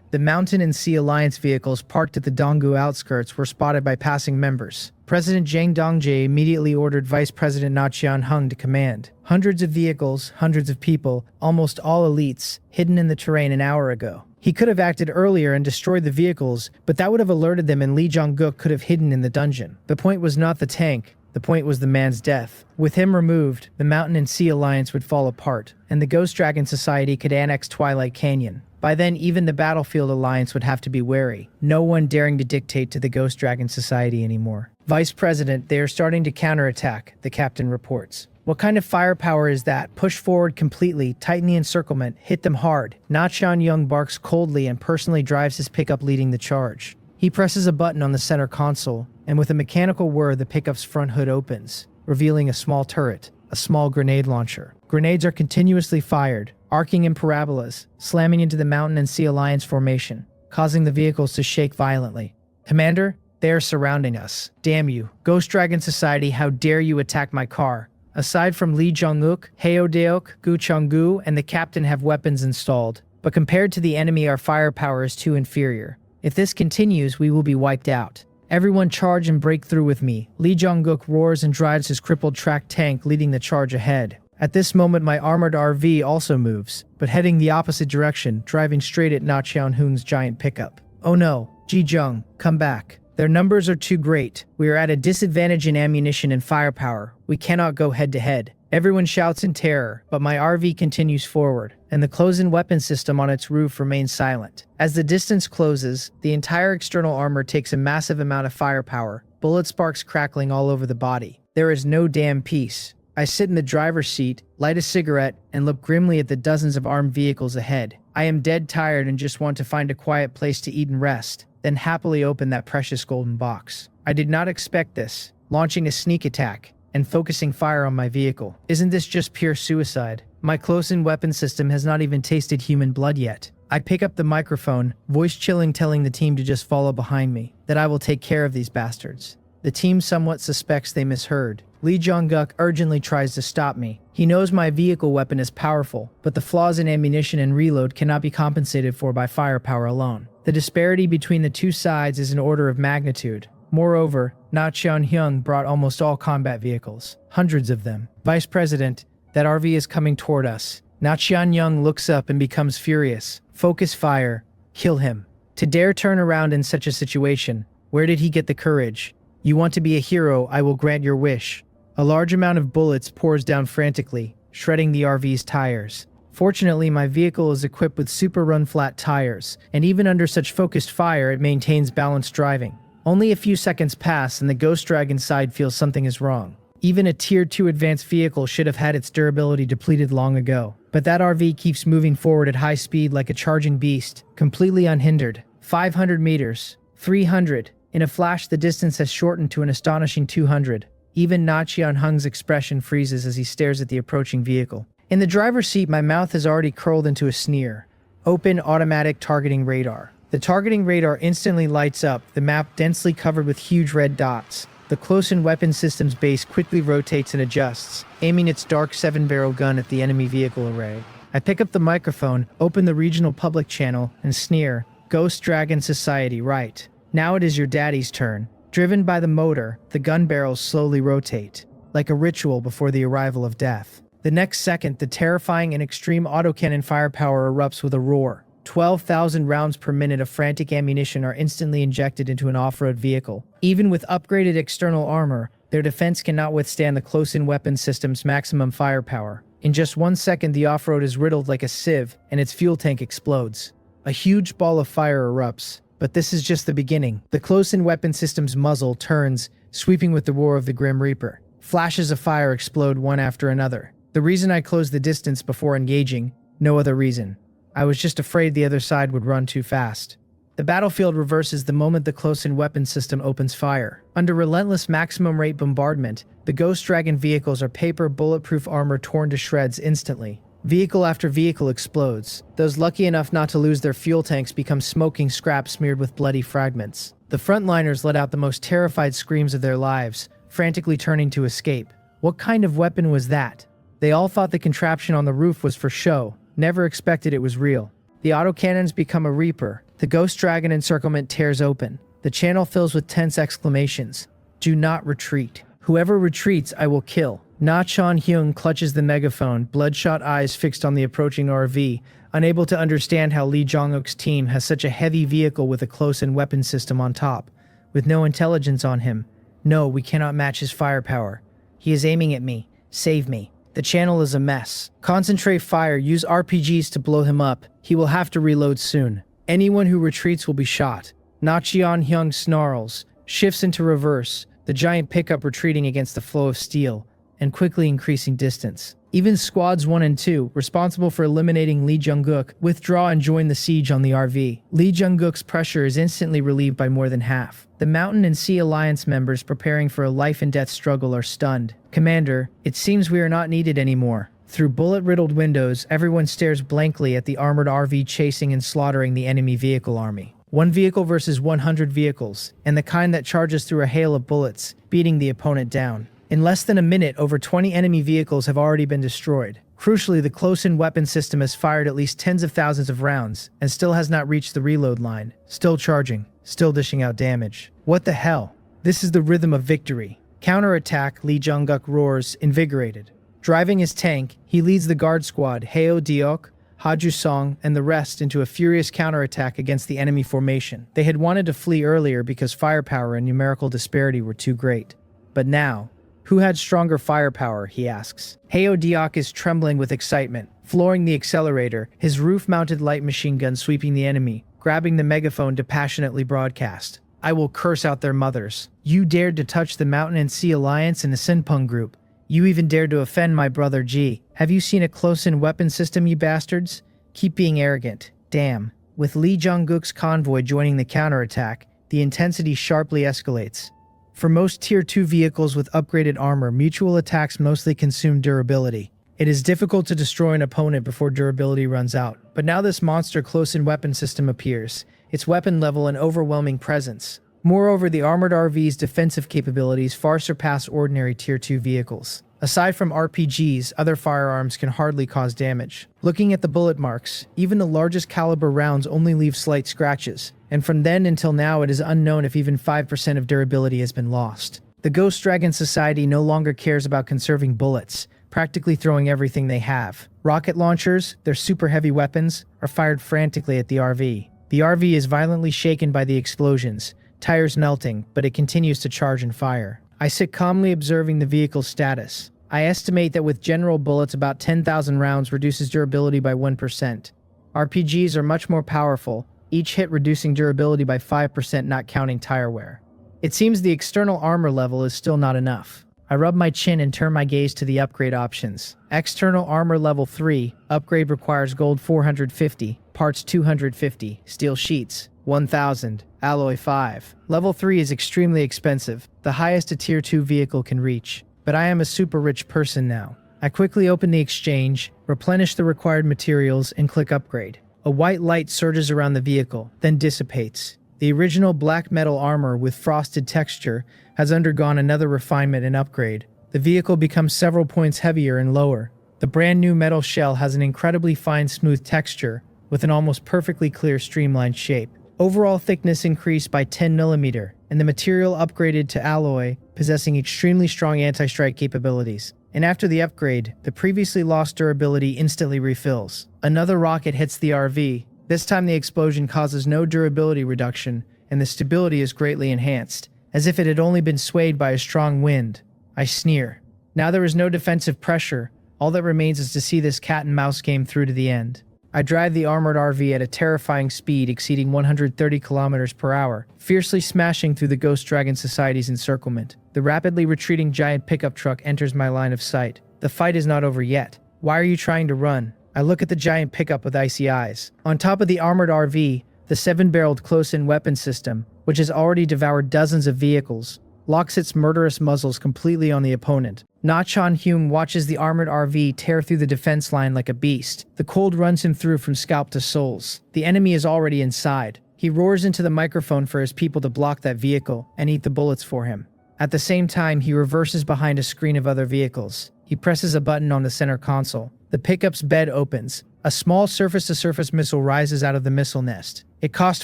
Speaker 1: the Mountain and Sea Alliance vehicles parked at the Donggu outskirts were spotted by passing members. President Zhang Dongjae immediately ordered Vice President Na Qianheng to command. Hundreds of vehicles, hundreds of people, almost all elites, hidden in the terrain an hour ago. He could have acted earlier and destroyed the vehicles, but that would have alerted them and Lee Jong-uk could have hidden in the dungeon. The point was not the tank. The point was the man's death. With him removed, the Mountain and Sea Alliance would fall apart, and the Ghost Dragon Society could annex Twilight Canyon. By then, even the Battlefield Alliance would have to be wary, no one daring to dictate to the Ghost Dragon Society anymore. Vice President, they are starting to counterattack, the captain reports. What kind of firepower is that? Push forward completely, tighten the encirclement, hit them hard. Na Qianheng barks coldly and personally drives his pickup leading the charge. He presses a button on the center console, and with a mechanical whir the pickup's front hood opens, revealing a small turret, a small grenade launcher. Grenades are continuously fired, arcing in parabolas, slamming into the Mountain and Sea Alliance formation, causing the vehicles to shake violently. Commander, they are surrounding us. Damn you. Ghost Dragon Society, how dare you attack my car? Aside from Lee Jong-uk, Heo Deok, Gu Chong-gu, and the captain have weapons installed, but compared to the enemy our firepower is too inferior. If this continues, we will be wiped out. Everyone charge and break through with me. Lee Jong-uk roars and drives his crippled track tank leading the charge ahead. At this moment my armored RV also moves, but heading the opposite direction, driving straight at Na Qianheng's giant pickup. Oh no, Ji Jung, come back. Their numbers are too great. We are at a disadvantage in ammunition and firepower. We cannot go head to head. Everyone shouts in terror, but my RV continues forward, and the close-in weapon system on its roof remains silent. As the distance closes, the entire external armor takes a massive amount of firepower, bullet sparks crackling all over the body. There is no damn peace. I sit in the driver's seat, light a cigarette, and look grimly at the dozens of armed vehicles ahead. I am dead tired and just want to find a quiet place to eat and rest, then happily open that precious golden box. I did not expect this, launching a sneak attack and focusing fire on my vehicle. Isn't this just pure suicide? My close-in weapon system has not even tasted human blood yet. I pick up the microphone, voice chilling, telling the team to just follow behind me, that I will take care of these bastards. The team somewhat suspects they misheard. Lee Jong-uk urgently tries to stop me. He knows my vehicle weapon is powerful, but the flaws in ammunition and reload cannot be compensated for by firepower alone. The disparity between the two sides is an order of magnitude. Moreover, Na Qianheng brought almost all combat vehicles, hundreds of them. Vice President, that RV is coming toward us. Na Qianheng looks up and becomes furious. Focus fire. Kill him. To dare turn around in such a situation, where did he get the courage? You want to be a hero, I will grant your wish. A large amount of bullets pours down frantically, shredding the RV's tires. Fortunately, my vehicle is equipped with super run-flat tires, and even under such focused fire, it maintains balanced driving. Only a few seconds pass and the Ghost Dragon side feels something is wrong. Even a Tier 2 advanced vehicle should have had its durability depleted long ago. But that RV keeps moving forward at high speed like a charging beast, completely unhindered. 500 meters. 300. In a flash, the distance has shortened to an astonishing 200. Even Na Qianheng's expression freezes as he stares at the approaching vehicle. In the driver's seat, my mouth has already curled into a sneer. Open automatic targeting radar. The targeting radar instantly lights up, the map densely covered with huge red dots. The close-in weapon system's base quickly rotates and adjusts, aiming its dark 7-barrel gun at the enemy vehicle array. I pick up the microphone, open the regional public channel, and sneer, "Ghost Dragon Society, right. Now it is your daddy's turn." Driven by the motor, the gun barrels slowly rotate, like a ritual before the arrival of death. The next second, the terrifying and extreme autocannon firepower erupts with a roar. 12,000 rounds per minute of frantic ammunition are instantly injected into an off-road vehicle. Even with upgraded external armor, their defense cannot withstand the close-in weapon system's maximum firepower. In just 1 second, the off-road is riddled like a sieve, and its fuel tank explodes. A huge ball of fire erupts, but this is just the beginning. The close-in weapon system's muzzle turns, sweeping with the roar of the Grim Reaper. Flashes of fire explode one after another. The reason I closed the distance before engaging, no other reason. I was just afraid the other side would run too fast. The battlefield reverses the moment the close-in weapon system opens fire. Under relentless maximum rate bombardment, the Ghost Dragon vehicles are paper bulletproof armor torn to shreds instantly. Vehicle after vehicle explodes. Those lucky enough not to lose their fuel tanks become smoking scrap smeared with bloody fragments. The frontliners let out the most terrified screams of their lives, frantically turning to escape. What kind of weapon was that? They all thought the contraption on the roof was for show, never expected it was real. The autocannons become a reaper. The Ghost Dragon encirclement tears open. The channel fills with tense exclamations. "Do not retreat. Whoever retreats, I will kill." Na Chan-hyung clutches the megaphone, bloodshot eyes fixed on the approaching RV, unable to understand how Lee Jong-uk's team has such a heavy vehicle with a close-in weapon system on top, with no intelligence on him. "No, we cannot match his firepower. He is aiming at me. Save me. The channel is a mess. Concentrate fire, use RPGs to blow him up. He will have to reload soon. Anyone who retreats will be shot." Na Chan-hyung snarls, shifts into reverse, the giant pickup retreating against the flow of steel, and quickly increasing distance. Even Squads 1 and 2, responsible for eliminating Lee Jung-guk, withdraw and join the siege on the RV. Lee Jung-guk's pressure is instantly relieved by more than half. The Mountain and Sea Alliance members preparing for a life-and-death struggle are stunned. "Commander, it seems we are not needed anymore." Through bullet-riddled windows, everyone stares blankly at the armored RV chasing and slaughtering the enemy vehicle army. One vehicle versus 100 vehicles, and the kind that charges through a hail of bullets, beating the opponent down. In less than a minute, over 20 enemy vehicles have already been destroyed. Crucially, the close-in weapon system has fired at least tens of thousands of rounds, and still has not reached the reload line. Still charging, still dishing out damage. What the hell? This is the rhythm of victory. Counterattack, Lee Jung-guk roars, invigorated. Driving his tank, he leads the guard squad, Heo Deok, Haju Song, and the rest into a furious counterattack against the enemy formation. They had wanted to flee earlier because firepower and numerical disparity were too great. But now, who had stronger firepower, he asks. Heo Deok is trembling with excitement, flooring the accelerator, his roof-mounted light machine gun sweeping the enemy, grabbing the megaphone to passionately broadcast. "I will curse out their mothers. You dared to touch the Mountain and Sea Alliance and the Sinpung group. You even dared to offend my brother G. Have you seen a close-in weapon system, you bastards? Keep being arrogant. Damn." With Lee Jung-guk's convoy joining the counterattack, the intensity sharply escalates. For most Tier 2 vehicles with upgraded armor, mutual attacks mostly consume durability. It is difficult to destroy an opponent before durability runs out. But now this monster close-in weapon system appears, its weapon level an overwhelming presence. Moreover, the armored RV's defensive capabilities far surpass ordinary Tier 2 vehicles. Aside from RPGs, other firearms can hardly cause damage. Looking at the bullet marks, even the largest caliber rounds only leave slight scratches, and from then until now it is unknown if even 5% of durability has been lost. The Ghost Dragon Society no longer cares about conserving bullets, practically throwing everything they have. Rocket launchers, their super heavy weapons, are fired frantically at the RV. The RV is violently shaken by the explosions, tires melting, but it continues to charge and fire. I sit calmly observing the vehicle's status. I estimate that with general bullets about 10,000 rounds reduces durability by 1%. RPGs are much more powerful, each hit reducing durability by 5% not counting tire wear. It seems the external armor level is still not enough. I rub my chin and turn my gaze to the upgrade options. External armor level 3, upgrade requires gold 450, parts 250, steel sheets 1,000, alloy 5. Level 3 is extremely expensive, the highest a Tier 2 vehicle can reach. But I am a super rich person now. I quickly open the exchange, replenish the required materials, and click upgrade. A white light surges around the vehicle, then dissipates. The original black metal armor with frosted texture has undergone another refinement and upgrade. The vehicle becomes several points heavier and lower. The brand new metal shell has an incredibly fine, smooth texture with an almost perfectly clear, streamlined shape. Overall thickness increased by 10 mm, and the material upgraded to alloy, possessing extremely strong anti-strike capabilities. And after the upgrade, the previously lost durability instantly refills. Another rocket hits the RV. This time the explosion causes no durability reduction, and the stability is greatly enhanced, as if it had only been swayed by a strong wind. I sneer. Now there is no defensive pressure. All that remains is to see this cat and mouse game through to the end. I drive the armored RV at a terrifying speed exceeding 130 kilometers per hour, fiercely smashing through the Ghost Dragon Society's encirclement. The rapidly retreating giant pickup truck enters my line of sight. The fight is not over yet. Why are you trying to run? I look at the giant pickup with icy eyes. On top of the armored RV, the 7-barreled close-in weapon system, which has already devoured dozens of vehicles, locks its murderous muzzles completely on the opponent. Na Chan-hyung watches the armored RV tear through the defense line like a beast. The cold runs him through from scalp to soles. The enemy is already inside. He roars into the microphone for his people to block that vehicle and eat the bullets for him. At the same time, he reverses behind a screen of other vehicles. He presses a button on the center console. The pickup's bed opens. A small surface-to-surface missile rises out of the missile nest. It cost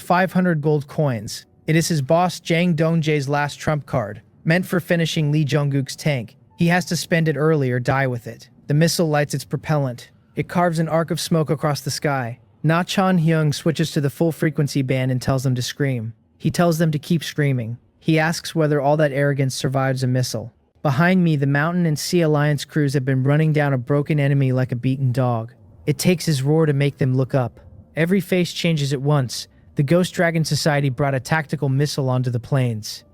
Speaker 1: 500 gold coins. It is his boss Jang Dongjae's last trump card, meant for finishing Lee Jong-guk's tank. He has to spend it early or die with it. The missile lights its propellant. It carves an arc of smoke across the sky. Na Chan-hyung switches to the full frequency band and tells them to scream. He tells them to keep screaming. He asks whether all that arrogance survives a missile. Behind me, the Mountain and Sea Alliance crews have been running down a broken enemy like a beaten dog. It takes his roar to make them look up. Every face changes at once. The Ghost Dragon Society brought a tactical missile onto the plains.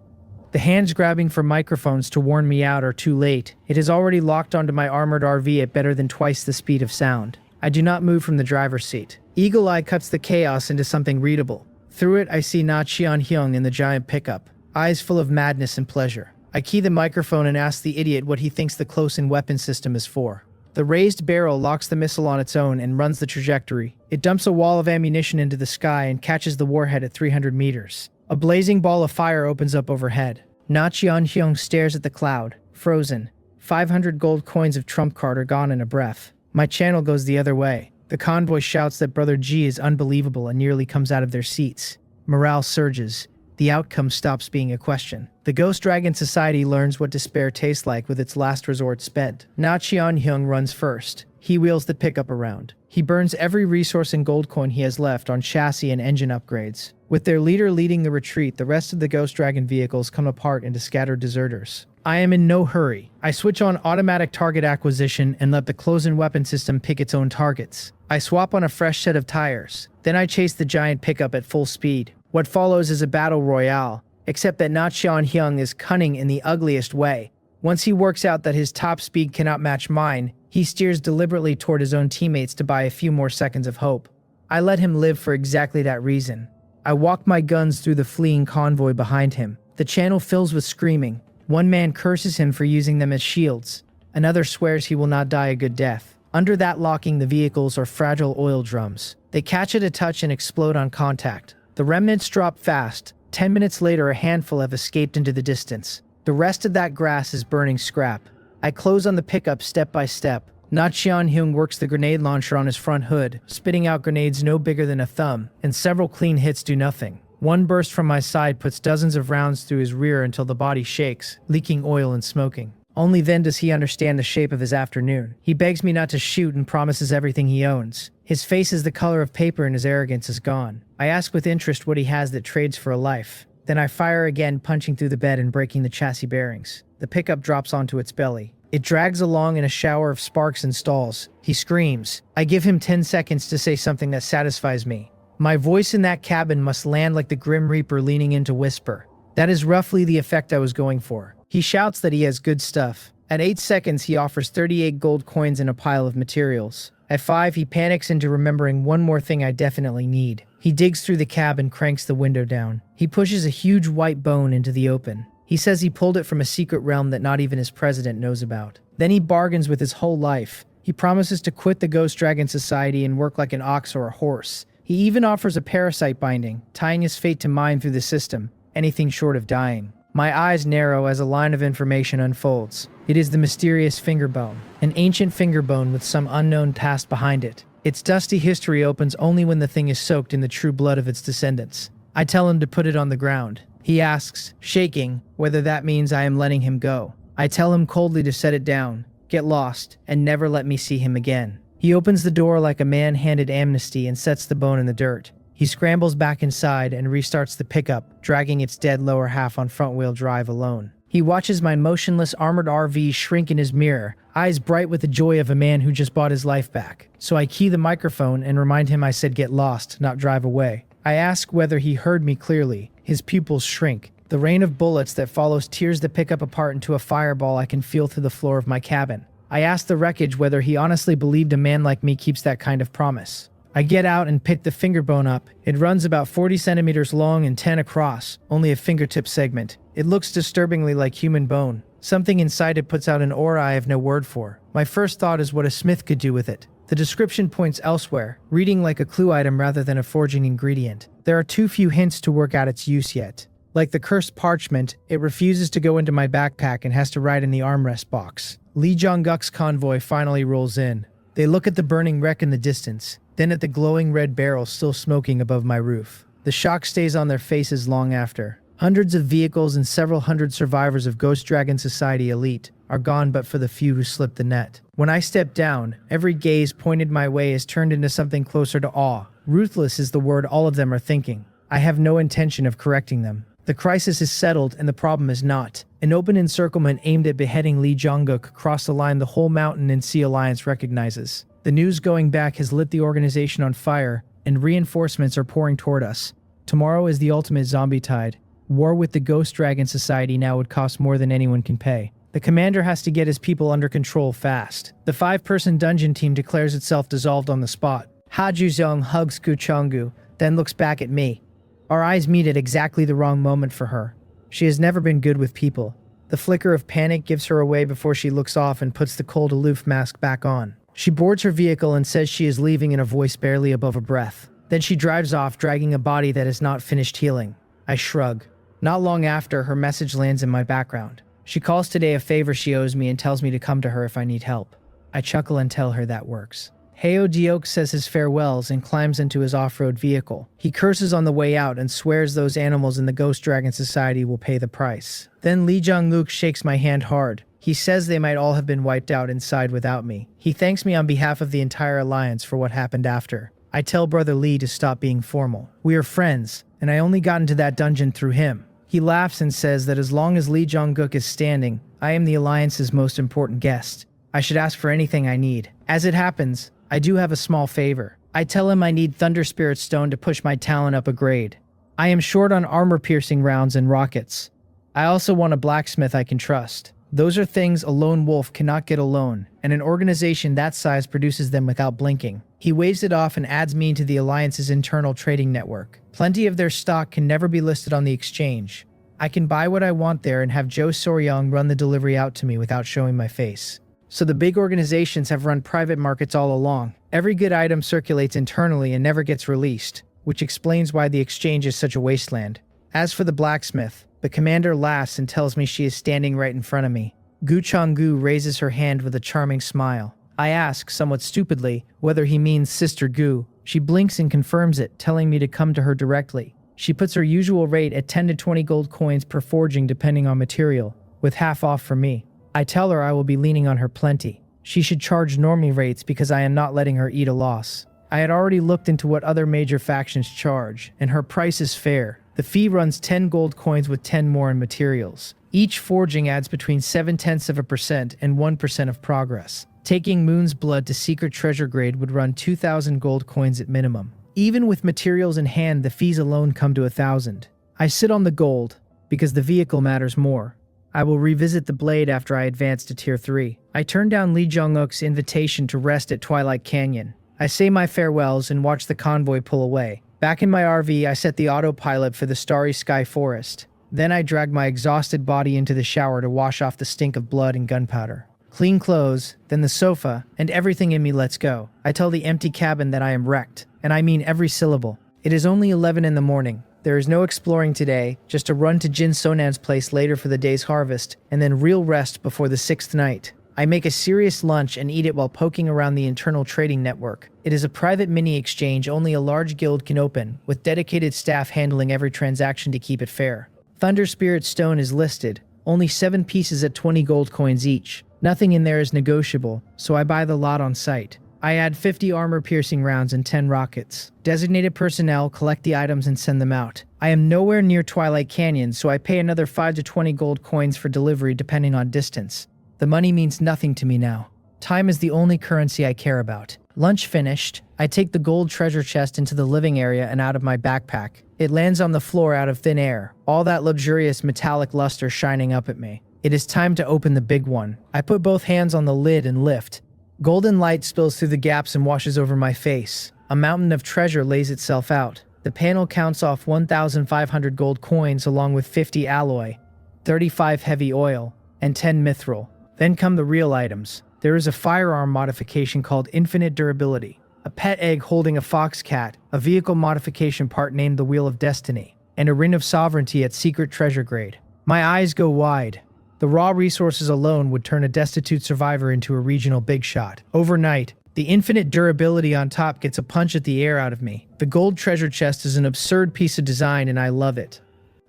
Speaker 1: The hands grabbing for microphones to warn me out are too late. It is already locked onto my armored RV at better than twice the speed of sound. I do not move from the driver's seat. Eagle Eye cuts the chaos into something readable. Through it, I see Na Chan-hyung in the giant pickup, eyes full of madness and pleasure. I key the microphone and ask the idiot what he thinks the close-in weapon system is for. The raised barrel locks the missile on its own and runs the trajectory. It dumps a wall of ammunition into the sky and catches the warhead at 300 meters. A blazing ball of fire opens up overhead. Na Chan-hyung stares at the cloud, frozen. 500 gold coins of trump card are gone in a breath. My channel goes the other way. The convoy shouts that Brother G is unbelievable and nearly comes out of their seats. Morale surges. The outcome stops being a question. The Ghost Dragon Society learns what despair tastes like with its last resort spent. Na Chan-hyung runs first. He wheels the pickup around. He burns every resource and gold coin he has left on chassis and engine upgrades. With their leader leading the retreat, the rest of the Ghost Dragon vehicles come apart into scattered deserters. I am in no hurry. I switch on automatic target acquisition and let the close-in weapon system pick its own targets. I swap on a fresh set of tires. Then I chase the giant pickup at full speed. What follows is a battle royale, except that Na Chan-hyung is cunning in the ugliest way. Once he works out that his top speed cannot match mine, he steers deliberately toward his own teammates to buy a few more seconds of hope. I let him live for exactly that reason. I walk my guns through the fleeing convoy behind him. The channel fills with screaming. One man curses him for using them as shields. Another swears he will not die a good death. Under that locking, the vehicles are fragile oil drums. They catch at a touch and explode on contact. The remnants drop fast. 10 minutes later, a handful have escaped into the distance. The rest of that grass is burning scrap. I close on the pickup step by step. Na Chan-hyung works the grenade launcher on his front hood, spitting out grenades no bigger than a thumb, and several clean hits do nothing. One burst from my side puts dozens of rounds through his rear until the body shakes, leaking oil and smoking. Only then does he understand the shape of his afternoon. He begs me not to shoot and promises everything he owns. His face is the color of paper and his arrogance is gone. I ask with interest what he has that trades for a life. Then I fire again, punching through the bed and breaking the chassis bearings. The pickup drops onto its belly. It drags along in a shower of sparks and stalls. He screams. I give him 10 seconds to say something that satisfies me. My voice in that cabin must land like the Grim Reaper leaning in to whisper. That is roughly the effect I was going for. He shouts that he has good stuff. At 8 seconds, he offers 38 gold coins in a pile of materials. At 5, he panics into remembering one more thing I definitely need. He digs through the cab and cranks the window down. He pushes a huge white bone into the open. He says he pulled it from a secret realm that not even his president knows about. Then he bargains with his whole life. He promises to quit the Ghost Dragon Society and work like an ox or a horse, He even offers a parasite binding, tying his fate to mine through the system, anything short of dying. My eyes narrow as a line of information unfolds. It is the mysterious fingerbone, an ancient fingerbone with some unknown past behind it. Its dusty history opens only when the thing is soaked in the true blood of its descendants. I tell him to put it on the ground. He asks, shaking, whether that means I am letting him go. I tell him coldly to set it down, get lost, and never let me see him again. He opens the door like a man handed amnesty and sets the bone in the dirt. He scrambles back inside and restarts the pickup, dragging its dead lower half on front-wheel drive alone. He watches my motionless armored RV shrink in his mirror, eyes bright with the joy of a man who just bought his life back. So I key the microphone and remind him I said get lost, not drive away. I ask whether he heard me clearly. His pupils shrink. The rain of bullets that follows tears the pickup apart into a fireball I can feel through the floor of my cabin. I ask the wreckage whether he honestly believed a man like me keeps that kind of promise. I get out and pick the fingerbone up. It runs about 40 centimeters long and 10 across, only a fingertip segment. It looks disturbingly like human bone. Something inside it puts out an aura I have no word for. My first thought is what a smith could do with it. The description points elsewhere, reading like a clue item rather than a forging ingredient. There are too few hints to work out its use yet. Like the cursed parchment, it refuses to go into my backpack and has to ride in the armrest box. Lee Jong-guk's convoy finally rolls in. They look at the burning wreck in the distance, then at the glowing red barrel still smoking above my roof. The shock stays on their faces long after. Hundreds of vehicles and several hundred survivors of Ghost Dragon Society elite are gone but for the few who slipped the net. When I step down, every gaze pointed my way is turned into something closer to awe. Ruthless is the word all of them are thinking. I have no intention of correcting them. The crisis is settled and the problem is not. An open encirclement aimed at beheading Lee Jong-guk across the line the whole Mountain and Sea Alliance recognizes. The news going back has lit the organization on fire, and reinforcements are pouring toward us. Tomorrow is the ultimate zombie tide. War with the Ghost Dragon Society now would cost more than anyone can pay. The commander has to get his people under control fast. The 5-person dungeon team declares itself dissolved on the spot. Ha Juzong hugs Gu Chonggu, then looks back at me. Our eyes meet at exactly the wrong moment for her. She has never been good with people. The flicker of panic gives her away before she looks off and puts the cold aloof mask back on. She boards her vehicle and says she is leaving in a voice barely above a breath. Then she drives off, dragging a body that has not finished healing. I shrug. Not long after, her message lands in my background. She calls today a favor she owes me and tells me to come to her if I need help. I chuckle and tell her that works. Heo Diok says his farewells and climbs into his off-road vehicle. He curses on the way out and swears those animals in the Ghost Dragon Society will pay the price. Then Lee Jong-guk shakes my hand hard. He says they might all have been wiped out inside without me. He thanks me on behalf of the entire alliance for what happened after. I tell Brother Lee to stop being formal. We are friends, and I only got into that dungeon through him. He laughs and says that as long as Lee Jong-guk is standing, I am the alliance's most important guest. I should ask for anything I need. As it happens, I do have a small favor. I tell him I need Thunder Spirit Stone to push my talent up a grade. I am short on armor-piercing rounds and rockets. I also want a blacksmith I can trust. Those are things a lone wolf cannot get alone, and an organization that size produces them without blinking. He waves it off and adds me to the Alliance's internal trading network. Plenty of their stock can never be listed on the exchange. I can buy what I want there and have Joe Soryong run the delivery out to me without showing my face. So the big organizations have run private markets all along. Every good item circulates internally and never gets released, which explains why the exchange is such a wasteland. As for the blacksmith, the commander laughs and tells me she is standing right in front of me. Gu Chonggu raises her hand with a charming smile. I ask, somewhat stupidly, whether he means Sister Gu. She blinks and confirms it, telling me to come to her directly. She puts her usual rate at 10 to 20 gold coins per forging depending on material, with half off for me. I tell her I will be leaning on her plenty. She should charge normie rates because I am not letting her eat a loss. I had already looked into what other major factions charge, and her price is fair. The fee runs 10 gold coins with 10 more in materials. Each forging adds between 0.7% and 1% of progress. Taking Moon's Blood to secret treasure grade would run 2,000 gold coins at minimum. Even with materials in hand, the fees alone come to 1,000. I sit on the gold, because the vehicle matters more. I will revisit the blade after I advance to Tier 3. I turn down Lee Jong-uk's invitation to rest at Twilight Canyon. I say my farewells and watch the convoy pull away. Back in my RV, I set the autopilot for the Starry Sky Forest. Then I drag my exhausted body into the shower to wash off the stink of blood and gunpowder. Clean clothes, then the sofa, and everything in me lets go. I tell the empty cabin that I am wrecked, and I mean every syllable. It is only 11 in the morning. There is no exploring today, just a run to Jin Sonan's place later for the day's harvest, and then real rest before the 6th night. I make a serious lunch and eat it while poking around the internal trading network. It is a private mini-exchange only a large guild can open, with dedicated staff handling every transaction to keep it fair. Thunder Spirit Stone is listed, only 7 pieces at 20 gold coins each. Nothing in there is negotiable, so I buy the lot on site. I add 50 armor-piercing rounds and 10 rockets. Designated personnel collect the items and send them out. I am nowhere near Twilight Canyon, so I pay another 5 to 20 gold coins for delivery depending on distance. The money means nothing to me now. Time is the only currency I care about. Lunch finished, I take the gold treasure chest into the living area and out of my backpack. It lands on the floor out of thin air, all that luxurious metallic luster shining up at me. It is time to open the big one. I put both hands on the lid and lift. Golden light spills through the gaps and washes over my face. A mountain of treasure lays itself out. The panel counts off 1,500 gold coins along with 50 alloy, 35 heavy oil, and 10 mithril. Then come the real items. There is a firearm modification called Infinite Durability, a pet egg holding a fox cat, a vehicle modification part named the Wheel of Destiny, and a Ring of Sovereignty at secret treasure grade. My eyes go wide. The raw resources alone would turn a destitute survivor into a regional big shot. Overnight, the infinite durability on top gets a punch at the air out of me. The gold treasure chest is an absurd piece of design and I love it.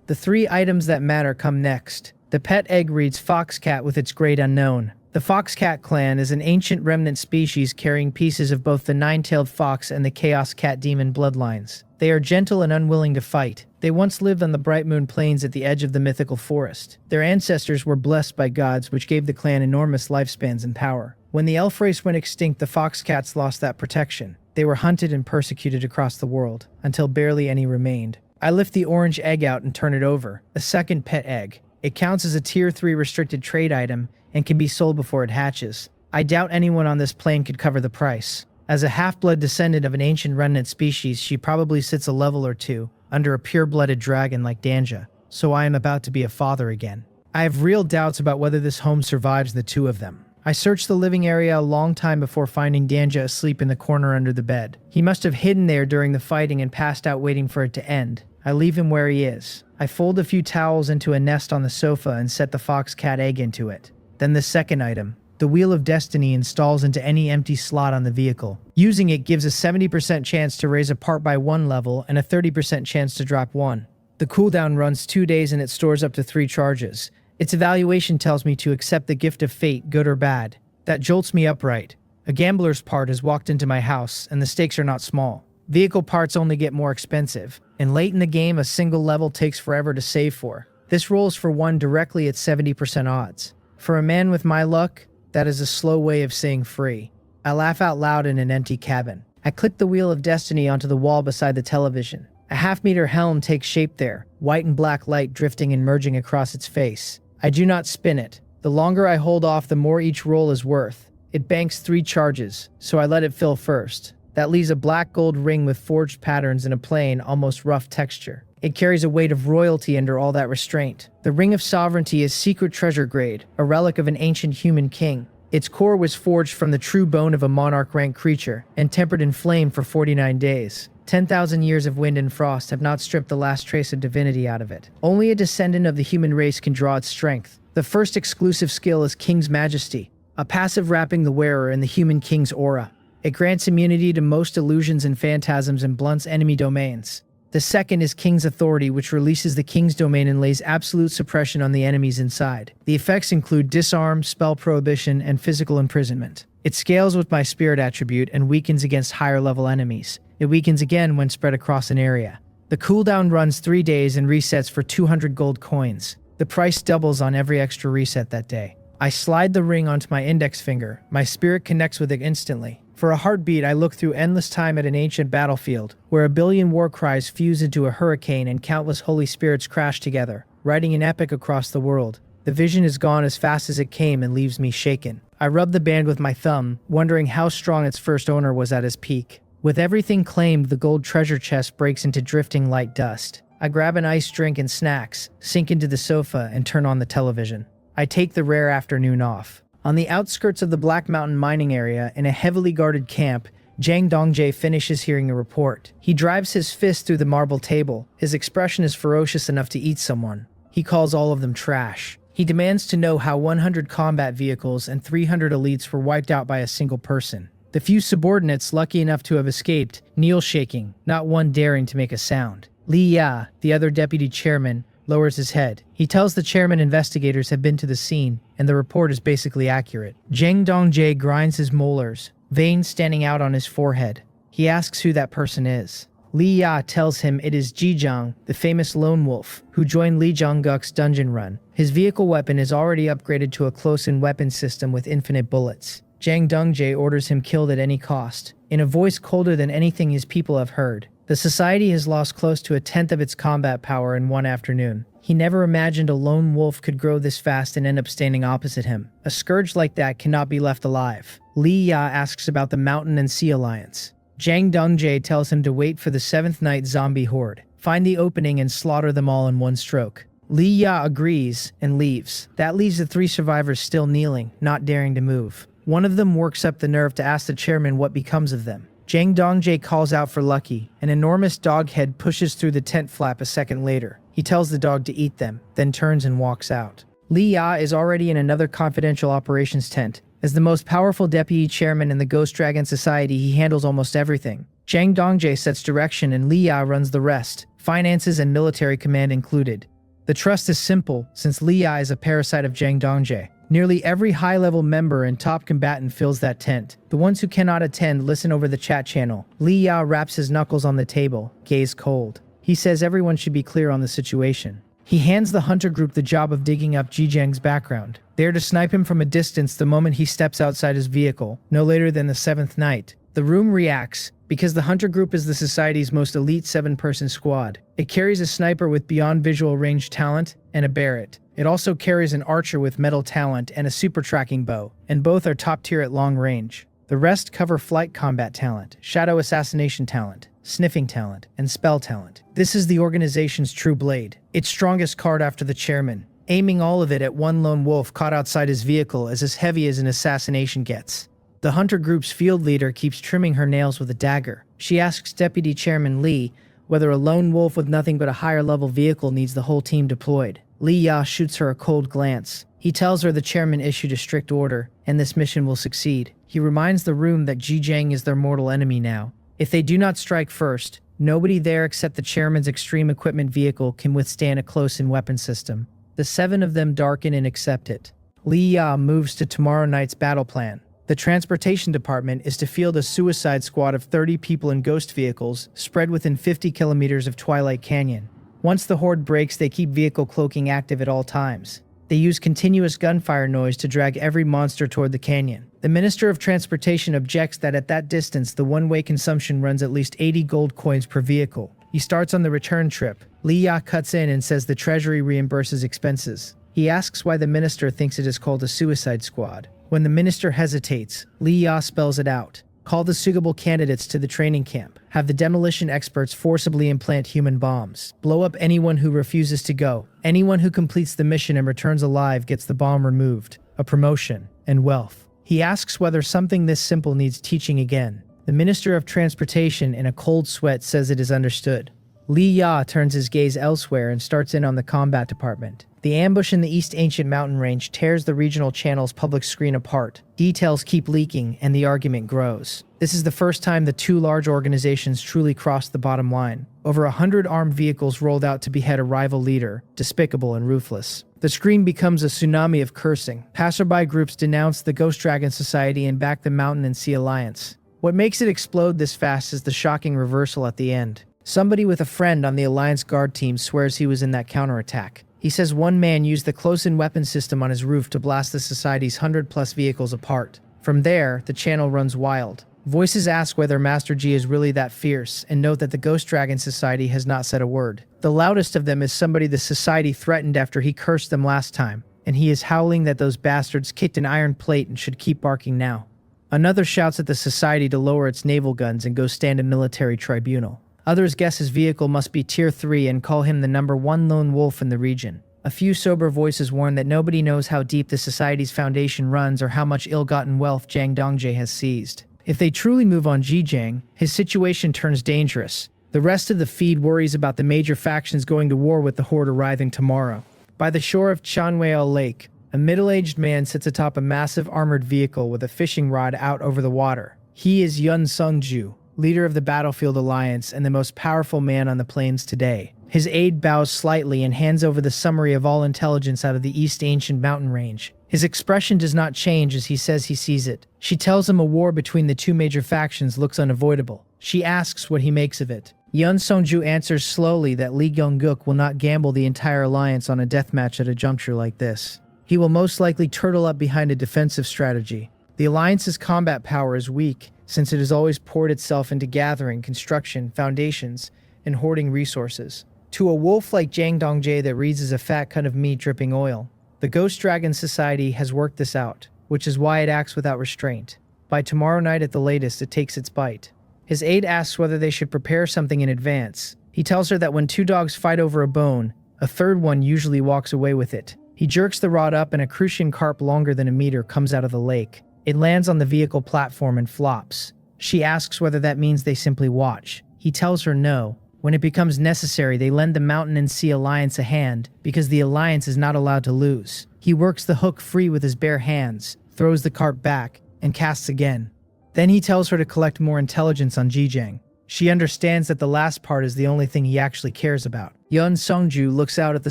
Speaker 1: The 3 items that matter come next. The pet egg reads Foxcat with its grade unknown. The Foxcat clan is an ancient remnant species carrying pieces of both the nine-tailed fox and the chaos cat demon bloodlines. They are gentle and unwilling to fight. They once lived on the Bright Moon Plains at the edge of the mythical forest. Their ancestors were blessed by gods, which gave the clan enormous lifespans and power. When the elf race went extinct, the foxcats lost that protection. They were hunted and persecuted across the world, until barely any remained. I lift the orange egg out and turn it over, a second pet egg. It counts as a Tier 3 restricted trade item and can be sold before it hatches. I doubt anyone on this plane could cover the price. As a half-blood descendant of an ancient remnant species, she probably sits a level or 2 under a pure-blooded dragon like Danja, so I am about to be a father again. I have real doubts about whether this home survives the 2 of them. I searched the living area a long time before finding Danja asleep in the corner under the bed. He must have hidden there during the fighting and passed out waiting for it to end. I leave him where he is. I fold a few towels into a nest on the sofa and set the foxcat egg into it. Then the second item. The Wheel of Destiny installs into any empty slot on the vehicle. Using it gives a 70% chance to raise a part by 1 level and a 30% chance to drop 1. The cooldown runs 2 days and it stores up to 3 charges. Its evaluation tells me to accept the gift of fate, good or bad. That jolts me upright. A gambler's part has walked into my house, and the stakes are not small. Vehicle parts only get more expensive, and late in the game a single level takes forever to save for. This rolls for 1 directly at 70% odds. For a man with my luck, that is a slow way of saying free. I laugh out loud in an empty cabin. I click the Wheel of Destiny onto the wall beside the television. A half-meter helm takes shape there, white and black light drifting and merging across its face. I do not spin it. The longer I hold off, the more each roll is worth. It banks 3 charges, so I let it fill first. That leaves a black gold ring with forged patterns and a plain, almost rough texture. It carries a weight of royalty under all that restraint. The Ring of Sovereignty is secret treasure grade, a relic of an ancient human king. Its core was forged from the true bone of a monarch-ranked creature, and tempered in flame for 49 days. 10,000 years of wind and frost have not stripped the last trace of divinity out of it. Only a descendant of the human race can draw its strength. The first exclusive skill is King's Majesty, a passive wrapping the wearer in the human king's aura. It grants immunity to most illusions and phantasms and blunts enemy domains. The second is King's Authority, which releases the king's domain and lays absolute suppression on the enemies inside. The effects include disarm, spell prohibition, and physical imprisonment. It scales with my spirit attribute and weakens against higher level enemies. It weakens again when spread across an area. The cooldown runs 3 days and resets for 200 gold coins. The price doubles on every extra reset that day. I slide the ring onto my index finger. My spirit connects with it instantly. For a heartbeat, I look through endless time at an ancient battlefield, where a billion war cries fuse into a hurricane and countless holy spirits crash together, writing an epic across the world. The vision is gone as fast as it came and leaves me shaken. I rub the band with my thumb, wondering how strong its first owner was at his peak. With everything claimed, the gold treasure chest breaks into drifting light dust. I grab an iced drink and snacks, sink into the sofa, and turn on the television. I take the rare afternoon off. On the outskirts of the Black Mountain mining area, in a heavily guarded camp, Jang Dongjae finishes hearing the report. He drives his fist through the marble table. His expression is ferocious enough to eat someone. He calls all of them trash. He demands to know how 100 combat vehicles and 300 elites were wiped out by a single person. The few subordinates lucky enough to have escaped kneel shaking, not one daring to make a sound. Li Ya, the other deputy chairman, lowers his head. He tells the chairman investigators have been to the scene, and the report is basically accurate. Jang Dongjae grinds his molars, veins standing out on his forehead. He asks who that person is. Li Ya tells him it is Jijang, the famous lone wolf, who joined Li Jongguk's dungeon run. His vehicle weapon is already upgraded to a close-in weapon system with infinite bullets. Jang Dongjae orders him killed at any cost, in a voice colder than anything his people have heard. The society has lost close to a tenth of its combat power in one afternoon. He never imagined a lone wolf could grow this fast and end up standing opposite him. A scourge like that cannot be left alive. Li Ya asks about the Mountain and Sea Alliance. Jang Dongjae tells him to wait for the 7th night zombie horde, find the opening and slaughter them all in one stroke. Li Ya agrees and leaves. That leaves the 3 survivors still kneeling, not daring to move. One of them works up the nerve to ask the chairman what becomes of them. Jang Dongjae calls out for Lucky. An enormous dog head pushes through the tent flap a second later. He tells the dog to eat them, then turns and walks out. Li Ya is already in another confidential operations tent. As the most powerful deputy chairman in the Ghost Dragon Society, he handles almost everything. Jang Dongjae sets direction and Li Ya runs the rest, finances and military command included. The trust is simple, since Li Ya is a parasite of Jang Dongjae. Nearly every high-level member and top combatant fills that tent. The ones who cannot attend listen over the chat channel. Li Ya raps his knuckles on the table, gaze cold. He says everyone should be clear on the situation. He hands the hunter group the job of digging up Jijang's background. They are to snipe him from a distance the moment he steps outside his vehicle, no later than the 7th night. The room reacts, because the hunter group is the society's most elite 7-person squad. It carries a sniper with beyond visual range talent and a Barrett. It also carries an archer with metal talent and a super tracking bow, and both are top tier at long range. The rest cover flight combat talent, shadow assassination talent, sniffing talent, and spell talent. This is the organization's true blade, its strongest card after the chairman. Aiming all of it at one lone wolf caught outside his vehicle is as heavy as an assassination gets. The hunter group's field leader keeps trimming her nails with a dagger. She asks Deputy Chairman Lee whether a lone wolf with nothing but a higher level vehicle needs the whole team deployed. Li Ya shoots her a cold glance. He tells her the chairman issued a strict order, and this mission will succeed. He reminds the room that Jijang is their mortal enemy now. If they do not strike first, nobody there except the chairman's extreme equipment vehicle can withstand a close-in weapon system. The 7 of them darken and accept it. Li Ya moves to tomorrow night's battle plan. The transportation department is to field a suicide squad of 30 people in ghost vehicles spread within 50 kilometers of Twilight Canyon. Once the horde breaks, they keep vehicle cloaking active at all times. They use continuous gunfire noise to drag every monster toward the canyon. The Minister of Transportation objects that at that distance, the one-way consumption runs at least 80 gold coins per vehicle. He starts on the return trip. Li Ya cuts in and says the treasury reimburses expenses. He asks why the minister thinks it is called a suicide squad. When the minister hesitates, Li Ya spells it out. Call the suitable candidates to the training camp. Have the demolition experts forcibly implant human bombs. Blow up anyone who refuses to go. Anyone who completes the mission and returns alive gets the bomb removed, a promotion, and wealth. He asks whether something this simple needs teaching again. The Minister of Transportation, in a cold sweat, says it is understood. Li Ya turns his gaze elsewhere and starts in on the combat department. The ambush in the East Ancient Mountain Range tears the regional channel's public screen apart. Details keep leaking, and the argument grows. This is the first time the 2 large organizations truly crossed the bottom line. Over 100 armed vehicles rolled out to behead a rival leader, despicable and ruthless. The screen becomes a tsunami of cursing. Passerby groups denounce the Ghost Dragon Society and back the Mountain and Sea Alliance. What makes it explode this fast is the shocking reversal at the end. Somebody with a friend on the Alliance guard team swears he was in that counterattack. He says one man used the close-in weapon system on his roof to blast the Society's 100-plus vehicles apart. From there, the channel runs wild. Voices ask whether Master G is really that fierce, and note that the Ghost Dragon Society has not said a word. The loudest of them is somebody the Society threatened after he cursed them last time, and he is howling that those bastards kicked an iron plate and should keep barking now. Another shouts at the Society to lower its naval guns and go stand a military tribunal. Others guess his vehicle must be Tier 3 and call him the #1 lone wolf in the region. A few sober voices warn that nobody knows how deep the Society's foundation runs or how much ill-gotten wealth Jang Dongjae has seized. If they truly move on Zhejiang, his situation turns dangerous. The rest of the feed worries about the major factions going to war with the Horde arriving tomorrow. By the shore of Chanweil Lake, a middle-aged man sits atop a massive armored vehicle with a fishing rod out over the water. He is Yun Sungju, leader of the Battlefield Alliance and the most powerful man on the plains today. His aide bows slightly and hands over the summary of all intelligence out of the East Ancient Mountain Range. His expression does not change as he says he sees it. She tells him a war between the two major factions looks unavoidable. She asks what he makes of it. Yun Songju answers slowly that Li Gyeongguk will not gamble the entire alliance on a deathmatch at a juncture like this. He will most likely turtle up behind a defensive strategy. The alliance's combat power is weak, since it has always poured itself into gathering, construction, foundations, and hoarding resources. To a wolf like Jang Dongjae that reads as a fat cut of meat dripping oil, the Ghost Dragon Society has worked this out, which is why it acts without restraint. By tomorrow night at the latest, it takes its bite. His aide asks whether they should prepare something in advance. He tells her that when two dogs fight over a bone, a third one usually walks away with it. He jerks the rod up and a crucian carp longer than a meter comes out of the lake. It lands on the vehicle platform and flops. She asks whether that means they simply watch. He tells her no. When it becomes necessary, they lend the Mountain and Sea Alliance a hand, because the Alliance is not allowed to lose. He works the hook free with his bare hands, throws the carp back, and casts again. Then he tells her to collect more intelligence on Zhejiang. She understands that the last part is the only thing he actually cares about. Yun Songju looks out at the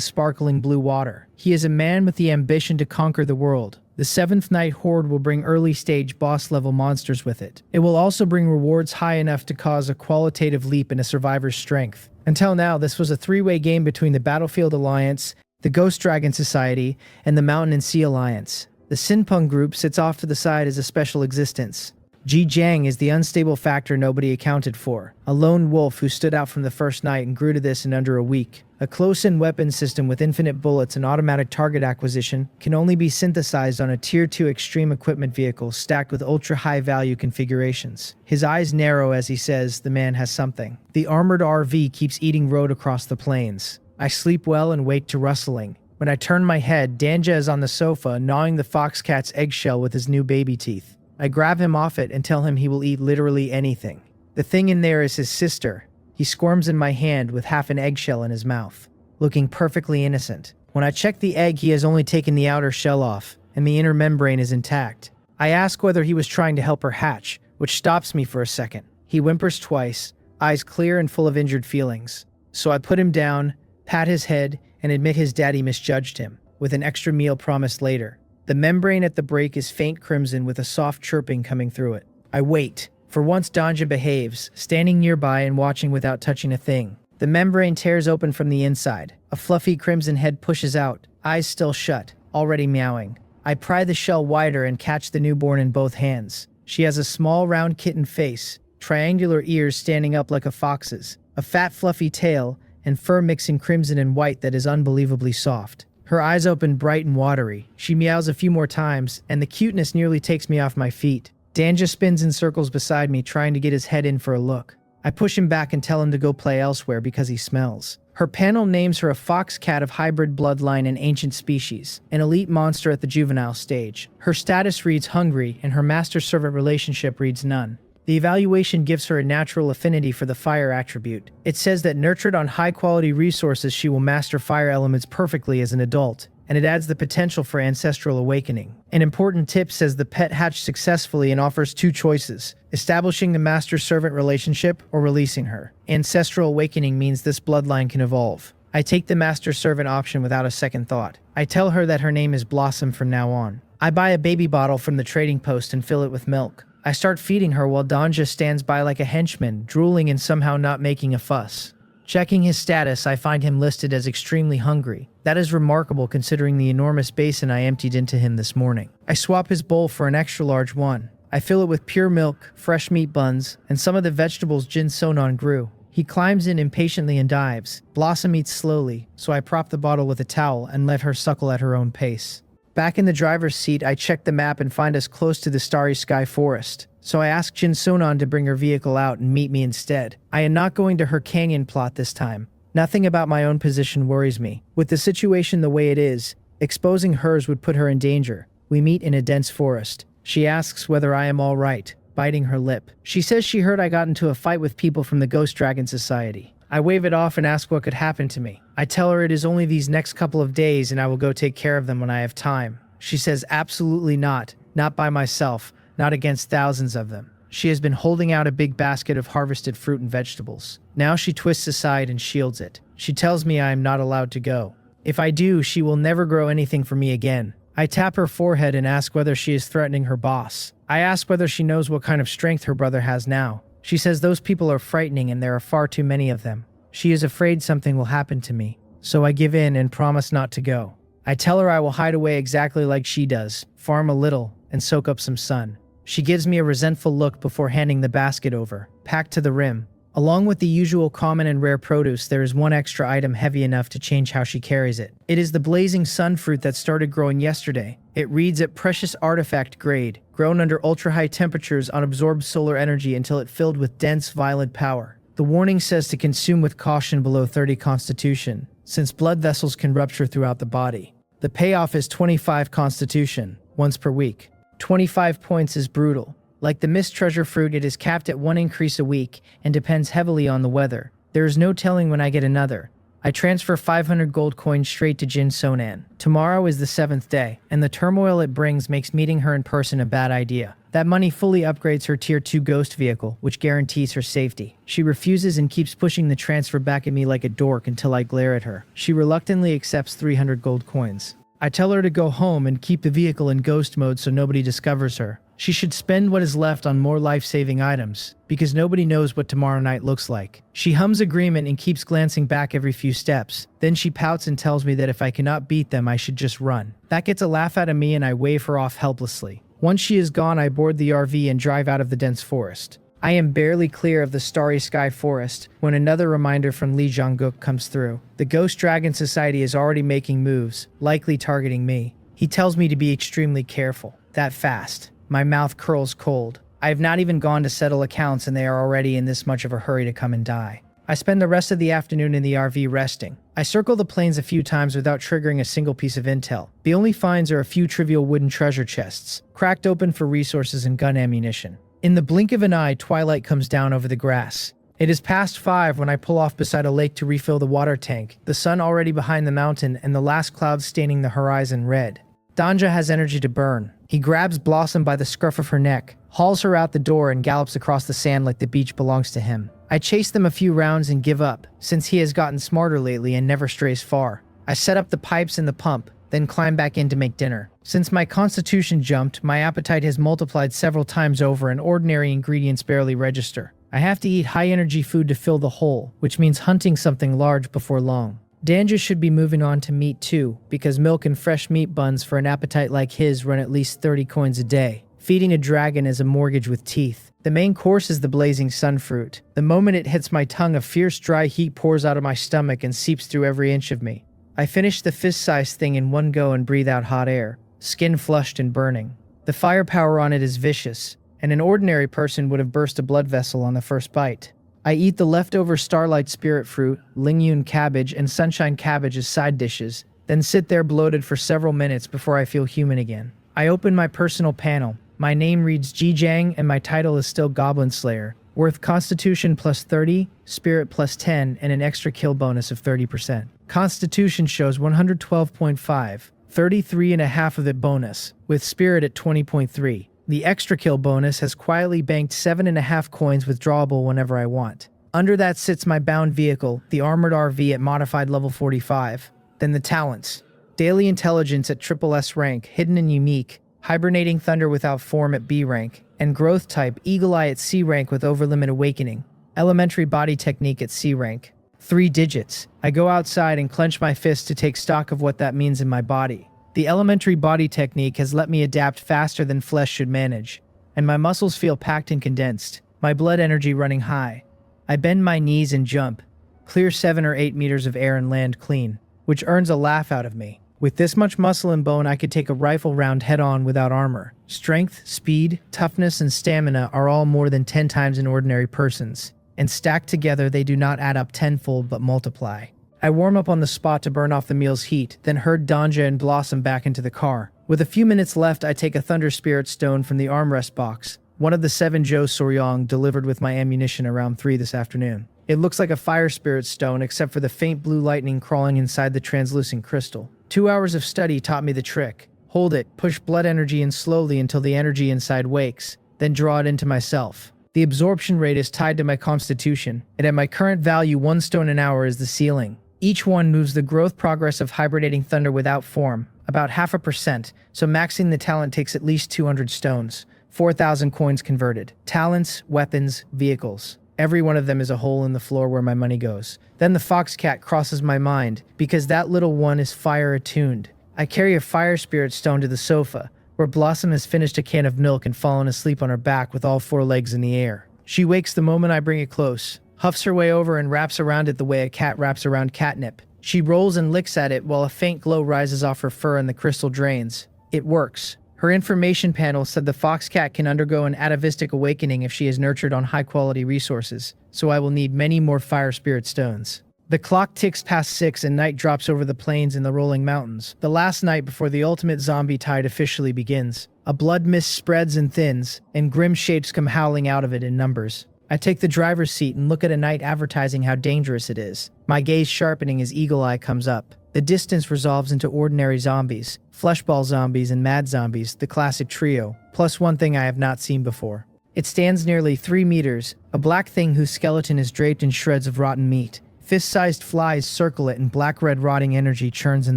Speaker 1: sparkling blue water. He is a man with the ambition to conquer the world. The 7th Night Horde will bring early-stage boss-level monsters with it. It will also bring rewards high enough to cause a qualitative leap in a survivor's strength. Until now, this was a three-way game between the Battlefield Alliance, the Ghost Dragon Society, and the Mountain and Sea Alliance. The Sinpung group sits off to the side as a special existence. Zhejiang is the unstable factor nobody accounted for, a lone wolf who stood out from the first night and grew to this in under a week. A close-in weapon system with infinite bullets and automatic target acquisition can only be synthesized on a Tier 2 extreme equipment vehicle stacked with ultra-high-value configurations. His eyes narrow as he says the man has something. The armored RV keeps eating road across the plains. I sleep well and wake to rustling. When I turn my head, Danja is on the sofa gnawing the foxcat's eggshell with his new baby teeth. I grab him off it and tell him he will eat literally anything. The thing in there is his sister. He squirms in my hand with half an eggshell in his mouth, looking perfectly innocent. When I check the egg, he has only taken the outer shell off, and the inner membrane is intact. I ask whether he was trying to help her hatch, which stops me for a second. He whimpers twice, eyes clear and full of injured feelings. So I put him down, pat his head, and admit his daddy misjudged him, with an extra meal promised later. The membrane at the break is faint crimson with a soft chirping coming through it. I wait. For once Danja behaves, standing nearby and watching without touching a thing. The membrane tears open from the inside. A fluffy crimson head pushes out, eyes still shut, already meowing. I pry the shell wider and catch the newborn in both hands. She has a small round kitten face, triangular ears standing up like a fox's, a fat fluffy tail, and fur mixing crimson and white that is unbelievably soft. Her eyes open bright and watery. She meows a few more times, and the cuteness nearly takes me off my feet. Danja spins in circles beside me, trying to get his head in for a look. I push him back and tell him to go play elsewhere because he smells. Her panel names her a fox cat of hybrid bloodline and ancient species, an elite monster at the juvenile stage. Her status reads hungry, and her master-servant relationship reads none. The evaluation gives her a natural affinity for the fire attribute. It says that nurtured on high-quality resources, she will master fire elements perfectly as an adult, and it adds the potential for ancestral awakening. An important tip says the pet hatched successfully and offers two choices: establishing the master-servant relationship or releasing her. Ancestral awakening means this bloodline can evolve. I take the master-servant option without a second thought. I tell her that her name is Blossom from now on. I buy a baby bottle from the trading post and fill it with milk. I start feeding her while Danja stands by like a henchman, drooling and somehow not making a fuss. Checking his status, I find him listed as extremely hungry. That is remarkable considering the enormous basin I emptied into him this morning. I swap his bowl for an extra large one. I fill it with pure milk, fresh meat buns, and some of the vegetables Jin Sonon grew. He climbs in impatiently and dives. Blossom eats slowly, so I prop the bottle with a towel and let her suckle at her own pace. Back in the driver's seat, I check the map and find us close to the Starry Sky Forest. So I ask Jin Sonon to bring her vehicle out and meet me instead. I am not going to her canyon plot this time. Nothing about my own position worries me. With the situation the way it is, exposing hers would put her in danger. We meet in a dense forest. She asks whether I am all right. biting her lip. She says she heard I got into a fight with people from the Ghost Dragon Society. I wave it off and ask what could happen to me. I tell her it is only these next couple of days and I will go take care of them when I have time. She says absolutely not by myself, not against thousands of them. She has been holding out a big basket of harvested fruit and vegetables. Now she twists aside and shields it. She tells me I am not allowed to go. If I do, she will never grow anything for me again. I tap her forehead and ask whether she is threatening her boss. I ask whether she knows what kind of strength her brother has now. She says those people are frightening and there are far too many of them. She is afraid something will happen to me. So I give in and promise not to go. I tell her I will hide away exactly like she does, farm a little, and soak up some sun. She gives me a resentful look before handing the basket over, packed to the rim. Along with the usual common and rare produce, there is one extra item heavy enough to change how she carries it. It is the blazing sun fruit that started growing yesterday. It reads at precious artifact grade, grown under ultra-high temperatures on absorbed solar energy until it filled with dense violet power. The warning says to consume with caution below 30 constitution, since blood vessels can rupture throughout the body. The payoff is 25 constitution, once per week. 25 points is brutal. Like the mist treasure fruit, it is capped at 1 increase a week and depends heavily on the weather. There is no telling when I get another. I transfer 500 gold coins straight to Jin Sonan. Tomorrow is the 7th day, and the turmoil it brings makes meeting her in person a bad idea. That money fully upgrades her Tier 2 ghost vehicle, which guarantees her safety. She refuses and keeps pushing the transfer back at me like a dork until I glare at her. She reluctantly accepts 300 gold coins. I tell her to go home and keep the vehicle in ghost mode so nobody discovers her. She should spend what is left on more life-saving items, because nobody knows what tomorrow night looks like. She hums agreement and keeps glancing back every few steps. Then she pouts and tells me that if I cannot beat them, I should just run. That gets a laugh out of me and I wave her off helplessly. Once she is gone, I board the RV and drive out of the dense forest. I am barely clear of the starry sky forest when another reminder from Lee Jong-guk comes through. The Ghost Dragon Society is already making moves, likely targeting me. He tells me to be extremely careful. That fast. My mouth curls cold. I have not even gone to settle accounts and they are already in this much of a hurry to come and die. I spend the rest of the afternoon in the RV resting. I circle the plains a few times without triggering a single piece of intel. The only finds are a few trivial wooden treasure chests, cracked open for resources and gun ammunition. In the blink of an eye, twilight comes down over the grass. It is past 5 when I pull off beside a lake to refill the water tank, the sun already behind the mountain and the last cloud staining the horizon red. Danja has energy to burn. He grabs Blossom by the scruff of her neck, hauls her out the door and gallops across the sand like the beach belongs to him. I chase them a few rounds and give up, since he has gotten smarter lately and never strays far. I set up the pipes and the pump, then climb back in to make dinner. Since my constitution jumped, my appetite has multiplied several times over and ordinary ingredients barely register. I have to eat high-energy food to fill the hole, which means hunting something large before long. Danja should be moving on to meat too, because milk and fresh meat buns for an appetite like his run at least 30 coins a day. Feeding a dragon is a mortgage with teeth. The main course is the blazing sunfruit. The moment it hits my tongue, a fierce dry heat pours out of my stomach and seeps through every inch of me. I finish the fist-sized thing in one go and breathe out hot air, skin flushed and burning. The firepower on it is vicious, and an ordinary person would have burst a blood vessel on the first bite. I eat the leftover starlight spirit fruit, lingyun cabbage, and sunshine cabbage as side dishes, then sit there bloated for several minutes before I feel human again. I open my personal panel. My name reads Jijang and my title is still Goblin Slayer, worth Constitution plus 30, Spirit plus 10, and an extra kill bonus of 30%. Constitution shows 112.5, 33.5 of it bonus, with Spirit at 20.3. The extra kill bonus has quietly banked 7.5 coins withdrawable whenever I want. Under that sits my bound vehicle, the armored RV at modified level 45. Then the talents. Daily intelligence at triple S rank, hidden and unique. Hibernating thunder without form at B rank. And growth type, eagle eye at C rank with overlimit awakening. Elementary body technique at C rank. 3 digits. I go outside and clench my fist to take stock of what that means in my body. The elementary body technique has let me adapt faster than flesh should manage, and my muscles feel packed and condensed, my blood energy running high. I bend my knees and jump, clear 7 or 8 meters of air and land clean, which earns a laugh out of me. With this much muscle and bone, I could take a rifle round head-on without armor. Strength, speed, toughness, and stamina are all more than 10 times an ordinary person's, and stacked together they do not add up tenfold but multiply. I warm up on the spot to burn off the meal's heat, then herd Danja and Blossom back into the car. With a few minutes left, I take a Thunder Spirit Stone from the armrest box, One of the 7 Jo Soryong delivered with my ammunition around 3 this afternoon. It looks like a fire spirit stone except for the faint blue lightning crawling inside the translucent crystal. 2 hours of study taught me the trick. Hold it, push blood energy in slowly until the energy inside wakes, then draw it into myself. The absorption rate is tied to my constitution, and at my current value 1 stone an hour is the ceiling. Each one moves the growth progress of hibernating thunder without form, about 0.5%, so maxing the talent takes at least 200 stones. 4,000 coins converted. Talents, weapons, vehicles. Every one of them is a hole in the floor where my money goes. Then the fox cat crosses my mind, because that little one is fire attuned. I carry a fire spirit stone to the sofa, where Blossom has finished a can of milk and fallen asleep on her back with all 4 legs in the air. She wakes the moment I bring it close, huffs her way over and wraps around it the way a cat wraps around catnip. She rolls and licks at it while a faint glow rises off her fur and the crystal drains. It works. Her information panel said the fox cat can undergo an atavistic awakening if she is nurtured on high-quality resources, so I will need many more fire spirit stones. The clock ticks past 6 and night drops over the plains and the rolling mountains. The last night before the ultimate zombie tide officially begins. A blood mist spreads and thins, and grim shapes come howling out of it in numbers. I take the driver's seat and look at a night advertising how dangerous it is, my gaze sharpening as Eagle Eye comes up. The distance resolves into ordinary zombies, fleshball zombies and mad zombies, the classic trio, plus one thing I have not seen before. It stands nearly 3 meters, a black thing whose skeleton is draped in shreds of rotten meat. Fist-sized flies circle it and black-red rotting energy churns in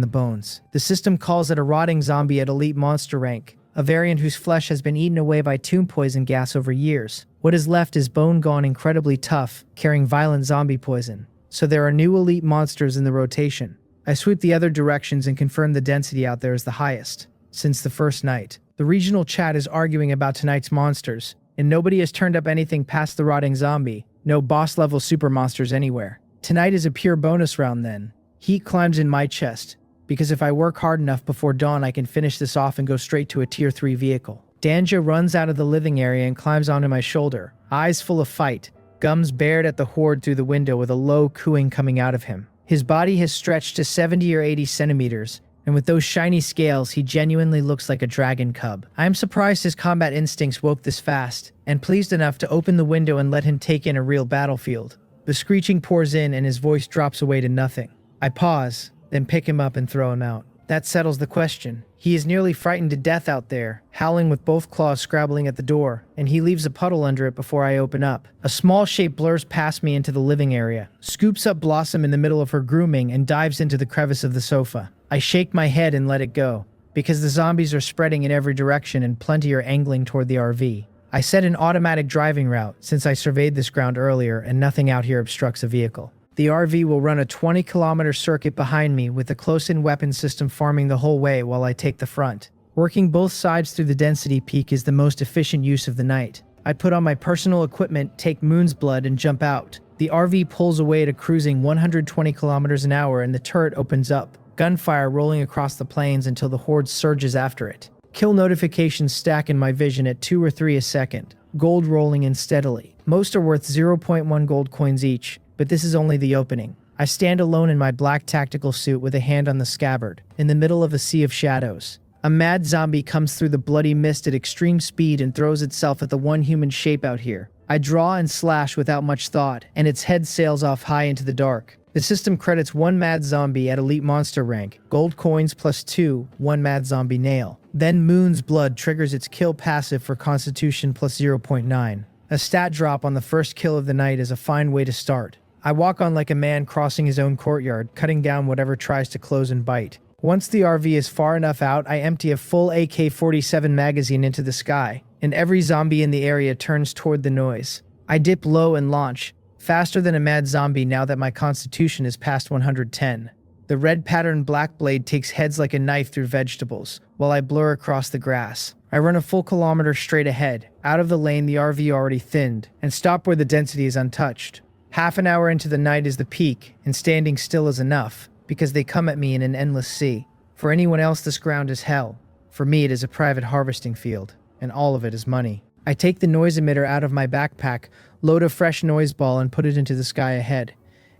Speaker 1: the bones. The system calls it a rotting zombie at elite monster rank, a variant whose flesh has been eaten away by tomb poison gas over years. What is left is bone gone incredibly tough, carrying violent zombie poison. So there are new elite monsters in the rotation. I sweep the other directions and confirm the density out there is the highest. Since the first night, the regional chat is arguing about tonight's monsters, and nobody has turned up anything past the rotting zombie. No boss-level super monsters anywhere. Tonight is a pure bonus round then. Heat climbs in my chest, because if I work hard enough before dawn I can finish this off and go straight to a tier 3 vehicle. Danja runs out of the living area and climbs onto my shoulder, eyes full of fight, gums bared at the horde through the window with a low cooing coming out of him. His body has stretched to 70 or 80 centimeters, and with those shiny scales, he genuinely looks like a dragon cub. I am surprised his combat instincts woke this fast, and pleased enough to open the window and let him take in a real battlefield. The screeching pours in and his voice drops away to nothing. I pause, then pick him up and throw him out. That settles the question. He is nearly frightened to death out there, howling with both claws scrabbling at the door, and he leaves a puddle under it before I open up. A small shape blurs past me into the living area, scoops up Blossom in the middle of her grooming, and dives into the crevice of the sofa. I shake my head and let it go, because the zombies are spreading in every direction and plenty are angling toward the RV. I set an automatic driving route, since I surveyed this ground earlier and nothing out here obstructs a vehicle. The RV will run a 20-kilometer circuit behind me with a close-in weapon system farming the whole way while I take the front. Working both sides through the density peak is the most efficient use of the night. I put on my personal equipment, take Moon's blood, and jump out. The RV pulls away at a cruising 120 kilometers an hour and the turret opens up, gunfire rolling across the plains until the horde surges after it. Kill notifications stack in my vision at 2 or 3 a second, gold rolling in steadily. Most are worth 0.1 gold coins each, but this is only the opening. I stand alone in my black tactical suit with a hand on the scabbard, in the middle of a sea of shadows. A mad zombie comes through the bloody mist at extreme speed and throws itself at the one human shape out here. I draw and slash without much thought, and its head sails off high into the dark. The system credits 1 mad zombie at elite monster rank, gold coins plus 2, 1 mad zombie nail. Then Moon's blood triggers its kill passive for constitution plus 0.9. A stat drop on the first kill of the night is a fine way to start. I walk on like a man crossing his own courtyard, cutting down whatever tries to close and bite. Once the RV is far enough out, I empty a full AK-47 magazine into the sky, and every zombie in the area turns toward the noise. I dip low and launch, faster than a mad zombie now that my constitution is past 110. The red patterned black blade takes heads like a knife through vegetables, while I blur across the grass. I run a full kilometer straight ahead, out of the lane the RV already thinned, and stop where the density is untouched. Half an hour into the night is the peak, and standing still is enough, because they come at me in an endless sea. For anyone else this ground is hell. For me it is a private harvesting field, and all of it is money. I take the noise emitter out of my backpack, load a fresh noise ball and put it into the sky ahead.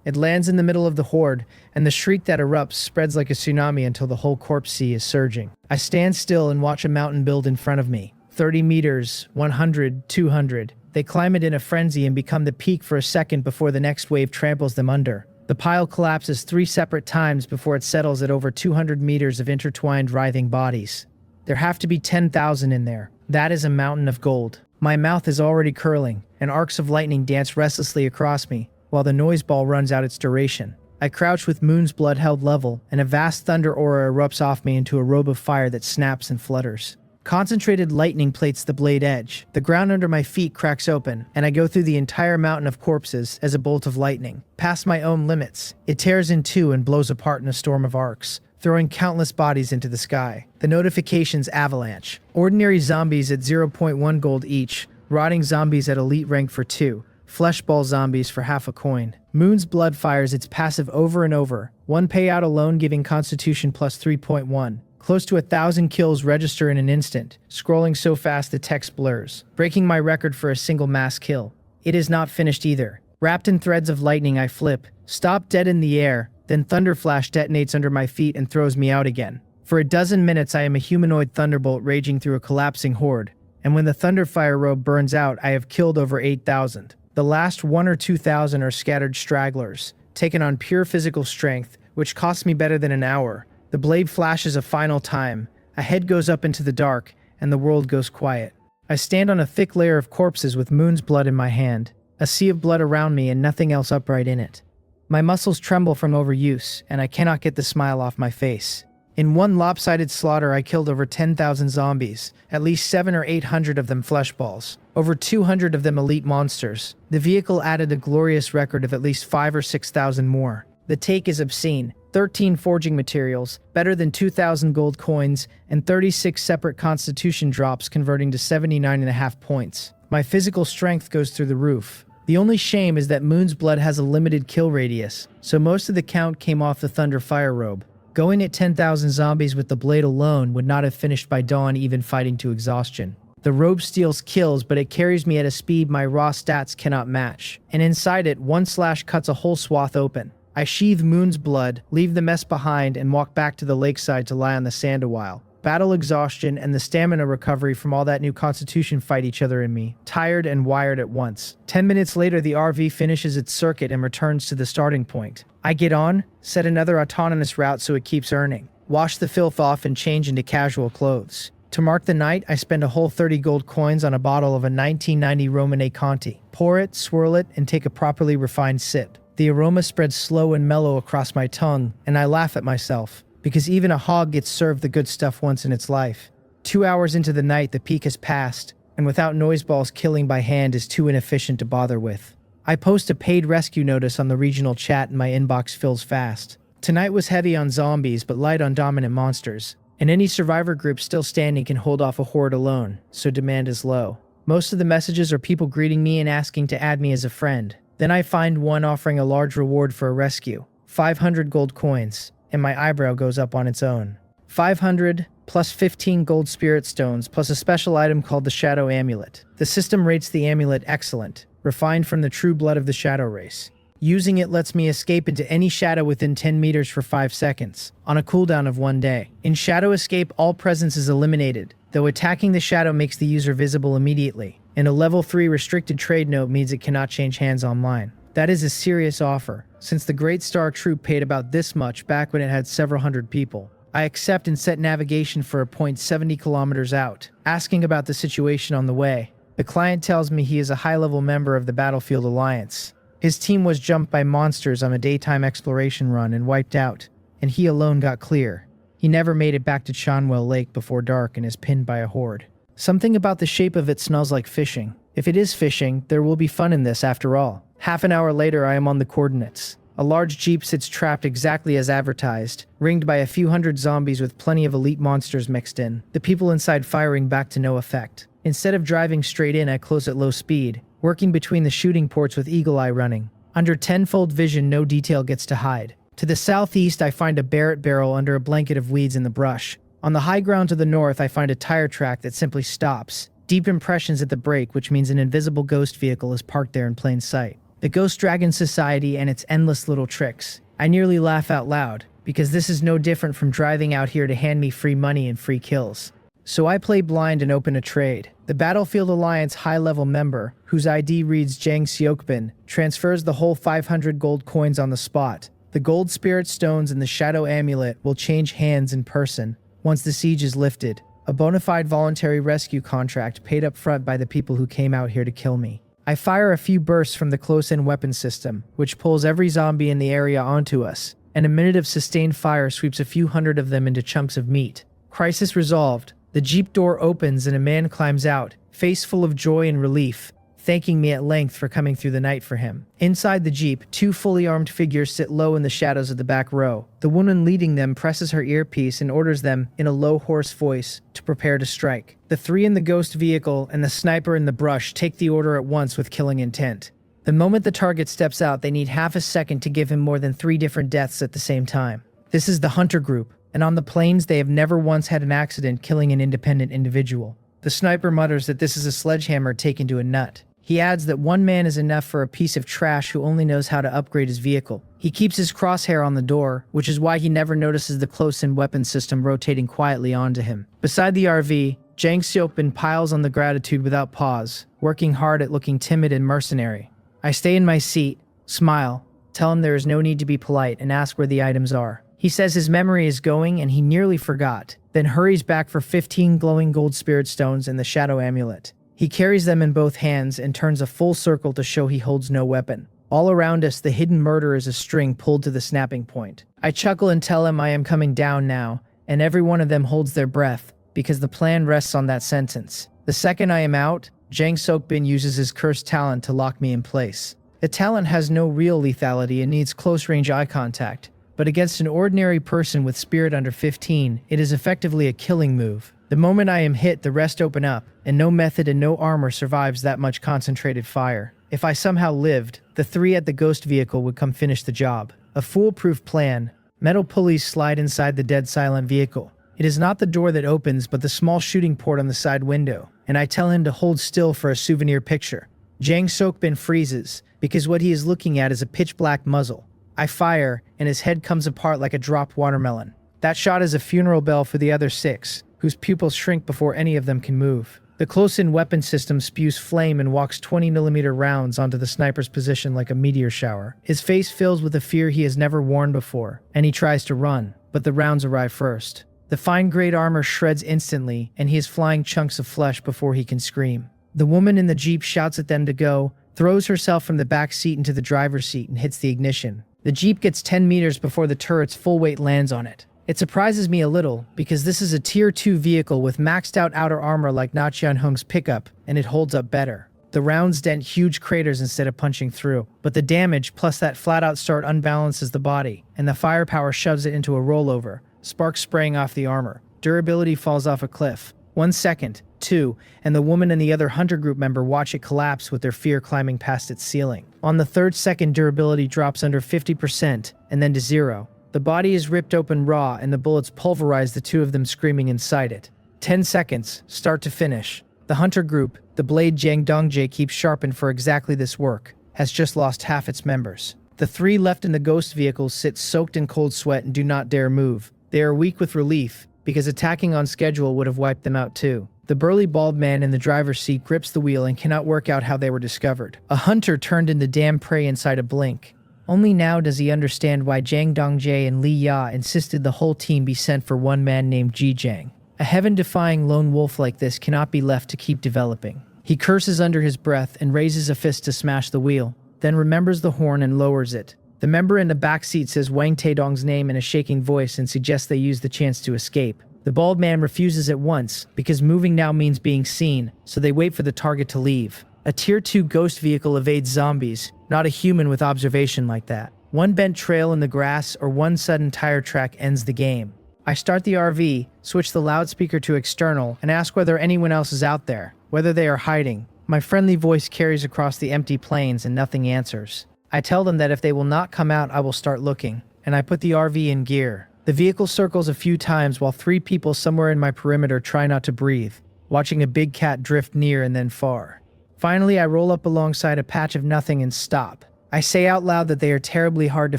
Speaker 1: It lands in the middle of the horde, and the shriek that erupts spreads like a tsunami until the whole corpse sea is surging. I stand still and watch a mountain build in front of me. 30 meters, 100, 200. They climb it in a frenzy and become the peak for a second before the next wave tramples them under. The pile collapses 3 separate times before it settles at over 200 meters of intertwined, writhing bodies. There have to be 10,000 in there. That is a mountain of gold. My mouth is already curling, and arcs of lightning dance restlessly across me, while the noise ball runs out its duration. I crouch with Moon's blood held level, and a vast thunder aura erupts off me into a robe of fire that snaps and flutters. Concentrated lightning plates the blade edge. The ground under my feet cracks open, and I go through the entire mountain of corpses as a bolt of lightning. Past my own limits, it tears in two and blows apart in a storm of arcs, throwing countless bodies into the sky. The notifications avalanche. Ordinary zombies at 0.1 gold each, rotting zombies at elite rank for 2, fleshball zombies for half a coin. Moon's blood fires its passive over and over, one payout alone giving Constitution plus 3.1. Close to 1,000 kills register in an instant, scrolling so fast the text blurs, breaking my record for a single mass kill. It is not finished either. Wrapped in threads of lightning, I flip, stop dead in the air, then Thunderflash detonates under my feet and throws me out again. For a dozen minutes I am a humanoid thunderbolt raging through a collapsing horde, and when the Thunderfire robe burns out, I have killed over 8,000. The last 1 or 2,000 are scattered stragglers, taken on pure physical strength, which costs me better than an hour. The blade flashes a final time, a head goes up into the dark, and the world goes quiet. I stand on a thick layer of corpses with Moon's blood in my hand, a sea of blood around me and nothing else upright in it. My muscles tremble from overuse, and I cannot get the smile off my face. In one lopsided slaughter I killed over 10,000 zombies, at least 700 or 800 of them fleshballs, over 200 of them elite monsters. The vehicle added a glorious record of at least 5,000 or 6,000 more. The take is obscene. 13 forging materials, better than 2,000 gold coins, and 36 separate constitution drops converting to 79.5 points. My physical strength goes through the roof. The only shame is that Moon's blood has a limited kill radius, so most of the count came off the Thunder Fire robe. Going at 10,000 zombies with the blade alone would not have finished by dawn even fighting to exhaustion. The robe steals kills, but it carries me at a speed my raw stats cannot match, and inside it, one slash cuts a whole swath open. I sheathe Moon's blood, leave the mess behind, and walk back to the lakeside to lie on the sand a while. Battle exhaustion and the stamina recovery from all that new constitution fight each other in me, tired and wired at once. 10 minutes later, the RV finishes its circuit and returns to the starting point. I get on, set another autonomous route so it keeps earning, wash the filth off and change into casual clothes. To mark the night, I spend a whole 30 gold coins on a bottle of a 1990 Romane Conti. Pour it, swirl it, and take a properly refined sip. The aroma spreads slow and mellow across my tongue, and I laugh at myself, because even a hog gets served the good stuff once in its life. 2 hours into the night, the peak has passed, and without noise balls, killing by hand is too inefficient to bother with. I post a paid rescue notice on the regional chat and my inbox fills fast. Tonight was heavy on zombies but light on dominant monsters, and any survivor group still standing can hold off a horde alone, so demand is low. Most of the messages are people greeting me and asking to add me as a friend. Then I find one offering a large reward for a rescue, 500 gold coins, and my eyebrow goes up on its own. 500 plus 15 gold spirit stones plus a special item called the Shadow Amulet. The system rates the amulet excellent, refined from the true blood of the shadow race. Using it lets me escape into any shadow within 10 meters for 5 seconds, on a cooldown of 1 day. In Shadow Escape, all presence is eliminated, though attacking the shadow makes the user visible immediately, and a level 3 restricted trade note means it cannot change hands online. That is a serious offer, since the Great Star Troop paid about this much back when it had several hundred people. I accept and set navigation for a point 70 kilometers out, asking about the situation on the way. The client tells me he is a high-level member of the Battlefield Alliance. His team was jumped by monsters on a daytime exploration run and wiped out, and he alone got clear. He never made it back to Chanwell Lake before dark and is pinned by a horde. Something about the shape of it smells like fishing. If it is fishing, there will be fun in this after all. Half an hour later, I am on the coordinates. A large jeep sits trapped exactly as advertised, ringed by a few hundred zombies with plenty of elite monsters mixed in, the people inside firing back to no effect. Instead of driving straight in, I close at low speed, working between the shooting ports with Eagle Eye running. Under tenfold vision, no detail gets to hide. To the southeast, I find a Barrett barrel under a blanket of weeds in the brush. On the high ground to the north, I find a tire track that simply stops. Deep impressions at the brake, which means an invisible ghost vehicle is parked there in plain sight. The Ghost Dragon Society and its endless little tricks. I nearly laugh out loud, because this is no different from driving out here to hand me free money and free kills. so I play blind and open a trade. The Battlefield Alliance high-level member, whose ID reads Jang Seokbin, transfers the whole 500 gold coins on the spot. The gold spirit stones and the shadow amulet will change hands in person once the siege is lifted. A bona fide voluntary rescue contract paid up front by the people who came out here to kill me. I fire a few bursts from the close-in weapon system, which pulls every zombie in the area onto us, and a minute of sustained fire sweeps a few hundred of them into chunks of meat. Crisis resolved. The jeep door opens and a man climbs out, face full of joy and relief, thanking me at length for coming through the night for him. Inside the jeep, two fully armed figures sit low in the shadows of the back row. The woman leading them presses her earpiece and orders them, in a low, hoarse voice, to prepare to strike. The three in the ghost vehicle and the sniper in the brush take the order at once with killing intent. The moment the target steps out, they need half a second to give him more than 3 different deaths at the same time. This is the hunter group, and on the plains they have never once had an accident killing an independent individual. The sniper mutters that this is a sledgehammer taken to a nut. He adds that one man is enough for a piece of trash who only knows how to upgrade his vehicle. He keeps his crosshair on the door, which is why he never notices the close-in weapon system rotating quietly onto him. Beside the RV, Jang Seokbin piles on the gratitude without pause, working hard at looking timid and mercenary. I stay in my seat, smile, tell him there is no need to be polite, and ask where the items are. He says his memory is going and he nearly forgot, then hurries back for 15 glowing gold spirit stones and the shadow amulet. He carries them in both hands and turns a full circle to show he holds no weapon. All around us, the hidden murder is a string pulled to the snapping point. I chuckle and tell him I am coming down now, and every one of them holds their breath, because the plan rests on that sentence. The second I am out, Jang Seokbin uses his cursed talent to lock me in place. The talent has no real lethality and needs close-range eye contact, but against an ordinary person with spirit under 15, it is effectively a killing move. The moment I am hit, the rest open up, and no method and no armor survives that much concentrated fire. If I somehow lived, the three at the ghost vehicle would come finish the job. A foolproof plan. Metal pulleys slide inside the dead silent vehicle. It is not the door that opens, but the small shooting port on the side window, and I tell him to hold still for a souvenir picture. Jang Seokbin freezes, because what he is looking at is a pitch-black muzzle. I fire, and his head comes apart like a dropped watermelon. That shot is a funeral bell for the other 6, whose pupils shrink before any of them can move. The close-in weapon system spews flame and walks 20mm rounds onto the sniper's position like a meteor shower. His face fills with a fear he has never worn before, and he tries to run, but the rounds arrive first. The fine-grade armor shreds instantly, and he is flying chunks of flesh before he can scream. The woman in the jeep shouts at them to go, throws herself from the back seat into the driver's seat and hits the ignition. The jeep gets 10 meters before the turret's full weight lands on it. It surprises me a little, because this is a Tier 2 vehicle with maxed out outer armor like Na Cheon-hung's pickup, and it holds up better. The rounds dent huge craters instead of punching through, but the damage plus that flat-out start unbalances the body, and the firepower shoves it into a rollover, sparks spraying off the armor. Durability falls off a cliff. 1 second, 2, and the woman and the other hunter group member watch it collapse with their fear climbing past its ceiling. On the 3rd second, durability drops under 50%, and then to 0. The body is ripped open raw, and the bullets pulverize the 2 of them screaming inside it. 10 seconds, start to finish. The hunter group, the blade Jang Dongjae keeps sharpened for exactly this work, has just lost half its members. The 3 left in the ghost vehicles sit soaked in cold sweat and do not dare move. They are weak with relief, because attacking on schedule would have wiped them out too. The burly bald man in the driver's seat grips the wheel and cannot work out how they were discovered. A hunter turned into damn prey inside a blink. Only now does he understand why Jang Dongjae and Li Ya insisted the whole team be sent for one man named Ji Jang. A heaven-defying lone wolf like this cannot be left to keep developing. He curses under his breath and raises a fist to smash the wheel, then remembers the horn and lowers it. The member in the back seat says Wang Taedong's name in a shaking voice and suggests they use the chance to escape. The bald man refuses at once, because moving now means being seen, so they wait for the target to leave. A Tier 2 ghost vehicle evades zombies, not a human with observation like that. One bent trail in the grass or one sudden tire track ends the game. I start the RV, switch the loudspeaker to external, and ask whether anyone else is out there, whether they are hiding. My friendly voice carries across the empty plains and nothing answers. I tell them that if they will not come out, I will start looking, and I put the RV in gear. The vehicle circles a few times while 3 people somewhere in my perimeter try not to breathe, watching a big cat drift near and then far. Finally, I roll up alongside a patch of nothing and stop. I say out loud that they are terribly hard to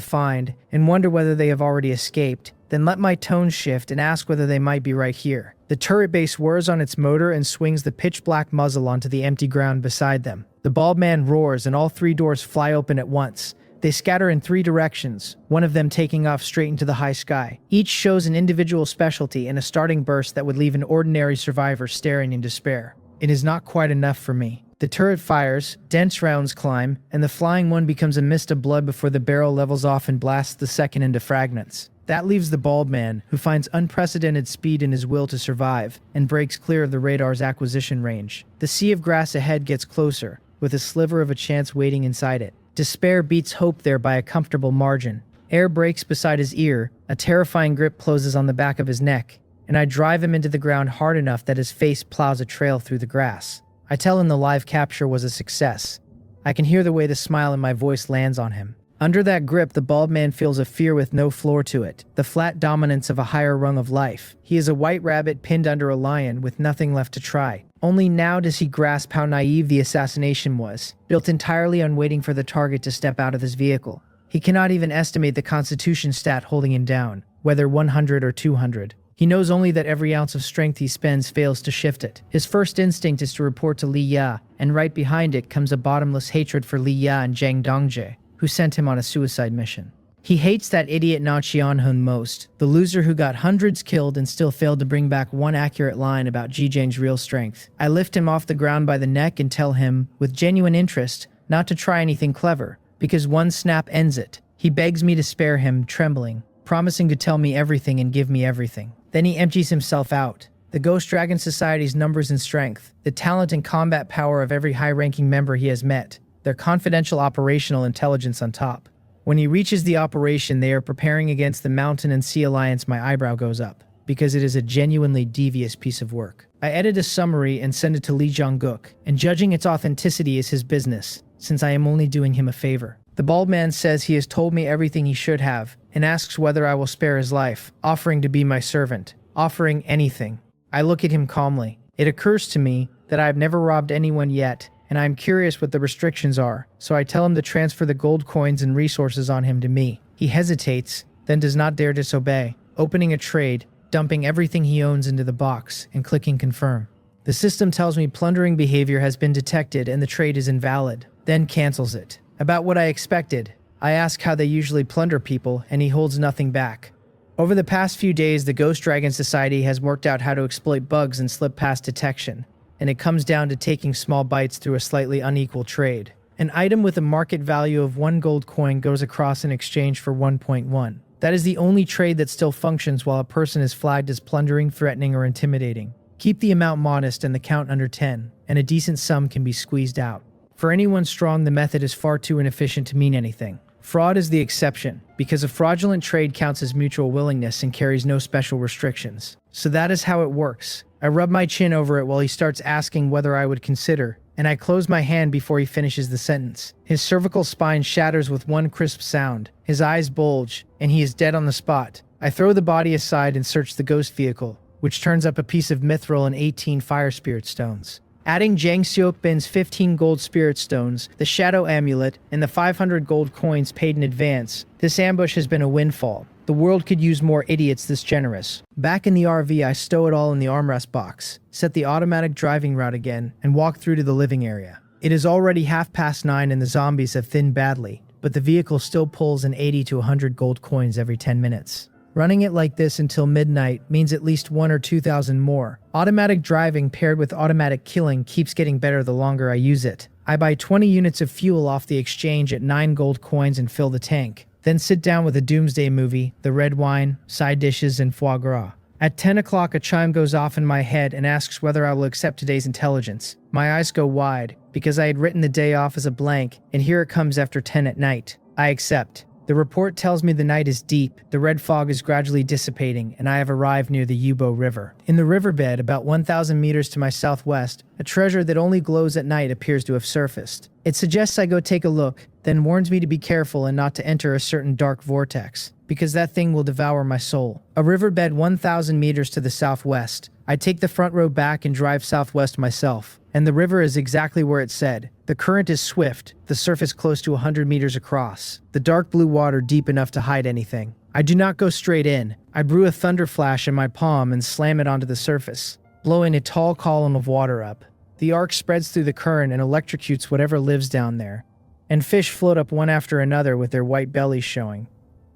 Speaker 1: find and wonder whether they have already escaped. then let my tone shift and ask whether they might be right here. The turret base whirs on its motor and swings the pitch-black muzzle onto the empty ground beside them. The bald man roars and all 3 doors fly open at once. They scatter in 3 directions, one of them taking off straight into the high sky. Each shows an individual specialty and a starting burst that would leave an ordinary survivor staring in despair. It is not quite enough for me. The turret fires, dense rounds climb, and the flying one becomes a mist of blood before the barrel levels off and blasts the second into fragments. That leaves the bald man, who finds unprecedented speed in his will to survive, and breaks clear of the radar's acquisition range. The sea of grass ahead gets closer, with a sliver of a chance waiting inside it. Despair beats hope there by a comfortable margin. Air breaks beside his ear, a terrifying grip closes on the back of his neck, and I drive him into the ground hard enough that his face plows a trail through the grass. I tell him the live capture was a success. I can hear the way the smile in my voice lands on him. Under that grip, the bald man feels a fear with no floor to it, the flat dominance of a higher rung of life. He is a white rabbit pinned under a lion with nothing left to try. Only now does he grasp how naive the assassination was, built entirely on waiting for the target to step out of his vehicle. He cannot even estimate the constitution stat holding him down, whether 100 or 200. He knows only that every ounce of strength he spends fails to shift it. His first instinct is to report to Li Ya, and right behind it comes a bottomless hatred for Li Ya and Zhang Dongje, who sent him on a suicide mission. He hates that idiot Na Qianhun most, the loser who got hundreds killed and still failed to bring back one accurate line about Zhang's real strength. I lift him off the ground by the neck and tell him, with genuine interest, not to try anything clever, because one snap ends it. He begs me to spare him, trembling, promising to tell me everything and give me everything. Then he empties himself out. The Ghost Dragon Society's numbers and strength, the talent and combat power of every high-ranking member he has met, their confidential operational intelligence on top. When he reaches the operation they are preparing against the Mountain and Sea Alliance, my eyebrow goes up, because it is a genuinely devious piece of work. I edit a summary and send it to Li Jiangguk, and judging its authenticity is his business, since I am only doing him a favor. The bald man says he has told me everything he should have, and asks whether I will spare his life, offering to be my servant, offering anything. I look at him calmly. It occurs to me that I have never robbed anyone yet, and I am curious what the restrictions are, so I tell him to transfer the gold coins and resources on him to me. He hesitates, then does not dare disobey, opening a trade, dumping everything he owns into the box, and clicking confirm. The system tells me plundering behavior has been detected and the trade is invalid, then cancels it. About what I expected, I ask how they usually plunder people, and he holds nothing back. Over the past few days, the Ghost Dragon Society has worked out how to exploit bugs and slip past detection, and it comes down to taking small bites through a slightly unequal trade. An item with a market value of 1 gold coin goes across in exchange for 1.1. That is the only trade that still functions while a person is flagged as plundering, threatening, or intimidating. Keep the amount modest and the count under 10, and a decent sum can be squeezed out. For anyone strong, the method is far too inefficient to mean anything. Fraud is the exception, because a fraudulent trade counts as mutual willingness and carries no special restrictions. So that is how it works. I rub my chin over it while he starts asking whether I would consider, and I close my hand before he finishes the sentence. His cervical spine shatters with one crisp sound. His eyes bulge, and he is dead on the spot. I throw the body aside and search the ghost vehicle, which turns up a piece of mithril and 18 fire spirit stones. Adding Jiang Xiaobin's 15 gold spirit stones, the shadow amulet, and the 500 gold coins paid in advance, this ambush has been a windfall. The world could use more idiots this generous. Back in the RV, I stow it all in the armrest box, set the automatic driving route again, and walk through to the living area. It is already 9:30 and the zombies have thinned badly, but the vehicle still pulls in 80 to 100 gold coins every 10 minutes. Running it like this until midnight means at least 1 or 2,000 more. Automatic driving paired with automatic killing keeps getting better the longer I use it. I buy 20 units of fuel off the exchange at 9 gold coins and fill the tank. Then sit down with a doomsday movie, the red wine, side dishes, and foie gras. At 10 o'clock, a chime goes off in my head and asks whether I will accept today's intelligence. My eyes go wide, because I had written the day off as a blank, and here it comes after 10 at night. I accept. The report tells me the night is deep, the red fog is gradually dissipating, and I have arrived near the Yubo River. In the riverbed, about 1,000 meters to my southwest, a treasure that only glows at night appears to have surfaced. It suggests I go take a look, then warns me to be careful and not to enter a certain dark vortex, because that thing will devour my soul. A riverbed 1,000 meters to the southwest. I take the front road back and drive southwest myself, and the river is exactly where it said. The current is swift, the surface close to 100 meters across, the dark blue water deep enough to hide anything. I do not go straight in. I brew a thunder flash in my palm and slam it onto the surface, blowing a tall column of water up. The arc spreads through the current and electrocutes whatever lives down there, and fish float up one after another with their white bellies showing.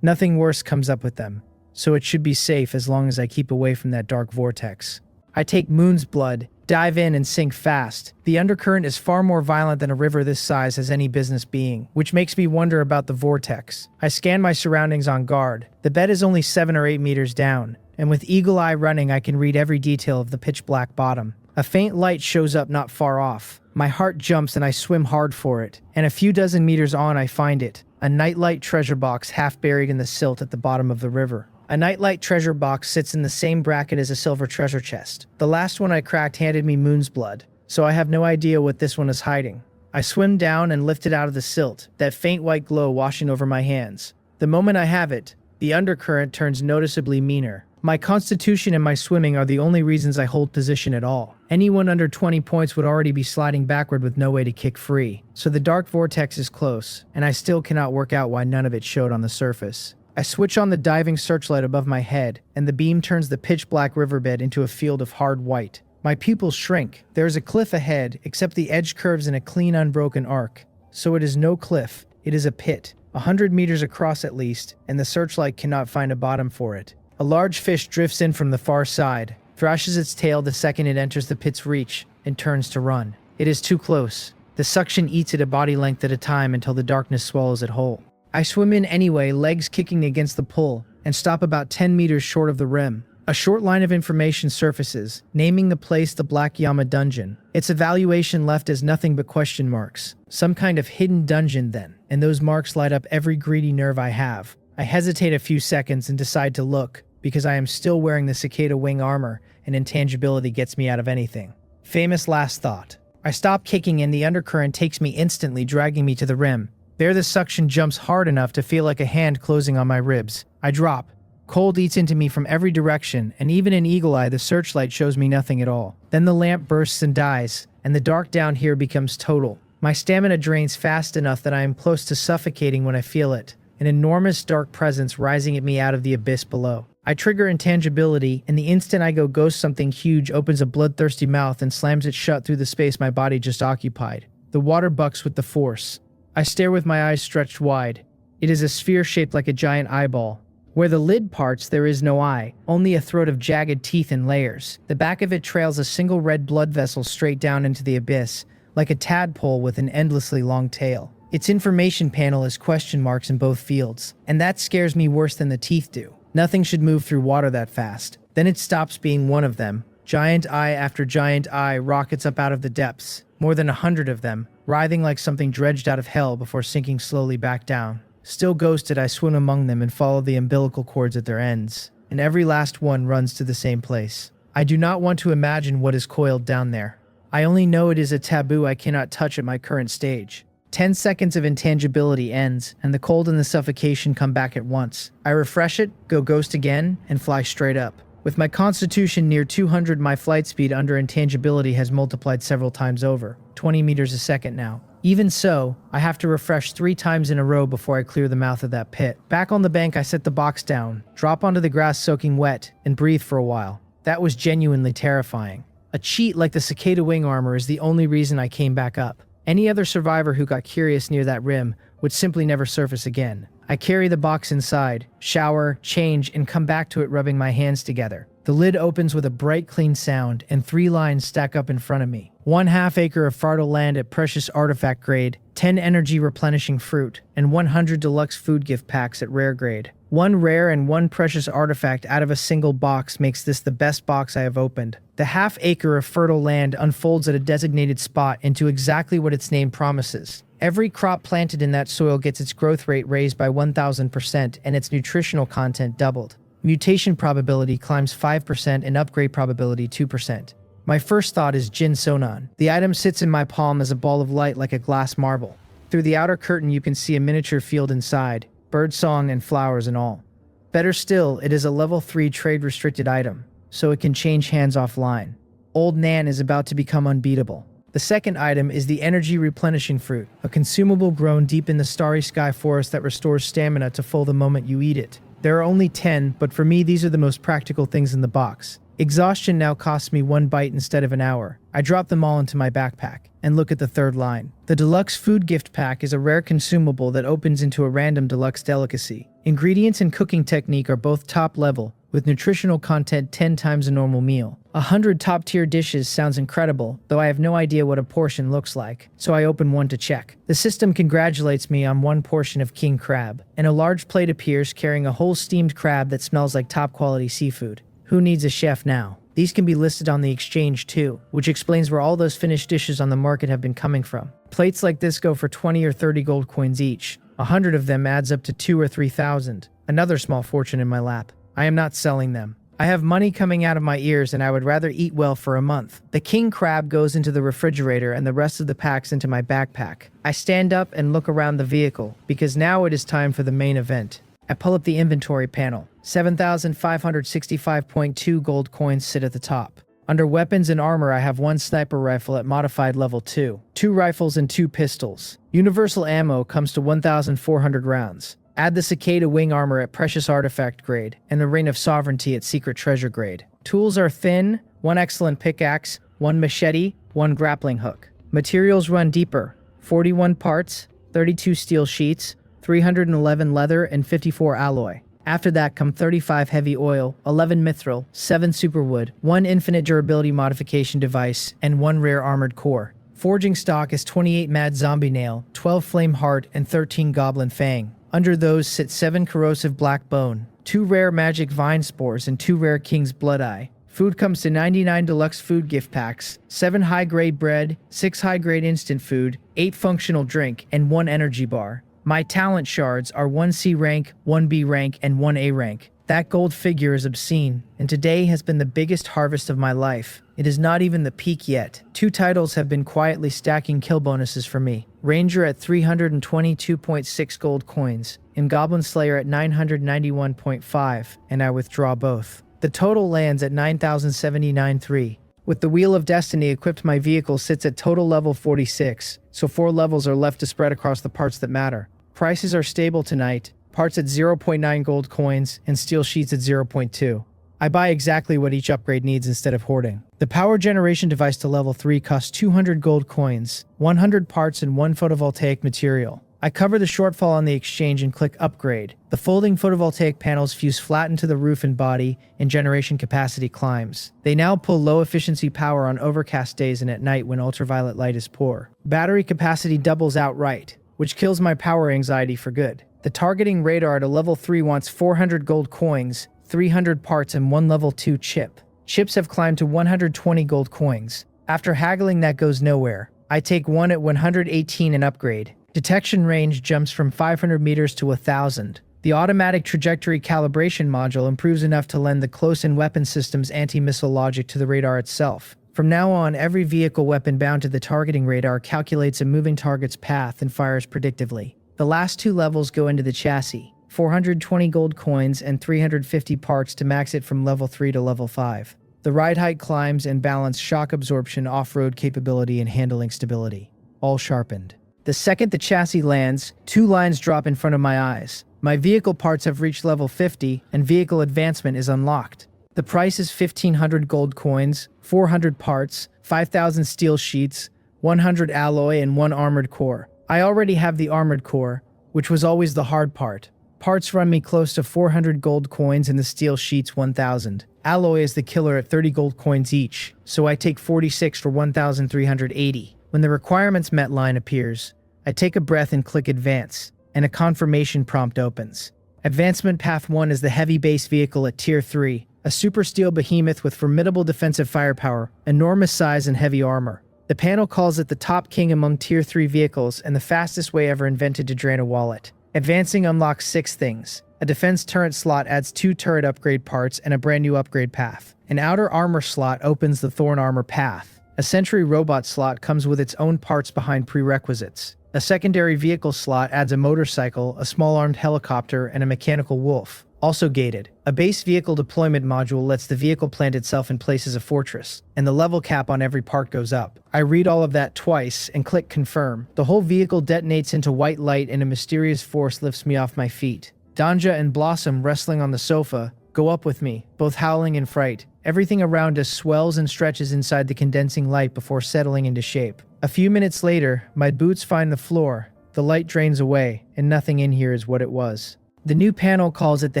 Speaker 1: Nothing worse comes up with them, so it should be safe as long as I keep away from that dark vortex. I take Moon's blood, dive in and sink fast. The undercurrent is far more violent than a river this size has any business being, which makes me wonder about the vortex. I scan my surroundings on guard. The bed is only 7 or 8 meters down, and with eagle eye running I can read every detail of the pitch black bottom. A faint light shows up not far off. My heart jumps and I swim hard for it, and a few dozen meters on I find it, a nightlight treasure box half buried in the silt at the bottom of the river. A nightlight treasure box sits in the same bracket as a silver treasure chest. The last one I cracked handed me Moon's blood, so I have no idea what this one is hiding. I swim down and lift it out of the silt, that faint white glow washing over my hands. The moment I have it, the undercurrent turns noticeably meaner. My constitution and my swimming are the only reasons I hold position at all. Anyone under 20 points would already be sliding backward with no way to kick free. So the dark vortex is close, and I still cannot work out why none of it showed on the surface. I switch on the diving searchlight above my head, and the beam turns the pitch black riverbed into a field of hard white. My pupils shrink. There is a cliff ahead, except the edge curves in a clean, unbroken arc. So it is no cliff, it is a pit, 100 meters across at least, and the searchlight cannot find a bottom for it. A large fish drifts in from the far side, thrashes its tail the second it enters the pit's reach, and turns to run. It is too close. The suction eats it a body length at a time until the darkness swallows it whole. I swim in anyway, legs kicking against the pull, and stop about 10 meters short of the rim. A short line of information surfaces, naming the place the Black Yama Dungeon. Its evaluation left as nothing but question marks. Some kind of hidden dungeon then, and those marks light up every greedy nerve I have. I hesitate a few seconds and decide to look, because I am still wearing the cicada wing armor, and intangibility gets me out of anything. Famous last thought. I stop kicking and the undercurrent takes me instantly, dragging me to the rim. There the suction jumps hard enough to feel like a hand closing on my ribs. I drop. Cold eats into me from every direction, and even in eagle eye the searchlight shows me nothing at all. Then the lamp bursts and dies, and the dark down here becomes total. My stamina drains fast enough that I am close to suffocating when I feel it, an enormous dark presence rising at me out of the abyss below. I trigger intangibility, and the instant I go ghost, something huge opens a bloodthirsty mouth and slams it shut through the space my body just occupied. The water bucks with the force. I stare with my eyes stretched wide. It is a sphere shaped like a giant eyeball. Where the lid parts, there is no eye, only a throat of jagged teeth and layers. The back of it trails a single red blood vessel straight down into the abyss, like a tadpole with an endlessly long tail. Its information panel is question marks in both fields, and that scares me worse than the teeth do. Nothing should move through water that fast. Then it stops being one of them. Giant eye after giant eye rockets up out of the depths, more than 100 of them, writhing like something dredged out of hell before sinking slowly back down. Still ghosted, I swim among them and follow the umbilical cords at their ends, and every last one runs to the same place. I do not want to imagine what is coiled down there. I only know it is a taboo I cannot touch at my current stage. 10 seconds of intangibility ends, and the cold and the suffocation come back at once. I refresh it, go ghost again, and fly straight up. With my constitution near 200, my flight speed under intangibility has multiplied several times over, 20 meters a second now. Even so, I have to refresh 3 times in a row before I clear the mouth of that pit. Back on the bank, I set the box down, drop onto the grass soaking wet, and breathe for a while. That was genuinely terrifying. A cheat like the cicada wing armor is the only reason I came back up. Any other survivor who got curious near that rim would simply never surface again. I carry the box inside, shower, change, and come back to it rubbing my hands together. The lid opens with a bright, clean sound, and 3 lines stack up in front of me. 1/2 acre of fertile land at precious artifact grade, 10 energy replenishing fruit, and 100 deluxe food gift packs at rare grade. 1 rare and 1 precious artifact out of a single box makes this the best box I have opened. The 1/2 acre of fertile land unfolds at a designated spot into exactly what its name promises. Every crop planted in that soil gets its growth rate raised by 1000% and its nutritional content doubled. Mutation probability climbs 5% and upgrade probability 2%. My first thought is Jin Sonan. The item sits in my palm as a ball of light like a glass marble. Through the outer curtain you can see a miniature field inside, birdsong and flowers and all. Better still, it is a level 3 trade restricted item, so it can change hands offline. Old Nan is about to become unbeatable. The second item is the energy replenishing fruit, a consumable grown deep in the starry sky forest that restores stamina to full the moment you eat it. There are only 10, but for me these are the most practical things in the box. Exhaustion now costs me 1 bite instead of an hour. I drop them all into my backpack and look at the third line. The deluxe food gift pack is a rare consumable that opens into a random deluxe delicacy. Ingredients and cooking technique are both top level, with nutritional content 10 times a normal meal. 100 top-tier dishes sounds incredible, though I have no idea what a portion looks like, so I open one to check. The system congratulates me on 1 portion of king crab, and a large plate appears carrying a whole steamed crab that smells like top-quality seafood. Who needs a chef now? These can be listed on the exchange too, which explains where all those finished dishes on the market have been coming from. Plates like this go for 20 or 30 gold coins each. 100 of them adds up to 2 or 3,000. Another small fortune in my lap. I am not selling them. I have money coming out of my ears and I would rather eat well for a month. The king crab goes into the refrigerator and the rest of the packs into my backpack. I stand up and look around the vehicle, because now it is time for the main event. I pull up the inventory panel. 7,565.2 gold coins sit at the top. Under weapons and armor I have 1 sniper rifle at modified level 2, 2 rifles and 2 pistols. Universal ammo comes to 1,400 rounds. Add the cicada wing armor at precious artifact grade, and the ring of sovereignty at secret treasure grade. Tools are thin, 1 excellent pickaxe, 1 machete, 1 grappling hook. Materials run deeper, 41 parts, 32 steel sheets, 311 leather, and 54 alloy. After that come 35 heavy oil, 11 mithril, 7 superwood, 1 infinite durability modification device, and 1 rare armored core. Forging stock is 28 mad zombie nail, 12 flame heart, and 13 goblin fang. Under those sit 7 corrosive black bone, 2 rare magic vine spores, and 2 rare king's blood eye. Food comes to 99 deluxe food gift packs, 7 high-grade bread, 6 high-grade instant food, 8 functional drink, and 1 energy bar. My talent shards are 1 C rank, 1 B rank, and 1 A rank. That gold figure is obscene, and today has been the biggest harvest of my life. It is not even the peak yet. 2 titles have been quietly stacking kill bonuses for me. Ranger at 322.6 gold coins, and Goblin Slayer at 991.5, and I withdraw both. The total lands at 9,079.3. With the Wheel of Destiny equipped, my vehicle sits at total level 46, so 4 levels are left to spread across the parts that matter. Prices are stable tonight, parts at 0.9 gold coins, and steel sheets at 0.2. I buy exactly what each upgrade needs instead of hoarding. The power generation device to level 3 costs 200 gold coins, 100 parts, and 1 photovoltaic material. I cover the shortfall on the exchange and click Upgrade. The folding photovoltaic panels fuse flat into the roof and body, and generation capacity climbs. They now pull low-efficiency power on overcast days and at night when ultraviolet light is poor. Battery capacity doubles outright, which kills my power anxiety for good. The targeting radar at a level 3 wants 400 gold coins, 300 parts, and 1 level 2 chip. Chips have climbed to 120 gold coins. After haggling, that goes nowhere. I take 1 at 118 and upgrade. Detection range jumps from 500 meters to 1,000. The automatic trajectory calibration module improves enough to lend the close-in weapon system's anti-missile logic to the radar itself. From now on, every vehicle weapon bound to the targeting radar calculates a moving target's path and fires predictively. The last 2 levels go into the chassis. 420 gold coins and 350 parts to max it from level 3 to level 5. The ride height climbs and balance, shock absorption, off-road capability, and handling stability. All sharpened. The second the chassis lands, 2 lines drop in front of my eyes. My vehicle parts have reached level 50, and vehicle advancement is unlocked. The price is 1,500 gold coins, 400 parts, 5,000 steel sheets, 100 alloy, and 1 armored core. I already have the armored core, which was always the hard part. Parts run me close to 400 gold coins and the steel sheets 1,000. Alloy is the killer at 30 gold coins each, so I take 46 for 1,380. When the requirements met line appears, I take a breath and click Advance, and a confirmation prompt opens. Advancement Path 1 is the heavy base vehicle at Tier 3, a super steel behemoth with formidable defensive firepower, enormous size, and heavy armor. The panel calls it the top king among Tier 3 vehicles and the fastest way ever invented to drain a wallet. Advancing unlocks 6 things. A defense turret slot adds 2 turret upgrade parts and a brand new upgrade path. An outer armor slot opens the Thorn armor path. A sentry robot slot comes with its own parts behind prerequisites. A secondary vehicle slot adds a motorcycle, a small armed helicopter, and a mechanical wolf, also gated. A base vehicle deployment module lets the vehicle plant itself in place as a fortress, and the level cap on every part goes up. I read all of that twice and click Confirm. The whole vehicle detonates into white light and a mysterious force lifts me off my feet. Danja and Blossom, wrestling on the sofa, go up with me, both howling in fright. Everything around us swells and stretches inside the condensing light before settling into shape. A few minutes later, my boots find the floor, the light drains away, and nothing in here is what it was. The new panel calls it the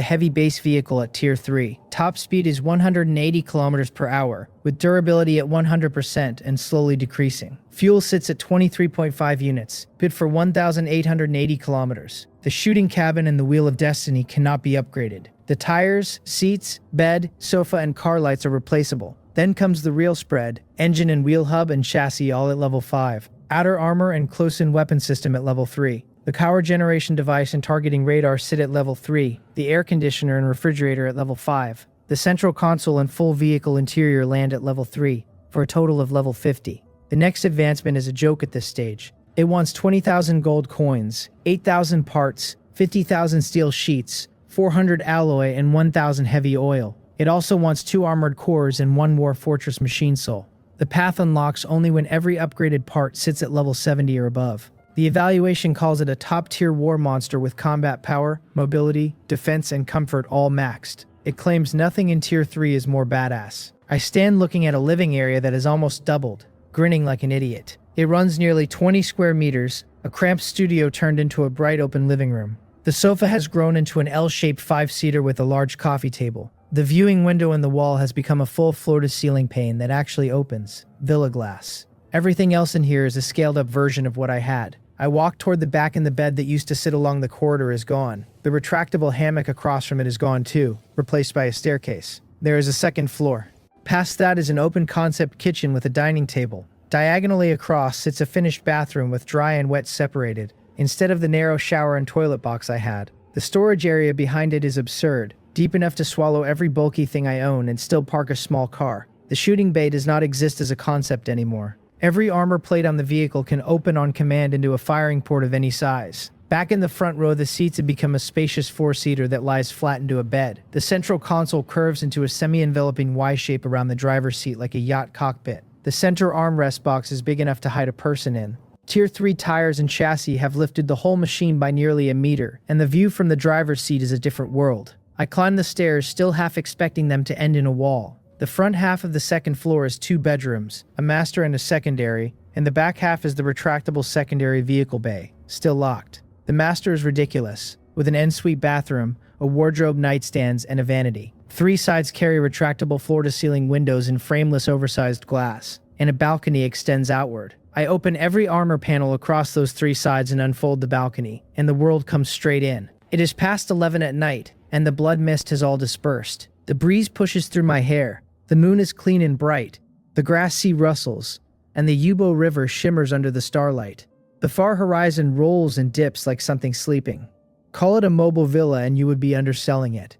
Speaker 1: heavy base vehicle at Tier 3. Top speed is 180 kilometers per hour, with durability at 100% and slowly decreasing. Fuel sits at 23.5 units, bid for 1,880 kilometers. The shooting cabin and the Wheel of Destiny cannot be upgraded. The tires, seats, bed, sofa, and car lights are replaceable. Then comes the real spread, engine and wheel hub and chassis all at level 5. Outer armor and close-in weapon system at level 3. The power generation device and targeting radar sit at level 3, the air conditioner and refrigerator at level 5. The central console and full vehicle interior land at level 3, for a total of level 50. The next advancement is a joke at this stage. It wants 20,000 gold coins, 8,000 parts, 50,000 steel sheets, 400 alloy and 1,000 heavy oil. It also wants 2 armored cores and 1 War Fortress machine soul. The path unlocks only when every upgraded part sits at level 70 or above. The evaluation calls it a top-tier war monster with combat power, mobility, defense, and comfort all maxed. It claims nothing in Tier 3 is more badass. I stand looking at a living area that has almost doubled, grinning like an idiot. It runs nearly 20 square meters, a cramped studio turned into a bright open living room. The sofa has grown into an L-shaped 5-seater with a large coffee table. The viewing window in the wall has become a full floor-to-ceiling pane that actually opens. Villa glass. Everything else in here is a scaled-up version of what I had. I walk toward the back, and the bed that used to sit along the corridor is gone. The retractable hammock across from it is gone too, replaced by a staircase. There is a second floor. Past that is an open-concept kitchen with a dining table. Diagonally across sits a finished bathroom with dry and wet separated, instead of the narrow shower and toilet box I had. The storage area behind it is absurd, deep enough to swallow every bulky thing I own and still park a small car. The shooting bay does not exist as a concept anymore. Every armor plate on the vehicle can open on command into a firing port of any size. Back in the front row, the seats have become a spacious 4-seater that lies flat into a bed. The central console curves into a semi-enveloping Y shape around the driver's seat like a yacht cockpit. The center armrest box is big enough to hide a person in. Tier 3 tires and chassis have lifted the whole machine by nearly a meter, and the view from the driver's seat is a different world. I climb the stairs, still half expecting them to end in a wall. The front half of the second floor is 2 bedrooms, a master and a secondary, and the back half is the retractable secondary vehicle bay, still locked. The master is ridiculous, with an ensuite bathroom, a wardrobe, nightstands, and a vanity. 3 sides carry retractable floor-to-ceiling windows in frameless oversized glass, and a balcony extends outward. I open every armor panel across those 3 sides and unfold the balcony, and the world comes straight in. It is past 11 at night, and the blood mist has all dispersed. The breeze pushes through my hair. The moon is clean and bright. The grass sea rustles, and the Yubo River shimmers under the starlight. The far horizon rolls and dips like something sleeping. Call it a mobile villa and you would be underselling it.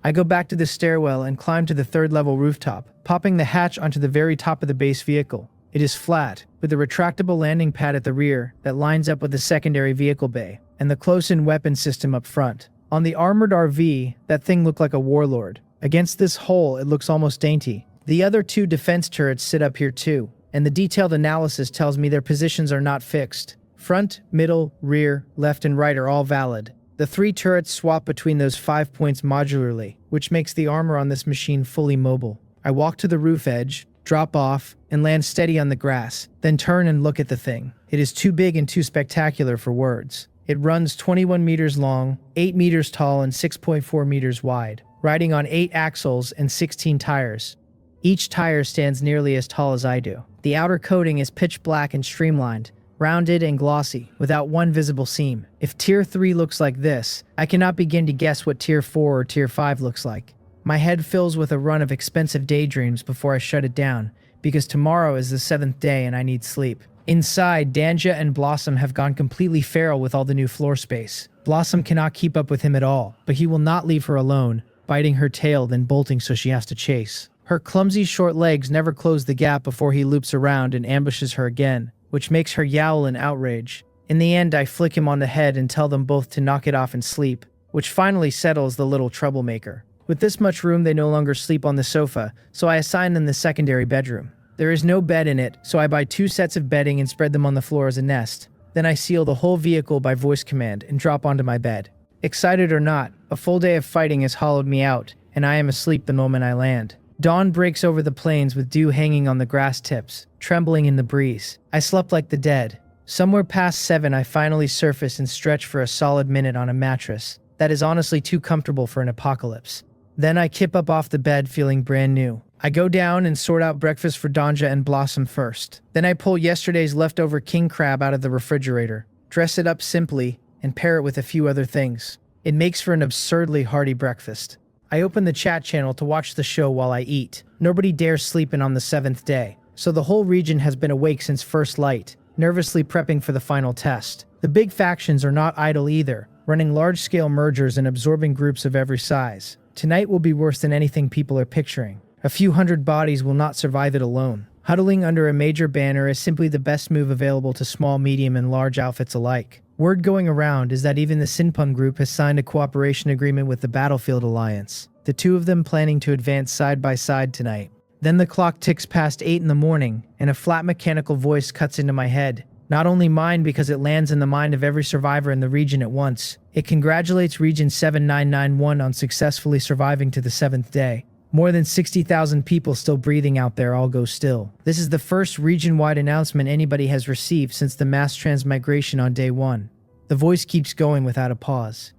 Speaker 1: I go back to the stairwell and climb to the 3rd-level rooftop, popping the hatch onto the very top of the base vehicle. It is flat, with a retractable landing pad at the rear that lines up with the secondary vehicle bay, and the close-in weapon system up front. On the armored RV, that thing looked like a warlord. Against this hole, it looks almost dainty. The other 2 defense turrets sit up here too, and the detailed analysis tells me their positions are not fixed. Front, middle, rear, left, and right are all valid. The 3 turrets swap between those 5 points modularly, which makes the armor on this machine fully mobile. I walk to the roof edge, drop off, and land steady on the grass, then turn and look at the thing. It is too big and too spectacular for words. It runs 21 meters long, 8 meters tall, and 6.4 meters wide, riding on 8 axles and 16 tires. Each tire stands nearly as tall as I do. The outer coating is pitch black and streamlined, rounded and glossy, without one visible seam. If Tier 3 looks like this, I cannot begin to guess what Tier 4 or Tier 5 looks like. My head fills with a run of expensive daydreams before I shut it down, because tomorrow is the 7th day and I need sleep. Inside, Danja and Blossom have gone completely feral with all the new floor space. Blossom cannot keep up with him at all, but he will not leave her alone, biting her tail then bolting so she has to chase. Her clumsy short legs never close the gap before he loops around and ambushes her again, which makes her yowl in outrage. In the end, I flick him on the head and tell them both to knock it off and sleep, which finally settles the little troublemaker. With this much room, they no longer sleep on the sofa, so I assign them the secondary bedroom. There is no bed in it, so I buy 2 sets of bedding and spread them on the floor as a nest. Then I seal the whole vehicle by voice command and drop onto my bed. Excited or not, a full day of fighting has hollowed me out, and I am asleep the moment I land. Dawn breaks over the plains with dew hanging on the grass tips, trembling in the breeze. I slept like the dead. Somewhere past 7 I finally surface and stretch for a solid minute on a mattress. That is honestly too comfortable for an apocalypse. Then I kip up off the bed feeling brand new. I go down and sort out breakfast for Danja and Blossom first. Then I pull yesterday's leftover king crab out of the refrigerator, dress it up simply, and pair it with a few other things. It makes for an absurdly hearty breakfast. I open the chat channel to watch the show while I eat. Nobody dares sleep in on the 7th day, so the whole region has been awake since first light, nervously prepping for the final test. The big factions are not idle either, running large-scale mergers and absorbing groups of every size. Tonight will be worse than anything people are picturing. A few hundred bodies will not survive it alone. Huddling under a major banner is simply the best move available to small, medium, and large outfits alike. Word going around is that even the Sinpung group has signed a cooperation agreement with the Battlefield Alliance, the two of them planning to advance side by side tonight. Then the clock ticks past 8 in the morning, and a flat mechanical voice cuts into my head. Not only mine because it lands in the mind of every survivor in the region at once, it congratulates Region 7991 on successfully surviving to the 7th day. More than 60,000 people still breathing out there, all go still. This is the first region-wide announcement anybody has received since the mass transmigration on day 1. The voice keeps going without a pause.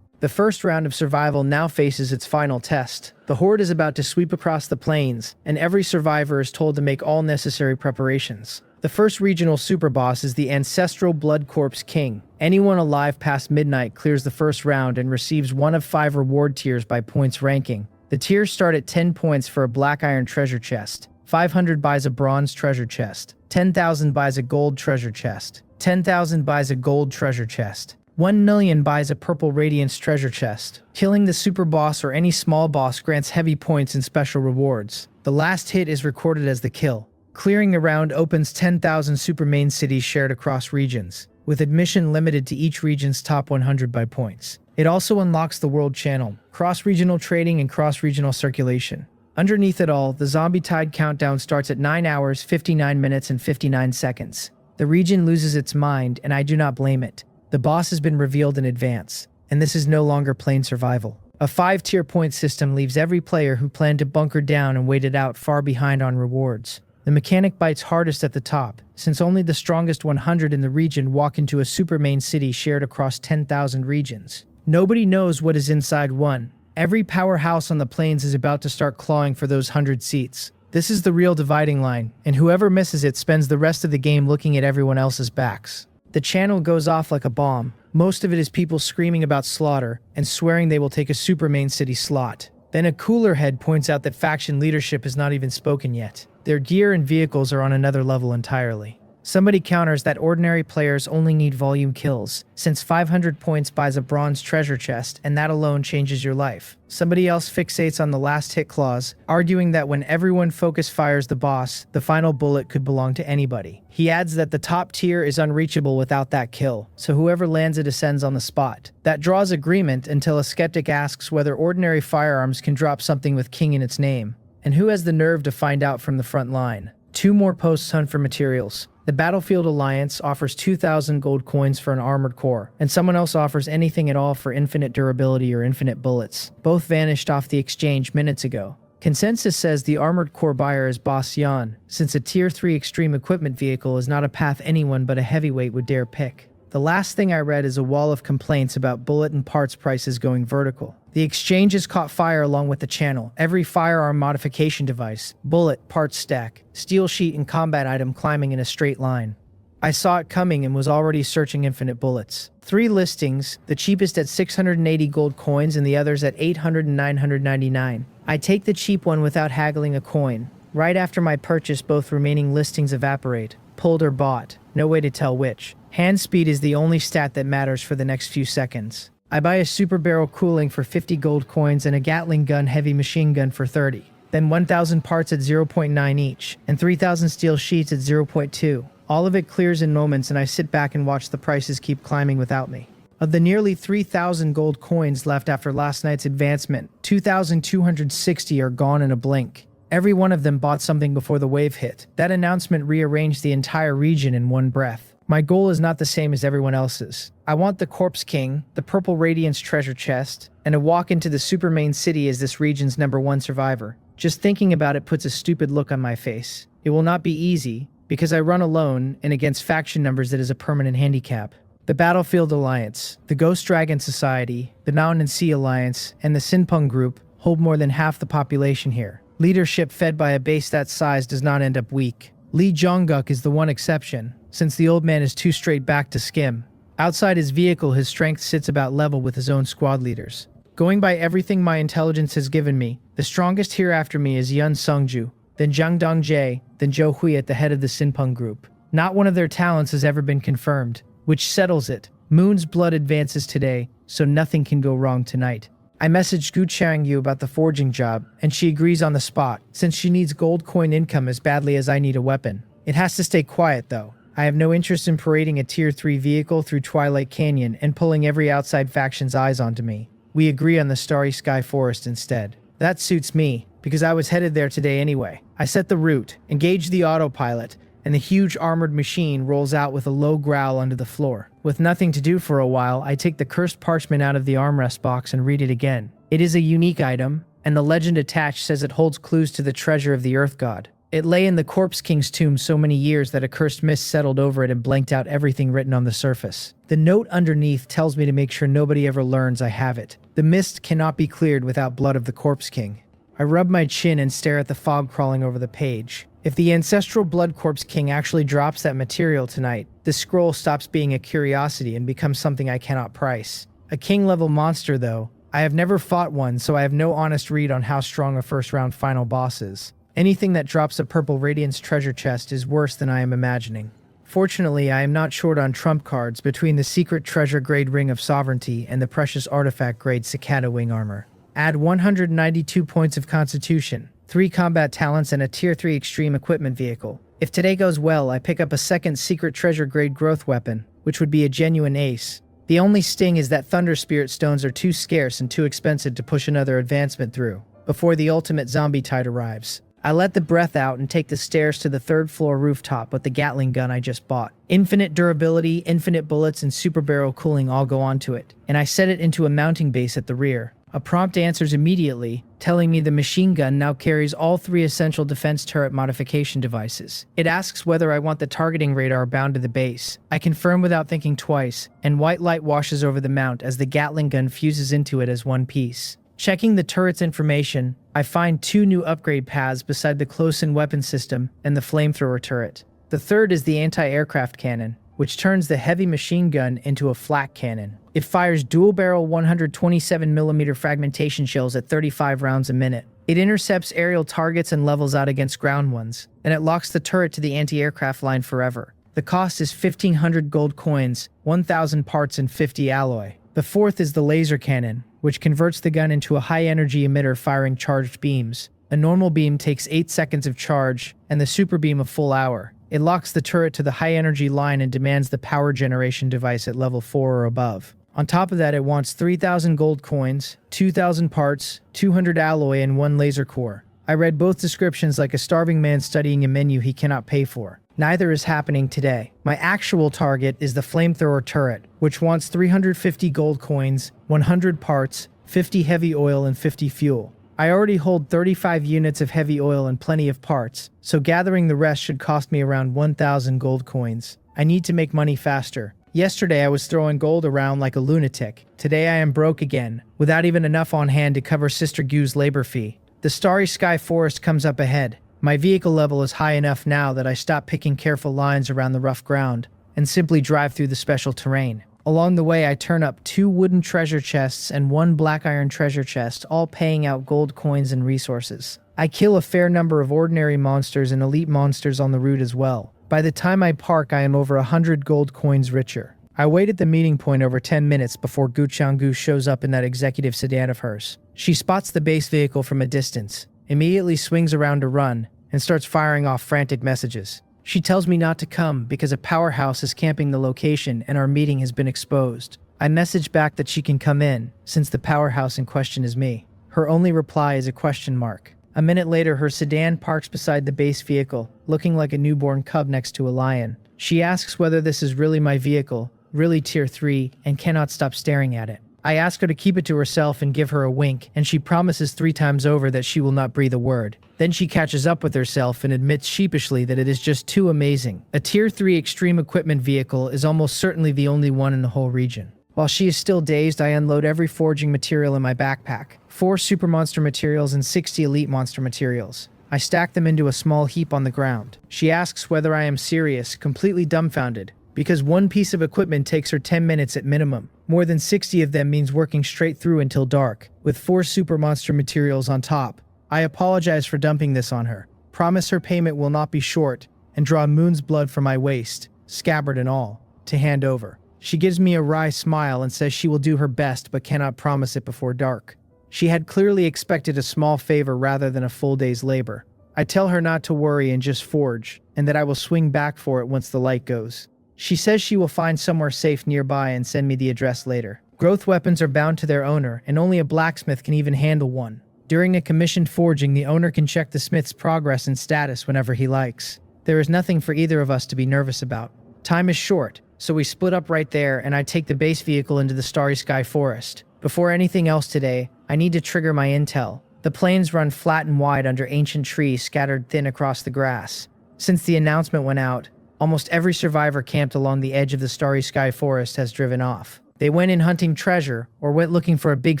Speaker 1: The first round of survival now faces its final test. The horde is about to sweep across the plains, and every survivor is told to make all necessary preparations. The first regional superboss is the ancestral Blood Corpse King. Anyone alive past midnight clears the first round and receives one of 5 reward tiers by points ranking. The tiers start at 10 points for a black iron treasure chest, 500 buys a bronze treasure chest, 10,000 buys a gold treasure chest, 10,000 buys a gold treasure chest, 1 million buys a purple radiance treasure chest. Killing the super boss or any small boss grants heavy points and special rewards. The last hit is recorded as the kill. Clearing the round opens 10,000 super main cities shared across regions, with admission limited to each region's top 100 by points. It also unlocks the world channel, cross-regional trading and cross-regional circulation. Underneath it all, the Zombie Tide countdown starts at 9 hours, 59 minutes, and 59 seconds. The region loses its mind, and I do not blame it. The boss has been revealed in advance, and this is no longer plain survival. A 5-tier point system leaves every player who planned to bunker down and wait it out far behind on rewards. The mechanic bites hardest at the top, since only the strongest 100 in the region walk into a super main city shared across 10,000 regions. Nobody knows what is inside one. Every powerhouse on the plains is about to start clawing for those 100 seats. This is the real dividing line, and whoever misses it spends the rest of the game looking at everyone else's backs. The channel goes off like a bomb. Most of it is people screaming about slaughter and swearing they will take a super main city slot. Then a cooler head points out that faction leadership has not even spoken yet. Their gear and vehicles are on another level entirely. Somebody counters that ordinary players only need volume kills, since 500 points buys a bronze treasure chest, and that alone changes your life. Somebody else fixates on the last hit clause, arguing that when everyone focus fires the boss, the final bullet could belong to anybody. He adds that the top tier is unreachable without that kill, so whoever lands it ascends on the spot. That draws agreement until a skeptic asks whether ordinary firearms can drop something with king in its name. And who has the nerve to find out from the front line? 2 more posts hunt for materials. The Battlefield Alliance offers 2,000 gold coins for an armored core, and someone else offers anything at all for infinite durability or infinite bullets. Both vanished off the exchange minutes ago. Consensus says the armored core buyer is Boss Yan, since a Tier 3 extreme equipment vehicle is not a path anyone but a heavyweight would dare pick. The last thing I read is a wall of complaints about bullet and parts prices going vertical. The exchange has caught fire along with the channel. Every firearm modification device, bullet, parts stack, steel sheet, and combat item climbing in a straight line. I saw it coming and was already searching infinite bullets. 3 listings, the cheapest at 680 gold coins and the others at 800 and 999. I take the cheap one without haggling a coin. Right after my purchase, both remaining listings evaporate. Pulled or bought. No way to tell which. Hand speed is the only stat that matters for the next few seconds. I buy a super barrel cooling for 50 gold coins and a Gatling gun heavy machine gun for 30. Then 1,000 parts at 0.9 each, and 3,000 steel sheets at 0.2. All of it clears in moments and I sit back and watch the prices keep climbing without me. Of the nearly 3,000 gold coins left after last night's advancement, 2,260 are gone in a blink. Every one of them bought something before the wave hit. That announcement rearranged the entire region in one breath. My goal is not the same as everyone else's. I want the Corpse King, the Purple Radiance treasure chest, and to walk into the super main city as this region's #1 survivor. Just thinking about it puts a stupid look on my face. It will not be easy, because I run alone and against faction numbers that is a permanent handicap. The Battlefield Alliance, the Ghost Dragon Society, the Mountain and Sea Alliance, and the Sinpung Group hold more than half the population here. Leadership fed by a base that size does not end up weak. Lee Jongguk is the one exception, since the old man is too straight back to skim. Outside his vehicle, his strength sits about level with his own squad leaders. Going by everything my intelligence has given me, the strongest here after me is Yun Sungju, then Zhang Dongjae, then Zhou Hui at the head of the Sinpung Group. Not one of their talents has ever been confirmed, which settles it. Moon's blood advances today, so nothing can go wrong tonight. I messaged Gu Changyu about the forging job, and she agrees on the spot, since she needs gold coin income as badly as I need a weapon. It has to stay quiet though. I have no interest in parading a Tier 3 vehicle through Twilight Canyon and pulling every outside faction's eyes onto me. We agree on the Starry Sky Forest instead. That suits me, because I was headed there today anyway. I set the route, engage the autopilot, and the huge armored machine rolls out with a low growl under the floor. With nothing to do for a while, I take the cursed parchment out of the armrest box and read it again. It is a unique item, and the legend attached says it holds clues to the treasure of the Earth God. It lay in the Corpse King's tomb so many years that a cursed mist settled over it and blanked out everything written on the surface. The note underneath tells me to make sure nobody ever learns I have it. The mist cannot be cleared without blood of the Corpse King. I rub my chin and stare at the fog crawling over the page. If the ancestral Blood Corpse King actually drops that material tonight, this scroll stops being a curiosity and becomes something I cannot price. A king-level monster, though. I have never fought one, so I have no honest read on how strong a first-round final boss is. Anything that drops a Purple Radiance treasure chest is worse than I am imagining. Fortunately, I am not short on trump cards between the secret treasure grade Ring of Sovereignty and the precious artifact grade Cicada Wing Armor. Add 192 points of Constitution, 3 combat talents, and a Tier 3 extreme equipment vehicle. If today goes well, I pick up a second secret treasure grade growth weapon, which would be a genuine ace. The only sting is that Thunder Spirit stones are too scarce and too expensive to push another advancement through, before the ultimate zombie tide arrives. I let the breath out and take the stairs to the 3rd floor rooftop with the Gatling gun I just bought. Infinite durability, infinite bullets, and super barrel cooling all go onto it, and I set it into a mounting base at the rear. A prompt answers immediately, telling me the machine gun now carries all 3 essential defense turret modification devices. It asks whether I want the targeting radar bound to the base. I confirm without thinking twice, and white light washes over the mount as the Gatling gun fuses into it as one piece. Checking the turret's information, I find 2 new upgrade paths beside the close-in weapon system and the flamethrower turret. The third is the anti-aircraft cannon, which turns the heavy machine gun into a flak cannon. It fires dual-barrel 127mm fragmentation shells at 35 rounds a minute. It intercepts aerial targets and levels out against ground ones, and it locks the turret to the anti-aircraft line forever. The cost is 1,500 gold coins, 1,000 parts, and 50 alloy. The fourth is the laser cannon, which converts the gun into a high-energy emitter firing charged beams. A normal beam takes 8 seconds of charge, and the super beam a full hour. It locks the turret to the high-energy line and demands the power generation device at level 4 or above. On top of that, it wants 3,000 gold coins, 2,000 parts, 200 alloy, and 1 laser core. I read both descriptions like a starving man studying a menu he cannot pay for. Neither is happening today. My actual target is the flamethrower turret, which wants 350 gold coins, 100 parts, 50 heavy oil, and 50 fuel. I already hold 35 units of heavy oil and plenty of parts, so gathering the rest should cost me around 1,000 gold coins. I need to make money faster. Yesterday I was throwing gold around like a lunatic. Today I am broke again, without even enough on hand to cover Sister Gu's labor fee. The Starry Sky Forest comes up ahead. My vehicle level is high enough now that I stop picking careful lines around the rough ground and simply drive through the special terrain. Along the way, I turn up 2 wooden treasure chests and 1 black iron treasure chest, all paying out gold coins and resources. I kill a fair number of ordinary monsters and elite monsters on the route as well. By the time I park, I am over 100 gold coins richer. I wait at the meeting point over 10 minutes before Gu Changgu shows up in that executive sedan of hers. She spots the base vehicle from a distance, immediately swings around to run, and starts firing off frantic messages. She tells me not to come because a powerhouse is camping the location and our meeting has been exposed. I message back that she can come in, since the powerhouse in question is me. Her only reply is a question mark. A minute later, her sedan parks beside the base vehicle, looking like a newborn cub next to a lion. She asks whether this is really my vehicle, really tier 3, and cannot stop staring at it. I ask her to keep it to herself and give her a wink, and she promises 3 times over that she will not breathe a word. Then she catches up with herself and admits sheepishly that it is just too amazing. A tier 3 extreme equipment vehicle is almost certainly the only one in the whole region. While she is still dazed, I unload every foraging material in my backpack. 4 super monster materials and 60 elite monster materials. I stack them into a small heap on the ground. She asks whether I am serious, completely dumbfounded, because one piece of equipment takes her 10 minutes at minimum. More than 60 of them means working straight through until dark, with 4 super monster materials on top. I apologize for dumping this on her, promise her payment will not be short, and draw moon's blood from my waist, scabbard and all, to hand over. She gives me a wry smile and says she will do her best but cannot promise it before dark. She had clearly expected a small favor rather than a full day's labor. I tell her not to worry and just forge, and that I will swing back for it once the light goes. She says she will find somewhere safe nearby and send me the address later. Growth weapons are bound to their owner, and only a blacksmith can even handle one. During a commissioned forging, the owner can check the smith's progress and status whenever he likes. There is nothing for either of us to be nervous about. Time is short, so we split up right there and I take the base vehicle into the starry sky forest. Before anything else today, I need to trigger my intel. The plains run flat and wide under ancient trees scattered thin across the grass. Since the announcement went out, almost every survivor camped along the edge of the starry sky forest has driven off. They went in hunting treasure or went looking for a big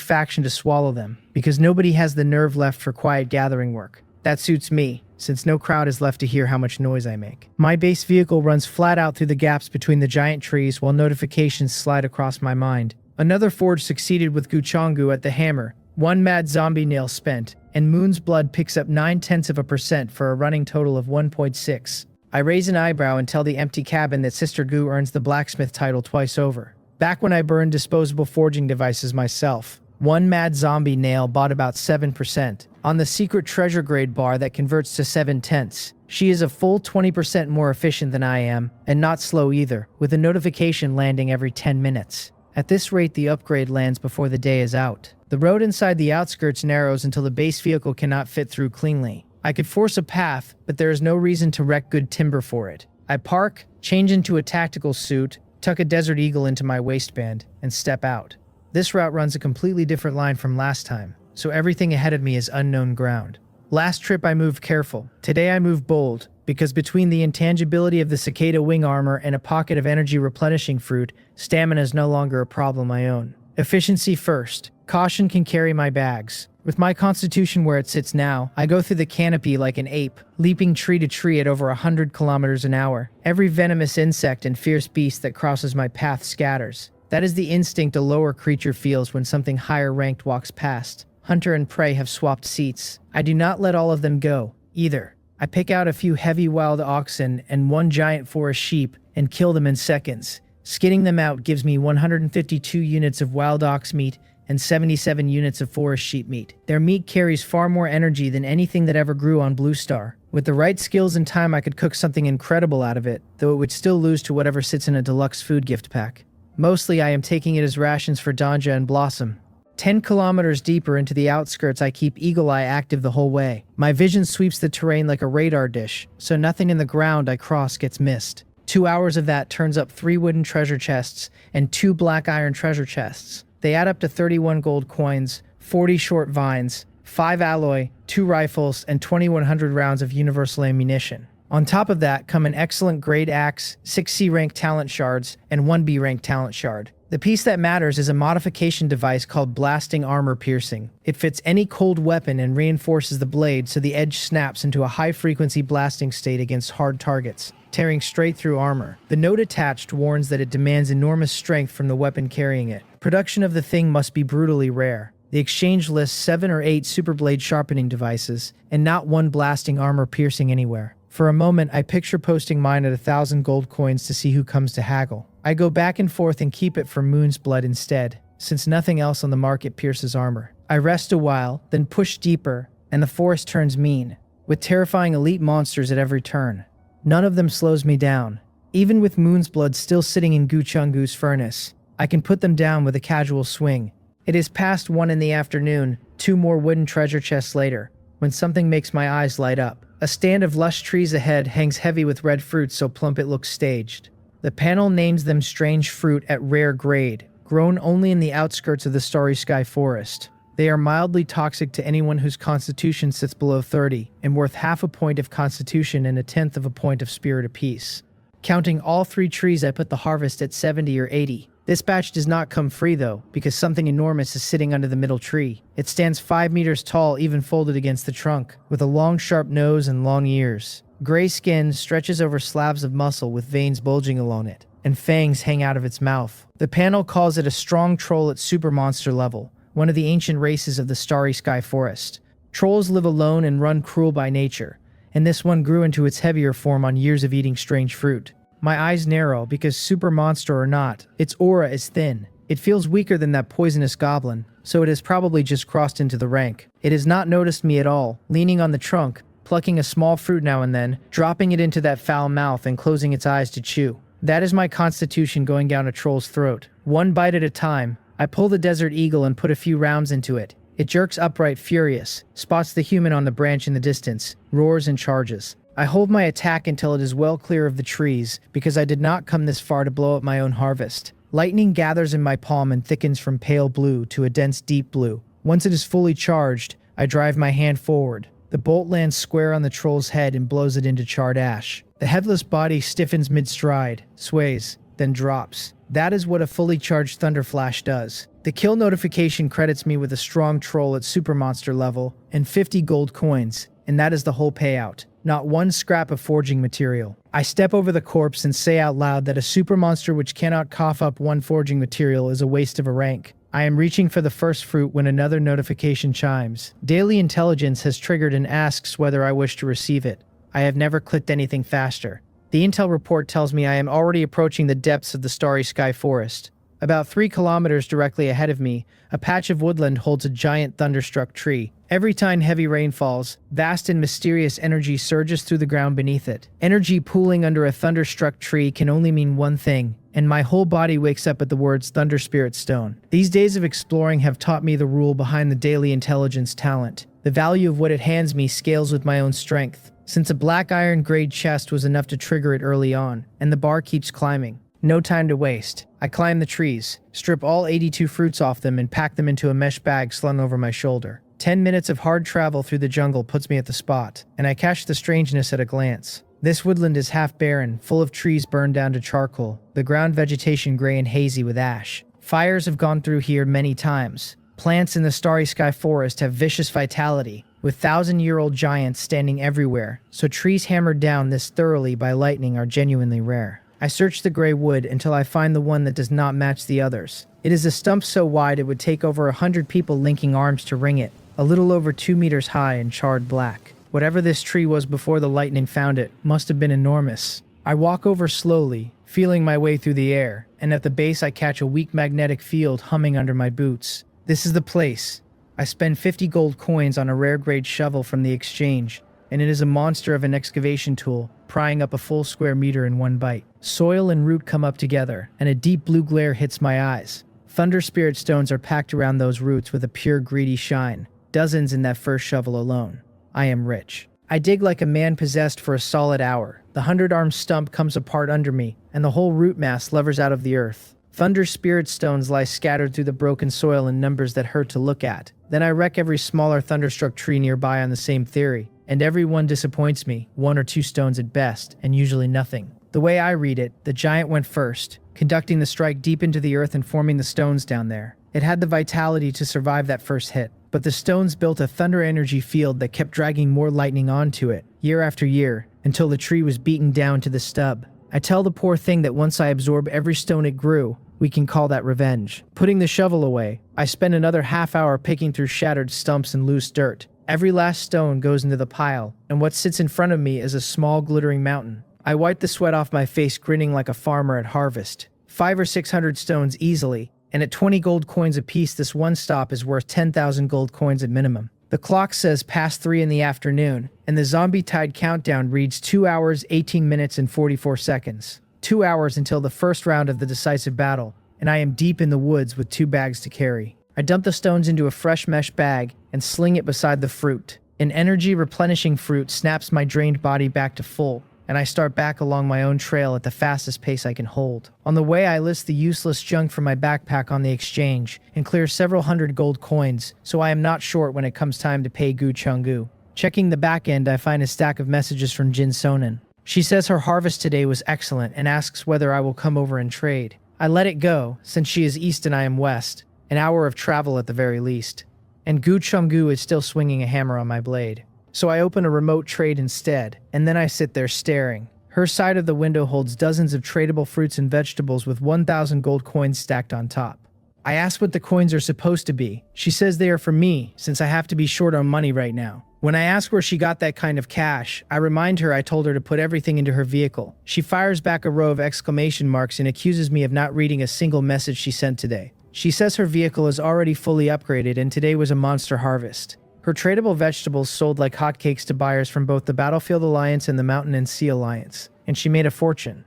Speaker 1: faction to swallow them, because nobody has the nerve left for quiet gathering work. That suits me, since no crowd is left to hear how much noise I make. My base vehicle runs flat out through the gaps between the giant trees while notifications slide across my mind. Another forge succeeded with Guchangu at the hammer, 1 mad zombie nail spent, and Moon's blood picks up 0.9% for a running total of 1.6. I raise an eyebrow and tell the empty cabin that Sister Gu earns the blacksmith title twice over. Back when I burned disposable forging devices myself, 1 mad zombie nail bought about 7%. On the secret treasure grade bar that converts to 7/10. She is a full 20% more efficient than I am, and not slow either, with a notification landing every 10 minutes. At this rate, the upgrade lands before the day is out. The road inside the outskirts narrows until the base vehicle cannot fit through cleanly. I could force a path, but there is no reason to wreck good timber for it. I park, change into a tactical suit, tuck a Desert Eagle into my waistband, and step out. This route runs a completely different line from last time, so everything ahead of me is unknown ground. Last trip I moved careful. Today I move bold, because between the intangibility of the cicada wing armor and a pocket of energy replenishing fruit, stamina is no longer a problem I own. Efficiency first. Caution can carry my bags. With my constitution where it sits now, I go through the canopy like an ape, leaping tree to tree at over 100 kilometers an hour. Every venomous insect and fierce beast that crosses my path scatters. That is the instinct a lower creature feels when something higher ranked walks past. Hunter and prey have swapped seats. I do not let all of them go, either. I pick out a few heavy wild oxen and 1 giant forest sheep and kill them in seconds. Skinning them out gives me 152 units of wild ox meat and 77 units of forest sheep meat. Their meat carries far more energy than anything that ever grew on Blue Star. With the right skills and time, I could cook something incredible out of it, though it would still lose to whatever sits in a deluxe food gift pack. Mostly I am taking it as rations for Danja and Blossom. 10 kilometers deeper into the outskirts, I keep Eagle Eye active the whole way. My vision sweeps the terrain like a radar dish, so nothing in the ground I cross gets missed. 2 hours of that turns up 3 wooden treasure chests and 2 black iron treasure chests. They add up to 31 gold coins, 40 short vines, 5 alloy, 2 rifles, and 2,100 rounds of universal ammunition. On top of that come an excellent grade axe, 6 C rank talent shards, and 1 B rank talent shard. The piece that matters is a modification device called Blasting Armor Piercing. It fits any cold weapon and reinforces the blade so the edge snaps into a high-frequency blasting state against hard targets, tearing straight through armor. The note attached warns that it demands enormous strength from the weapon carrying it. Production of the thing must be brutally rare. The exchange lists 7 or 8 super blade sharpening devices, and not 1 blasting armor piercing anywhere. For a moment, I picture posting mine at 1,000 gold coins to see who comes to haggle. I go back and forth and keep it for Moon's blood instead, since nothing else on the market pierces armor. I rest a while, then push deeper, and the forest turns mean, with terrifying elite monsters at every turn. None of them slows me down. Even with Moon's blood still sitting in Guchungu's furnace, I can put them down with a casual swing. It is past 1 in the afternoon, 2 more wooden treasure chests later. when something makes my eyes light up. A stand of lush trees ahead hangs heavy with red fruit so plump it looks staged. The panel names them strange fruit at rare grade, grown only in the outskirts of the starry sky forest. They are mildly toxic to anyone whose constitution sits below 30, and worth half a point of constitution and a tenth of a point of spirit apiece. Counting all 3 trees, I put the harvest at 70 or 80. This batch does not come free though, because something enormous is sitting under the middle tree. It stands 5 meters tall, even folded against the trunk, with a long sharp nose and long ears. Gray skin stretches over slabs of muscle with veins bulging along it, and fangs hang out of its mouth. The panel calls it a strong troll at super monster level, one of the ancient races of the starry sky forest. Trolls live alone and run cruel by nature, and this one grew into its heavier form on years of eating strange fruit. My eyes narrow because super monster or not, its aura is thin. It feels weaker than that poisonous goblin, so it has probably just crossed into the rank. It has not noticed me at all, leaning on the trunk, plucking a small fruit now and then, dropping it into that foul mouth and closing its eyes to chew. That is my constitution going down a troll's throat. One bite at a time. I pull the desert eagle and put a few rounds into it. It jerks upright, furious, spots the human on the branch in the distance, roars and charges. I hold my attack until it is well clear of the trees, because I did not come this far to blow up my own harvest. Lightning gathers in my palm and thickens from pale blue to a dense deep blue. Once it is fully charged, I drive my hand forward. The bolt lands square on the troll's head and blows it into charred ash. The headless body stiffens mid-stride, sways, then drops. That is what a fully charged Thunder Flash does. The kill notification credits me with a strong troll at super monster level and 50 gold coins, and that is the whole payout. Not one scrap of forging material. I step over the corpse and say out loud that a super monster which cannot cough up one forging material is a waste of a rank. I am reaching for the first fruit when another notification chimes. Daily Intelligence has triggered and asks whether I wish to receive it. I have never clicked anything faster. The intel report tells me I am already approaching the depths of the starry sky forest. About 3 kilometers directly ahead of me, a patch of woodland holds a giant thunderstruck tree. Every time heavy rain falls, vast and mysterious energy surges through the ground beneath it. Energy pooling under a thunderstruck tree can only mean one thing, and my whole body wakes up at the words Thunder Spirit Stone. These days of exploring have taught me the rule behind the Daily Intelligence talent. The value of what it hands me scales with my own strength, since a black iron grade chest was enough to trigger it early on, and the bar keeps climbing. No time to waste. I climb the trees, strip all 82 fruits off them and pack them into a mesh bag slung over my shoulder. 10 minutes of hard travel through the jungle puts me at the spot, and I catch the strangeness at a glance. This woodland is half barren, full of trees burned down to charcoal, the ground vegetation gray and hazy with ash. Fires have gone through here many times. Plants in the starry sky forest have vicious vitality, with thousand-year-old giants standing everywhere, so trees hammered down this thoroughly by lightning are genuinely rare. I search the gray wood until I find the one that does not match the others. It is a stump so wide it would take over 100 people linking arms to ring it, a little over 2 meters high and charred black. Whatever this tree was before the lightning found it must have been enormous. I walk over slowly, feeling my way through the air, and at the base I catch a weak magnetic field humming under my boots. This is the place. I spend 50 gold coins on a rare grade shovel from the exchange, and it is a monster of an excavation tool, prying up a full square meter in one bite. Soil and root come up together, and a deep blue glare hits my eyes. Thunder Spirit Stones are packed around those roots with a pure greedy shine. Dozens in that first shovel alone. I am rich. I dig like a man possessed for a solid hour. The 100-arm stump comes apart under me, and the whole root mass levers out of the earth. Thunder Spirit Stones lie scattered through the broken soil in numbers that hurt to look at. Then I wreck every smaller thunderstruck tree nearby on the same theory, and every one disappoints me, 1 or 2 stones at best, and usually nothing. The way I read it, the giant went first, conducting the strike deep into the earth and forming the stones down there. It had the vitality to survive that first hit, but the stones built a thunder energy field that kept dragging more lightning onto it, year after year, until the tree was beaten down to the stub. I tell the poor thing that once I absorb every stone it grew, we can call that revenge. Putting the shovel away, I spend another half hour picking through shattered stumps and loose dirt. Every last stone goes into the pile, and what sits in front of me is a small glittering mountain. I wipe the sweat off my face, grinning like a farmer at harvest. 500 or 600 stones easily, and at 20 gold coins apiece, this one stop is worth 10,000 gold coins at minimum. The clock says past 3 in the afternoon, and the zombie tide countdown reads 2 hours, 18 minutes, and 44 seconds. 2 hours until the first round of the decisive battle, and I am deep in the woods with 2 bags to carry. I dump the stones into a fresh mesh bag and sling it beside the fruit. An energy-replenishing fruit snaps my drained body back to full, and I start back along my own trail at the fastest pace I can hold. On the way, I list the useless junk from my backpack on the exchange and clear several hundred gold coins, so I am not short when it comes time to pay Gu Changgu. Checking the back end, I find a stack of messages from Jin Sonen. She says her harvest today was excellent and asks whether I will come over and trade. I let it go, since she is east and I am west, an hour of travel at the very least. And Gu Changgu is still swinging a hammer on my blade. So I open a remote trade instead, and then I sit there staring. Her side of the window holds dozens of tradable fruits and vegetables with 1,000 gold coins stacked on top. I ask what the coins are supposed to be. She says they are for me, since I have to be short on money right now. When I ask where she got that kind of cash, I remind her I told her to put everything into her vehicle. She fires back a row of exclamation marks and accuses me of not reading a single message she sent today. She says her vehicle is already fully upgraded and today was a monster harvest. Her tradable vegetables sold like hotcakes to buyers from both the Battlefield Alliance and the Mountain and Sea Alliance, and she made a fortune.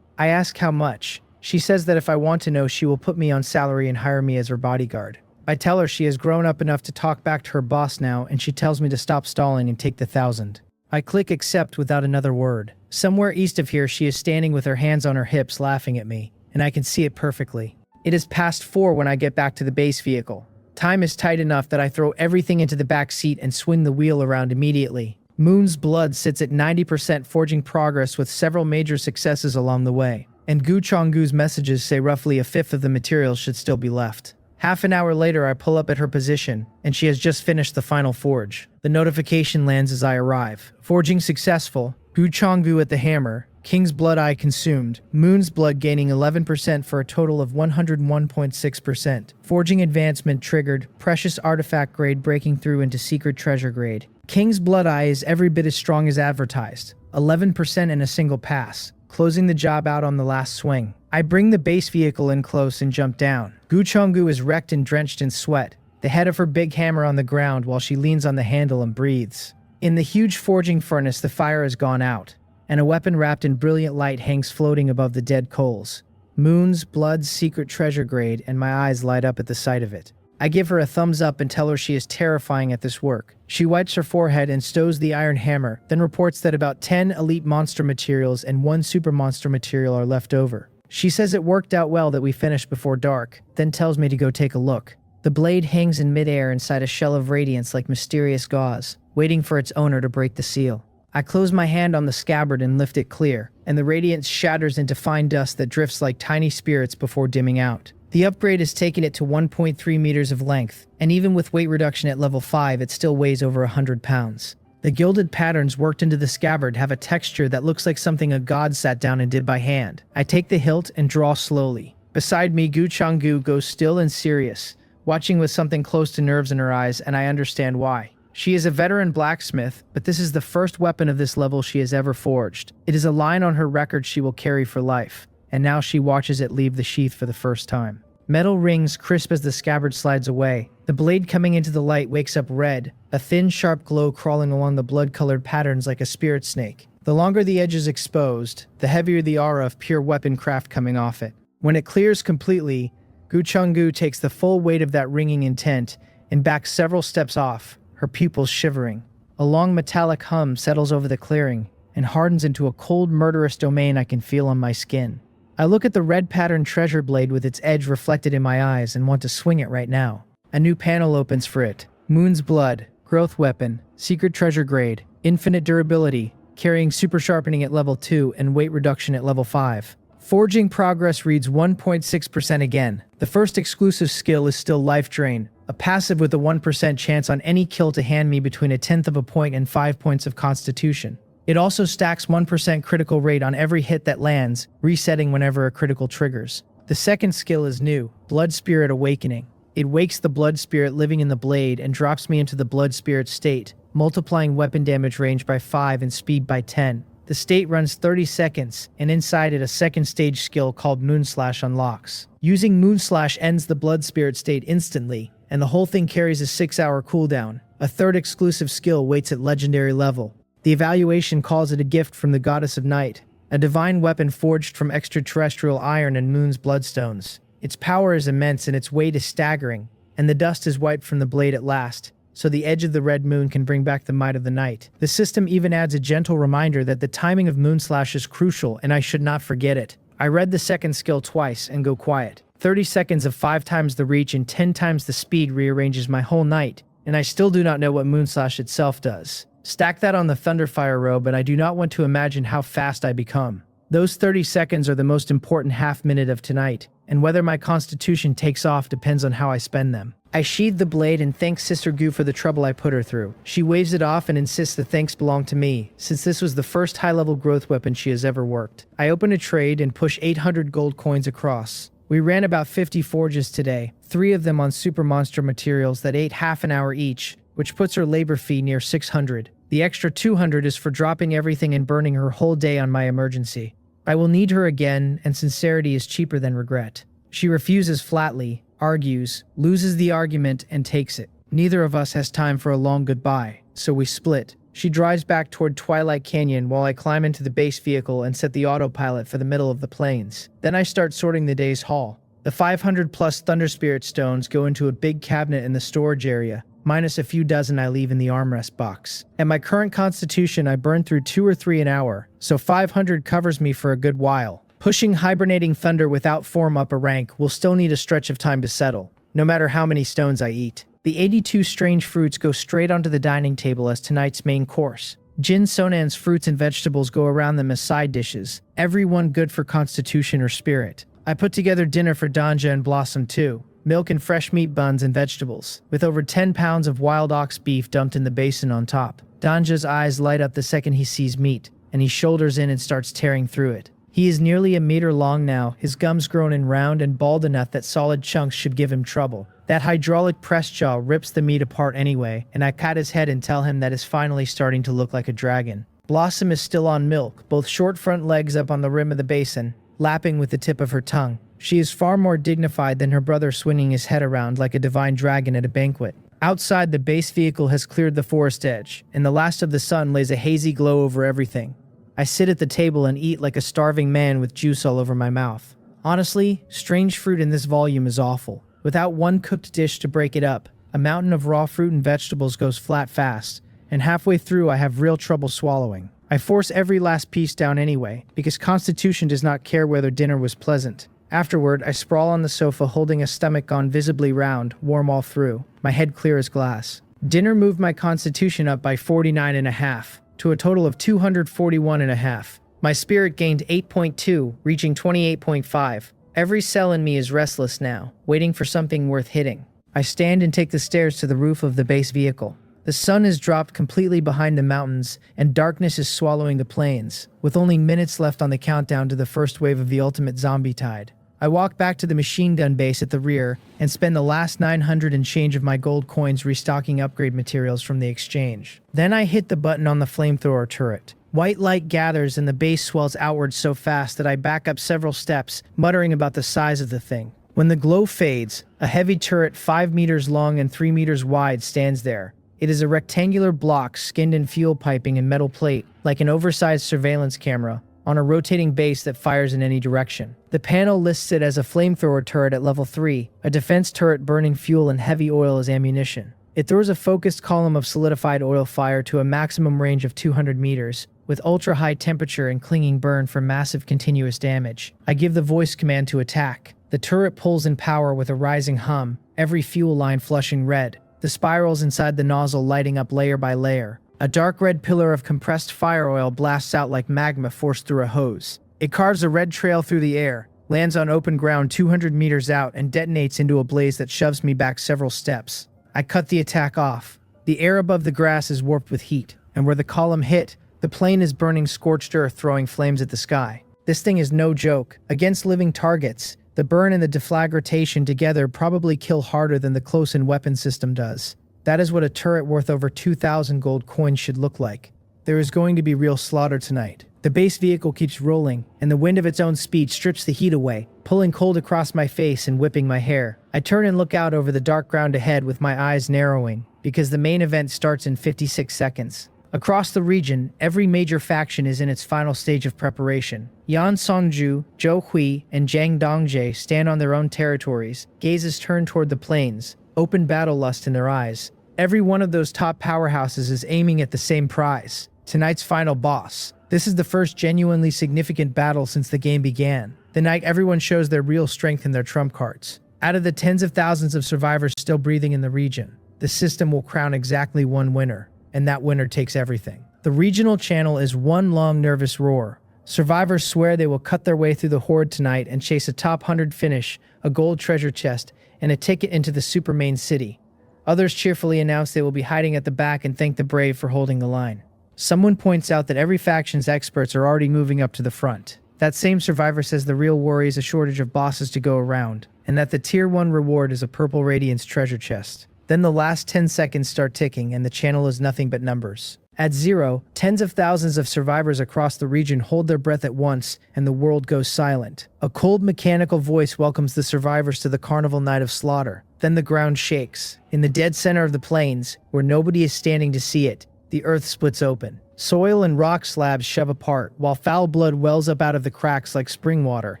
Speaker 1: I ask how much. She says that if I want to know, she will put me on salary and hire me as her bodyguard. I tell her she has grown up enough to talk back to her boss now, and she tells me to stop stalling and take the 1,000. I click accept without another word. Somewhere east of here, she is standing with her hands on her hips laughing at me, and I can see it perfectly. It is past 4 when I get back to the base vehicle. Time is tight enough that I throw everything into the back seat and swing the wheel around immediately. Moon's Blood sits at 90% forging progress with several major successes along the way, and Gu Changgu's messages say roughly a fifth of the materials should still be left. Half an hour later, I pull up at her position, and she has just finished the final forge. The notification lands as I arrive. Forging successful, Gu Changgu at the hammer, King's Blood Eye consumed, Moon's Blood gaining 11% for a total of 101.6%. Forging advancement triggered, precious artifact grade breaking through into secret treasure grade. King's Blood Eye is every bit as strong as advertised, 11% in a single pass, closing the job out on the last swing. I bring the base vehicle in close and jump down. Gu Changgu is wrecked and drenched in sweat, the head of her big hammer on the ground while she leans on the handle and breathes. In the huge forging furnace, the fire has gone out, and a weapon wrapped in brilliant light hangs floating above the dead coals. Moon's Blood's secret treasure grade, and my eyes light up at the sight of it. I give her a thumbs up and tell her she is terrifying at this work. She wipes her forehead and stows the iron hammer, then reports that about 10 elite monster materials and 1 super monster material are left over. She says it worked out well that we finished before dark, then tells me to go take a look. The blade hangs in midair inside a shell of radiance like mysterious gauze, waiting for its owner to break the seal. I close my hand on the scabbard and lift it clear, and the radiance shatters into fine dust that drifts like tiny spirits before dimming out. The upgrade has taken it to 1.3 meters of length, and even with weight reduction at level 5, it still weighs over 100 pounds. The gilded patterns worked into the scabbard have a texture that looks like something a god sat down and did by hand. I take the hilt and draw slowly. Beside me, Gu Changgu goes still and serious, watching with something close to nerves in her eyes, and I understand why. She is a veteran blacksmith, but this is the first weapon of this level she has ever forged. It is a line on her record she will carry for life, and now she watches it leave the sheath for the first time. Metal rings crisp as the scabbard slides away. The blade coming into the light wakes up red, a thin, sharp glow crawling along the blood-colored patterns like a spirit snake. The longer the edge is exposed, the heavier the aura of pure weapon craft coming off it. When it clears completely, Gu Changgu takes the full weight of that ringing intent and backs several steps off, her pupils shivering. A long metallic hum settles over the clearing and hardens into a cold, murderous domain I can feel on my skin. I look at the red patterned treasure blade with its edge reflected in my eyes and want to swing it right now. A new panel opens for it. Moon's Blood, growth weapon, secret treasure grade, infinite durability, carrying super sharpening at level 2 and weight reduction at level 5. Forging progress reads 1.6% again. The first exclusive skill is still life drain, a passive with a 1% chance on any kill to hand me between 1/10 of a point and 5 points of constitution. It also stacks 1% critical rate on every hit that lands, resetting whenever a critical triggers. The second skill is new, Blood Spirit Awakening. It wakes the blood spirit living in the blade and drops me into the blood spirit state, multiplying weapon damage range by 5 and speed by 10. The state runs 30 seconds, and inside it a second stage skill called Moonslash unlocks. Using Moonslash ends the blood spirit state instantly, and the whole thing carries a 6-hour cooldown. A third exclusive skill waits at legendary level. The evaluation calls it a gift from the Goddess of Night, a divine weapon forged from extraterrestrial iron and Moon's bloodstones. Its power is immense and its weight is staggering, and the dust is wiped from the blade at last, so the edge of the red moon can bring back the might of the night. The system even adds a gentle reminder that the timing of moonslash is crucial and I should not forget it. I read the second skill twice and go quiet. 30 seconds of 5 times the reach and 10 times the speed rearranges my whole night, and I still do not know what moonslash itself does. Stack that on the Thunderfire robe and I do not want to imagine how fast I become. Those 30 seconds are the most important half minute of tonight, and whether my constitution takes off depends on how I spend them. I sheathe the blade and thank Sister Gu for the trouble I put her through. She waves it off and insists the thanks belong to me, since this was the first high-level growth weapon she has ever worked. I open a trade and push 800 gold coins across. We ran about 50 forges today, 3 of them on super monster materials that ate half an hour each, which puts her labor fee near 600. The extra 200 is for dropping everything and burning her whole day on my emergency. I will need her again, and sincerity is cheaper than regret. She refuses flatly, argues, loses the argument, and takes it. Neither of us has time for a long goodbye, so we split. She drives back toward Twilight Canyon while I climb into the base vehicle and set the autopilot for the middle of the plains. Then I start sorting the day's haul. The 500 plus Thunder Spirit stones go into a big cabinet in the storage area, minus a few dozen I leave in the armrest box. At my current constitution, I burn through 2 or 3 an hour, so 500 covers me for a good while. Pushing hibernating thunder without form up a rank will still need a stretch of time to settle, no matter how many stones I eat. The 82 strange fruits go straight onto the dining table as tonight's main course. Jin Sonan's fruits and vegetables go around them as side dishes, every one good for constitution or spirit. I put together dinner for Danja and Blossom too. Milk and fresh meat buns and vegetables, with over 10 pounds of wild ox beef dumped in the basin on top. Danja's eyes light up the second he sees meat, and he shoulders in and starts tearing through it. He is nearly a meter long now, his gums grown and round and bald enough that solid chunks should give him trouble. That hydraulic press jaw rips the meat apart anyway, and I pat his head and tell him that is finally starting to look like a dragon. Blossom is still on milk, both short front legs up on the rim of the basin, lapping with the tip of her tongue. She is far more dignified than her brother swinging his head around like a divine dragon at a banquet. Outside, the base vehicle has cleared the forest edge, and the last of the sun lays a hazy glow over everything. I sit at the table and eat like a starving man with juice all over my mouth. Honestly, strange fruit in this volume is awful. Without one cooked dish to break it up, a mountain of raw fruit and vegetables goes flat fast, and halfway through I have real trouble swallowing. I force every last piece down anyway, because Constitution does not care whether dinner was pleasant. Afterward, I sprawl on the sofa holding a stomach gone visibly round, warm all through, my head clear as glass. Dinner moved my Constitution up by 49.5. to a total of 241.5. My spirit gained 8.2, reaching 28.5. Every cell in me is restless now, waiting for something worth hitting. I stand and take the stairs to the roof of the base vehicle. The sun has dropped completely behind the mountains, and darkness is swallowing the plains, with only minutes left on the countdown to the first wave of the ultimate zombie tide. I walk back to the machine gun base at the rear and spend the last 900 and change of my gold coins restocking upgrade materials from the exchange. Then I hit the button on the flamethrower turret. White light gathers and the base swells outward so fast that I back up several steps, muttering about the size of the thing. When the glow fades, a heavy turret 5 meters long and 3 meters wide stands there. It is a rectangular block skinned in fuel piping and metal plate, like an oversized surveillance camera, on a rotating base that fires in any direction. The panel lists it as a flamethrower turret at level 3, a defense turret burning fuel and heavy oil as ammunition. It throws a focused column of solidified oil fire to a maximum range of 200 meters, with ultra-high temperature and clinging burn for massive continuous damage. I give the voice command to attack. The turret pulls in power with a rising hum, every fuel line flushing red, the spirals inside the nozzle lighting up layer by layer. A dark red pillar of compressed fire oil blasts out like magma forced through a hose. It carves a red trail through the air, lands on open ground 200 meters out, and detonates into a blaze that shoves me back several steps. I cut the attack off. The air above the grass is warped with heat, and where the column hit, the plane is burning scorched earth throwing flames at the sky. This thing is no joke. Against living targets, the burn and the deflagration together probably kill harder than the close-in weapon system does. That is what a turret worth over 2,000 gold coins should look like. There is going to be real slaughter tonight. The base vehicle keeps rolling, and the wind of its own speed strips the heat away, pulling cold across my face and whipping my hair. I turn and look out over the dark ground ahead with my eyes narrowing, because the main event starts in 56 seconds. Across the region, every major faction is in its final stage of preparation. Yan Songju, Zhou Hui, and Zhang Dongjie stand on their own territories, gazes turned toward the plains, open battle lust in their eyes. Every one of those top powerhouses is aiming at the same prize, tonight's final boss. This is the first genuinely significant battle since the game began. The night everyone shows their real strength and their trump cards. Out of the tens of thousands of survivors still breathing in the region, the system will crown exactly one winner, and that winner takes everything. The regional channel is one long nervous roar. Survivors swear they will cut their way through the horde tonight and chase a top 100 finish, a gold treasure chest, and a ticket into the super main city. Others cheerfully announce they will be hiding at the back and thank the brave for holding the line. Someone points out that every faction's experts are already moving up to the front. That same survivor says the real worry is a shortage of bosses to go around, and that the tier 1 reward is a purple radiance treasure chest. Then the last 10 seconds start ticking and the channel is nothing but numbers. At 0, tens of thousands of survivors across the region hold their breath at once and the world goes silent. A cold mechanical voice welcomes the survivors to the carnival night of slaughter. Then the ground shakes. In the dead center of the plains, where nobody is standing to see it, the earth splits open. Soil and rock slabs shove apart, while foul blood wells up out of the cracks like spring water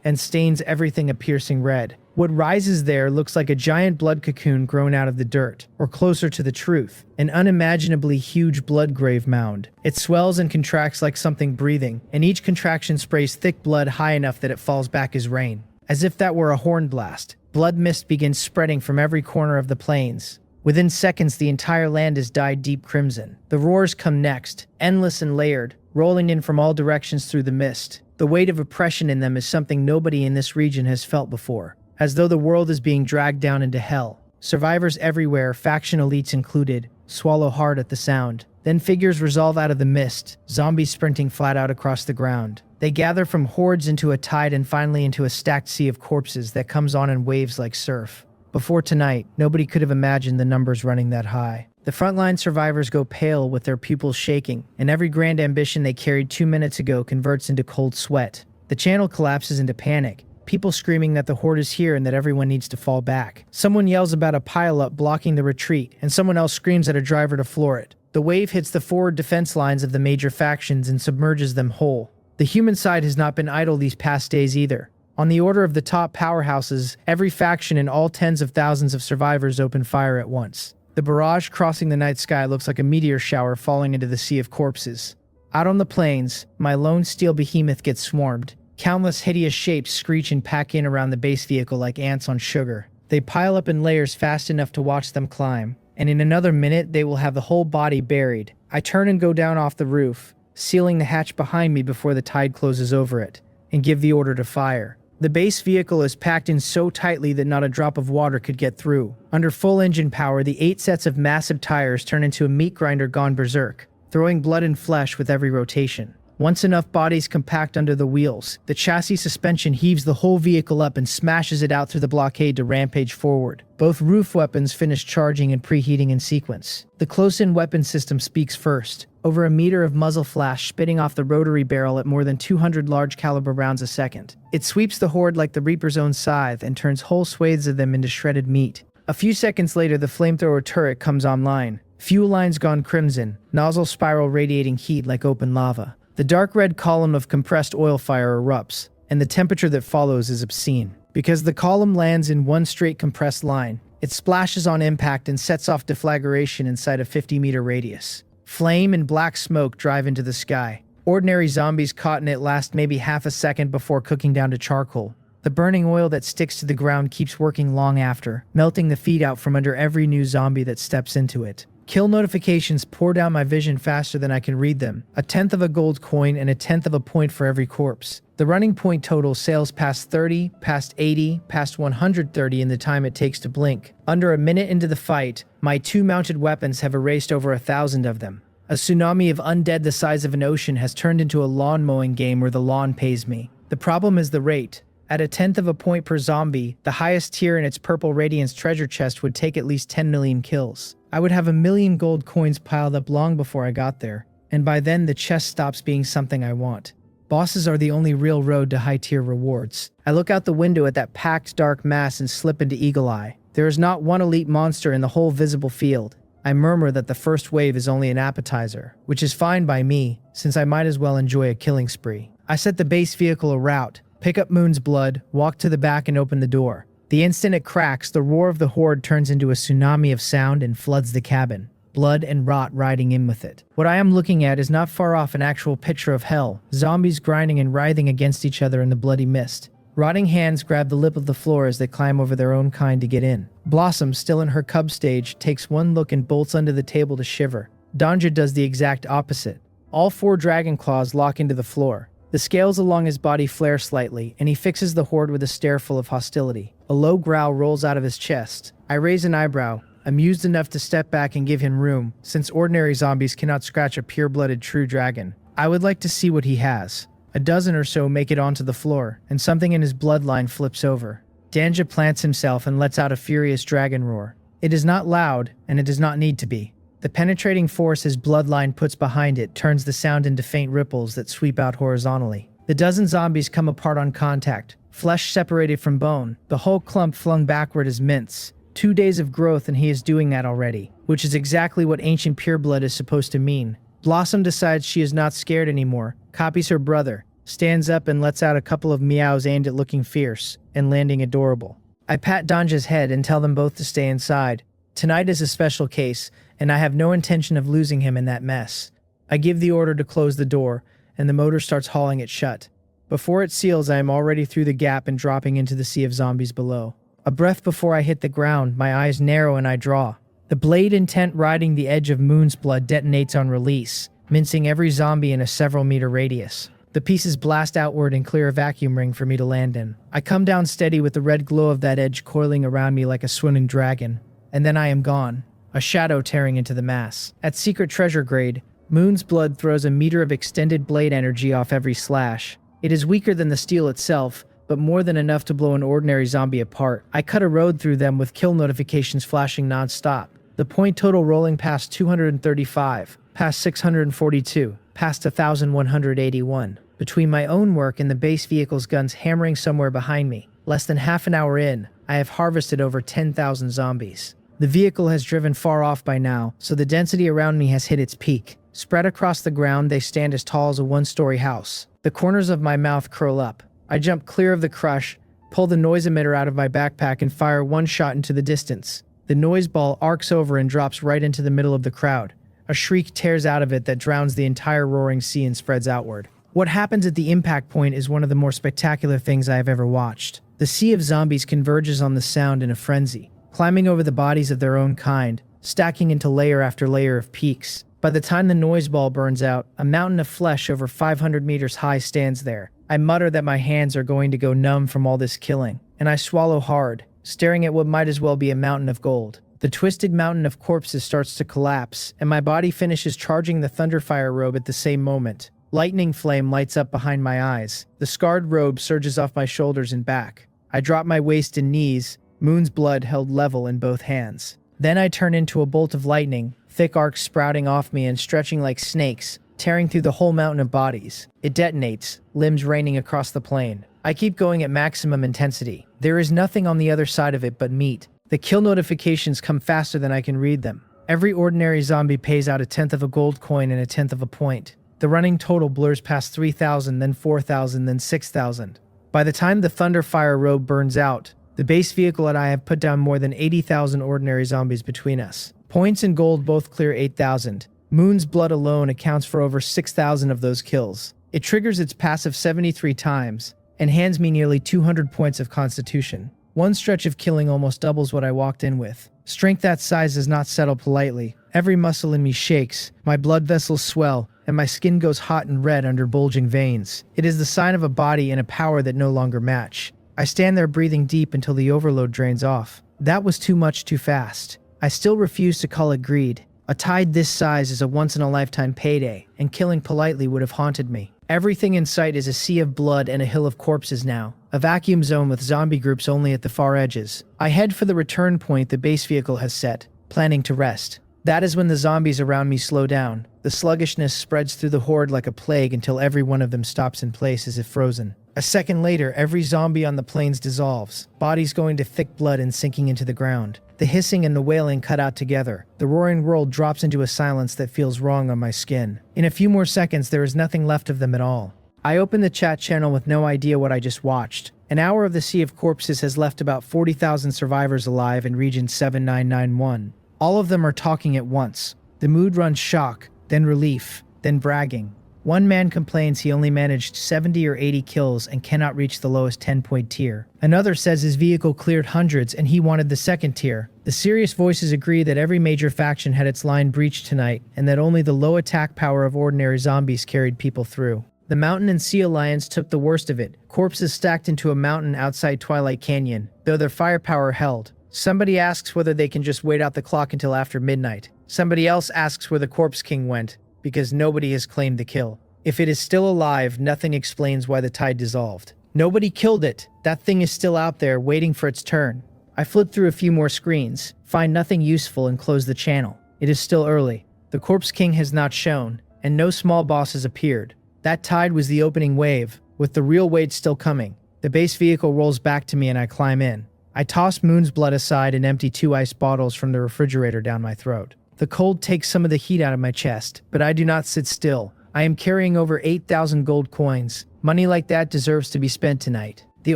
Speaker 1: and stains everything a piercing red. What rises there looks like a giant blood cocoon grown out of the dirt, or closer to the truth, an unimaginably huge blood grave mound. It swells and contracts like something breathing, and each contraction sprays thick blood high enough that it falls back as rain. As if that were a horn blast, blood mist begins spreading from every corner of the plains. Within seconds, the entire land is dyed deep crimson. The roars come next, endless and layered, rolling in from all directions through the mist. The weight of oppression in them is something nobody in this region has felt before. As though the world is being dragged down into hell. Survivors everywhere, faction elites included, swallow hard at the sound. Then figures resolve out of the mist, zombies sprinting flat out across the ground. They gather from hordes into a tide and finally into a stacked sea of corpses that comes on in waves like surf. Before tonight, nobody could have imagined the numbers running that high. The frontline survivors go pale with their pupils shaking, and every grand ambition they carried 2 minutes ago converts into cold sweat. The channel collapses into panic. People screaming that the horde is here and that everyone needs to fall back. Someone yells about a pileup blocking the retreat, and someone else screams at a driver to floor it. The wave hits the forward defense lines of the major factions and submerges them whole. The human side has not been idle these past days either. On the order of the top powerhouses, every faction and all tens of thousands of survivors open fire at once. The barrage crossing the night sky looks like a meteor shower falling into the sea of corpses. Out on the plains, my lone steel behemoth gets swarmed. Countless hideous shapes screech and pack in around the base vehicle like ants on sugar. They pile up in layers fast enough to watch them climb, and in another minute they will have the whole body buried. I turn and go down off the roof, sealing the hatch behind me before the tide closes over it, and give the order to fire. The base vehicle is packed in so tightly that not a drop of water could get through. Under full engine power, the 8 sets of massive tires turn into a meat grinder gone berserk, throwing blood and flesh with every rotation. Once enough bodies compact under the wheels, the chassis suspension heaves the whole vehicle up and smashes it out through the blockade to rampage forward. Both roof weapons finish charging and preheating in sequence. The close-in weapon system speaks first. Over a meter of muzzle flash spitting off the rotary barrel at more than 200 large caliber rounds a second. It sweeps the horde like the Reaper's own scythe and turns whole swathes of them into shredded meat. A few seconds later, the flamethrower turret comes online. Fuel lines gone crimson, nozzle spiral radiating heat like open lava. The dark red column of compressed oil fire erupts, and the temperature that follows is obscene. Because the column lands in one straight compressed line, it splashes on impact and sets off deflagration inside a 50-meter radius. Flame and black smoke drive into the sky. Ordinary zombies caught in it last maybe half a second before cooking down to charcoal. The burning oil that sticks to the ground keeps working long after, melting the feet out from under every new zombie that steps into it. Kill notifications pour down my vision faster than I can read them. 1/10 of a gold coin and 1/10 of a point for every corpse. The running point total sails past 30, past 80, past 130 in the time it takes to blink. Under a minute into the fight, my 2 mounted weapons have erased over 1,000 of them. A tsunami of undead the size of an ocean has turned into a lawn mowing game where the lawn pays me. The problem is the rate. At 1/10 of a point per zombie, the highest tier in its purple radiance treasure chest would take at least 10 million kills. I would have 1,000,000 gold coins piled up long before I got there, and by then the chest stops being something I want. Bosses are the only real road to high-tier rewards. I look out the window at that packed dark mass and slip into Eagle Eye. There is not one elite monster in the whole visible field. I murmur that the first wave is only an appetizer, which is fine by me, since I might as well enjoy a killing spree. I set the base vehicle a route, pick up Moon's blood, walk to the back and open the door. The instant it cracks, the roar of the horde turns into a tsunami of sound and floods the cabin, blood and rot riding in with it. What I am looking at is not far off an actual picture of hell, zombies grinding and writhing against each other in the bloody mist. Rotting hands grab the lip of the floor as they climb over their own kind to get in. Blossom, still in her cub stage, takes one look and bolts under the table to shiver. Danja does the exact opposite. All 4 dragon claws lock into the floor. The scales along his body flare slightly, and he fixes the horde with a stare full of hostility. A low growl rolls out of his chest. I raise an eyebrow, amused enough to step back and give him room, since ordinary zombies cannot scratch a pure-blooded true dragon. I would like to see what he has. A dozen or so make it onto the floor, and something in his bloodline flips over. Danja plants himself and lets out a furious dragon roar. It is not loud, and it does not need to be. The penetrating force his bloodline puts behind it turns the sound into faint ripples that sweep out horizontally. The dozen zombies come apart on contact, flesh separated from bone, the whole clump flung backward as mince. 2 days of growth and he is doing that already, which is exactly what ancient pureblood is supposed to mean. Blossom decides she is not scared anymore, copies her brother, stands up and lets out a couple of meows aimed at looking fierce and landing adorable. I pat Danja's head and tell them both to stay inside. Tonight is a special case, and I have no intention of losing him in that mess. I give the order to close the door, and the motor starts hauling it shut. Before it seals, I am already through the gap and dropping into the sea of zombies below. A breath before I hit the ground, my eyes narrow and I draw. The blade intent riding the edge of Moon's blood detonates on release, mincing every zombie in a several-meter radius. The pieces blast outward and clear a vacuum ring for me to land in. I come down steady with the red glow of that edge coiling around me like a swimming dragon. And then I am gone, a shadow tearing into the mass. At secret treasure grade, Moon's blood throws a meter of extended blade energy off every slash. It is weaker than the steel itself, but more than enough to blow an ordinary zombie apart. I cut a road through them with kill notifications flashing non-stop. The point total rolling past 235, past 642, past 1,181. Between my own work and the base vehicle's guns hammering somewhere behind me, less than half an hour in, I have harvested over 10,000 zombies. The vehicle has driven far off by now, so the density around me has hit its peak. Spread across the ground, they stand as tall as a one-story house. The corners of my mouth curl up. I jump clear of the crush, pull the noise emitter out of my backpack and fire one shot into the distance. The noise ball arcs over and drops right into the middle of the crowd. A shriek tears out of it that drowns the entire roaring sea and spreads outward. What happens at the impact point is one of the more spectacular things I have ever watched. The sea of zombies converges on the sound in a frenzy, climbing over the bodies of their own kind, stacking into layer after layer of peaks. By the time the noise ball burns out, a mountain of flesh over 500 meters high stands there. I mutter that my hands are going to go numb from all this killing, and I swallow hard, staring at what might as well be a mountain of gold. The twisted mountain of corpses starts to collapse, and my body finishes charging the Thunderfire robe at the same moment. Lightning flame lights up behind my eyes. The scarred robe surges off my shoulders and back. I drop my waist and knees, Moon's blood held level in both hands. Then I turn into a bolt of lightning, thick arcs sprouting off me and stretching like snakes, tearing through the whole mountain of bodies. It detonates, limbs raining across the plain. I keep going at maximum intensity. There is nothing on the other side of it but meat. The kill notifications come faster than I can read them. Every ordinary zombie pays out 1/10 of a gold coin and 1/10 of a point. The running total blurs past 3,000, then 4,000, then 6,000. By the time the Thunderfire robe burns out, the base vehicle and I have put down more than 80,000 ordinary zombies between us. Points and gold both clear 8,000. Moon's blood alone accounts for over 6,000 of those kills. It triggers its passive 73 times and hands me nearly 200 points of constitution. One stretch of killing almost doubles what I walked in with. Strength that size does not settle politely. Every muscle in me shakes, my blood vessels swell, and my skin goes hot and red under bulging veins. It is the sign of a body and a power that no longer match. I stand there breathing deep until the overload drains off. That was too much too fast. I still refuse to call it greed. A tide this size is a once-in-a-lifetime payday, and killing politely would have haunted me. Everything in sight is a sea of blood and a hill of corpses now. A vacuum zone with zombie groups only at the far edges. I head for the return point the base vehicle has set, planning to rest. That is when the zombies around me slow down. The sluggishness spreads through the horde like a plague until every one of them stops in place as if frozen. A second later, every zombie on the plains dissolves, bodies going to thick blood and sinking into the ground. The hissing and the wailing cut out together. The roaring world drops into a silence that feels wrong on my skin. In a few more seconds, there is nothing left of them at all. I open the chat channel with no idea what I just watched. An hour of the Sea of Corpses has left about 40,000 survivors alive in Region 7991. All of them are talking at once. The mood runs shock, then relief, then bragging. One man complains he only managed 70 or 80 kills and cannot reach the lowest 10-point tier. Another says his vehicle cleared hundreds and he wanted the second tier. The serious voices agree that every major faction had its line breached tonight and that only the low attack power of ordinary zombies carried people through. The Mountain and Sea Alliance took the worst of it, corpses stacked into a mountain outside Twilight Canyon, though their firepower held. Somebody asks whether they can just wait out the clock until after midnight. Somebody else asks where the Corpse King went, because nobody has claimed the kill. If it is still alive, nothing explains why the tide dissolved. Nobody killed it. That thing is still out there, waiting for its turn. I flip through a few more screens, find nothing useful and close the channel. It is still early. The Corpse King has not shown, and no small boss has appeared. That tide was the opening wave, with the real weight still coming. The base vehicle rolls back to me and I climb in. I toss Moon's blood aside and empty 2 ice bottles from the refrigerator down my throat. The cold takes some of the heat out of my chest, but I do not sit still. I am carrying over 8,000 gold coins. Money like that deserves to be spent tonight. The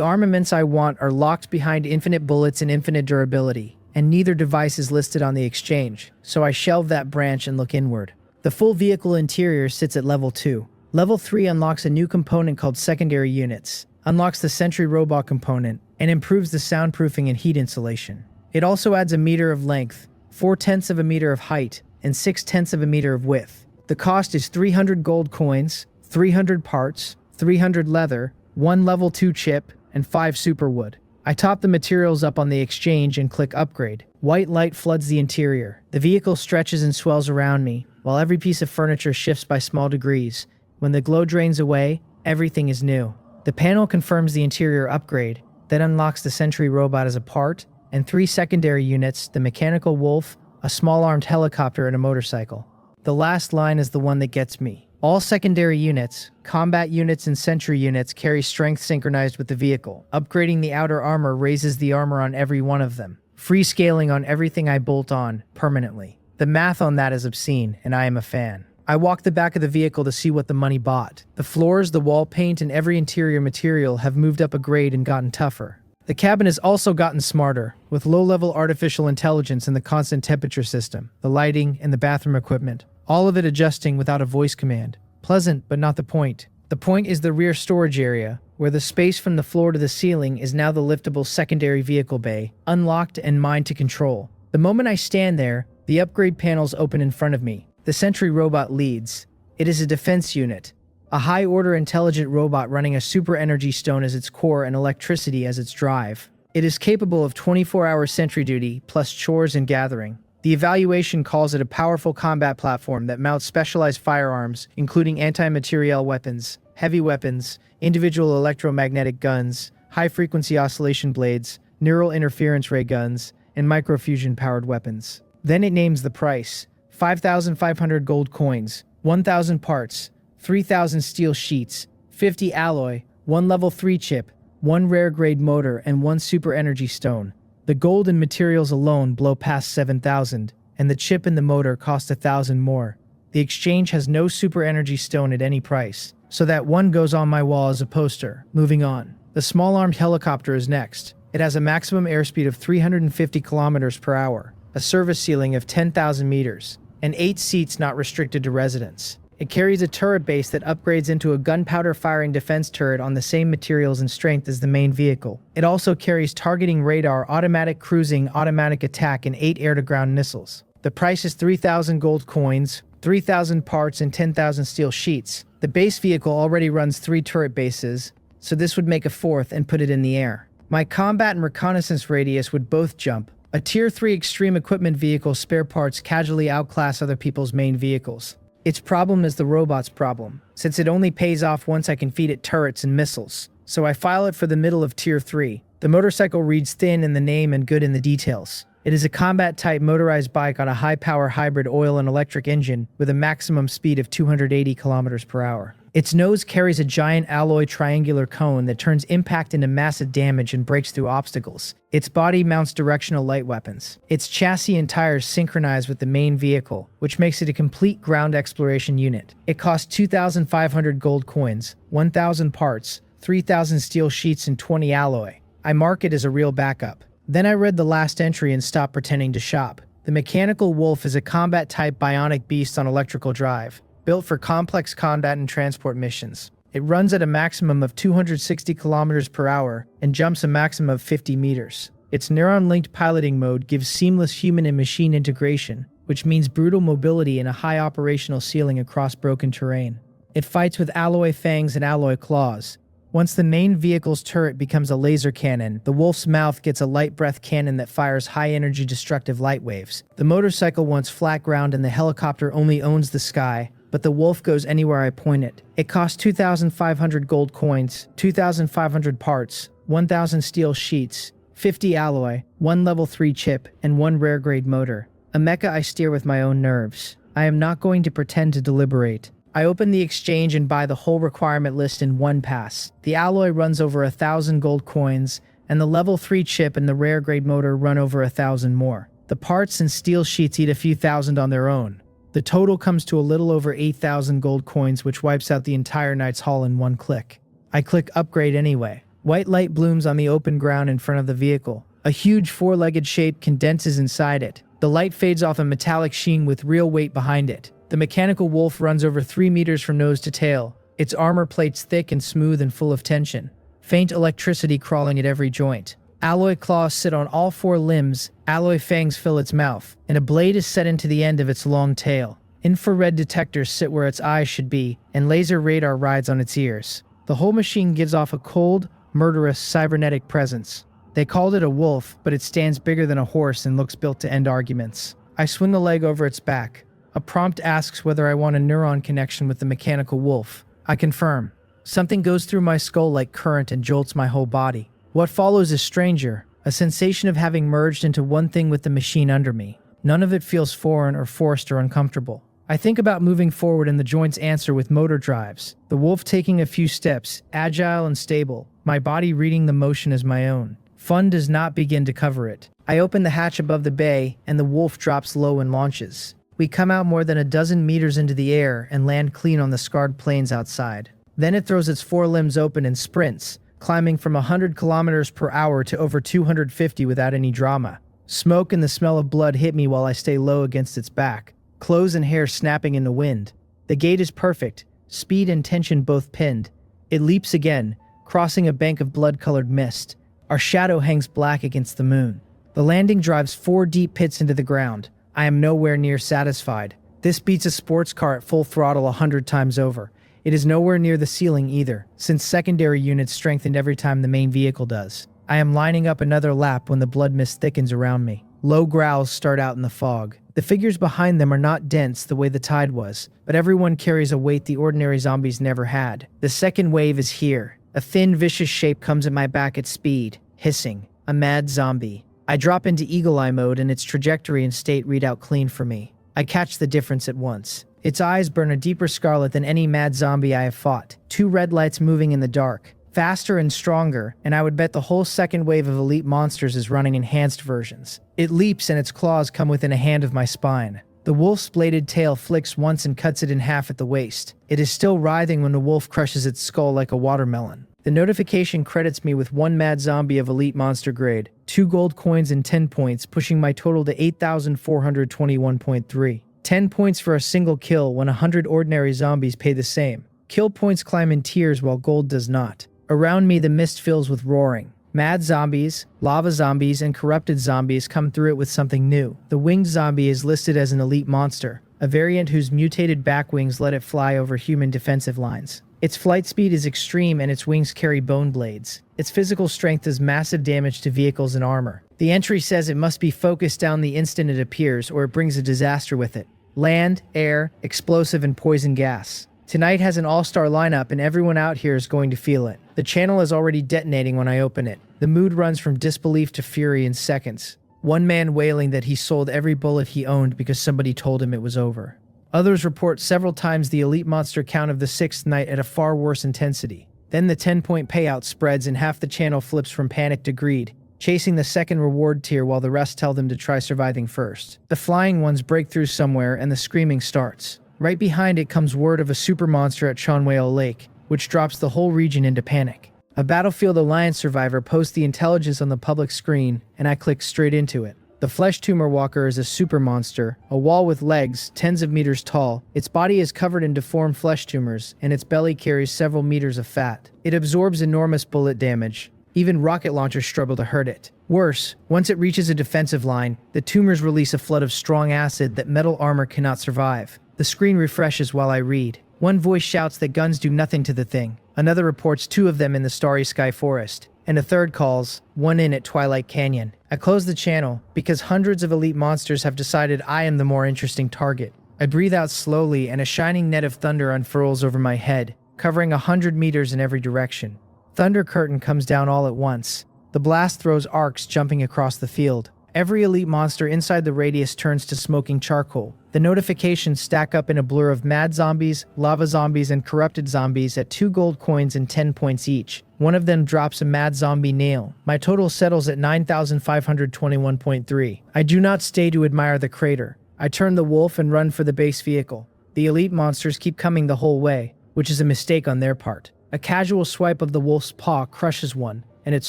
Speaker 1: armaments I want are locked behind infinite bullets and infinite durability, and neither device is listed on the exchange, so I shelve that branch and look inward. The full vehicle interior sits at level 2. Level 3 unlocks a new component called secondary units, unlocks the Sentry Robot component, and improves the soundproofing and heat insulation. It also adds a meter of length, 4/10 of a meter of height, and 6/10 of a meter of width. The cost is 300 gold coins, 300 parts, 300 leather, 1 level 2 chip, and 5 superwood. I top the materials up on the exchange and click upgrade. White light floods the interior. The vehicle stretches and swells around me, while every piece of furniture shifts by small degrees. When the glow drains away, everything is new. The panel confirms the interior upgrade, then unlocks the Sentry Robot as a part, and 3 secondary units, the Mechanical Wolf, a small armed helicopter, and a motorcycle. The last line is the one that gets me. All secondary units, combat units and sentry units carry strength synchronized with the vehicle. Upgrading the outer armor raises the armor on every one of them. Free scaling on everything I bolt on, permanently. The math on that is obscene, and I am a fan. I walk the back of the vehicle to see what the money bought. The floors, the wall paint, and every interior material have moved up a grade and gotten tougher. The cabin has also gotten smarter, with low-level artificial intelligence in the constant temperature system, the lighting, and the bathroom equipment. All of it adjusting without a voice command. Pleasant, but not the point. The point is the rear storage area, where the space from the floor to the ceiling is now the liftable secondary vehicle bay, unlocked and mine to control. The moment I stand there, the upgrade panels open in front of me. The Sentry Robot leads. It is a defense unit. A high-order intelligent robot running a super energy stone as its core and electricity as its drive. It is capable of 24-hour sentry duty, plus chores and gathering. The evaluation calls it a powerful combat platform that mounts specialized firearms, including anti-materiel weapons, heavy weapons, individual electromagnetic guns, high-frequency oscillation blades, neural interference ray guns, and microfusion-powered weapons. Then it names the price. 5,500 gold coins, 1,000 parts, 3,000 steel sheets, 50 alloy, 1 level 3 chip, 1 rare grade motor, and 1 super energy stone. The gold and materials alone blow past 7,000, and the chip and the motor cost 1,000 more. The exchange has no super energy stone at any price, so that one goes on my wall as a poster. Moving on. The small armed helicopter is next. It has a maximum airspeed of 350 kilometers per hour, a service ceiling of 10,000 meters, and 8 seats not restricted to residents. It carries a turret base that upgrades into a gunpowder-firing defense turret on the same materials and strength as the main vehicle. It also carries targeting radar, automatic cruising, automatic attack, and 8 air-to-ground missiles. The price is 3,000 gold coins, 3,000 parts, and 10,000 steel sheets. The base vehicle already runs 3 turret bases, so this would make a 4th and put it in the air. My combat and reconnaissance radius would both jump. A Tier 3 extreme equipment vehicle spare parts casually outclass other people's main vehicles. Its problem is the robot's problem, since it only pays off once I can feed it turrets and missiles. So I file it for the middle of Tier 3. The motorcycle reads thin in the name and good in the details. It is a combat-type motorized bike on a high-power hybrid oil and electric engine with a maximum speed of 280 kilometers per hour. Its nose carries a giant alloy triangular cone that turns impact into massive damage and breaks through obstacles. Its body mounts directional light weapons. Its chassis and tires synchronize with the main vehicle, which makes it a complete ground exploration unit. It costs 2,500 gold coins, 1,000 parts, 3,000 steel sheets and 20 alloy. I mark it as a real backup. Then I read the last entry and stopped pretending to shop. The mechanical wolf is a combat-type bionic beast on electrical drive, built for complex combat and transport missions. It runs at a maximum of 260 kilometers per hour and jumps a maximum of 50 meters. Its neuron-linked piloting mode gives seamless human and machine integration, which means brutal mobility and a high operational ceiling across broken terrain. It fights with alloy fangs and alloy claws. Once the main vehicle's turret becomes a laser cannon, the wolf's mouth gets a light breath cannon that fires high-energy destructive light waves. The motorcycle wants flat ground and the helicopter only owns the sky, but the wolf goes anywhere I point it. It costs 2,500 gold coins, 2,500 parts, 1,000 steel sheets, 50 alloy, 1 level 3 chip, and 1 rare grade motor. A mecha I steer with my own nerves. I am not going to pretend to deliberate. I open the exchange and buy the whole requirement list in one pass. The alloy runs over 1,000 gold coins, and the level 3 chip and the rare grade motor run over 1,000 more. The parts and steel sheets eat a few thousand on their own. The total comes to a little over 8,000 gold coins, which wipes out the entire knight's haul in one click. I click upgrade anyway. White light blooms on the open ground in front of the vehicle. A huge four-legged shape condenses inside it. The light fades off a metallic sheen with real weight behind it. The mechanical wolf runs over 3 meters from nose to tail. Its armor plate's thick and smooth and full of tension. Faint electricity crawling at every joint. Alloy claws sit on all 4 limbs, alloy fangs fill its mouth, and a blade is set into the end of its long tail. Infrared detectors sit where its eyes should be, and laser radar rides on its ears. The whole machine gives off a cold, murderous, cybernetic presence. They called it a wolf, but it stands bigger than a horse and looks built to end arguments. I swing the leg over its back. A prompt asks whether I want a neuron connection with the mechanical wolf. I confirm. Something goes through my skull like current and jolts my whole body. What follows is stranger, a sensation of having merged into one thing with the machine under me. None of it feels foreign or forced or uncomfortable. I think about moving forward and the joints answer with motor drives. The wolf taking a few steps, agile and stable, my body reading the motion as my own. Fun does not begin to cover it. I open the hatch above the bay and the wolf drops low and launches. We come out more than a dozen meters into the air and land clean on the scarred plains outside. Then it throws its 4 limbs open and sprints, climbing from 100 kilometers per hour to over 250 without any drama. Smoke and the smell of blood hit me while I stay low against its back, clothes and hair snapping in the wind. The gait is perfect, speed and tension both pinned. It leaps again, crossing a bank of blood-colored mist. Our shadow hangs black against the moon. The landing drives 4 deep pits into the ground. I am nowhere near satisfied. This beats a sports car at full throttle 100 times over. It is nowhere near the ceiling either, since secondary units strengthened every time the main vehicle does. I am lining up another lap when the blood mist thickens around me. Low growls start out in the fog. The figures behind them are not dense the way the tide was, but everyone carries a weight the ordinary zombies never had. The second wave is here. A thin, vicious shape comes at my back at speed, hissing. A mad zombie. I drop into eagle eye mode and its trajectory and state read out clean for me. I catch the difference at once. Its eyes burn a deeper scarlet than any mad zombie I have fought. 2 red lights moving in the dark. Faster and stronger, and I would bet the whole second wave of elite monsters is running enhanced versions. It leaps and its claws come within a hand of my spine. The wolf's bladed tail flicks once and cuts it in half at the waist. It is still writhing when the wolf crushes its skull like a watermelon. The notification credits me with 1 mad zombie of elite monster grade, 2 gold coins and 10 points, pushing my total to 8,421.3. 10 points for a single kill when 100 ordinary zombies pay the same. Kill points climb in tiers while gold does not. Around me the mist fills with roaring. Mad zombies, lava zombies, and corrupted zombies come through it with something new. The winged zombie is listed as an elite monster, a variant whose mutated back wings let it fly over human defensive lines. Its flight speed is extreme and its wings carry bone blades. Its physical strength does massive damage to vehicles and armor. The entry says it must be focused down the instant it appears or it brings a disaster with it. Land, air, explosive, and poison gas. Tonight has an all-star lineup and everyone out here is going to feel it. The channel is already detonating when I open it. The mood runs from disbelief to fury in seconds. One man wailing that he sold every bullet he owned because somebody told him it was over. Others report several times the elite monster count of the 6th night at a far worse intensity. Then the 10-point payout spreads and half the channel flips from panic to greed, chasing the second reward tier while the rest tell them to try surviving first. The flying ones break through somewhere and the screaming starts. Right behind it comes word of a super monster at Chonwhale Lake, which drops the whole region into panic. A Battlefield Alliance survivor posts the intelligence on the public screen, and I click straight into it. The flesh tumor walker is a super monster, a wall with legs, tens of meters tall. Its body is covered in deformed flesh tumors, and its belly carries several meters of fat. It absorbs enormous bullet damage. Even rocket launchers struggle to hurt it. Worse, once it reaches a defensive line, the tumors release a flood of strong acid that metal armor cannot survive. The screen refreshes while I read. One voice shouts that guns do nothing to the thing. Another reports 2 of them in the Starry Sky Forest. And a third calls, 1 in at Twilight Canyon. I close the channel because hundreds of elite monsters have decided I am the more interesting target. I breathe out slowly and a shining net of thunder unfurls over my head, covering 100 meters in every direction. Thunder curtain comes down all at once. The blast throws arcs jumping across the field. Every elite monster inside the radius turns to smoking charcoal. The notifications stack up in a blur of mad zombies, lava zombies, and corrupted zombies at 2 gold coins and 10 points each. One of them drops a mad zombie nail. My total settles at 9,521.3. I do not stay to admire the crater. I turn the wolf and run for the base vehicle. The elite monsters keep coming the whole way, which is a mistake on their part. A casual swipe of the wolf's paw crushes one, and its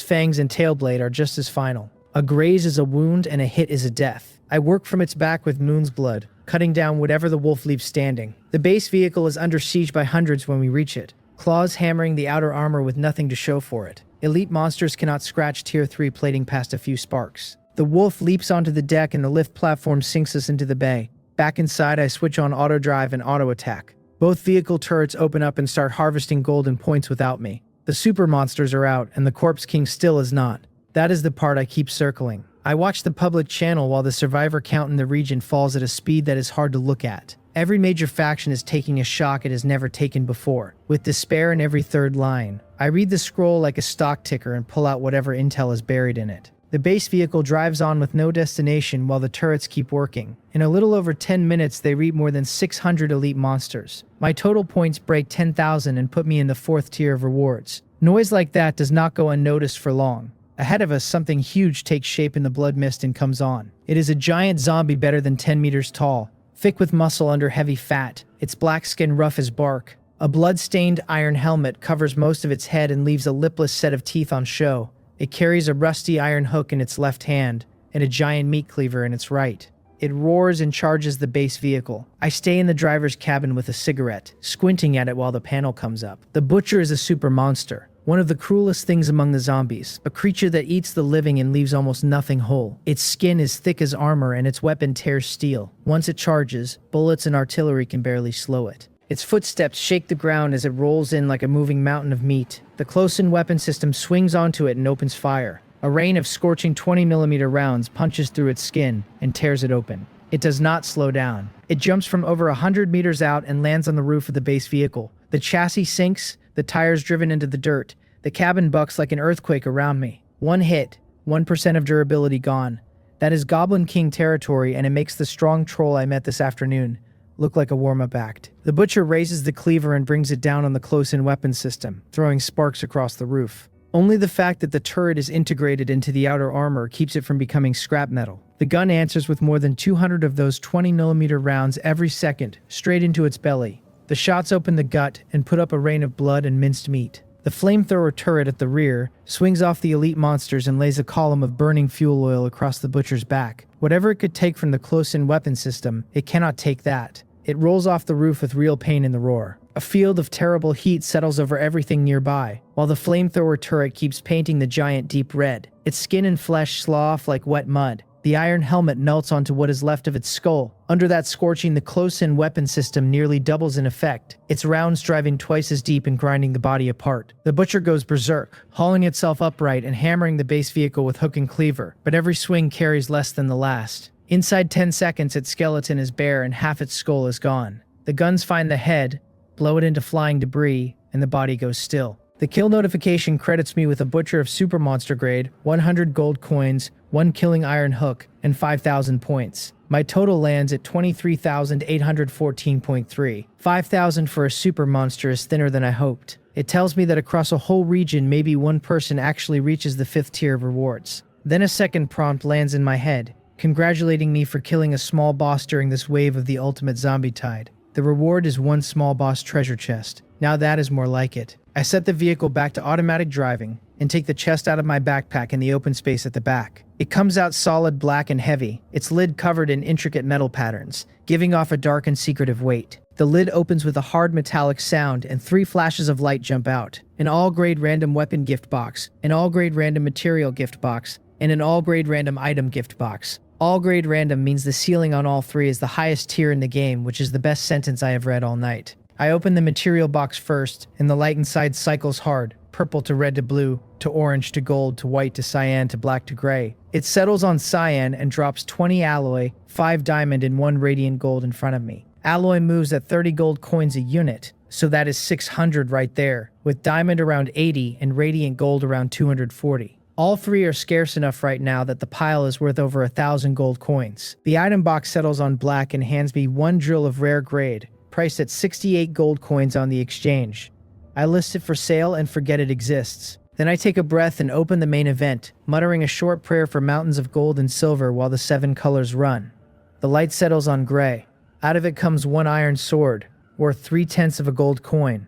Speaker 1: fangs and tail blade are just as final. A graze is a wound and a hit is a death. I work from its back with Moon's blood, cutting down whatever the wolf leaves standing. The base vehicle is under siege by hundreds when we reach it, claws hammering the outer armor with nothing to show for it. Elite monsters cannot scratch Tier 3 plating past a few sparks. The wolf leaps onto the deck and the lift platform sinks us into the bay. Back inside, I switch on auto drive and auto attack. Both vehicle turrets open up and start harvesting golden points without me. The super monsters are out and the Corpse King still is not. That is the part I keep circling. I watch the public channel while the survivor count in the region falls at a speed that is hard to look at. Every major faction is taking a shock it has never taken before, with despair in every third line. I read the scroll like a stock ticker and pull out whatever intel is buried in it. The base vehicle drives on with no destination while the turrets keep working. In a little over 10 minutes, they reap more than 600 elite monsters. My total points break 10,000 and put me in the 4th tier of rewards. Noise like that does not go unnoticed for long. Ahead of us, something huge takes shape in the blood mist and comes on. It is a giant zombie better than 10 meters tall, thick with muscle under heavy fat, its black skin rough as bark. A blood-stained iron helmet covers most of its head and leaves a lipless set of teeth on show. It carries a rusty iron hook in its left hand and a giant meat cleaver in its right. It roars and charges the base vehicle. I stay in the driver's cabin with a cigarette, squinting at it while the panel comes up. The butcher is a super monster. One of the cruelest things among the zombies, a creature that eats the living and leaves almost nothing whole. Its skin is thick as armor and its weapon tears steel. Once it charges, bullets and artillery can barely slow it. Its footsteps shake the ground as it rolls in like a moving mountain of meat. The close-in weapon system swings onto it and opens fire. A rain of scorching 20mm rounds punches through its skin and tears it open. It does not slow down. It jumps from over 100 meters out and lands on the roof of the base vehicle. The chassis sinks, the tires driven into the dirt. The cabin bucks like an earthquake around me. One hit, 1% of durability gone. That is Goblin King territory, and it makes the strong troll I met this afternoon look like a warm-up act. The butcher raises the cleaver and brings it down on the close-in weapon system, throwing sparks across the roof. Only the fact that the turret is integrated into the outer armor keeps it from becoming scrap metal. The gun answers with more than 200 of those 20mm rounds every second, straight into its belly. The shots open the gut and put up a rain of blood and minced meat. The flamethrower turret at the rear swings off the elite monsters and lays a column of burning fuel oil across the butcher's back. Whatever it could take from the close-in weapon system, it cannot take that. It rolls off the roof with real pain in the roar. A field of terrible heat settles over everything nearby, while the flamethrower turret keeps painting the giant deep red. Its skin and flesh slough off like wet mud. The iron helmet melts onto what is left of its skull. Under that scorching, the close-in weapon system nearly doubles in effect, its rounds driving twice as deep and grinding the body apart. The butcher goes berserk, hauling itself upright and hammering the base vehicle with hook and cleaver, but every swing carries less than the last. Inside 10 seconds, its skeleton is bare and half its skull is gone. The guns find the head, blow it into flying debris, and the body goes still. The kill notification credits me with a butcher of super monster grade, 100 gold coins, 1 killing iron hook, and 5,000 points. My total lands at 23,814.3. 5,000 for a super monster is thinner than I hoped. It tells me that across a whole region, maybe one person actually reaches the 5th tier of rewards. Then a second prompt lands in my head, congratulating me for killing a small boss during this wave of the ultimate zombie tide. The reward is 1 small boss treasure chest. Now that is more like it. I set the vehicle back to automatic driving and take the chest out of my backpack in the open space at the back. It comes out solid black and heavy, its lid covered in intricate metal patterns, giving off a dark and secretive weight. The lid opens with a hard metallic sound and 3 flashes of light jump out. An all-grade random weapon gift box, an all-grade random material gift box, and an all-grade random item gift box. All-grade random means the ceiling on all 3 is the highest tier in the game, which is the best sentence I have read all night. I open the material box first, and the light inside cycles hard, purple to red to blue, to orange to gold to white to cyan to black to gray. It settles on cyan and drops 20 alloy, 5 diamond, and 1 radiant gold in front of me. Alloy moves at 30 gold coins a unit, so that is 600 right there, with diamond around 80 and radiant gold around 240. All 3 are scarce enough right now that the pile is worth over 1,000 gold coins. The item box settles on black and hands me 1 drill of rare grade, priced at 68 gold coins on the exchange. I list it for sale and forget it exists. Then I take a breath and open the main event, muttering a short prayer for mountains of gold and silver while the 7 colors run. The light settles on gray. Out of it comes 1 iron sword, worth 3/10 of a gold coin.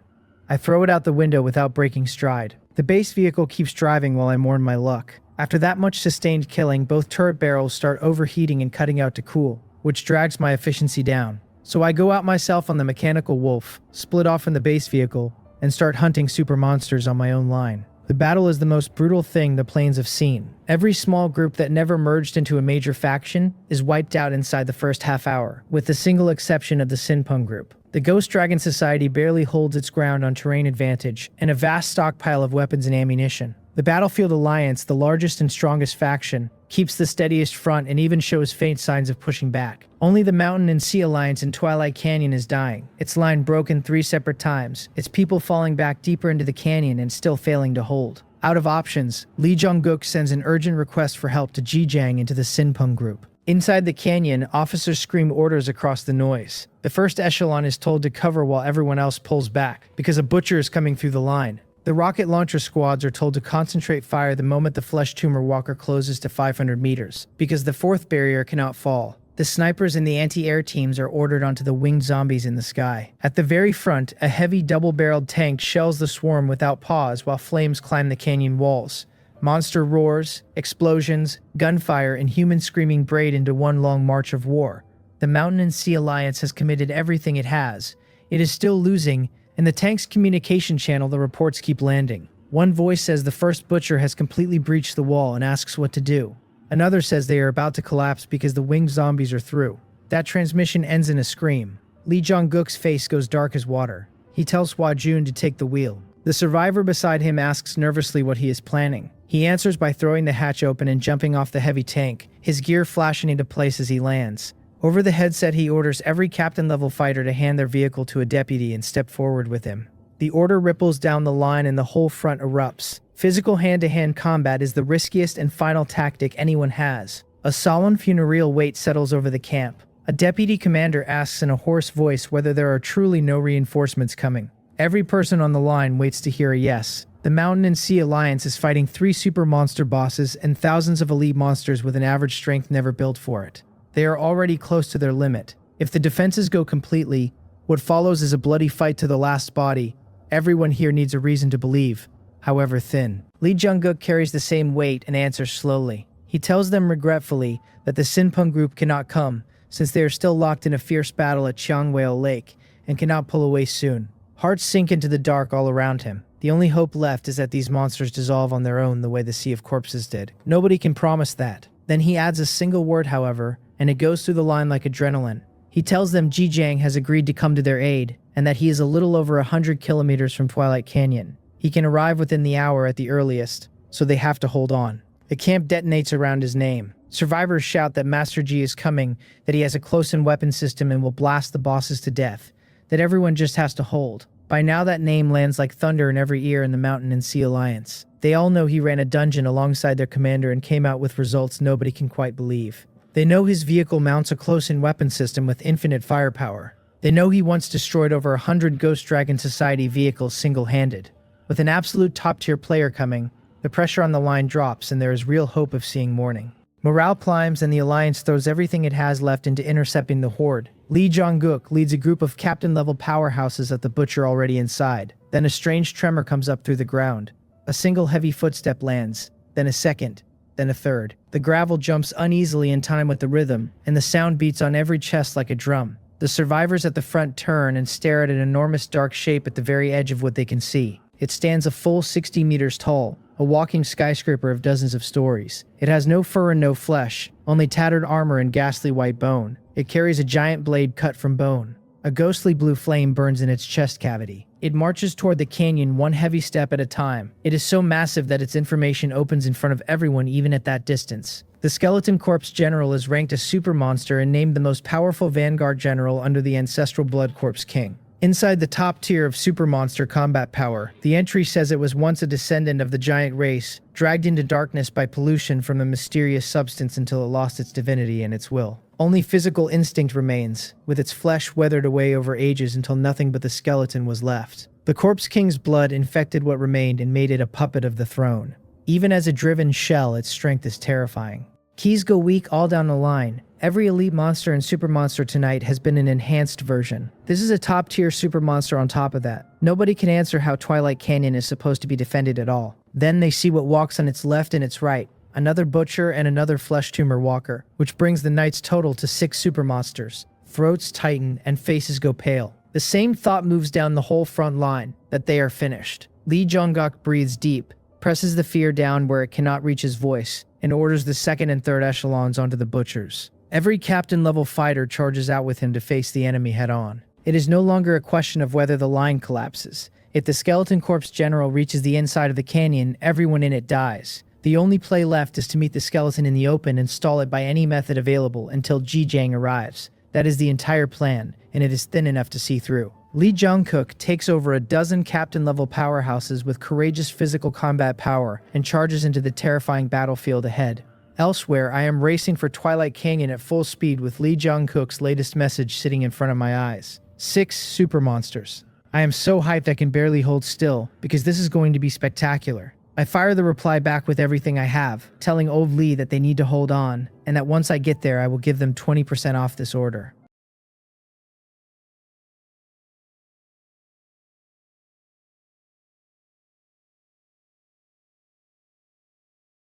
Speaker 1: I throw it out the window without breaking stride. The base vehicle keeps driving while I mourn my luck. After that much sustained killing, both turret barrels start overheating and cutting out to cool, which drags my efficiency down. So I go out myself on the mechanical wolf, split off in the base vehicle, and start hunting super monsters on my own line. The battle is the most brutal thing the plains have seen. Every small group that never merged into a major faction is wiped out inside the first half hour, with the single exception of the Sinpung group. The Ghost Dragon Society barely holds its ground on terrain advantage and a vast stockpile of weapons and ammunition. The Battlefield Alliance, the largest and strongest faction, keeps the steadiest front and even shows faint signs of pushing back. Only the Mountain and Sea Alliance in Twilight Canyon is dying, its line broken 3 separate times, its people falling back deeper into the canyon and still failing to hold. Out of options, Lee Jong-guk sends an urgent request for help to Jijang into the Sinpung group. Inside the canyon, officers scream orders across the noise. The first echelon is told to cover while everyone else pulls back, because a butcher is coming through the line. The rocket launcher squads are told to concentrate fire the moment the flesh tumor walker closes to 500 meters, because the 4th barrier cannot fall. The snipers and the anti-air teams are ordered onto the winged zombies in the sky. At the very front, a heavy double-barreled tank shells the swarm without pause while flames climb the canyon walls. Monster roars, explosions, gunfire, and humans screaming braid into one long march of war. The Mountain and Sea Alliance has committed everything it has. It is still losing. In the tank's communication channel, the reports keep landing. One voice says the first butcher has completely breached the wall and asks what to do. Another says they are about to collapse because the winged zombies are through. That transmission ends in a scream. Lee Jong-guk's face goes dark as water. He tells Hua Jun to take the wheel. The survivor beside him asks nervously what he is planning. He answers by throwing the hatch open and jumping off the heavy tank, his gear flashing into place as he lands. Over the headset, he orders every captain-level fighter to hand their vehicle to a deputy and step forward with him. The order ripples down the line and the whole front erupts. Physical hand-to-hand combat is the riskiest and final tactic anyone has. A solemn funereal weight settles over the camp. A deputy commander asks in a hoarse voice whether there are truly no reinforcements coming. Every person on the line waits to hear a yes. The Mountain and Sea Alliance is fighting 3 super monster bosses and thousands of elite monsters with an average strength never built for it. They are already close to their limit. If the defenses go completely, what follows is a bloody fight to the last body. Everyone here needs a reason to believe, however thin. Lee Jong-guk carries the same weight and answers slowly. He tells them regretfully that the Sinpung group cannot come, since they are still locked in a fierce battle at Cheongweo Lake and cannot pull away soon. Hearts sink into the dark all around him. The only hope left is that these monsters dissolve on their own the way the Sea of Corpses did. Nobody can promise that. Then he adds a single word, however, and it goes through the line like adrenaline. He tells them Jijang has agreed to come to their aid, and that he is a little over 100 kilometers from Twilight Canyon. He can arrive within the hour at the earliest, so they have to hold on. The camp detonates around his name. Survivors shout that Master G is coming, that he has a close-in weapon system and will blast the bosses to death, that everyone just has to hold. By now that name lands like thunder in every ear in the Mountain and Sea Alliance. They all know he ran a dungeon alongside their commander and came out with results nobody can quite believe. They know his vehicle mounts a close-in weapon system with infinite firepower. They know he once destroyed over 100 Ghost Dragon Society vehicles single-handed. With an absolute top-tier player coming, the pressure on the line drops and there is real hope of seeing morning. Morale climbs and the Alliance throws everything it has left into intercepting the Horde. Lee Jong-guk leads a group of captain-level powerhouses at the butcher already inside. Then a strange tremor comes up through the ground. A single heavy footstep lands, then a second, then a third. The gravel jumps uneasily in time with the rhythm, and the sound beats on every chest like a drum. The survivors at the front turn and stare at an enormous dark shape at the very edge of what they can see. It stands a full 60 meters tall, a walking skyscraper of dozens of stories. It has no fur and no flesh, only tattered armor and ghastly white bone. It carries a giant blade cut from bone. A ghostly blue flame burns in its chest cavity. It marches toward the canyon one heavy step at a time. It is so massive that its information opens in front of everyone even at that distance. The Skeleton Corpse General is ranked a super monster and named the most powerful Vanguard General under the ancestral Blood Corpse King. Inside the top tier of super monster combat power, the entry says it was once a descendant of the giant race, dragged into darkness by pollution from a mysterious substance until it lost its divinity and its will. Only physical instinct remains, with its flesh weathered away over ages until nothing but the skeleton was left. The Corpse King's blood infected what remained and made it a puppet of the throne. Even as a driven shell, its strength is terrifying. Keys go weak all down the line. Every elite monster and super monster tonight has been an enhanced version. This is a top-tier super monster on top of that. Nobody can answer how Twilight Canyon is supposed to be defended at all. Then they see what walks on its left and its right. Another butcher and another flesh tumor walker, which brings the night's total to 6 super monsters. Throats tighten and faces go pale. The same thought moves down the whole front line, that they are finished. Lee Jong-guk breathes deep, presses the fear down where it cannot reach his voice, and orders the second and third echelons onto the butchers. Every captain-level fighter charges out with him to face the enemy head-on. It is no longer a question of whether the line collapses. If the Skeleton Corpse General reaches the inside of the canyon, everyone in it dies. The only play left is to meet the skeleton in the open and stall it by any method available until Ji-Jang arrives. That is the entire plan, and it is thin enough to see through. Lee Jong-guk takes over a dozen captain-level powerhouses with courageous physical combat power and charges into the terrifying battlefield ahead. Elsewhere, I am racing for Twilight Canyon at full speed with Lee Jong-guk's latest message sitting in front of my eyes. 6 super monsters. I am so hyped I can barely hold still, because this is going to be spectacular. I fire the reply back with everything I have, telling old Lee that they need to hold on, and that once I get there I will give them 20% off this order.